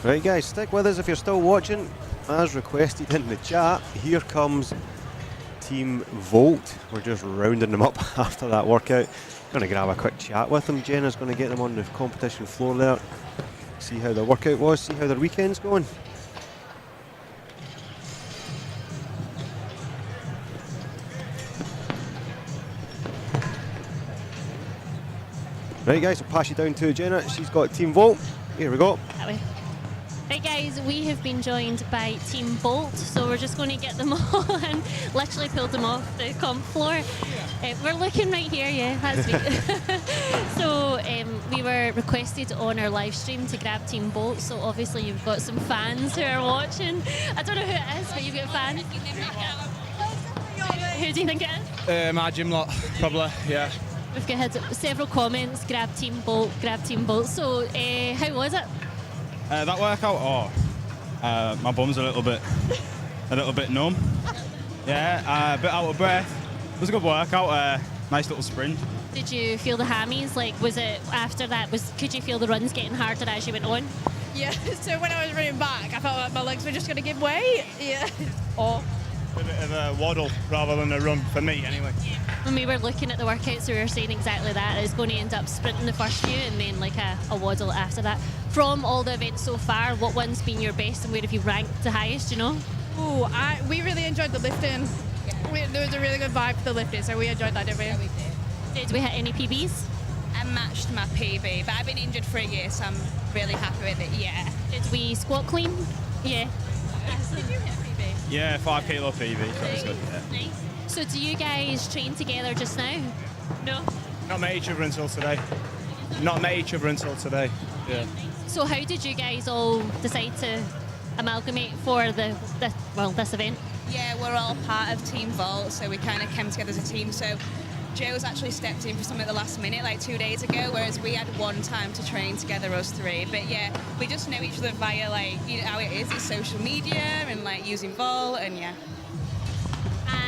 Right guys, stick with us if you're still watching. As requested in the chat, here comes Team Volt. We're just rounding them up after that workout. Going to grab a quick chat with them. Jenna's going to get them on the competition floor there. See how their workout was, see how their weekend's going. Right guys, I'll pass you down to Jenna. She's got Team Volt. Here we go. That way. Right guys, we have been joined by Team Bolt, so we're just going to get them all and literally pulled them off the comp floor. We're looking right here, yeah, that's me. So we were requested on our live stream to grab Team Bolt, so obviously you've got some fans who are watching. I don't know who it is, but you've got fans. Who do you think it is? My gym lot, probably, yeah. We've got had several comments, grab Team Bolt, grab Team Bolt. So how was it? That workout, my bum's a little bit numb. Yeah, a bit out of breath. It was a good workout, nice little sprint. Did you feel the hammies? Like, was it after that? Could you feel the runs getting harder as you went on? Yeah, so when I was running back, I felt like my legs were just going to give way. Yeah. A bit of a waddle rather than a run, for me anyway. When we were looking at the workouts, we were saying exactly that. It's going to end up sprinting the first few and then like a waddle after that. From all the events so far, what one's been your best and where have you ranked the highest, you know? Ooh, we really enjoyed the lifting. There was a really good vibe for the lifting, so we enjoyed that, didn't we? Yeah, we did. Did we hit any PBs? I matched my PB, but I've been injured for a year, so I'm really happy with it, yeah. Did we squat clean? Yeah. Did you hit a PB? Yeah, 5 kilo PB, so that's good. Yeah. Nice. So do you guys train together just now? No? Not met each other until today. Yeah. So how did you guys all decide to amalgamate for this event? Yeah, we're all part of Team Vault, so we kind of came together as a team. So Joe's actually stepped in for something at the last minute, like 2 days ago, whereas we had one time to train together, us three. But yeah, we just know each other via, like, you know how it is, it's social media and like using Vault, and yeah.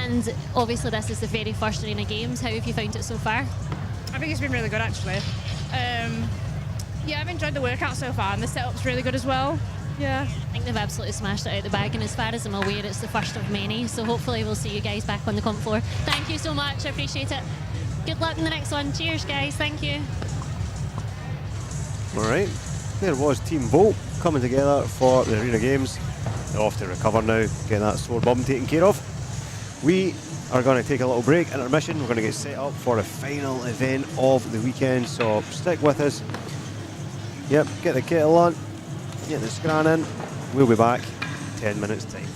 And obviously this is the very first Arena Games. How have you found it so far? I think it's been really good, actually. Yeah, I've enjoyed the workout so far, and the setup's really good as well. Yeah. I think they've absolutely smashed it out of the bag, and as far as I'm aware, it's the first of many, so hopefully we'll see you guys back on the comp floor. Thank you so much, I appreciate it. Good luck in the next one. Cheers, guys. Thank you. Alright, there was Team Volt coming together for the Arena Games. They're off to recover now, get that sore bum taken care of. We are going to take a little break, intermission. We're going to get set up for the final event of the weekend, so stick with us. Yep, get the kettle on, get the scran in. We'll be back in 10 minutes time.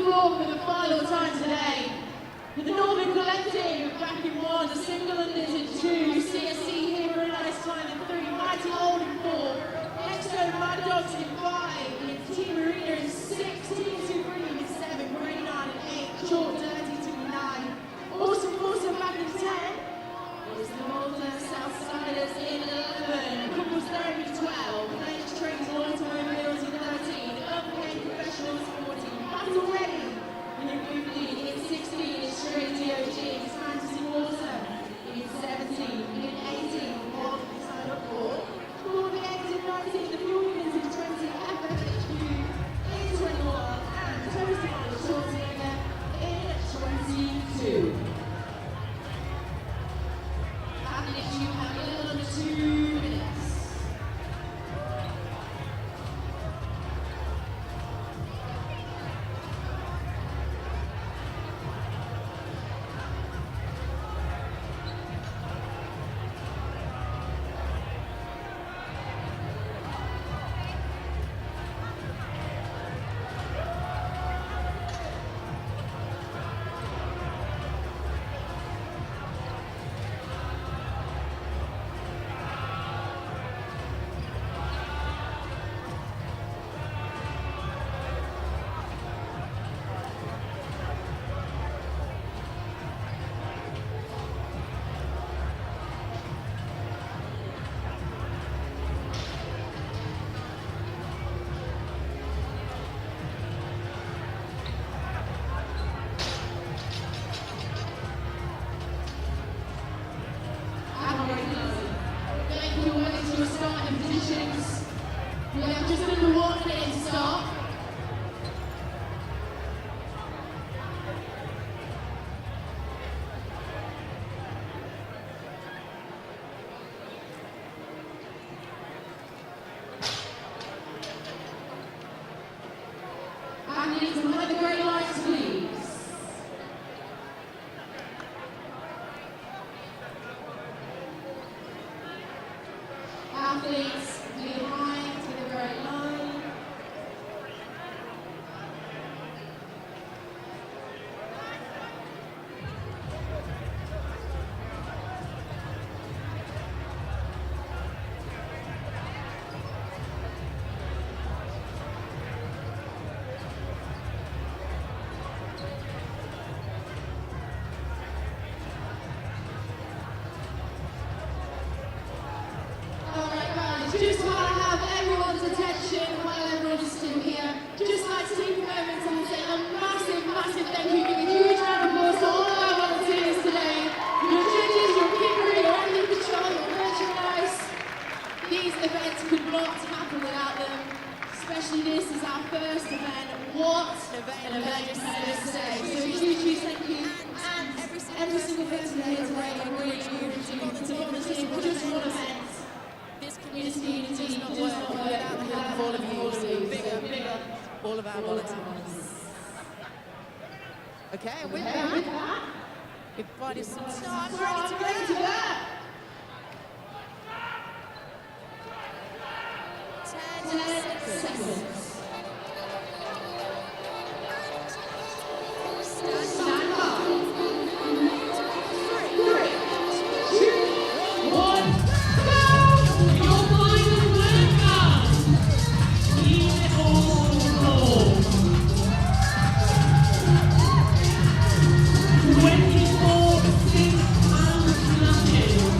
floor for the final time today. The Northern Collective back in 1, the single unders in 2, CSC here for a nice time in 3, Mighty Old in 4, Exo Mad Dogs in 5, Team Arena in 6, Team Supreme in 7, Green 9 in 8, Short Dirty to 9, Awesome Awesome back in 10, there's the Malta Southsiders in 11, Couples Therapy 12, Ladies Trains and Automobiles in 13, Unpaid Professionals 14, Battle Ready in 15, in 16 is Straight DOG, it's Fantasy Water in 17, in 18, Wild Side of 4, Full the Eggs in 19, the Fuelmans in 20, FFHQ in 21, and Toasty on the Schwarzenegger in 22. And if you have a little under 2 minutes. Make your way to your starting positions. We have just under 1 minute to start. And it is behind the grey lights, please. Athletes behind to the right line. Just want to have everyone's attention while everyone's still here. Just like to take a moment and say a massive, massive thank you. Give a huge round of applause to all of our volunteers today. Your judges, your kickery, your enemy control, your merchandise. These events could not happen without them. Especially this is our first event. What an event can I just say. So huge thank you. And every single person here today, I really appreciate to volunteer for just one event. This community does not work without the help of all of you. So big up all of our volunteers. Okay, and with that, everybody's some time ready to go. 10 seconds. Stand by. 3, 2, 1. Nothing.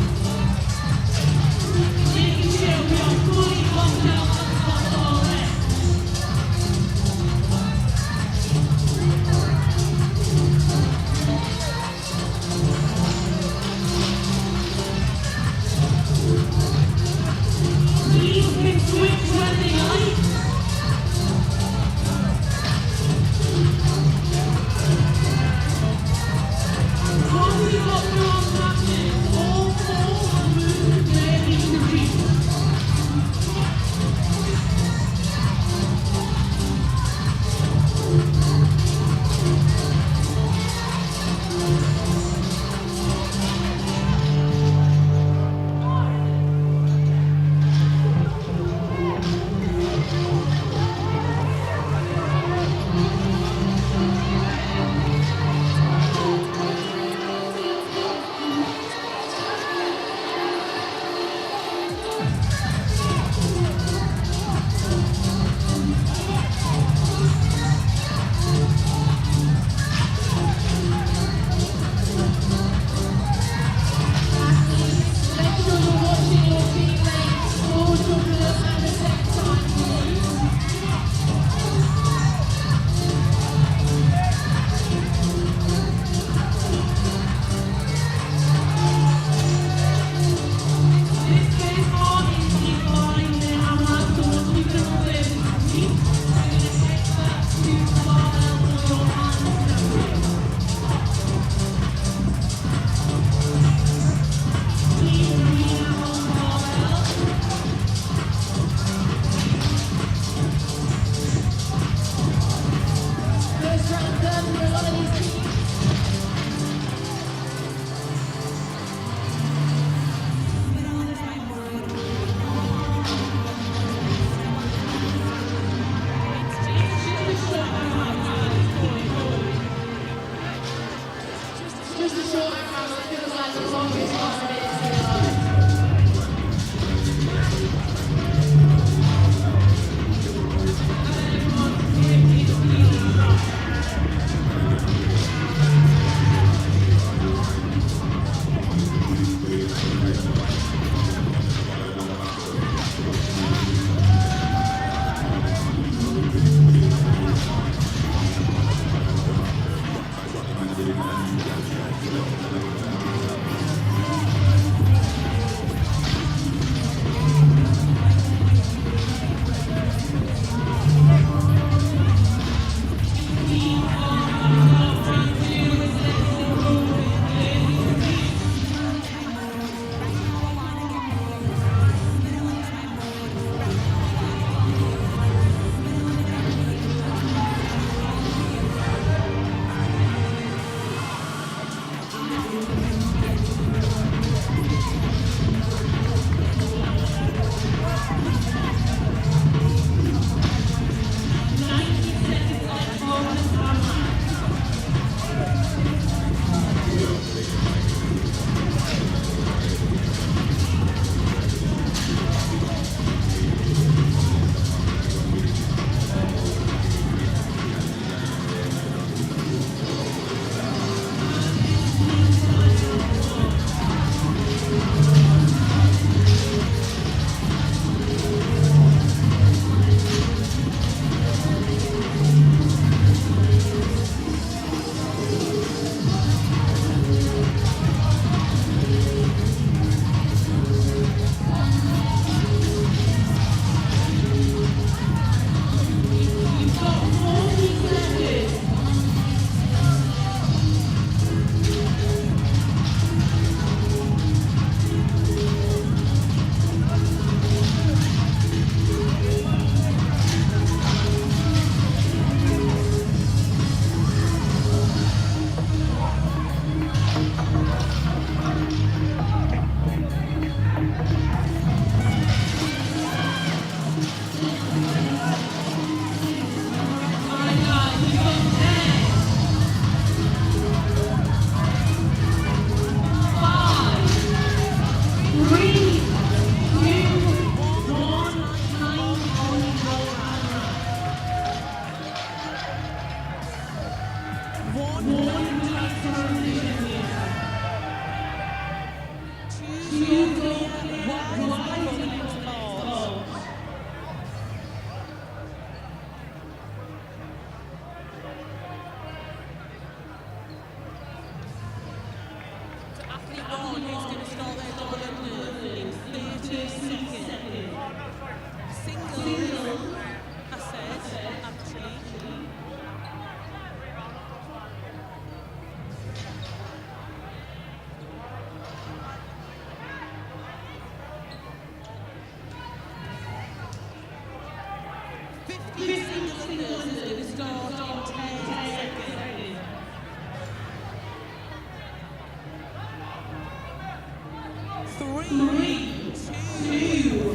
3, 2,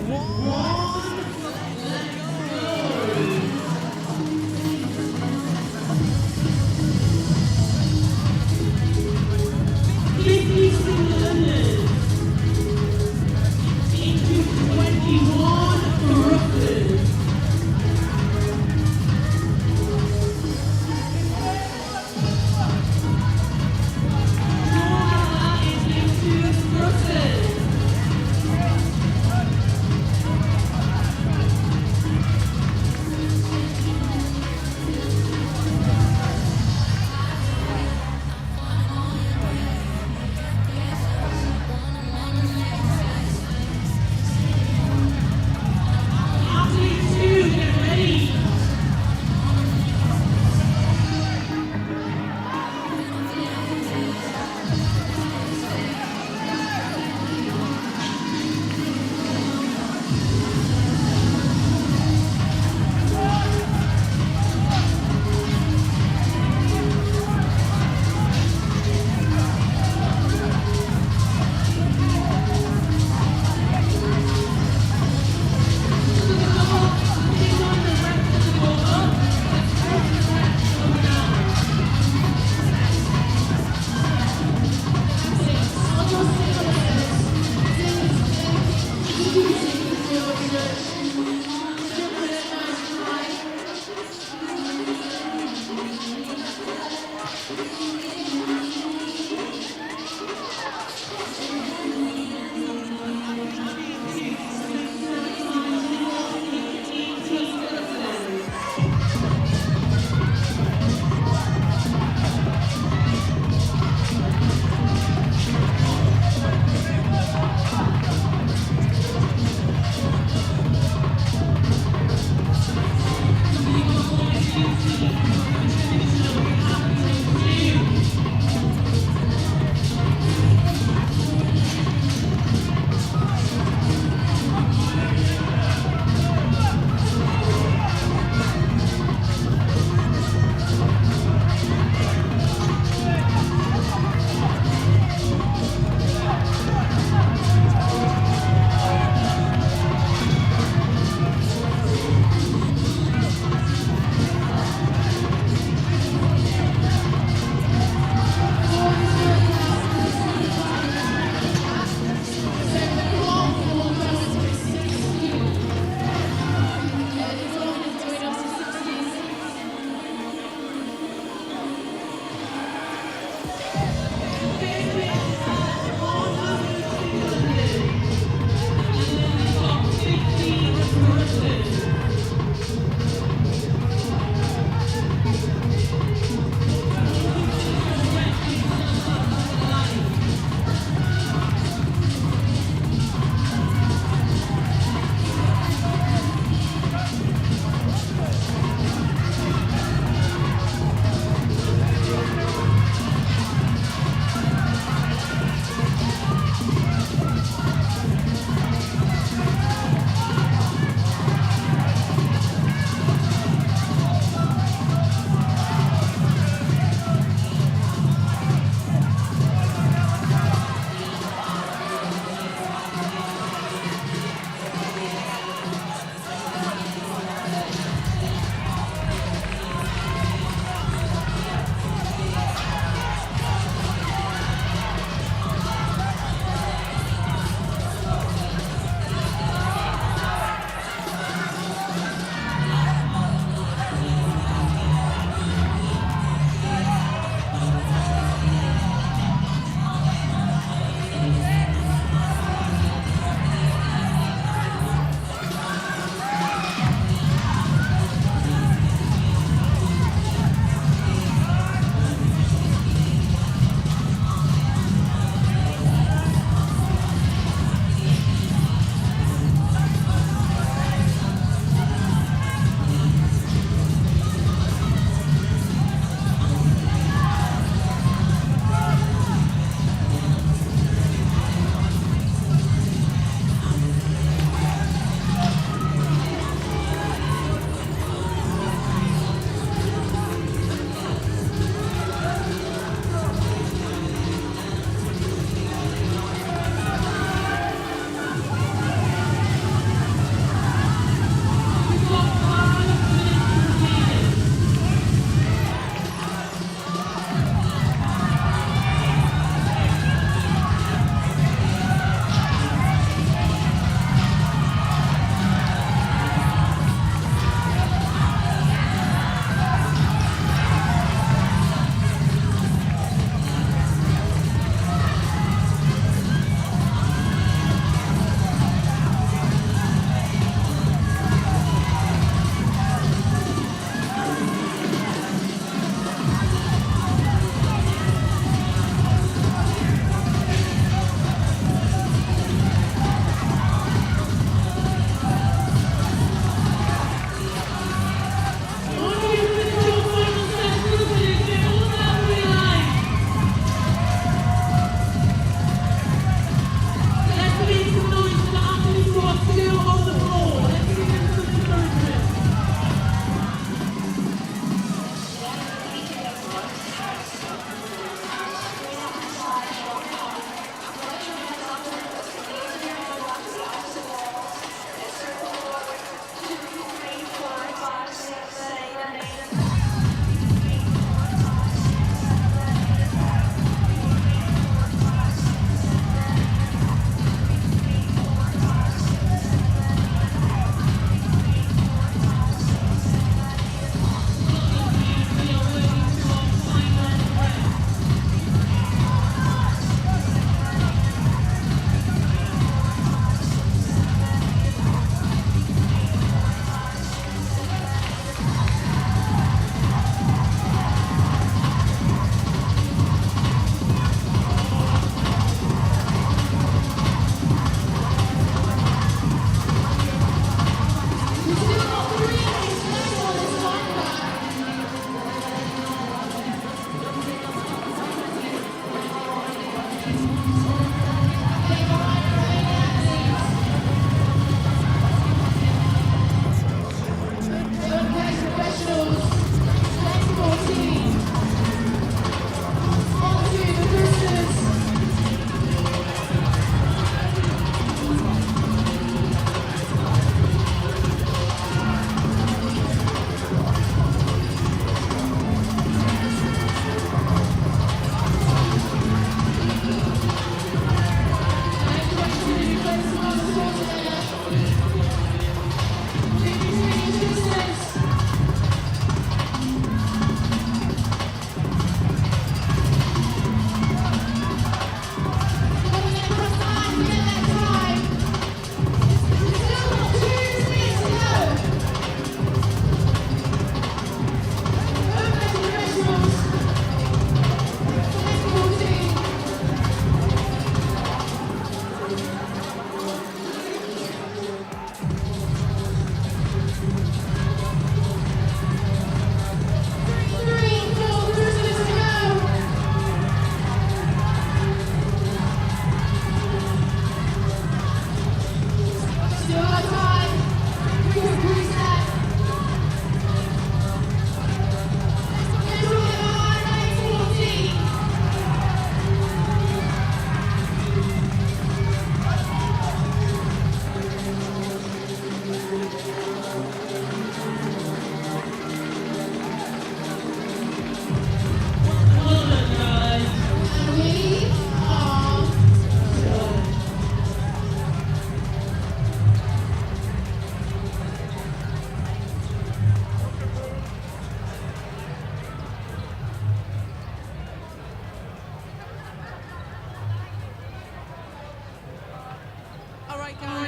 1.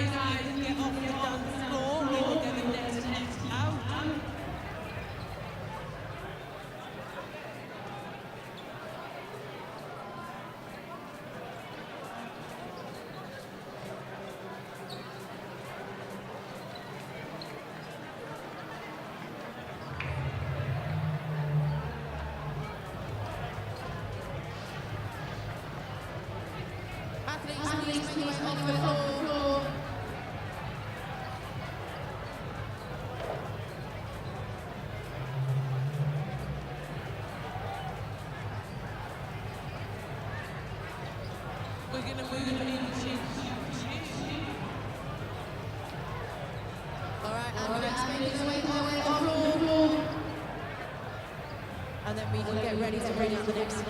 guys and get off the dance floor. We will get the next heat out. Athletes, please make your way off the floor. We're going to move into All right, athletes, make your way off the floor. And then we can get ready to bring out the next.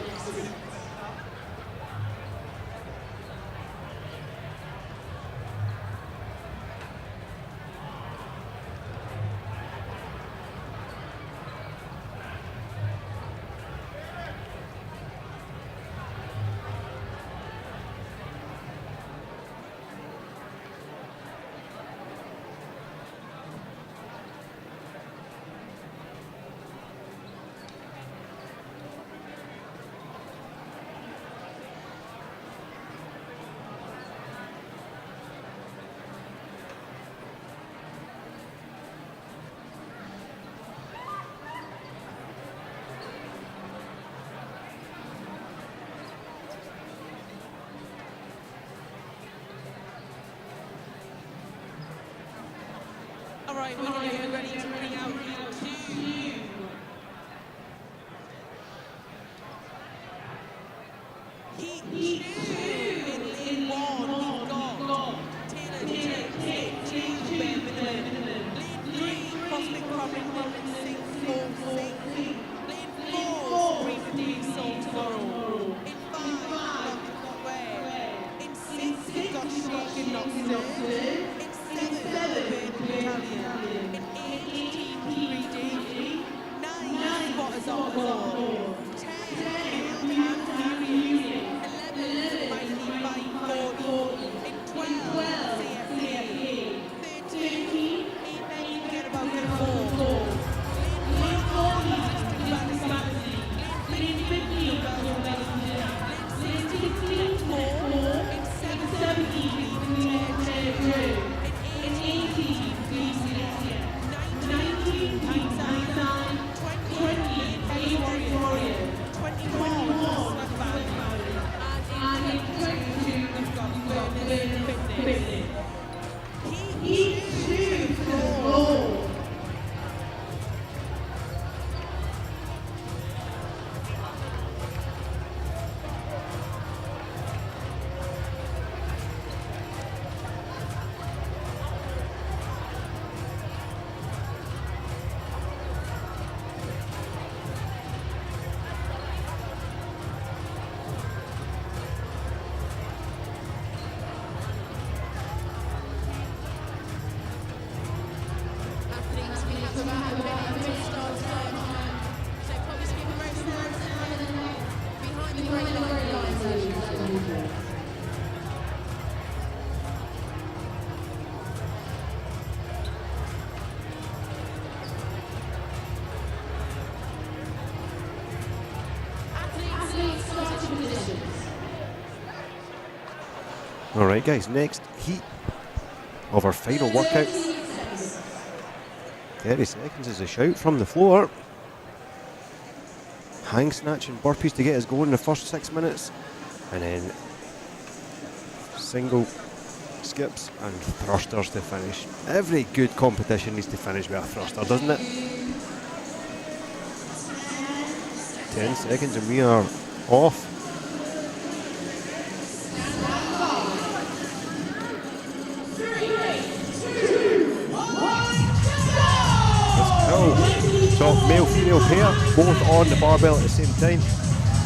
All right, we're going to get ready to bring out heat 2. Heat 2 in lane 1, we've got Taylor J2 Birmingham. Lane 3, Cosmic Covington and 646. Lane 4, Supreme Day Soul Tomorrow. In 5, London Way. In 6, we've got Shaken Not Stirred. In 7, Battalion. In 8, Team 3D. 9, Spotters on Board. 10, Hailed and Furious. 11, Mighty Bike 40. In 12, CFP. 13, even forget about it 4. Lane 14, Distant Fantasy. Lane 15, Belgium Belgium. Lane 16, 4. In 17, Tear. In 18, BCS. 19, Tyson. 20, Ace Warrior. 21, Slack Band. And in 22, we've got Berlin Fitness. Heat 2 floor. Athletes, we have about a minute to start time. So probably keep a very stand behind the green lines as usual. Athletes, starting positions. All right, guys, next heat of our final workout. 30 seconds is a shout from the floor. Hang snatch and burpees to get us going in the first 6 minutes. And then single skips and thrusters to finish. Every good competition needs to finish with a thruster, doesn't it? 10 seconds and we are off. Top male-female pair, both on the barbell at the same time.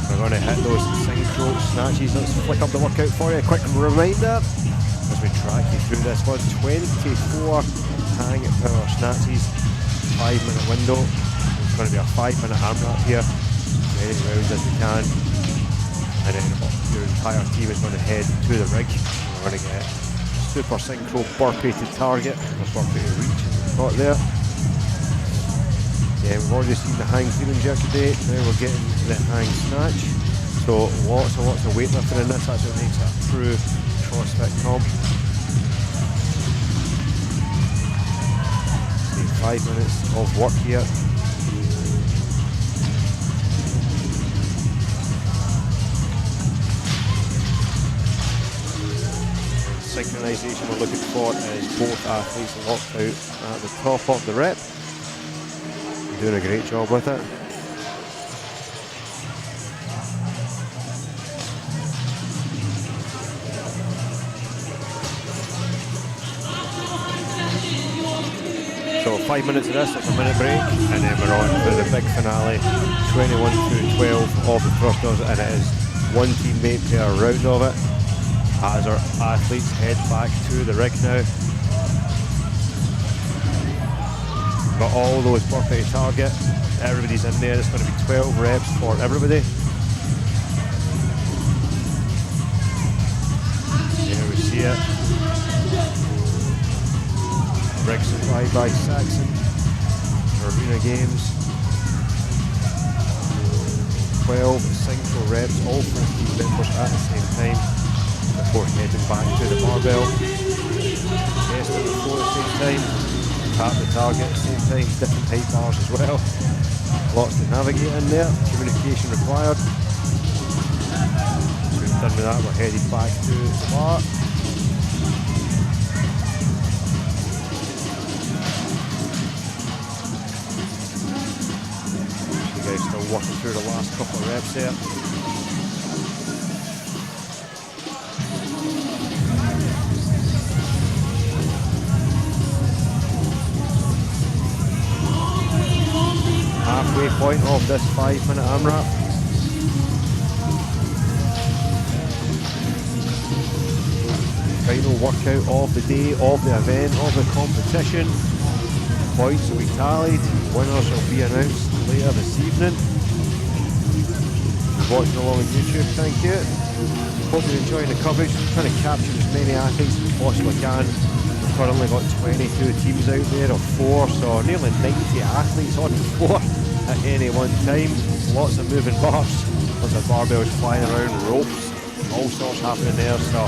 We're going to hit those synchro snatches. Let's flick up the workout for you. A quick reminder as we track you through this one. 24 hang power snatches, 5 minute window. It's going to be a 5 minute arm wrap here. As many rounds as we can. And then your entire team is going to head to the rig. We're going to get super synchro burpee to target, or burpee to reach, got there. Yeah, we've already seen the hang clean and jerk today, now we're getting the hang snatch. So lots of weightlifting in this, that's what makes it a true CrossFit comp. 5 minutes of work here. Synchronization we're looking for is both athletes locked out at the top of the rep. Doing a great job with it. So 5 minutes of this, it's a minute break, and then we're on to the big finale, 21 through 12 of the thrusters, and it is one teammate per round of it, as our athletes head back to the rig now. Got all those burpee target, everybody's in there, it's going to be 12 reps for everybody. There we see it. Rig supplied by Saxon, Arena Games. 12 synchro reps, all 14 members at the same time, before heading back to the barbell. Test on the floor at the same time, tap the target at the same time, different height bars as well. Lots to navigate in there, communication required. So we've done with that, we're headed back to the bar. Still working through the last couple of reps there. Halfway point of this 5-minute AMRAP. Final workout of the day, of the event, of the competition. Points will be tallied, winners will be announced later this evening. Watching along on YouTube, thank you. Hope you're enjoying the coverage. Trying to capture as many athletes as we possibly can. We've currently got 22 teams out there of 4, so nearly 90 athletes on the floor at any one time. Lots of moving bars, lots of barbells flying around, ropes, all sorts happening there. So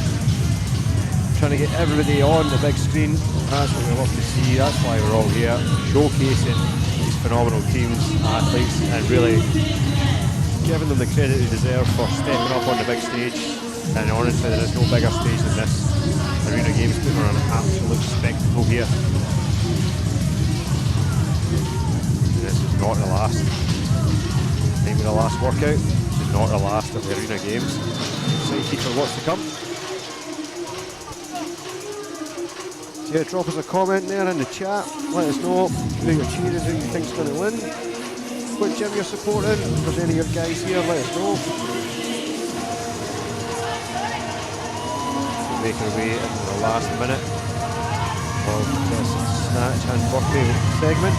trying to get everybody on the big screen. That's what we love to see. That's why we're all here, showcasing these phenomenal teams, athletes, and really giving them the credit they deserve for stepping up on the big stage. And honestly, there is no bigger stage than this. Arena Games putting on an absolute spectacle here. And this is not the last. Maybe the last workout. This is not the last of the Arena Games. Excited for what's to come. So yeah, drop us a comment there in the chat. Let us know who you're cheering, who you think's going to win. What gym you're supporting. If there's any of your guys here, let us know. Make our way into the last minute of this snatch and burpee segment.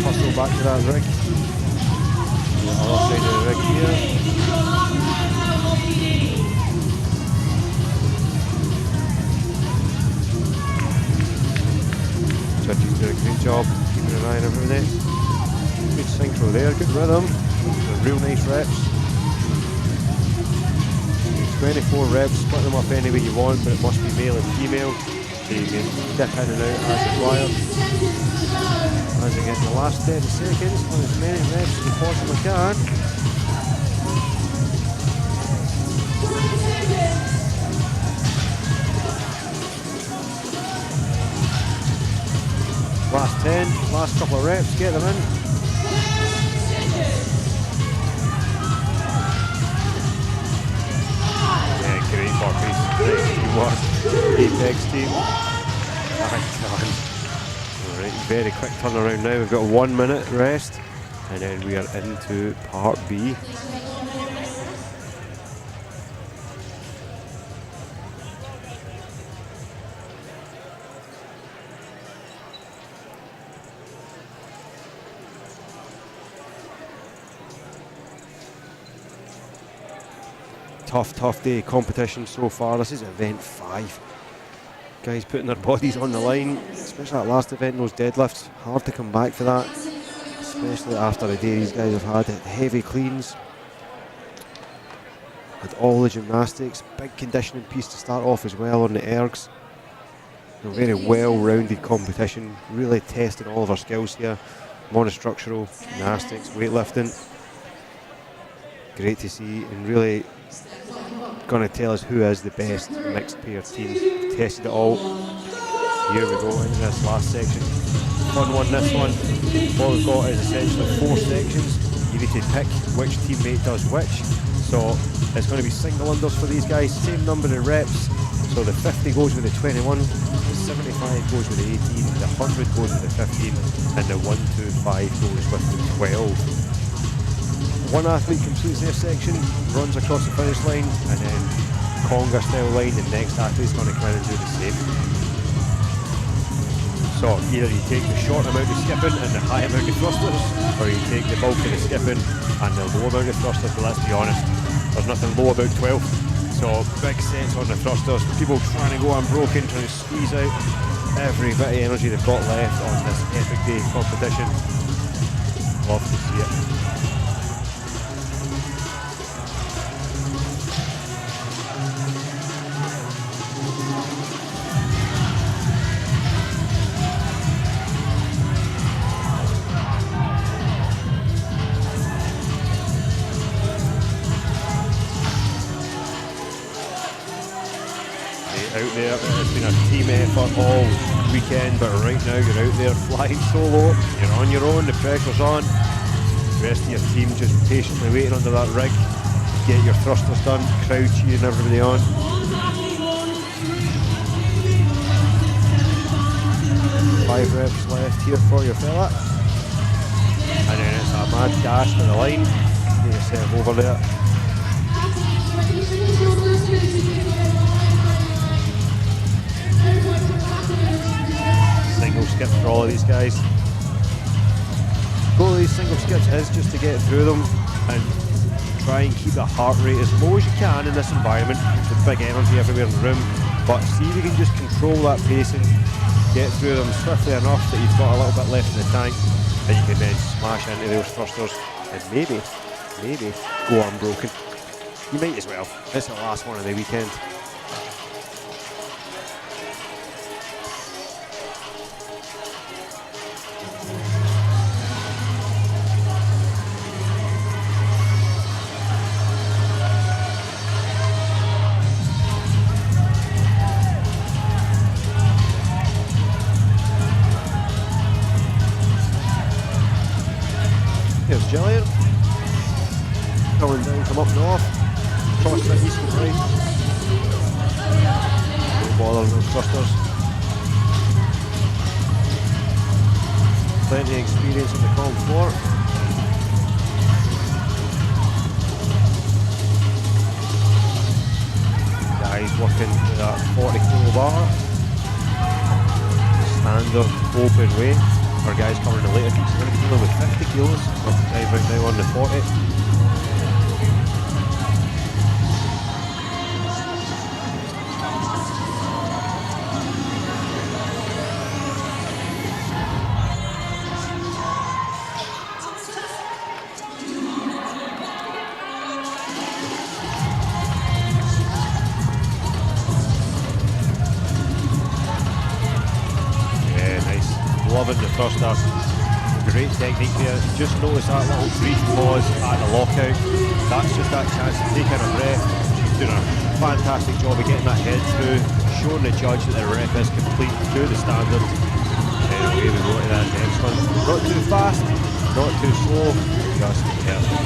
Hustle back to that rig. The other side of the rig here. Judges do a great job keeping an eye on everybody. Good synchro there, good rhythm. Real nice reps. 24 reps, split them up any way you want, but it must be male and female, so you can dip in and out as required. As you get the last 30 seconds on as many reps as you possibly can. Last 10, last couple of reps, get them in. Great burpees, great teamwork, Apex team. Alright, very quick turnaround now. We've got 1 minute rest and then we are into part B. tough day competition so far. This is event 5. Guys putting their bodies on the line, especially that last event, those deadlifts. Hard to come back for that, especially after a day these guys have had. Heavy cleans, had all the gymnastics, big conditioning piece to start off as well on the ergs. A very well-rounded competition, really testing all of our skills here. Monostructural, gymnastics, weightlifting. Great to see, and really going to tell us who is the best mixed pair team. We've tested it all. Here we go into this last section. Fun one, this one. What we've got is essentially 4 sections. You need to pick which teammate does which. So it's going to be single unders for these guys, same number of reps. So the 50 goes with the 21, the 75 goes with the 18, the 100 goes with the 15, and the 125 goes with the 12. One athlete completes their section, runs across the finish line, and then conga style line, the next athlete's going to come in and do the same. So either you take the short amount of skipping and the high amount of thrusters, or you take the bulk of the skipping and the low amount of thrusters. But let's be honest, there's nothing low about 12. So big sets on the thrusters, people trying to go unbroken, trying to squeeze out every bit of energy they've got left on this epic day competition. Love to see it. Out there, it's been a team effort all weekend, but right now you're out there flying solo, you're on your own, the pressure's on. The rest of your team just patiently waiting under that rig, get your thrusters done, crowd cheering everybody on. 5 reps left here for your fella, and then it's a mad dash to the line. Get yourself over there. Single skip for all of these guys. Goal of these single skips is just to get through them and try and keep the heart rate as low as you can in this environment with big energy everywhere in the room. But see if you can just control that pacing, get through them swiftly enough that you've got a little bit left in the tank, and you can then smash into those thrusters and maybe go unbroken. You might as well. It's the last one of the weekend. Here's Gillian, coming down from up north, crossing the east and right. No bother with those thrusters. Plenty of experience on the comm floor. Guys working with that 40 kilo bar. Standard open weight. Our guys coming in the later heats are going to be dealing with 50 kilos, but dive right now on the 40. Loving the thruster. Great technique there. Just notice that little brief pause at the lockout. That's just that chance to take in a breath. She's doing a fantastic job of getting that head through, showing the judge that the rep is complete to the standard. And away we go to that next one. Not too fast, not too slow, just careful.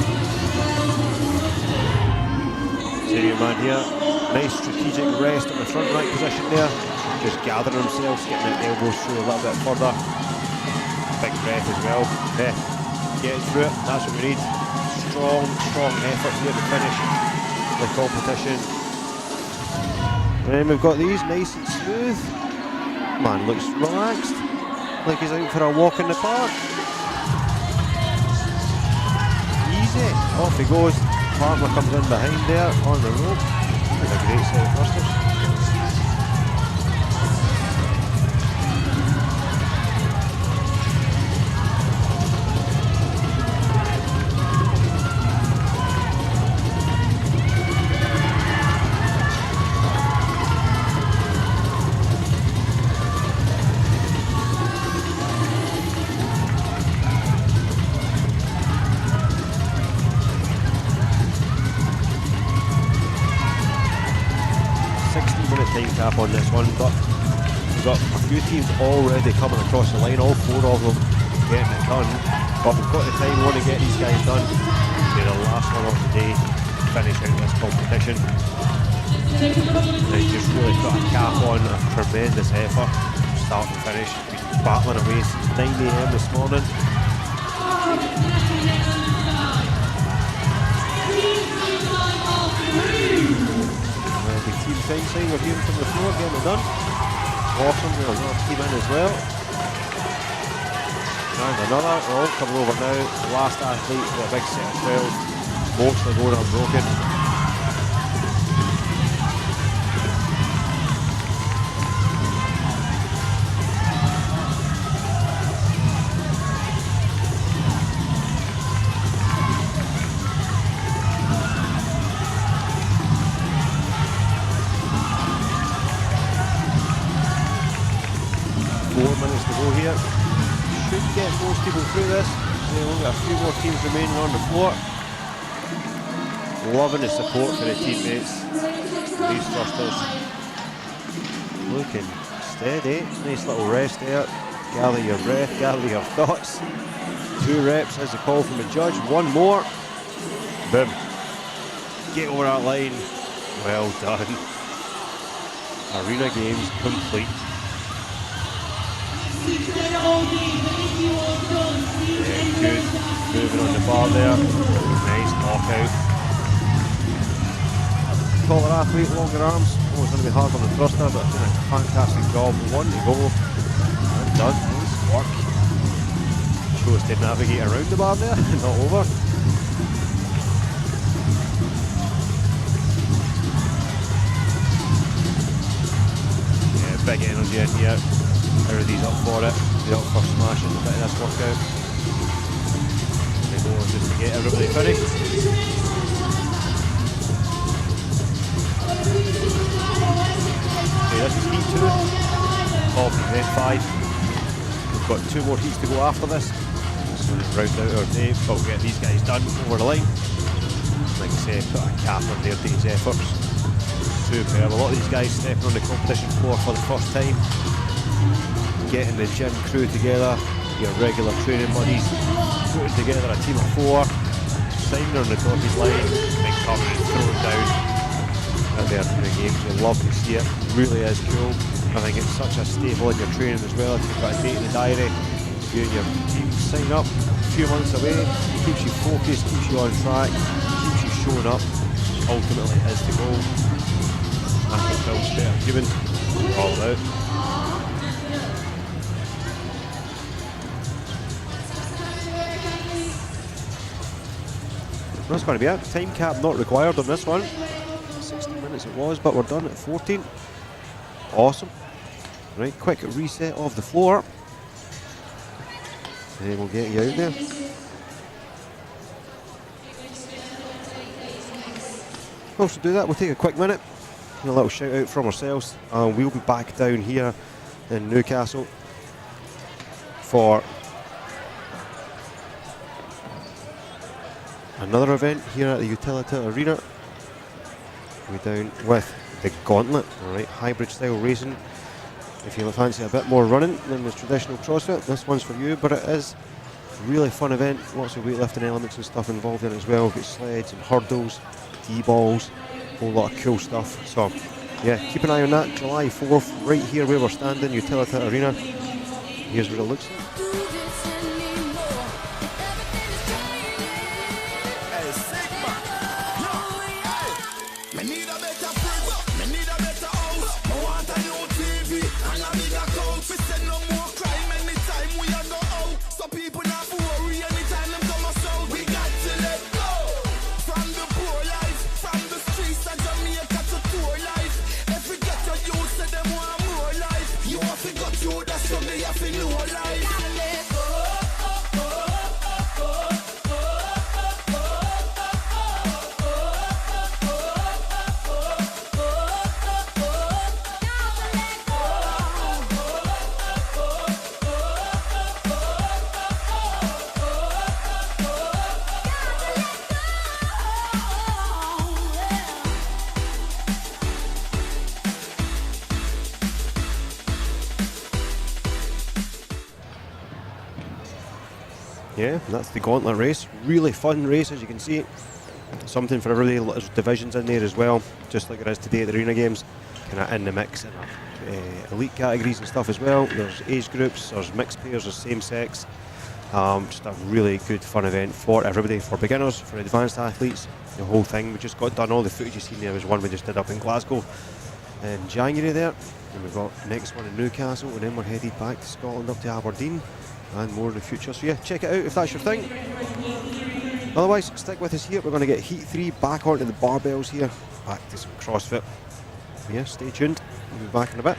Senior man here. Nice strategic rest at the front right position there. Just gathering themselves, getting their elbows through a little bit further. Big breath as well. Getting through it, that's what we need. Strong effort here to finish the competition. And then we've got these nice and smooth. Man looks relaxed, like he's out for a walk in the park. Easy, off he goes. partner comes in behind there on the rope. That's a great set of thrusters. 16-minute time cap on this one, but we've got a few teams already coming across the line, all 4 of them getting it done, but we've got the time we want to get these guys done. They're the last one of the day to finish out this competition. They just really put a cap on a tremendous effort, start to finish. Been battling away since 9 AM this morning. The team sign we're hearing from the floor, getting it done. Awesome, there's another team in as well. And another, we're all coming over now. The last athlete with a big set of 12, mostly going unbroken. 4 minutes to go here. Should get most people through this. We've only got a few more teams remaining on the floor. Loving the support for the teammates. These thrusters looking steady. Nice little rest there. Gather your breath, gather your thoughts. 2 reps as the call from the judge. 1 more. Boom. Get over that line. Well done. Arena games complete. Yeah, good. Moving on the bar there. Nice knockout. Taller athlete, longer arms. Always going to be hard on the thruster, but doing a fantastic job. 1 to go. And done. Nice work. Shows to navigate around the bar there, not over. Yeah, big energy in here. Everybody's up for it. They're up for smashing a bit of this workout. They go on just to get everybody finished. Okay, this is heat 2 of event 5. We've got 2 more heats to go after this. Just going to round out our day, but we'll get these guys done over the line. Like I say, put a cap on their day's efforts. Superb. A lot of these guys stepping on the competition floor for the first time. Getting the gym crew together, your regular training buddies, putting together a team of 4, signing on the dotted line, and coming and throwing down at the arena games. You love to see it, really is cool. I think it's such a staple in your training as well. If you've got a date in the diary, you and your team sign up a few months away, keeps you focused, keeps you on track, keeps you showing up, which ultimately is the goal. That's what builds better humans, all about. That's going to be it. Time cap not required on this one. 16 minutes it was, but we're done at 14. Awesome. Right, quick reset of the floor. And then we'll get you out there. Also do that, we'll take a quick minute. A little shout out from ourselves. We'll be back down here in Newcastle for another event here at the Utilita Arena. We're down with the Gauntlet, alright, hybrid style racing. If you fancy a bit more running than the traditional CrossFit, this one's for you, but it is a really fun event, lots of weightlifting elements and stuff involved in it as well. We've got sleds and hurdles, D-balls, a whole lot of cool stuff. So yeah, keep an eye on that, July 4th, right here where we're standing, Utilita Arena. Here's what it looks like. People not worry anytime them come us out. We got to let go from the them want more life. You have to go through that, so me have to know life. Yeah, that's the gauntlet race. Really fun race, as you can see. Something for everybody. There's divisions in there as well, just like there is today at the Arena Games. Kind of in the mix in elite categories and stuff as well. There's age groups, there's mixed pairs, there's same sex. Just a really good fun event for everybody, for beginners, for advanced athletes. The whole thing. We just got done. All the footage you seen there was one we just did up in Glasgow in January there. And we've got next one in Newcastle, and then we're headed back to Scotland up to Aberdeen. And more in the future. So yeah, check it out if that's your thing. Otherwise, stick with us here. We're going to get Heat 3 back onto the barbells here. Back to some CrossFit. Yeah, stay tuned. We'll be back in a bit.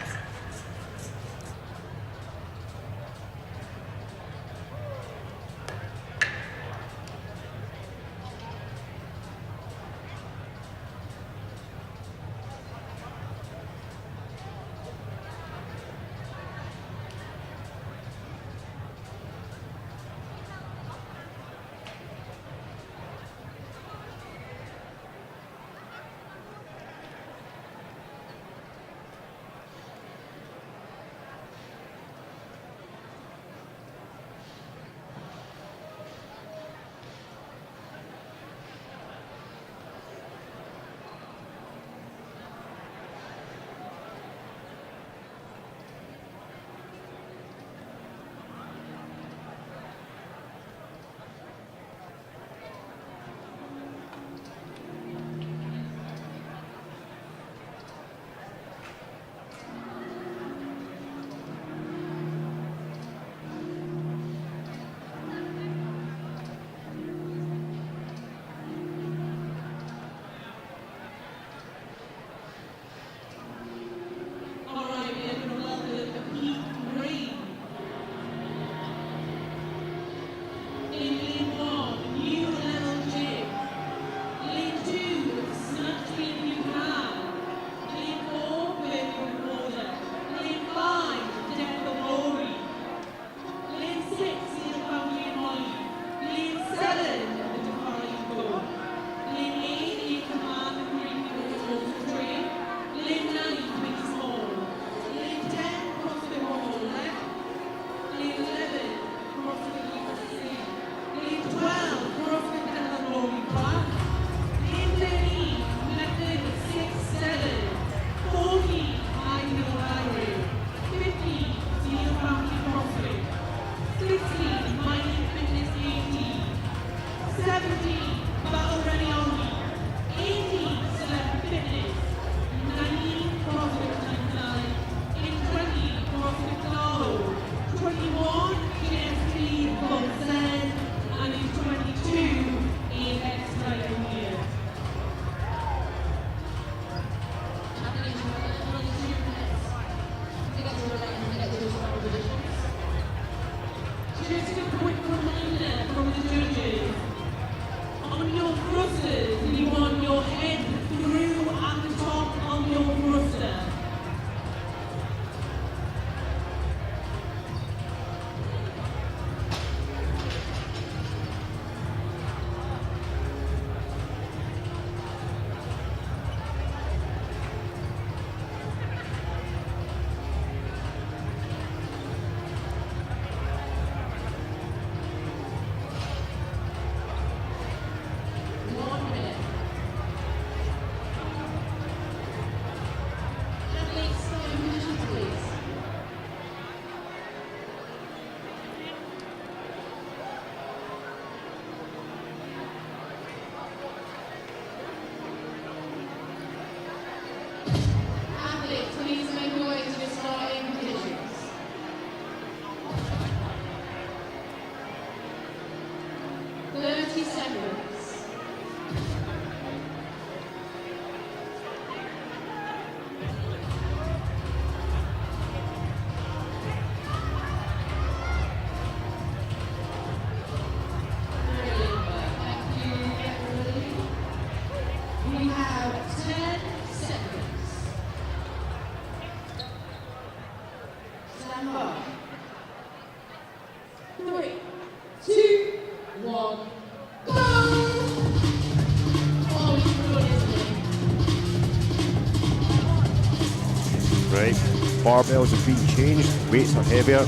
Right, barbells have been changed, weights are heavier.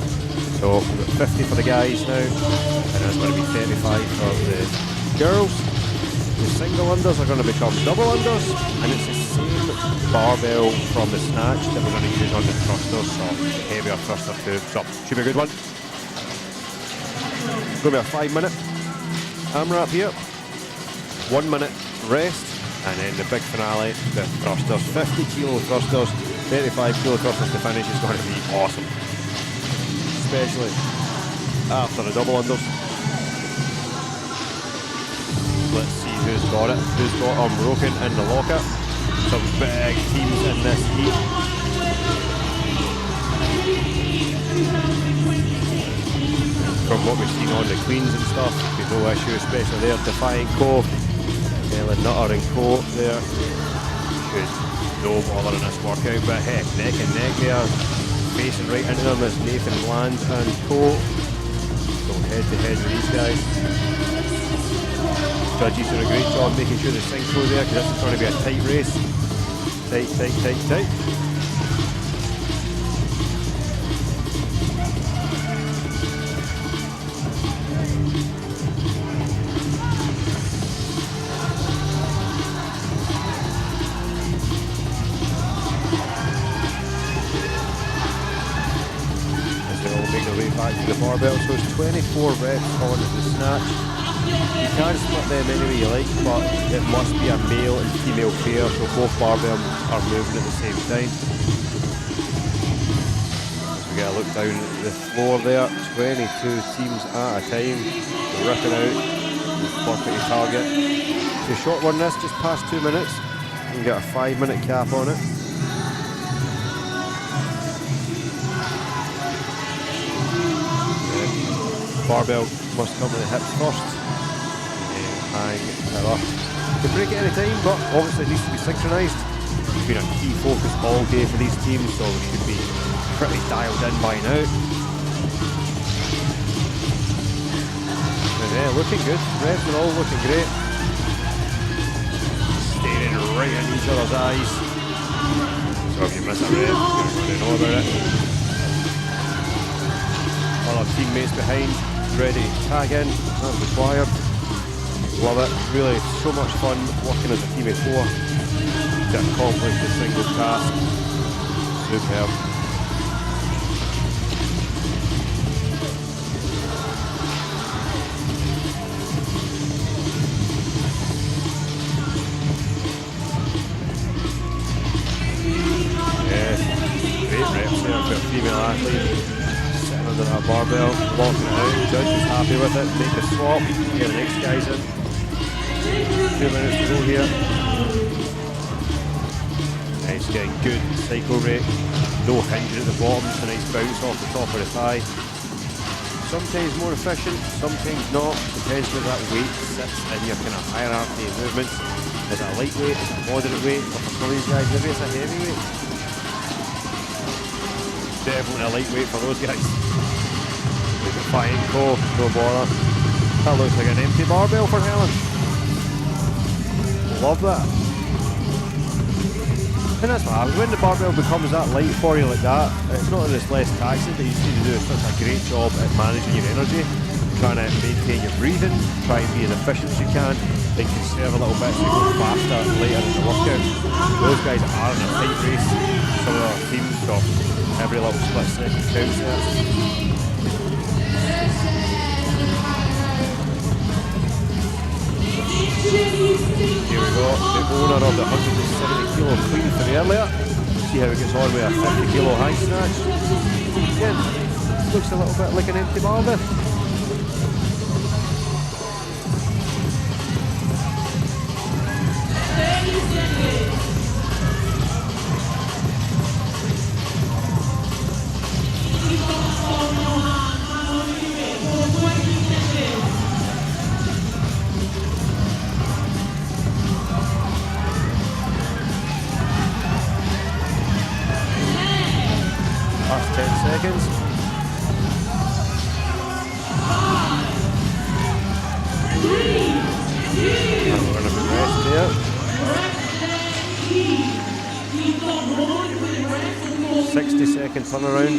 So we've got 50 for the guys now, and that's going to be 35 for the girls. The single unders are going to become double unders, and it's the same barbell from the snatch that we're going to use on the thrusters, so heavier thruster too. So should be a good one. Going to be a 5-minute AMRAP here. 1 minute rest, and then the big finale, the thrusters. 50 kilo thrusters, 35 kilo thrusters to finish is going to be awesome. Especially after the double unders. Let's see who's got it. Who's got Unbroken in the locker. Some big teams in this heat. From what we've seen on the Queens and stuff, there's no issue, especially there. Defiant Co, Ellen Nutter and Co there. Should no bother in this workout, but heck, neck and neck there. Facing right into them is Nathan Bland and Co. Go head to head with these guys. Judges doing a great job making sure the synchro there, because this is going to be a tight race. Tight, tight, tight, tight. Back to the barbell, so it's 24 reps on the snatch. You can split them any way you like, but it must be a male and female pair, so both barbells are moving at the same time. So we get a look down at the floor there, 22 teams at a time, ripping out the 40 target. It's a short one this, just past 2 minutes. You can get a 5-minute cap on it. Barbell must come with the hips first, and hang it up. You can break it any time, but obviously it needs to be synchronised. It's been a key focus all day for these teams, so we should be pretty dialed in by now. And yeah, looking good. Reps are all looking great. Staring right in each other's eyes. So if you miss a rep, you're going to know about it. All our teammates behind, ready to tag in as required. Love it, really so much fun working as a team of 4 to accomplish the single task. Superb. Yes, great reps there for a female athlete. Under that barbell, locking it out. Judge is happy with it. Make the swap. Get the next guys in. 2 minutes to go here. Nice, getting good cycle rate. No hinging at the bottom. It's a nice bounce off the top of the thigh. Sometimes more efficient, sometimes not. Depends where that weight sits in your kind of hierarchy of movements. Is it a lightweight? Is it a moderate weight? Or for some of these guys, maybe it's a heavyweight. Definitely a lightweight for those guys. Fine, Co, no bother. That looks like an empty barbell for Helen. Love that. And that's what happens when the barbell becomes that light for you like that. It's not that it's less taxing, but you just need to do such a great job at managing your energy, trying to maintain your breathing, try and be as efficient as you can, then conserve a little bit so you go faster later in the workout. Those guys are in a tight race, some of our teams, so every little split second counts there. Here we go, the owner of the 170 kilo clean for the earlier. See how he gets on with a 50 kilo high snatch. Again, looks a little bit like an empty barbell. Last 10 seconds. And we're going to be rest there. 60-second turnaround.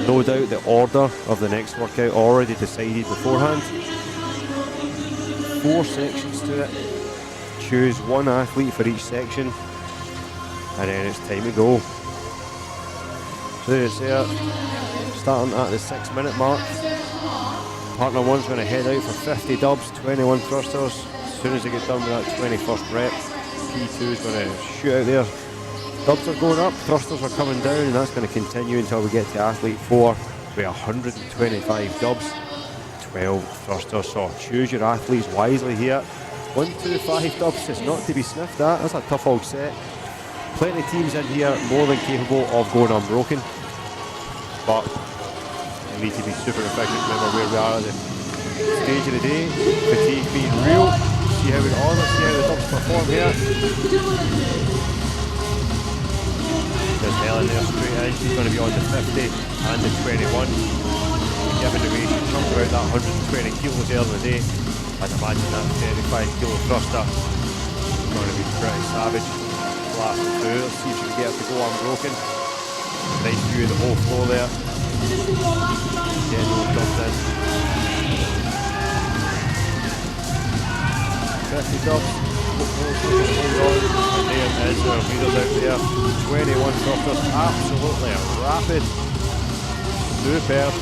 No doubt the order of the next workout already decided beforehand. 4 sections to it. Choose one athlete for each section, and then it's time to go. So there it's there, starting at the 6-minute mark. Partner one's going to head out for 50 dubs, 21 thrusters. As soon as they get done with that 21st rep, P2 is going to shoot out there. Dubs are going up, thrusters are coming down, and that's going to continue until we get to athlete 4 with 125 dubs, 12 thrusters. So choose your athletes wisely here. 125 dubs is not to be sniffed at. That's a tough old set. Plenty of teams in here more than capable of going unbroken, but we need to be super efficient. Remember where we are at the stage of the day. Fatigue being real. See how we get on. Let's see how the dubs perform here. There's Helen there straight in. She's going to be on the 50 and the 21. Given the way she chunked about that 120 kilos earlier in the day, I'd imagine that 35 kilo thruster is going to be pretty savage. Blast it through. Let's see if she can get it to go unbroken. Nice view of the whole floor there. Getting those dubs in. 50 dubs. Hold on. And there it is. Our leaders out there. 21 thrusters. Absolutely rapid. Superb.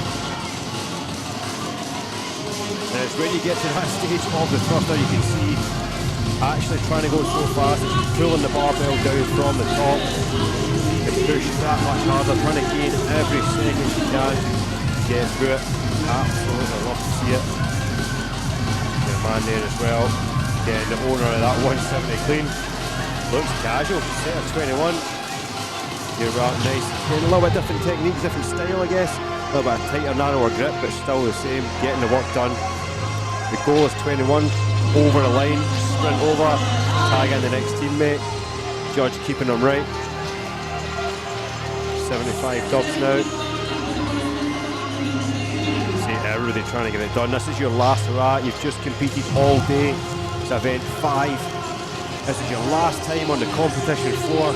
And it's when you get to that stage of the thruster, you can see actually trying to go so fast, it's pulling the barbell down from the top. It pushes that much harder, trying to gain every second she can to get through it. Absolutely love to see it. The man there as well, getting the owner of that 170 clean. Looks casual, set of 21. You're right, nice. Again, a little bit different technique, different style I guess. A little bit tighter, narrower grip, but still the same, getting the work done. The goal is 21, over the line, sprint over, tag in the next teammate, judge keeping them right. 75 dubs now. See, everybody trying to get it done. This is your last hurrah. You've just competed all day. It's event 5. This is your last time on the competition floor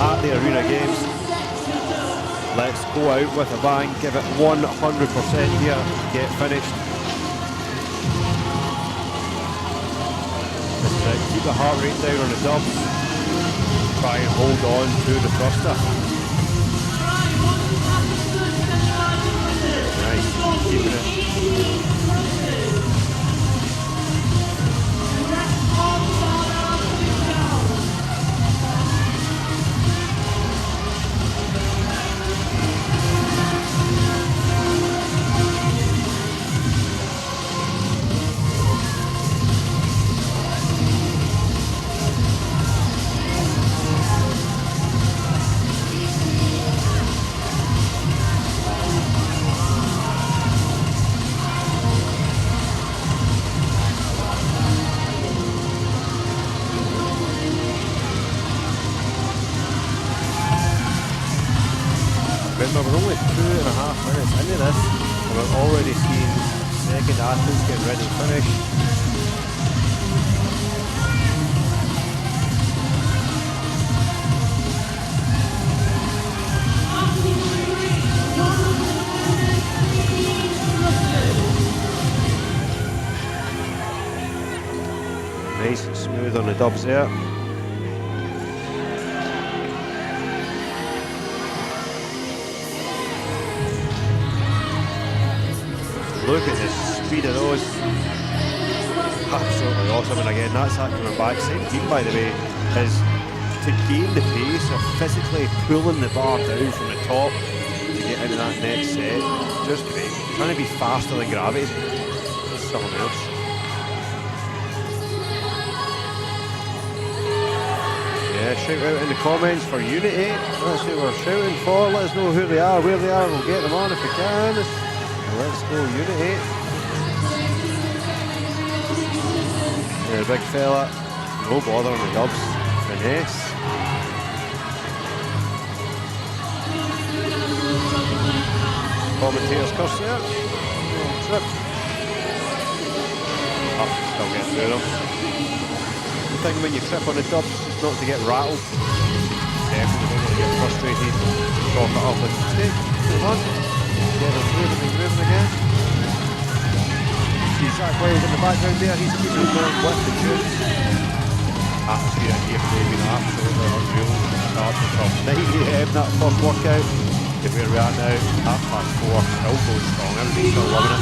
at the Arena Games. Let's go out with a bang, give it 100% here, get finished. Keep the heart rate down on the dubs. Try and hold on to the thruster. Nice, keeping it. Remember, we're only 2.5 minutes into this, and we're already seeing second athletes getting ready to finish. Nice and smooth on the dubs there. Look at the speed of those. Absolutely awesome. And again, that's that coming back. Same team, by the way, is to gain the pace of physically pulling the bar down from the top to get into that next set. Just great. Trying to be faster than gravity. Something else. Yeah, shout out in the comments for Unity. That's who we're shouting for. Let us know who they are, where they are, and we'll get them on if we can. Let's go, Unity. Yeah, big fella. No bother on the dubs. Finesse. Commentator's curse there. Trip. Oh, still getting through them. The thing when you trip on the dubs is not to get rattled. definitely don't want to get frustrated. Talk it up with stick, move on. Get him moving again. See Zach Wild in the background there, he's keeping it going with the tune. Atmosphere here today been absolutely unreal. Starting from 9 AM that first workout to where we are now, 4:30, still going strong, everybody's still loving it.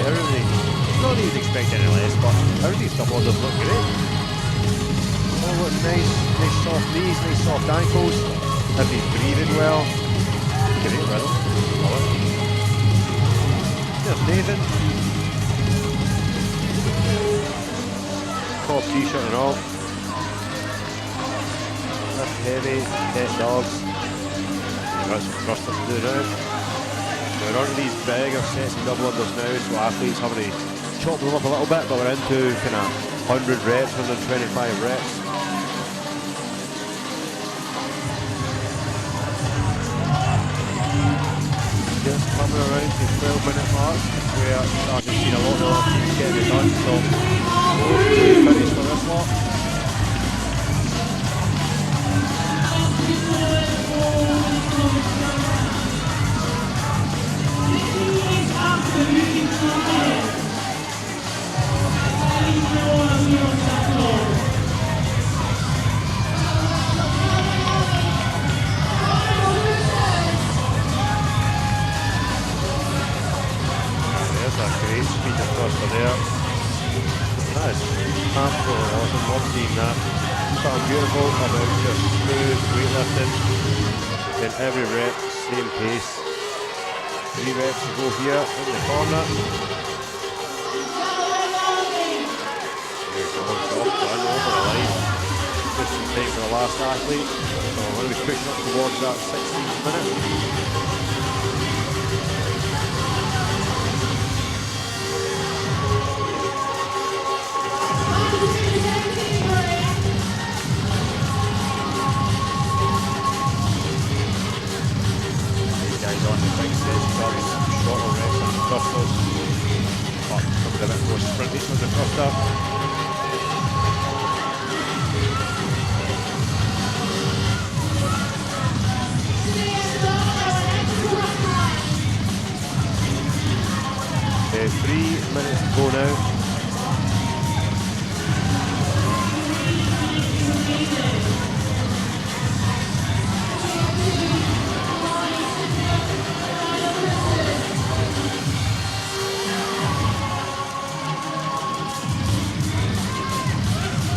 Everything, not that you'd expect any less, but everything's double unders look great. Oh, look, nice soft knees, nice soft ankles. Everybody's breathing well. Great rhythm. Love it. There's Nathan. Top t-shirt and all. Lift heavy, pet dogs. Got some thrusters to do now. We're on these bigger sets of double unders now, so athletes having to chop them up a little bit, but we're into kind of 100 reps, 125 reps. Just coming around to 12-minute mark, we're starting to see a lot of our teams getting it done, so hopefully finish for this lot. There's a great speed thruster there. That is absolutely awesome. Love seeing that. Something beautiful about just smooth weightlifting. In every rep, same pace. 3 reps to go here in the corner. Done over the line. Just some time for the last athlete. So I'm going to be pushing up towards that 16th minute. Guys on the big stage, got shorter reps on the thrusters, but something a bit more sprinty on the thruster. Okay, 3 minutes to go now.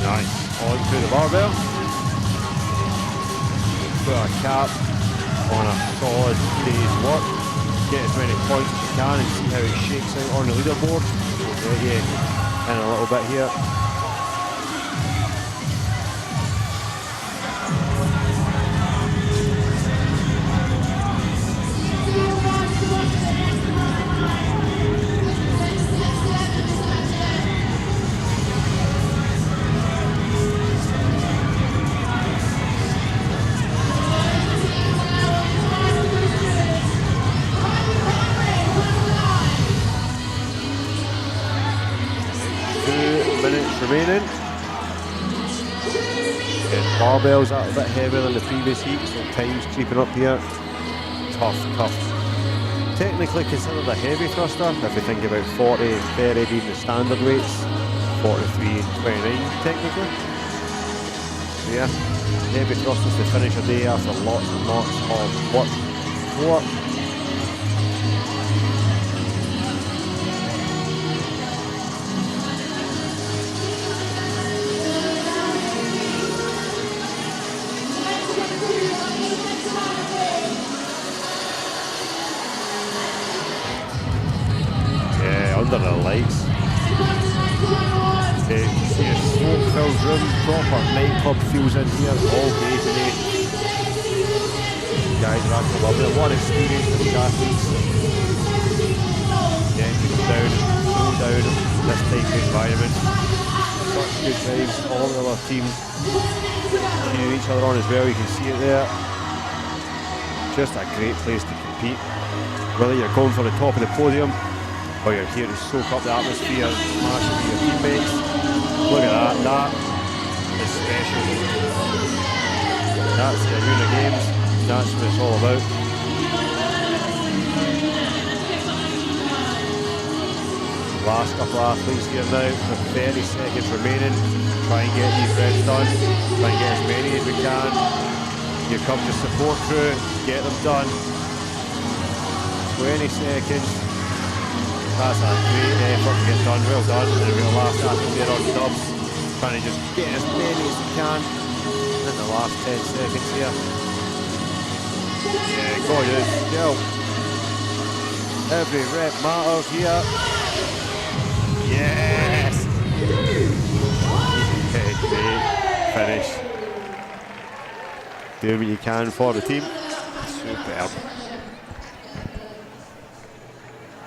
Nice, on to the barbell. Put a cap on a solid day's work. Get as many points as you can and see how it shakes out on the leaderboard. We'll get you in a little bit here. Remaining. And barbells are a bit heavier than the previous heat, so time's creeping up here. Tough. Technically considered a heavy thruster if we think about 40 and 30 being the standard weights, 43 and 29 technically. So yeah, heavy thrusters to finish a day after lots and lots of work. Under the lights. You see a smoke-filled room, proper nightclub feels in here all day today. Guys are actually loving it. What an experience for these athletes. Yeah, to go down and throw down in this type of environment. Such good times, all the other teams cheering each other on as well, you can see it there. Just a great place to compete. Whether you're going for the top of the podium or you're here to soak up the atmosphere, smash it with your teammates. Look at that, that is special. That's the Arena Games, that's what it's all about. Last couple of athletes here now, with 30 seconds remaining. Try and get these reps done, try and get as many as we can. Here comes the support crew, get them done. 20 seconds. That's a great effort to get done, well done. And we've got the last athlete there on dubs, trying to just get as many as we can in the last 10 seconds here. Yeah, go on, go. Every rep matters here. Yes! Okay, great finish. Do what you can for the team. Superb.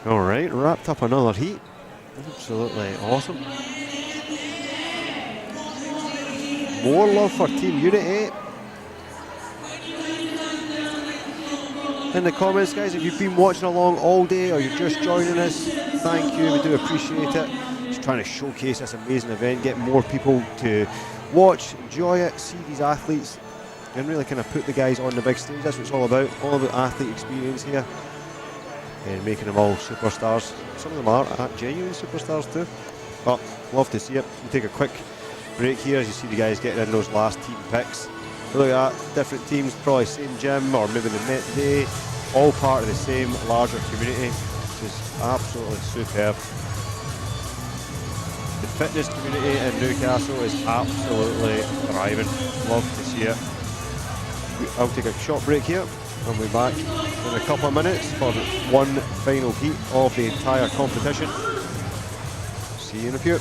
Alright, wrapped up another heat. Absolutely awesome. More love for Team Unity. In the comments, guys, if you've been watching along all day or you're just joining us, thank you, we do appreciate it. Just trying to showcase this amazing event, get more people to watch, enjoy it, see these athletes, and really kind of put the guys on the big stage. That's what it's all about athlete experience here, and making them all superstars. Some of them are genuine superstars too, but love to see it. We'll take a quick break here as you see the guys getting in those last team picks. Look at that, different teams, probably same gym or maybe they met today, all part of the same larger community, which is absolutely superb. The fitness community in Newcastle is absolutely thriving. Love to see it. I'll take a short break here and we'll be back in a couple of minutes for one final heat of the entire competition. See you in a few.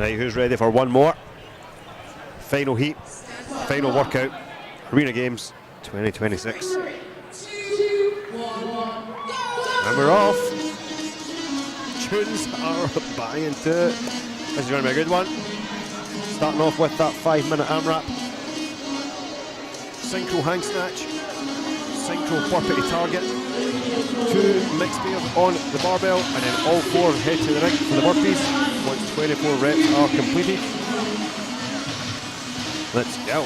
Right, who's ready for one more? Final heat, final workout, Arena Games 2026. And we're off. Tunes are buying to it. This is going to be a good one. Starting off with that 5-minute AMRAP. Synchro hang snatch. Synchro burpee to target. 2 mixed pairs on the barbell, and then all 4 head to the ring for the burpees once 24 reps are completed. Let's go.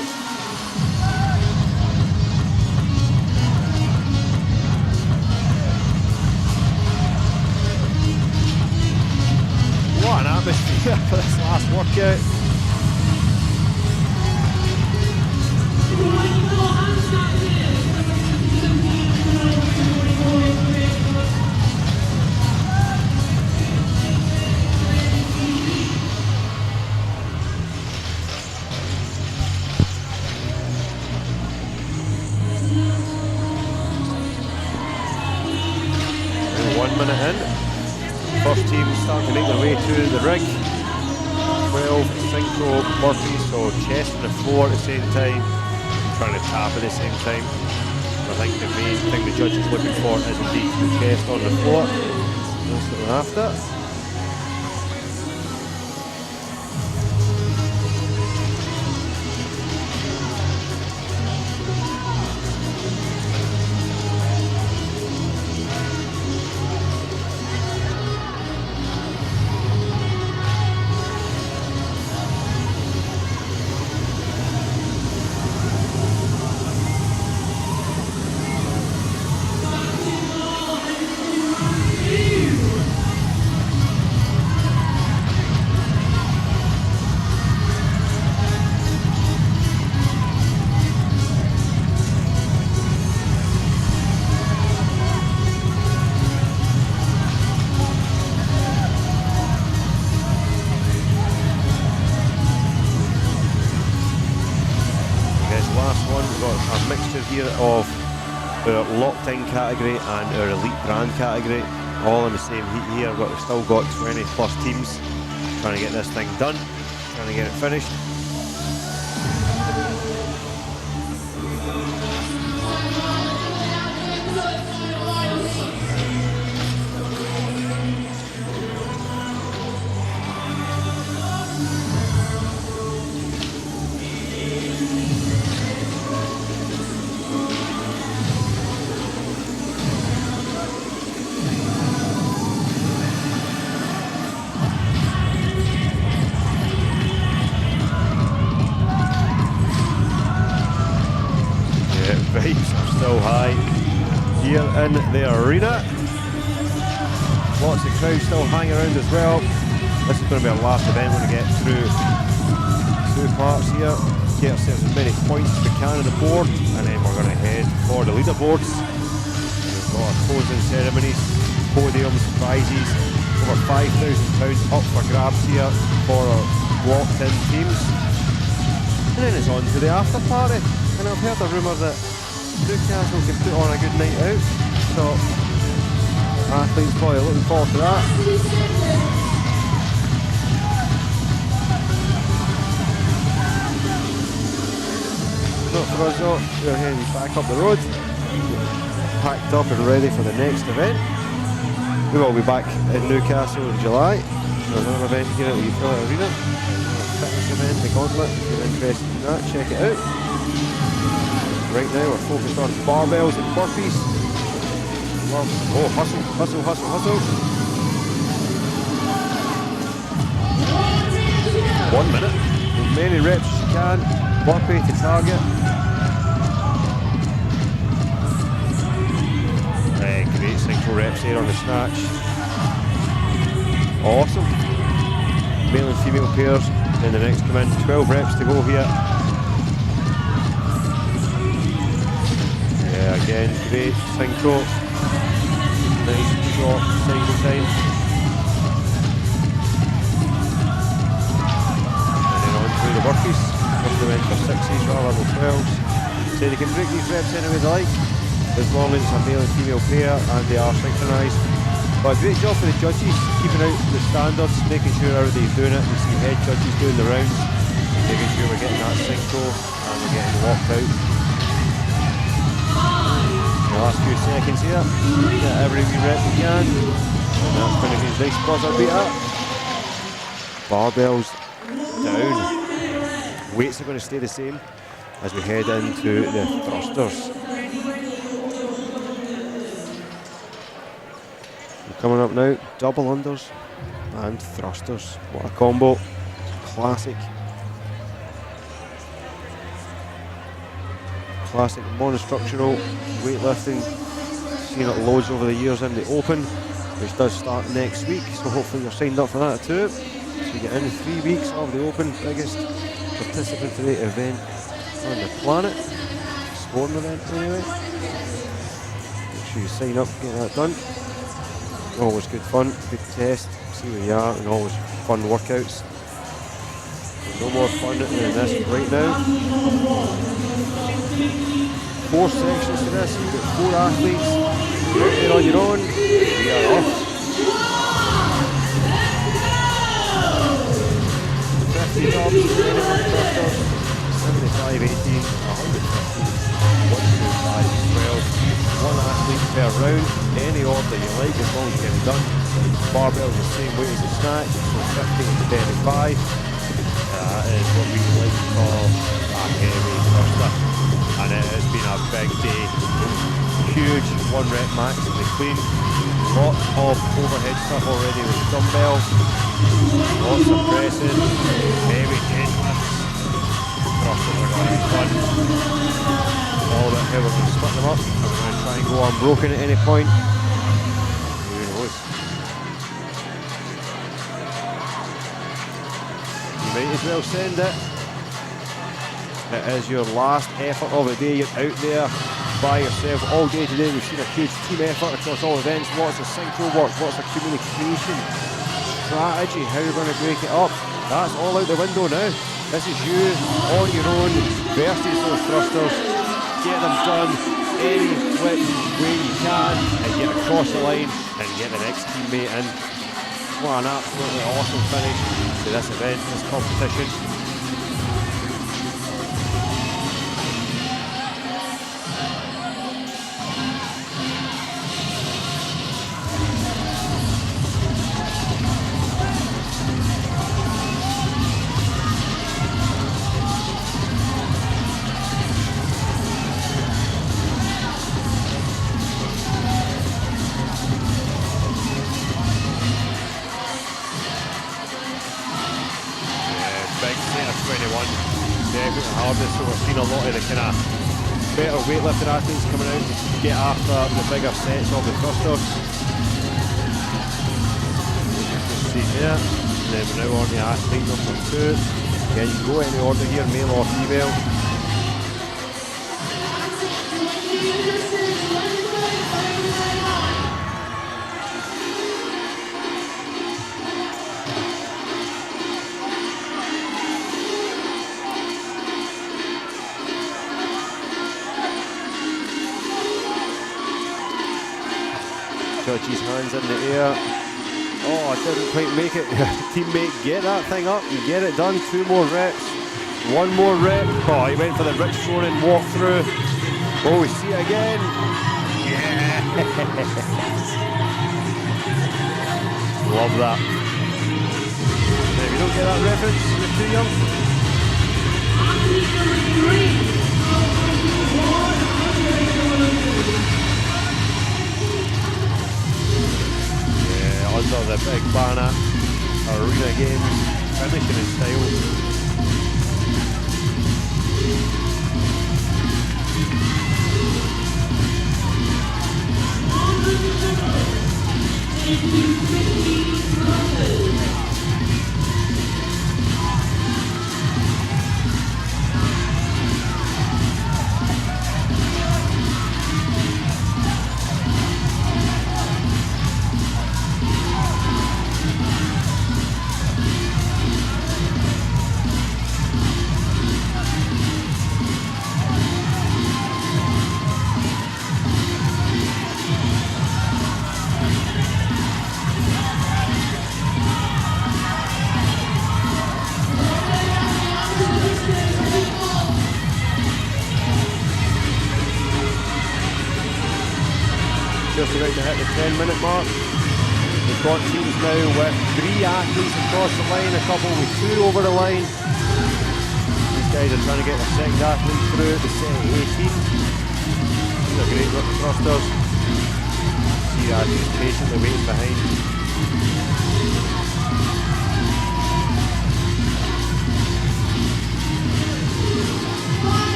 What an atmosphere for this last workout. And 1 minute in. First team starting to make their way to the rig. 12 synchro burpees, so chest on the floor at the same time, trying to tap at the same time. I think the main thing the judge is looking for is indeed the chest on the floor. That's what we're after. Of our locked-in category and our elite brand category, all in the same heat here, but we've still got 20 plus teams trying to get this thing done, trying to get it finished. Vibes are still high here in the arena. Lots of crowds still hanging around as well. This is going to be our last event. We're going to get through 2 parts here, get ourselves as many points as we can on the board, and then we're going to head for the leaderboards. We've got our closing ceremonies, podiums, prizes, over £5,000 up for grabs here for our locked-in teams. And then it's on to the after party. And I've heard a rumour that Newcastle can put on a good night out, so athletes probably looking forward to that. Not for us though, we're heading back up the road, packed up and ready for the next event. We will be back in Newcastle in July for another event here at the Utilita Arena. Fitness event, the Gauntlet. If you're interested in that, check it out. Right now we're focused on barbells and burpees. Oh, hustle, hustle, hustle, hustle. 1 minute. As many reps as you can. Burpee to target. Great synchro reps there on the snatch. Awesome. Male and female pairs. Then the next come in. 12 reps to go here. Again, great synchro. Nice short cycle time. And then on to the burpees. First they went for 6s rather than 12s. So they can break these reps any way they like, as long as it's a male and female pair and they are synchronised. But a great job for the judges, keeping out the standards, making sure everybody's doing it. You see head judges doing the rounds, making sure we're getting that synchro and we're getting locked out. The last few seconds here, get every wee rep we can, and that's going to be a nice buzzer beater. Barbells down. Weights are going to stay the same as we head into the thrusters. We're coming up now, double unders and thrusters. What a combo. Classic monostructural weightlifting. Seen it loads over the years in the Open, which does start next week, so hopefully you're signed up for that too. So you get in 3 weeks of the Open, biggest participatory event on the planet. Sporting event anyway. Make sure you sign up, get that done. Always good fun, good test, see where you are, and always fun workouts. No more fun than this right now. 4 sections to this, you've got 4 athletes. You're out there on your own, we are off. 50 jobs, 21 thrusters, 75, 18, 150, 125, 12. 1 athlete per round, any order you like as long as you get it done. Barbells the same weight as the snatch, so 50 and 35. That is what we like to call a heavy thruster. And it has been a big day. Huge 1 rep max in the clean. Lots of overhead stuff already with dumbbells. Lots of pressing, heavy deadlifts. Thrusters are going to be fun. All about how we're going to split them up. Are we going to try and go unbroken at any point? Who knows? You might as well send it. It is your last effort of the day. You're out there by yourself all day today. We've seen a huge team effort across all events. Lots of synchro work, lots of communication, strategy, how you're going to break it up. That's all out the window now. This is you on your own versus those thrusters. Get them done any way you can and get across the line and get the next teammate in. What an absolutely awesome finish to this event, this competition. So we're seeing a lot of the kind of better weightlifting athletes coming out to get after the bigger sets of the thrusters. Just see here, and then we're now on to athlete number 2. Again, you can go any order here, male or female. Judge's hands in the air. Oh, I didn't quite make it. Teammate, get that thing up and get it done. 2 more reps. 1 more rep. Oh, he went for the Rich Froning walk through. Oh, we see it again. Yeah. Love that. If you don't get that reference, you're too young. Under the big banner, Arena Games, finishing in style. just about to hit the 10-minute mark. We've got teams now with 3 athletes across the line, a couple with 2 over the line. These guys are trying to get their second athlete through the set of 18. These are great thrusters. See the athletes patiently waiting behind.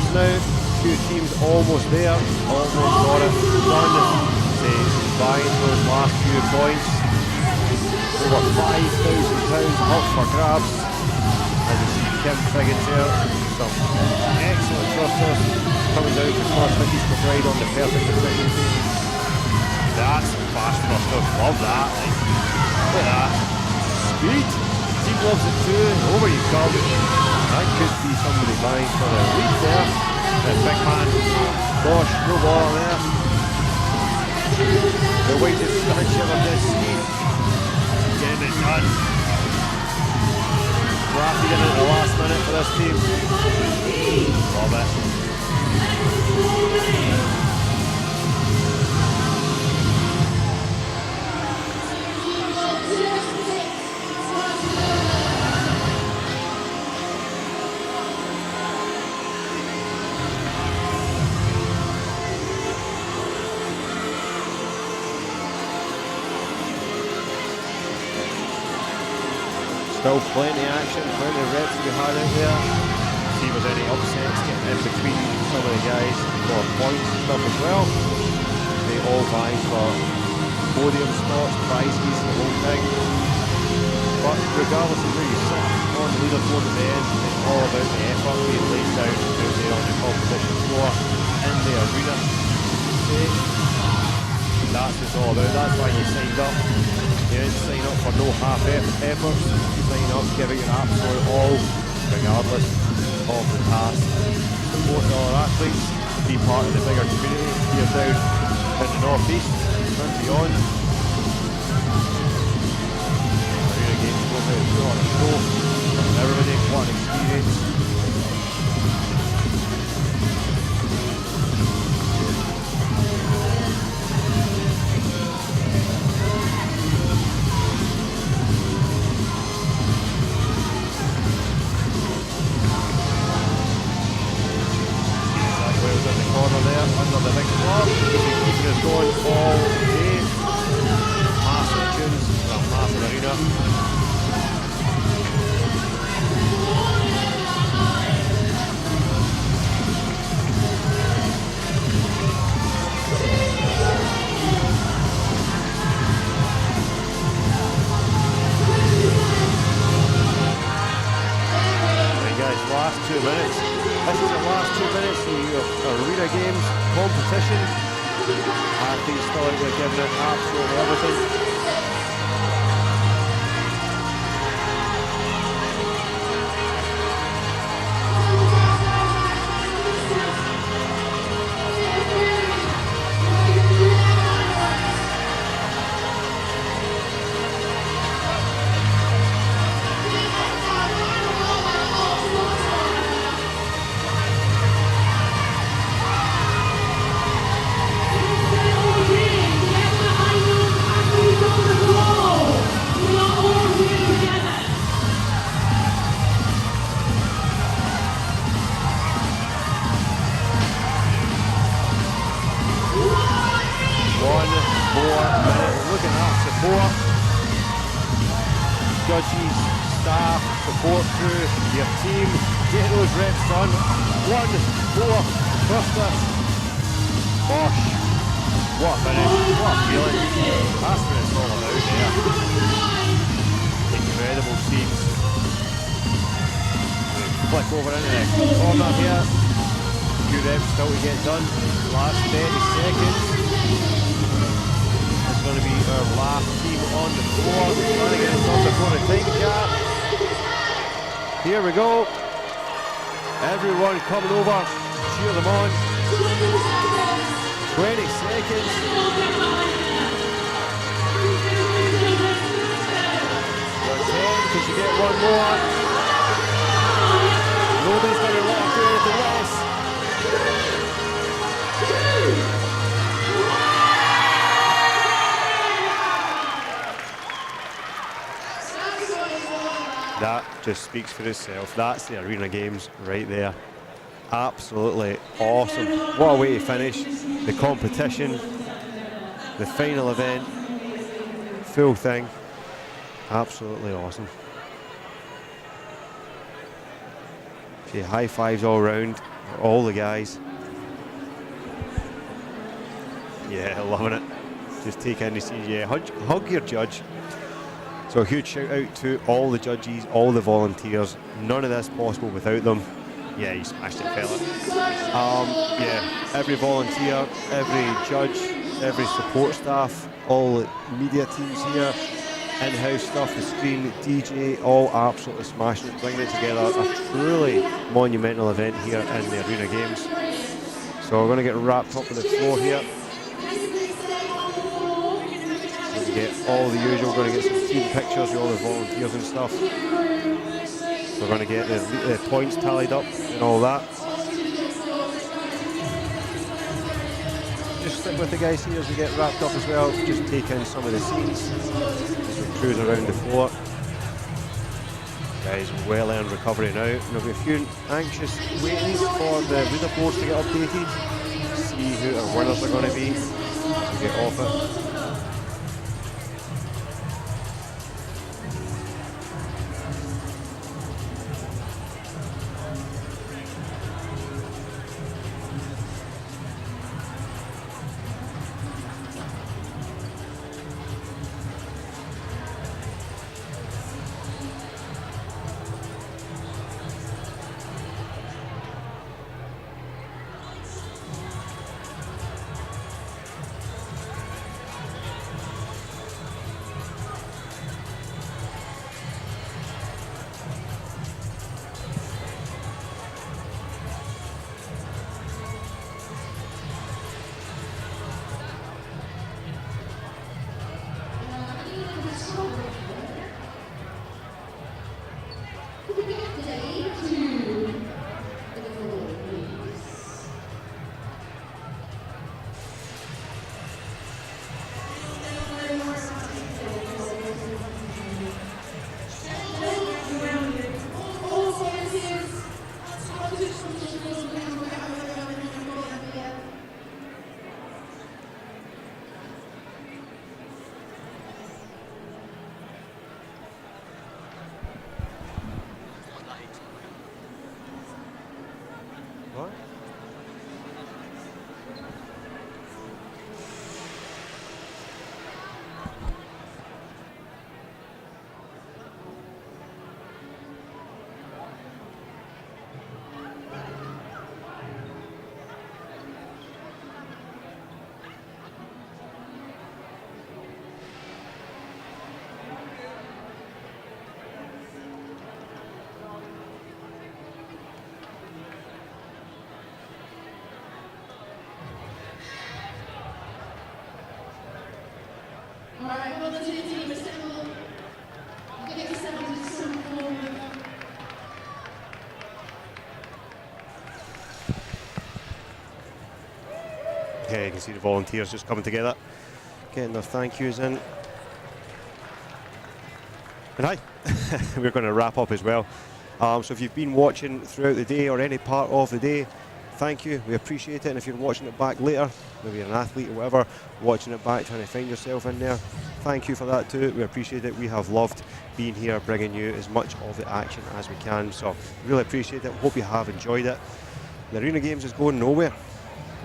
Now, 2 teams almost there, almost got it done to buying those last few points. Over £5,000 up for grabs. As you see, Kim Figgins here, some excellent thrusters coming down to first. Mickey's McBride on the perfect efficiency. That's some fast thrusters, love that. Look at that, speed. Team loves it too. Over you come. That could be somebody vying for the lead there. The big man, gosh, no ball there. The weighted stretcher of this speed. Getting it done. Drafted in at the last minute for this team. Love it. Still plenty of action, plenty of reps to be had out there. See if there's any upsets getting in between some of the guys for points and stuff as well. They all vying for podium spots, prizes, the whole thing. But regardless of where you sit on the leaderboard at the end, it's all about the effort being laid down out there on the competition floor in the arena. That's what it's all about. That's why you signed up. You didn't sign up for no half efforts. You sign up, give it your absolute all, regardless of the task. Support our athletes, be part of the bigger community here down in the northeast and beyond. Arena Games go out and put on a show for everybody. What an experience. Under the big club, keeping us going all day. Massive tunes, well, massive arena. Right guys, last 2 minutes. This is the last 2 minutes of your Arena Games competition. Athletes still out there giving it absolutely everything. through your team. Get those reps done. 1, 4, thruster. Gosh, what a finish, what a feeling. That's what it's all about there. Incredible scenes. Flick over into the corner here. A few reps still to get done. Last 30 seconds. It's going to be our last team on the floor. Trying to get it done before the time gap. Here we go. Everyone coming over. Cheer them on. 20 seconds. You're 10 because you get one more. Nobody's going to let do anything less. That just speaks for itself. That's the Arena Games right there. Absolutely awesome. What a way to finish the competition, the final event, full thing. Absolutely awesome. Okay, high fives all round, all the guys. Yeah, loving it. Just take in the scene. Yeah, hug your judge. So a huge shout out to all the judges, all the volunteers. None of this possible without them. Yeah, you smashed it, fella. Yeah, every volunteer, every judge, every support staff, all the media teams here, in-house stuff, the screen, DJ, all absolutely smashing it, bringing it together. A truly monumental event here in the Arena Games. So we're going to get wrapped up with the floor here. So we get all the usual, we're going to get some team pictures with all the volunteers and stuff. We're going to get the points tallied up and all that. Just stick with the guys here as we get wrapped up as well. Just take in some of the scenes as we cruise around the floor. Guys, well-earned recovery now. And there'll be a few anxious waiting for the leaderboards to get updated. See who our winners are going to be as we get off it. Alright, well, the team assemble. Get yourself to some form. Yeah, you can see the volunteers just coming together, getting their thank yous in. And hi, we're going to wrap up as well. So if you've been watching throughout the day or any part of the day, thank you, we appreciate it. And if you're watching it back later, maybe you're an athlete or whatever, watching it back, trying to find yourself in there, thank you for that too, we appreciate it. We have loved being here, bringing you as much of the action as we can. So really appreciate it. Hope you have enjoyed it. The Arena Games is going nowhere.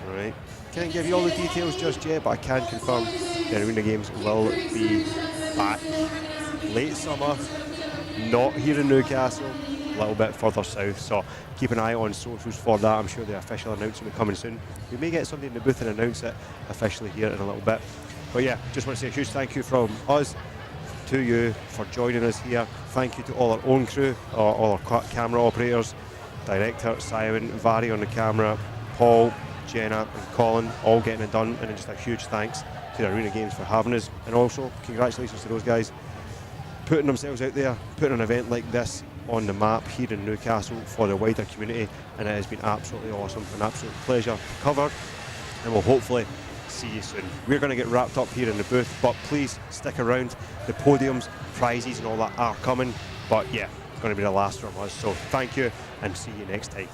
All right. Can't give you all the details just yet, but I can confirm the Arena Games will be back late summer, not here in Newcastle, a little bit further south. So keep an eye on socials for that. I'm sure the official announcement will be coming soon. We may get somebody in the booth and announce it officially here in a little bit. But yeah, just want to say a huge thank you from us to you for joining us here. Thank you to all our own crew, all our camera operators, director Simon, Vary on the camera, Paul, Jenna and Colin, all getting it done, and then just a huge thanks to the Arena Games for having us, and also congratulations to those guys putting themselves out there, putting an event like this on the map here in Newcastle for the wider community, and it has been absolutely awesome, an absolute pleasure to cover, and we'll hopefully see you soon. We're going to get wrapped up here in the booth, but please stick around. The podiums, prizes and all that are coming, but yeah, it's going to be the last from us, so thank you and see you next time.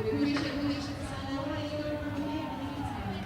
We appreciate the patience and we'll let you go from here in the meantime.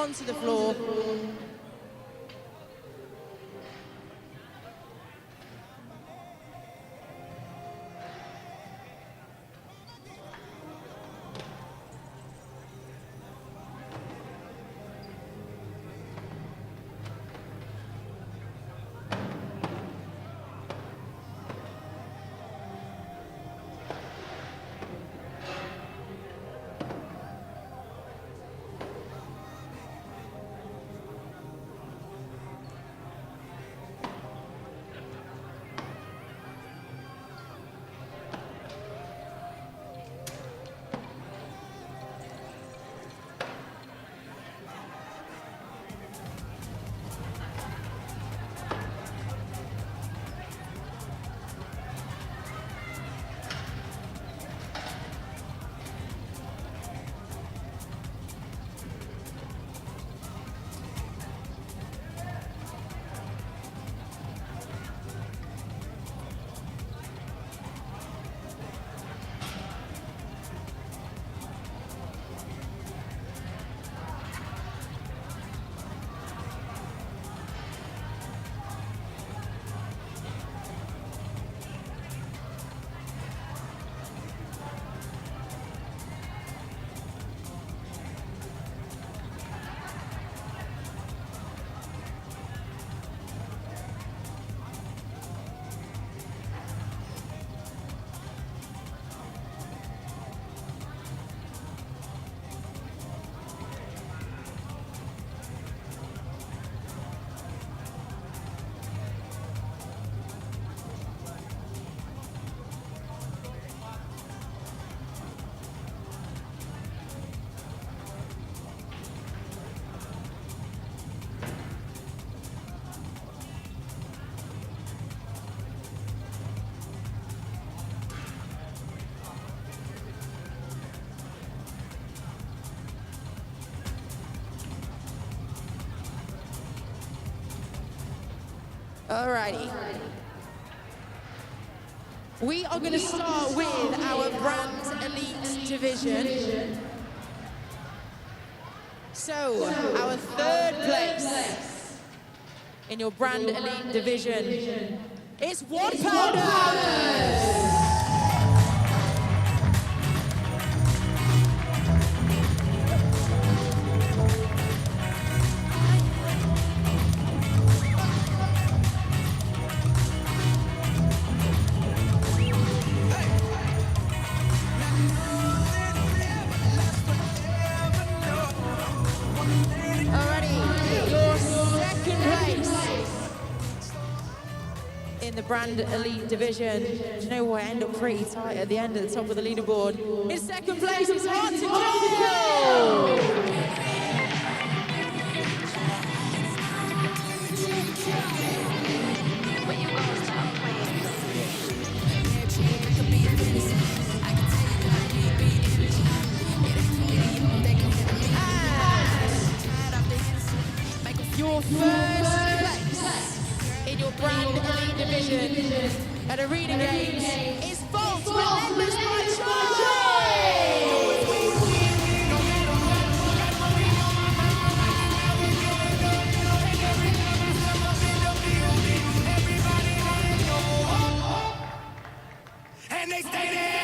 onto the floor. Alrighty. We are going to start with our Brand Elite division. So, our third place in your Brand Elite division is One Pounders. The Brand Elite division. Do you know what? I end up pretty tight at the end, at the top of the leaderboard. In second place, it's Martin Joe! And your first place in your Brand Elite division at Arena Games is Vault Relentless by And they stay there.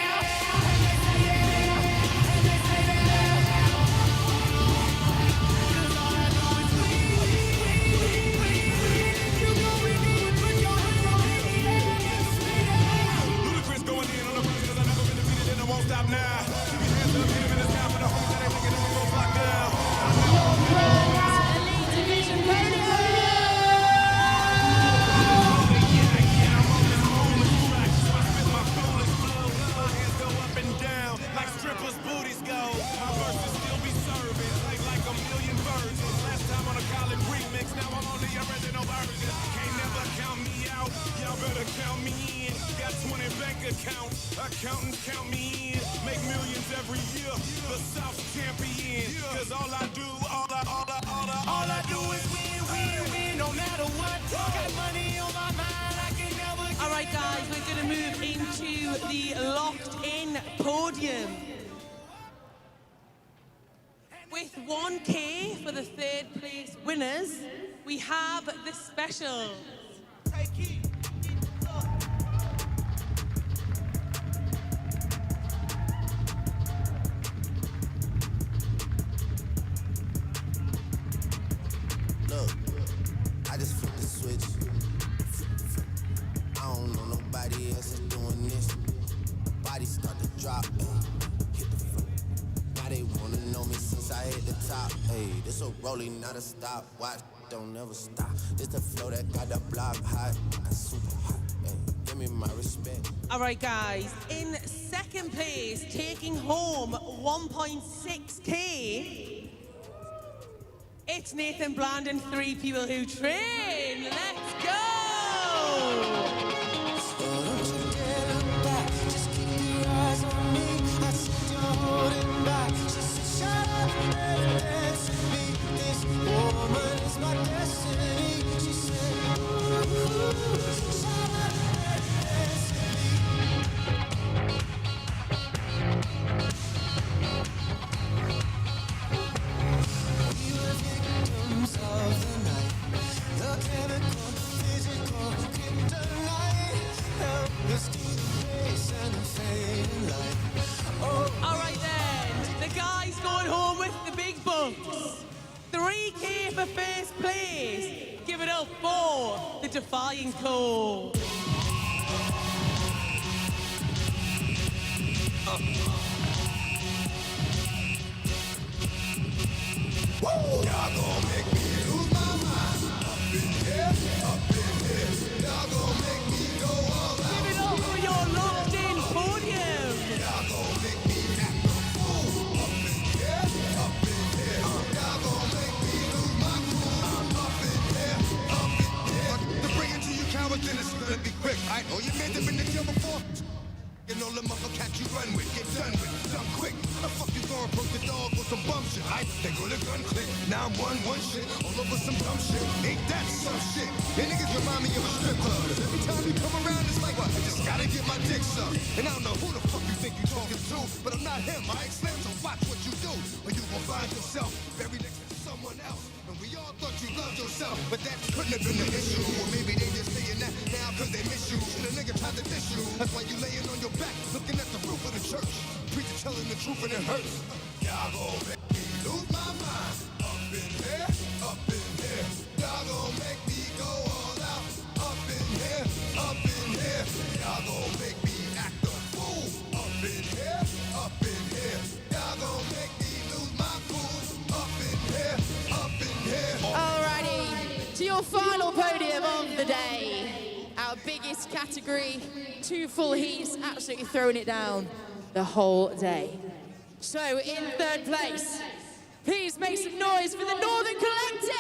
Stop now. Keep your hands up, hit him in the sky for the homies that ain't thinking no one lock down. Your Brand Elite division podium. I'm on this moment track, so I spit my foolish flow. My hands go up and down like strippers' booties go. My verses still be serving like a million birds. Last time on a college remix, now I'm on the original version. Can't never count me out, y'all better count me in. Got 20 bank accounts, accountants count me in. Make millions every year, the South champion. Cause all I do is win, no matter what. Got money on my mind, I can never. All right, guys, we're going to move into the locked-in podium with 1K for the 3rd place winners, we have the special. Look, I just flipped the switch. I don't know nobody else is doing this. Body start to drop, hit the floor. Now they wanna know me since I hit the top. Hey, this a rolling, not a stop. Watch, don't ever stop. This the flow that got the block hot, super hot. Hey, give me my respect. All right, guys. In 2nd place, taking home 1.6K, it's Nathan Bland and 3 people who train. Let's go! All right then, the guys going home with the big bucks. 3K for 1st place. Give it up for the Defying Code. Y'all gon' make me lose my mind. Up in here, y'all gon' make me go all out. Give it up for your locked-in Podium. Y'all gon' make me act a fool. Up in here, y'all gon' make me lose my cool. Up in here. To bring it to you cowards, then it's gonna be quick. I know you made them in the jail before. You know the motherfucker you run with, get done with, done quick. The fuck you gonna approach the dog with some bum shit? They go to gun click, now I'm one shit, all over some dumb shit. Ain't that some shit? Your niggas remind me of a strip club. Every time you come around, it's like, what? I just gotta get my dick sucked. And I don't know who the fuck you think you talking to, but I'm not him, I ain't slim, so watch what you do. Or you gon' find yourself buried next to someone else. And we all thought you loved yourself, but that couldn't have been the issue. Or maybe they just saying that now cause they miss you. And a nigga tried to diss you. That's why you laying on your back, looking at the roof of the church. Preacher telling the truth and it hurts. Y'all gon' make me lose my mind. Up in here, up in here. Y'all gon' make me go all out. Up in here, up in here. Y'all gon' make me act a fool. Up in here, up in here. Y'all gon' make me lose my cool. Up in here, up in here. Alrighty, to your final podium of the day. Our biggest category, 2 full heats, absolutely throwing it down the whole day. So in 3rd place, please make some noise for the Northern Collective!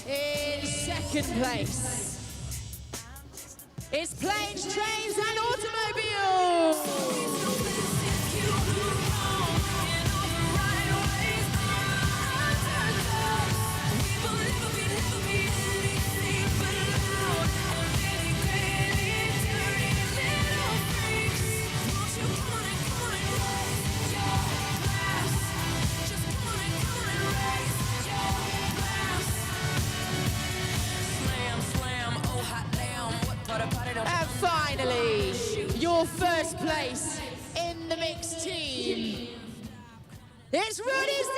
In 2nd place, it's Planes, Trains and Automobiles! And finally, your 1st place in the mixed team, it's Rudy's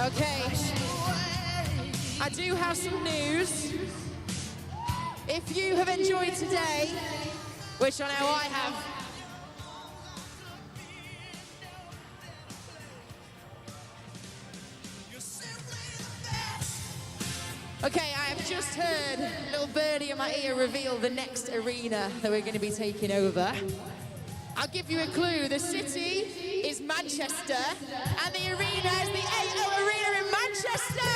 Okay. I do have some news. If you have enjoyed today, which I know I have, okay, I have just heard little birdie in my ear reveal the next arena that we're going to be taking over. I'll give you a clue. The city is Manchester, and the arena is the AO Arena in Manchester!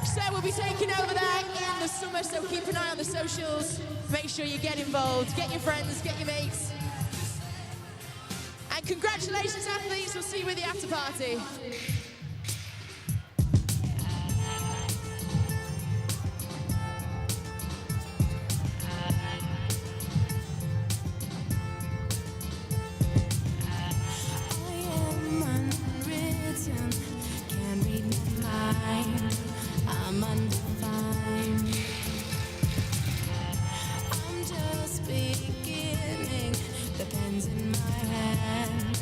So we'll be taking over there in the summer, so keep an eye on the socials. Make sure you get involved, get your friends, get your mates. And congratulations, athletes. We'll see you with the after party. I'm undefined. I'm just beginning. The pen's in my hand,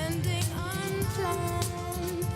ending unplanned.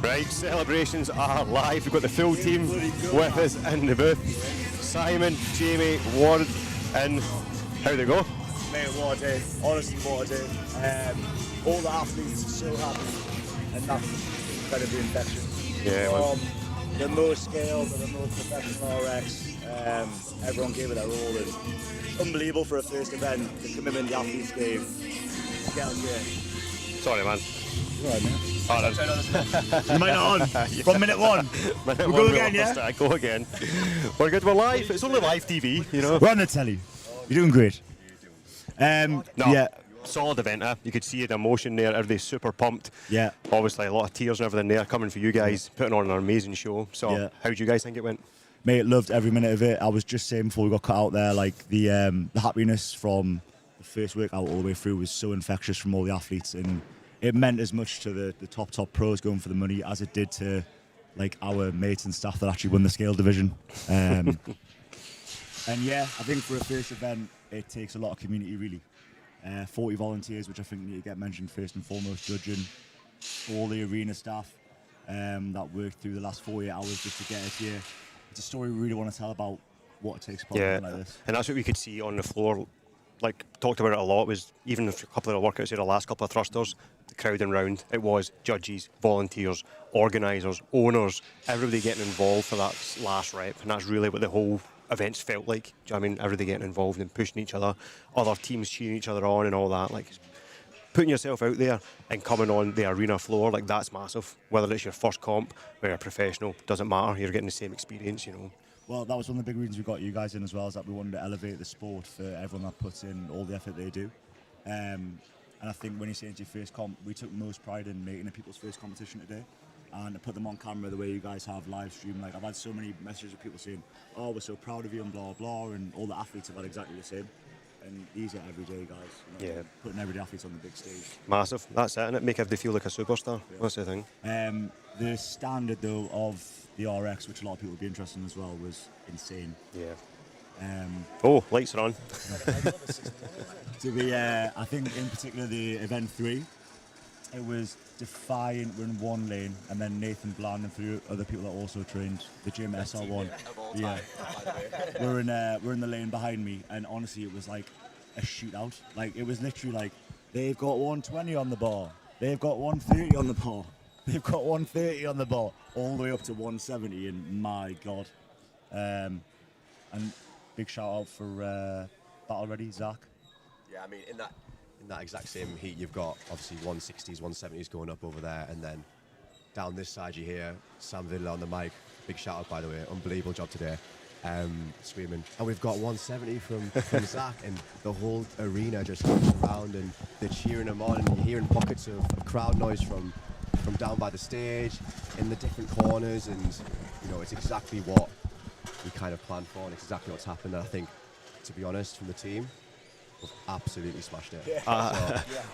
Right, celebrations are live. We've got the full team with us in the booth. Simon, Jamie, Warren, and how they go? Mate, what a day. Honestly, what a day. All the athletes are so happy, and that's incredibly infectious. Yeah, From the most scaled to the most professional RX, everyone gave it their all. It's unbelievable for a first event, the commitment the athletes gave. Sorry, man. Right, man. You might not on. From minute one. Minute We'll one, go again, yeah? Go again. We're good, we're live. It's only live TV, you know. We're on the telly. You're doing great. No, Yeah. solid event. You could see the emotion there. Everybody's super pumped. Yeah. Obviously, a lot of tears and everything there coming for you guys, putting on an amazing show. So, Yeah. how do you guys think it went? Mate, loved every minute of it. I was just saying before we got cut out there, like the happiness from the first workout all the way through was so infectious from all the athletes, and it meant as much to the top pros going for the money as it did to like our mates and staff that actually won the scale division. And yeah, I think for a first event, it takes a lot of community really. 40 volunteers, which I think need to get mentioned first and foremost, judging all the arena staff that worked through the last 48 hours just to get us here. It's a story we really want to tell about what it takes to put Yeah, on like this. and that's what we could see on the floor. Like, talked about it a lot, was even a couple of the workouts here, the last couple of thrusters, the crowding round, it was judges, volunteers, organisers, owners, everybody getting involved for that last rep, and that's really what the whole events felt like. Do you know what I mean? Everybody getting involved and pushing each other, other teams cheering each other on and all that. Like, putting yourself out there and coming on the arena floor, like, that's massive. Whether it's your first comp, whether you're a professional, doesn't matter, you're getting the same experience, you know. Well, that was one of the big reasons we got you guys in as well, is that we wanted to elevate the sport for everyone that puts in all the effort they do. And I think when you say it's your first comp, we took most pride in making it people's first competition today, and to put them on camera the way you guys have live stream. Like, I've had so many messages of people saying, "Oh, we're so proud of you," and blah blah, and all the athletes have had exactly the same. And these are everyday guys. You know, Yeah. putting everyday athletes on the big stage. Massive, that's it, and it make everybody feel like a superstar. Yeah. That's the thing. The standard though of the RX, which a lot of people would be interested in as well, was insane. Yeah. Oh, lights are on. To be, I think in particular the event 3, it was Defiant. We're in one lane, and then Nathan Bland and 3 other people that also trained the gym SR1. Yeah, we're in the lane behind me, and honestly, it was like a shootout. Like, it was literally like, they've got 120 on the bar, they've got 130 on the bar, they've got 130 on the bar, all the way up to 170, and my God. And big shout out for Battle Ready, Zach. Yeah, I mean, in that exact same heat, you've got obviously 160s, 170s going up over there, and then down this side you hear Sam Vidler on the mic. Big shout out, by the way, unbelievable job today, screaming. And we've got 170 from Zach, and the whole arena just comes around and they're cheering him on, and you're hearing pockets of crowd noise from down by the stage, in the different corners, and you know, it's exactly what we kind of planned for, and it's exactly what's happened. And I think, to be honest, from the team, we've absolutely smashed it.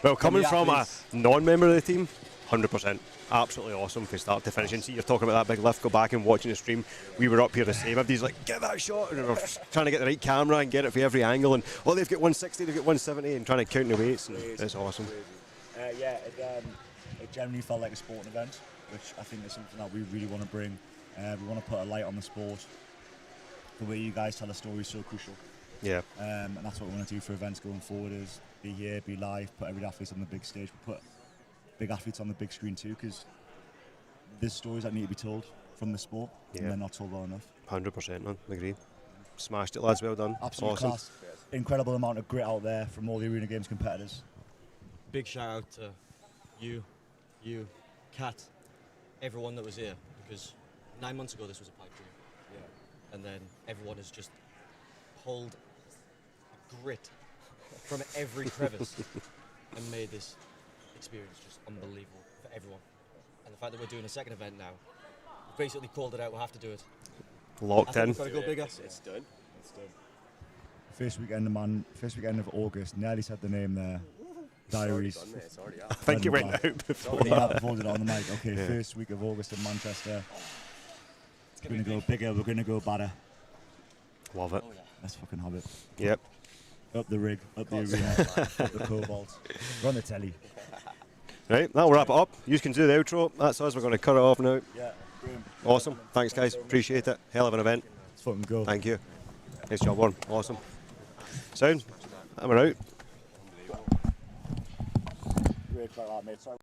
Well, coming from a non-member of the team, 100%, absolutely awesome from start to finish. And see, you're talking about that big lift, go back and watching the stream, we were up here the same. Everybody's like, get that shot, and we're trying to get the right camera and get it for every angle, and they've got 160, they've got 170, and trying to count the weights, and it's awesome. It generally felt like a sporting event, which I think is something that we really want to bring. We want to put a light on the sport. The way you guys tell a story is so crucial. Yeah. And that's what we want to do for events going forward, is be here, be live, put every athlete on the big stage, put big athletes on the big screen too, because there's stories that need to be told from the sport, and they're not told well enough. 100%, man, agree. Smashed it, lads, well done. Absolute awesome. class. Incredible amount of grit out there from all the Arena Games competitors. Big shout out to you, Kat, everyone that was here, because 9 months ago this was a pipe dream. Yeah. And then everyone has just pulled grit from every crevice and made this experience just unbelievable for everyone. And the fact that we're doing a second event now, we've basically called it out, we'll have to do it. Locked in. We've got to go bigger. It's done. It's done. First weekend of August, nearly said the name there. Diaries. It's already done, mate. It's already out. I think it went out before. Before it on the mic. Okay, first week of August in Manchester. We're going to go bigger, we're going to go badder. Love it. Let's fucking have it. Yep. Up the rig, up the arena, up the cobalt. We're on the telly. Right, that'll wrap it up. You can do the outro. That's us. We're going to cut it off now. Yeah, brilliant. Awesome. Thanks, guys. Appreciate it. Hell of an event. It's fucking good. Thank you. Nice job, Warren. Awesome. Sound. And we're out. Great, like that, mate. Sorry.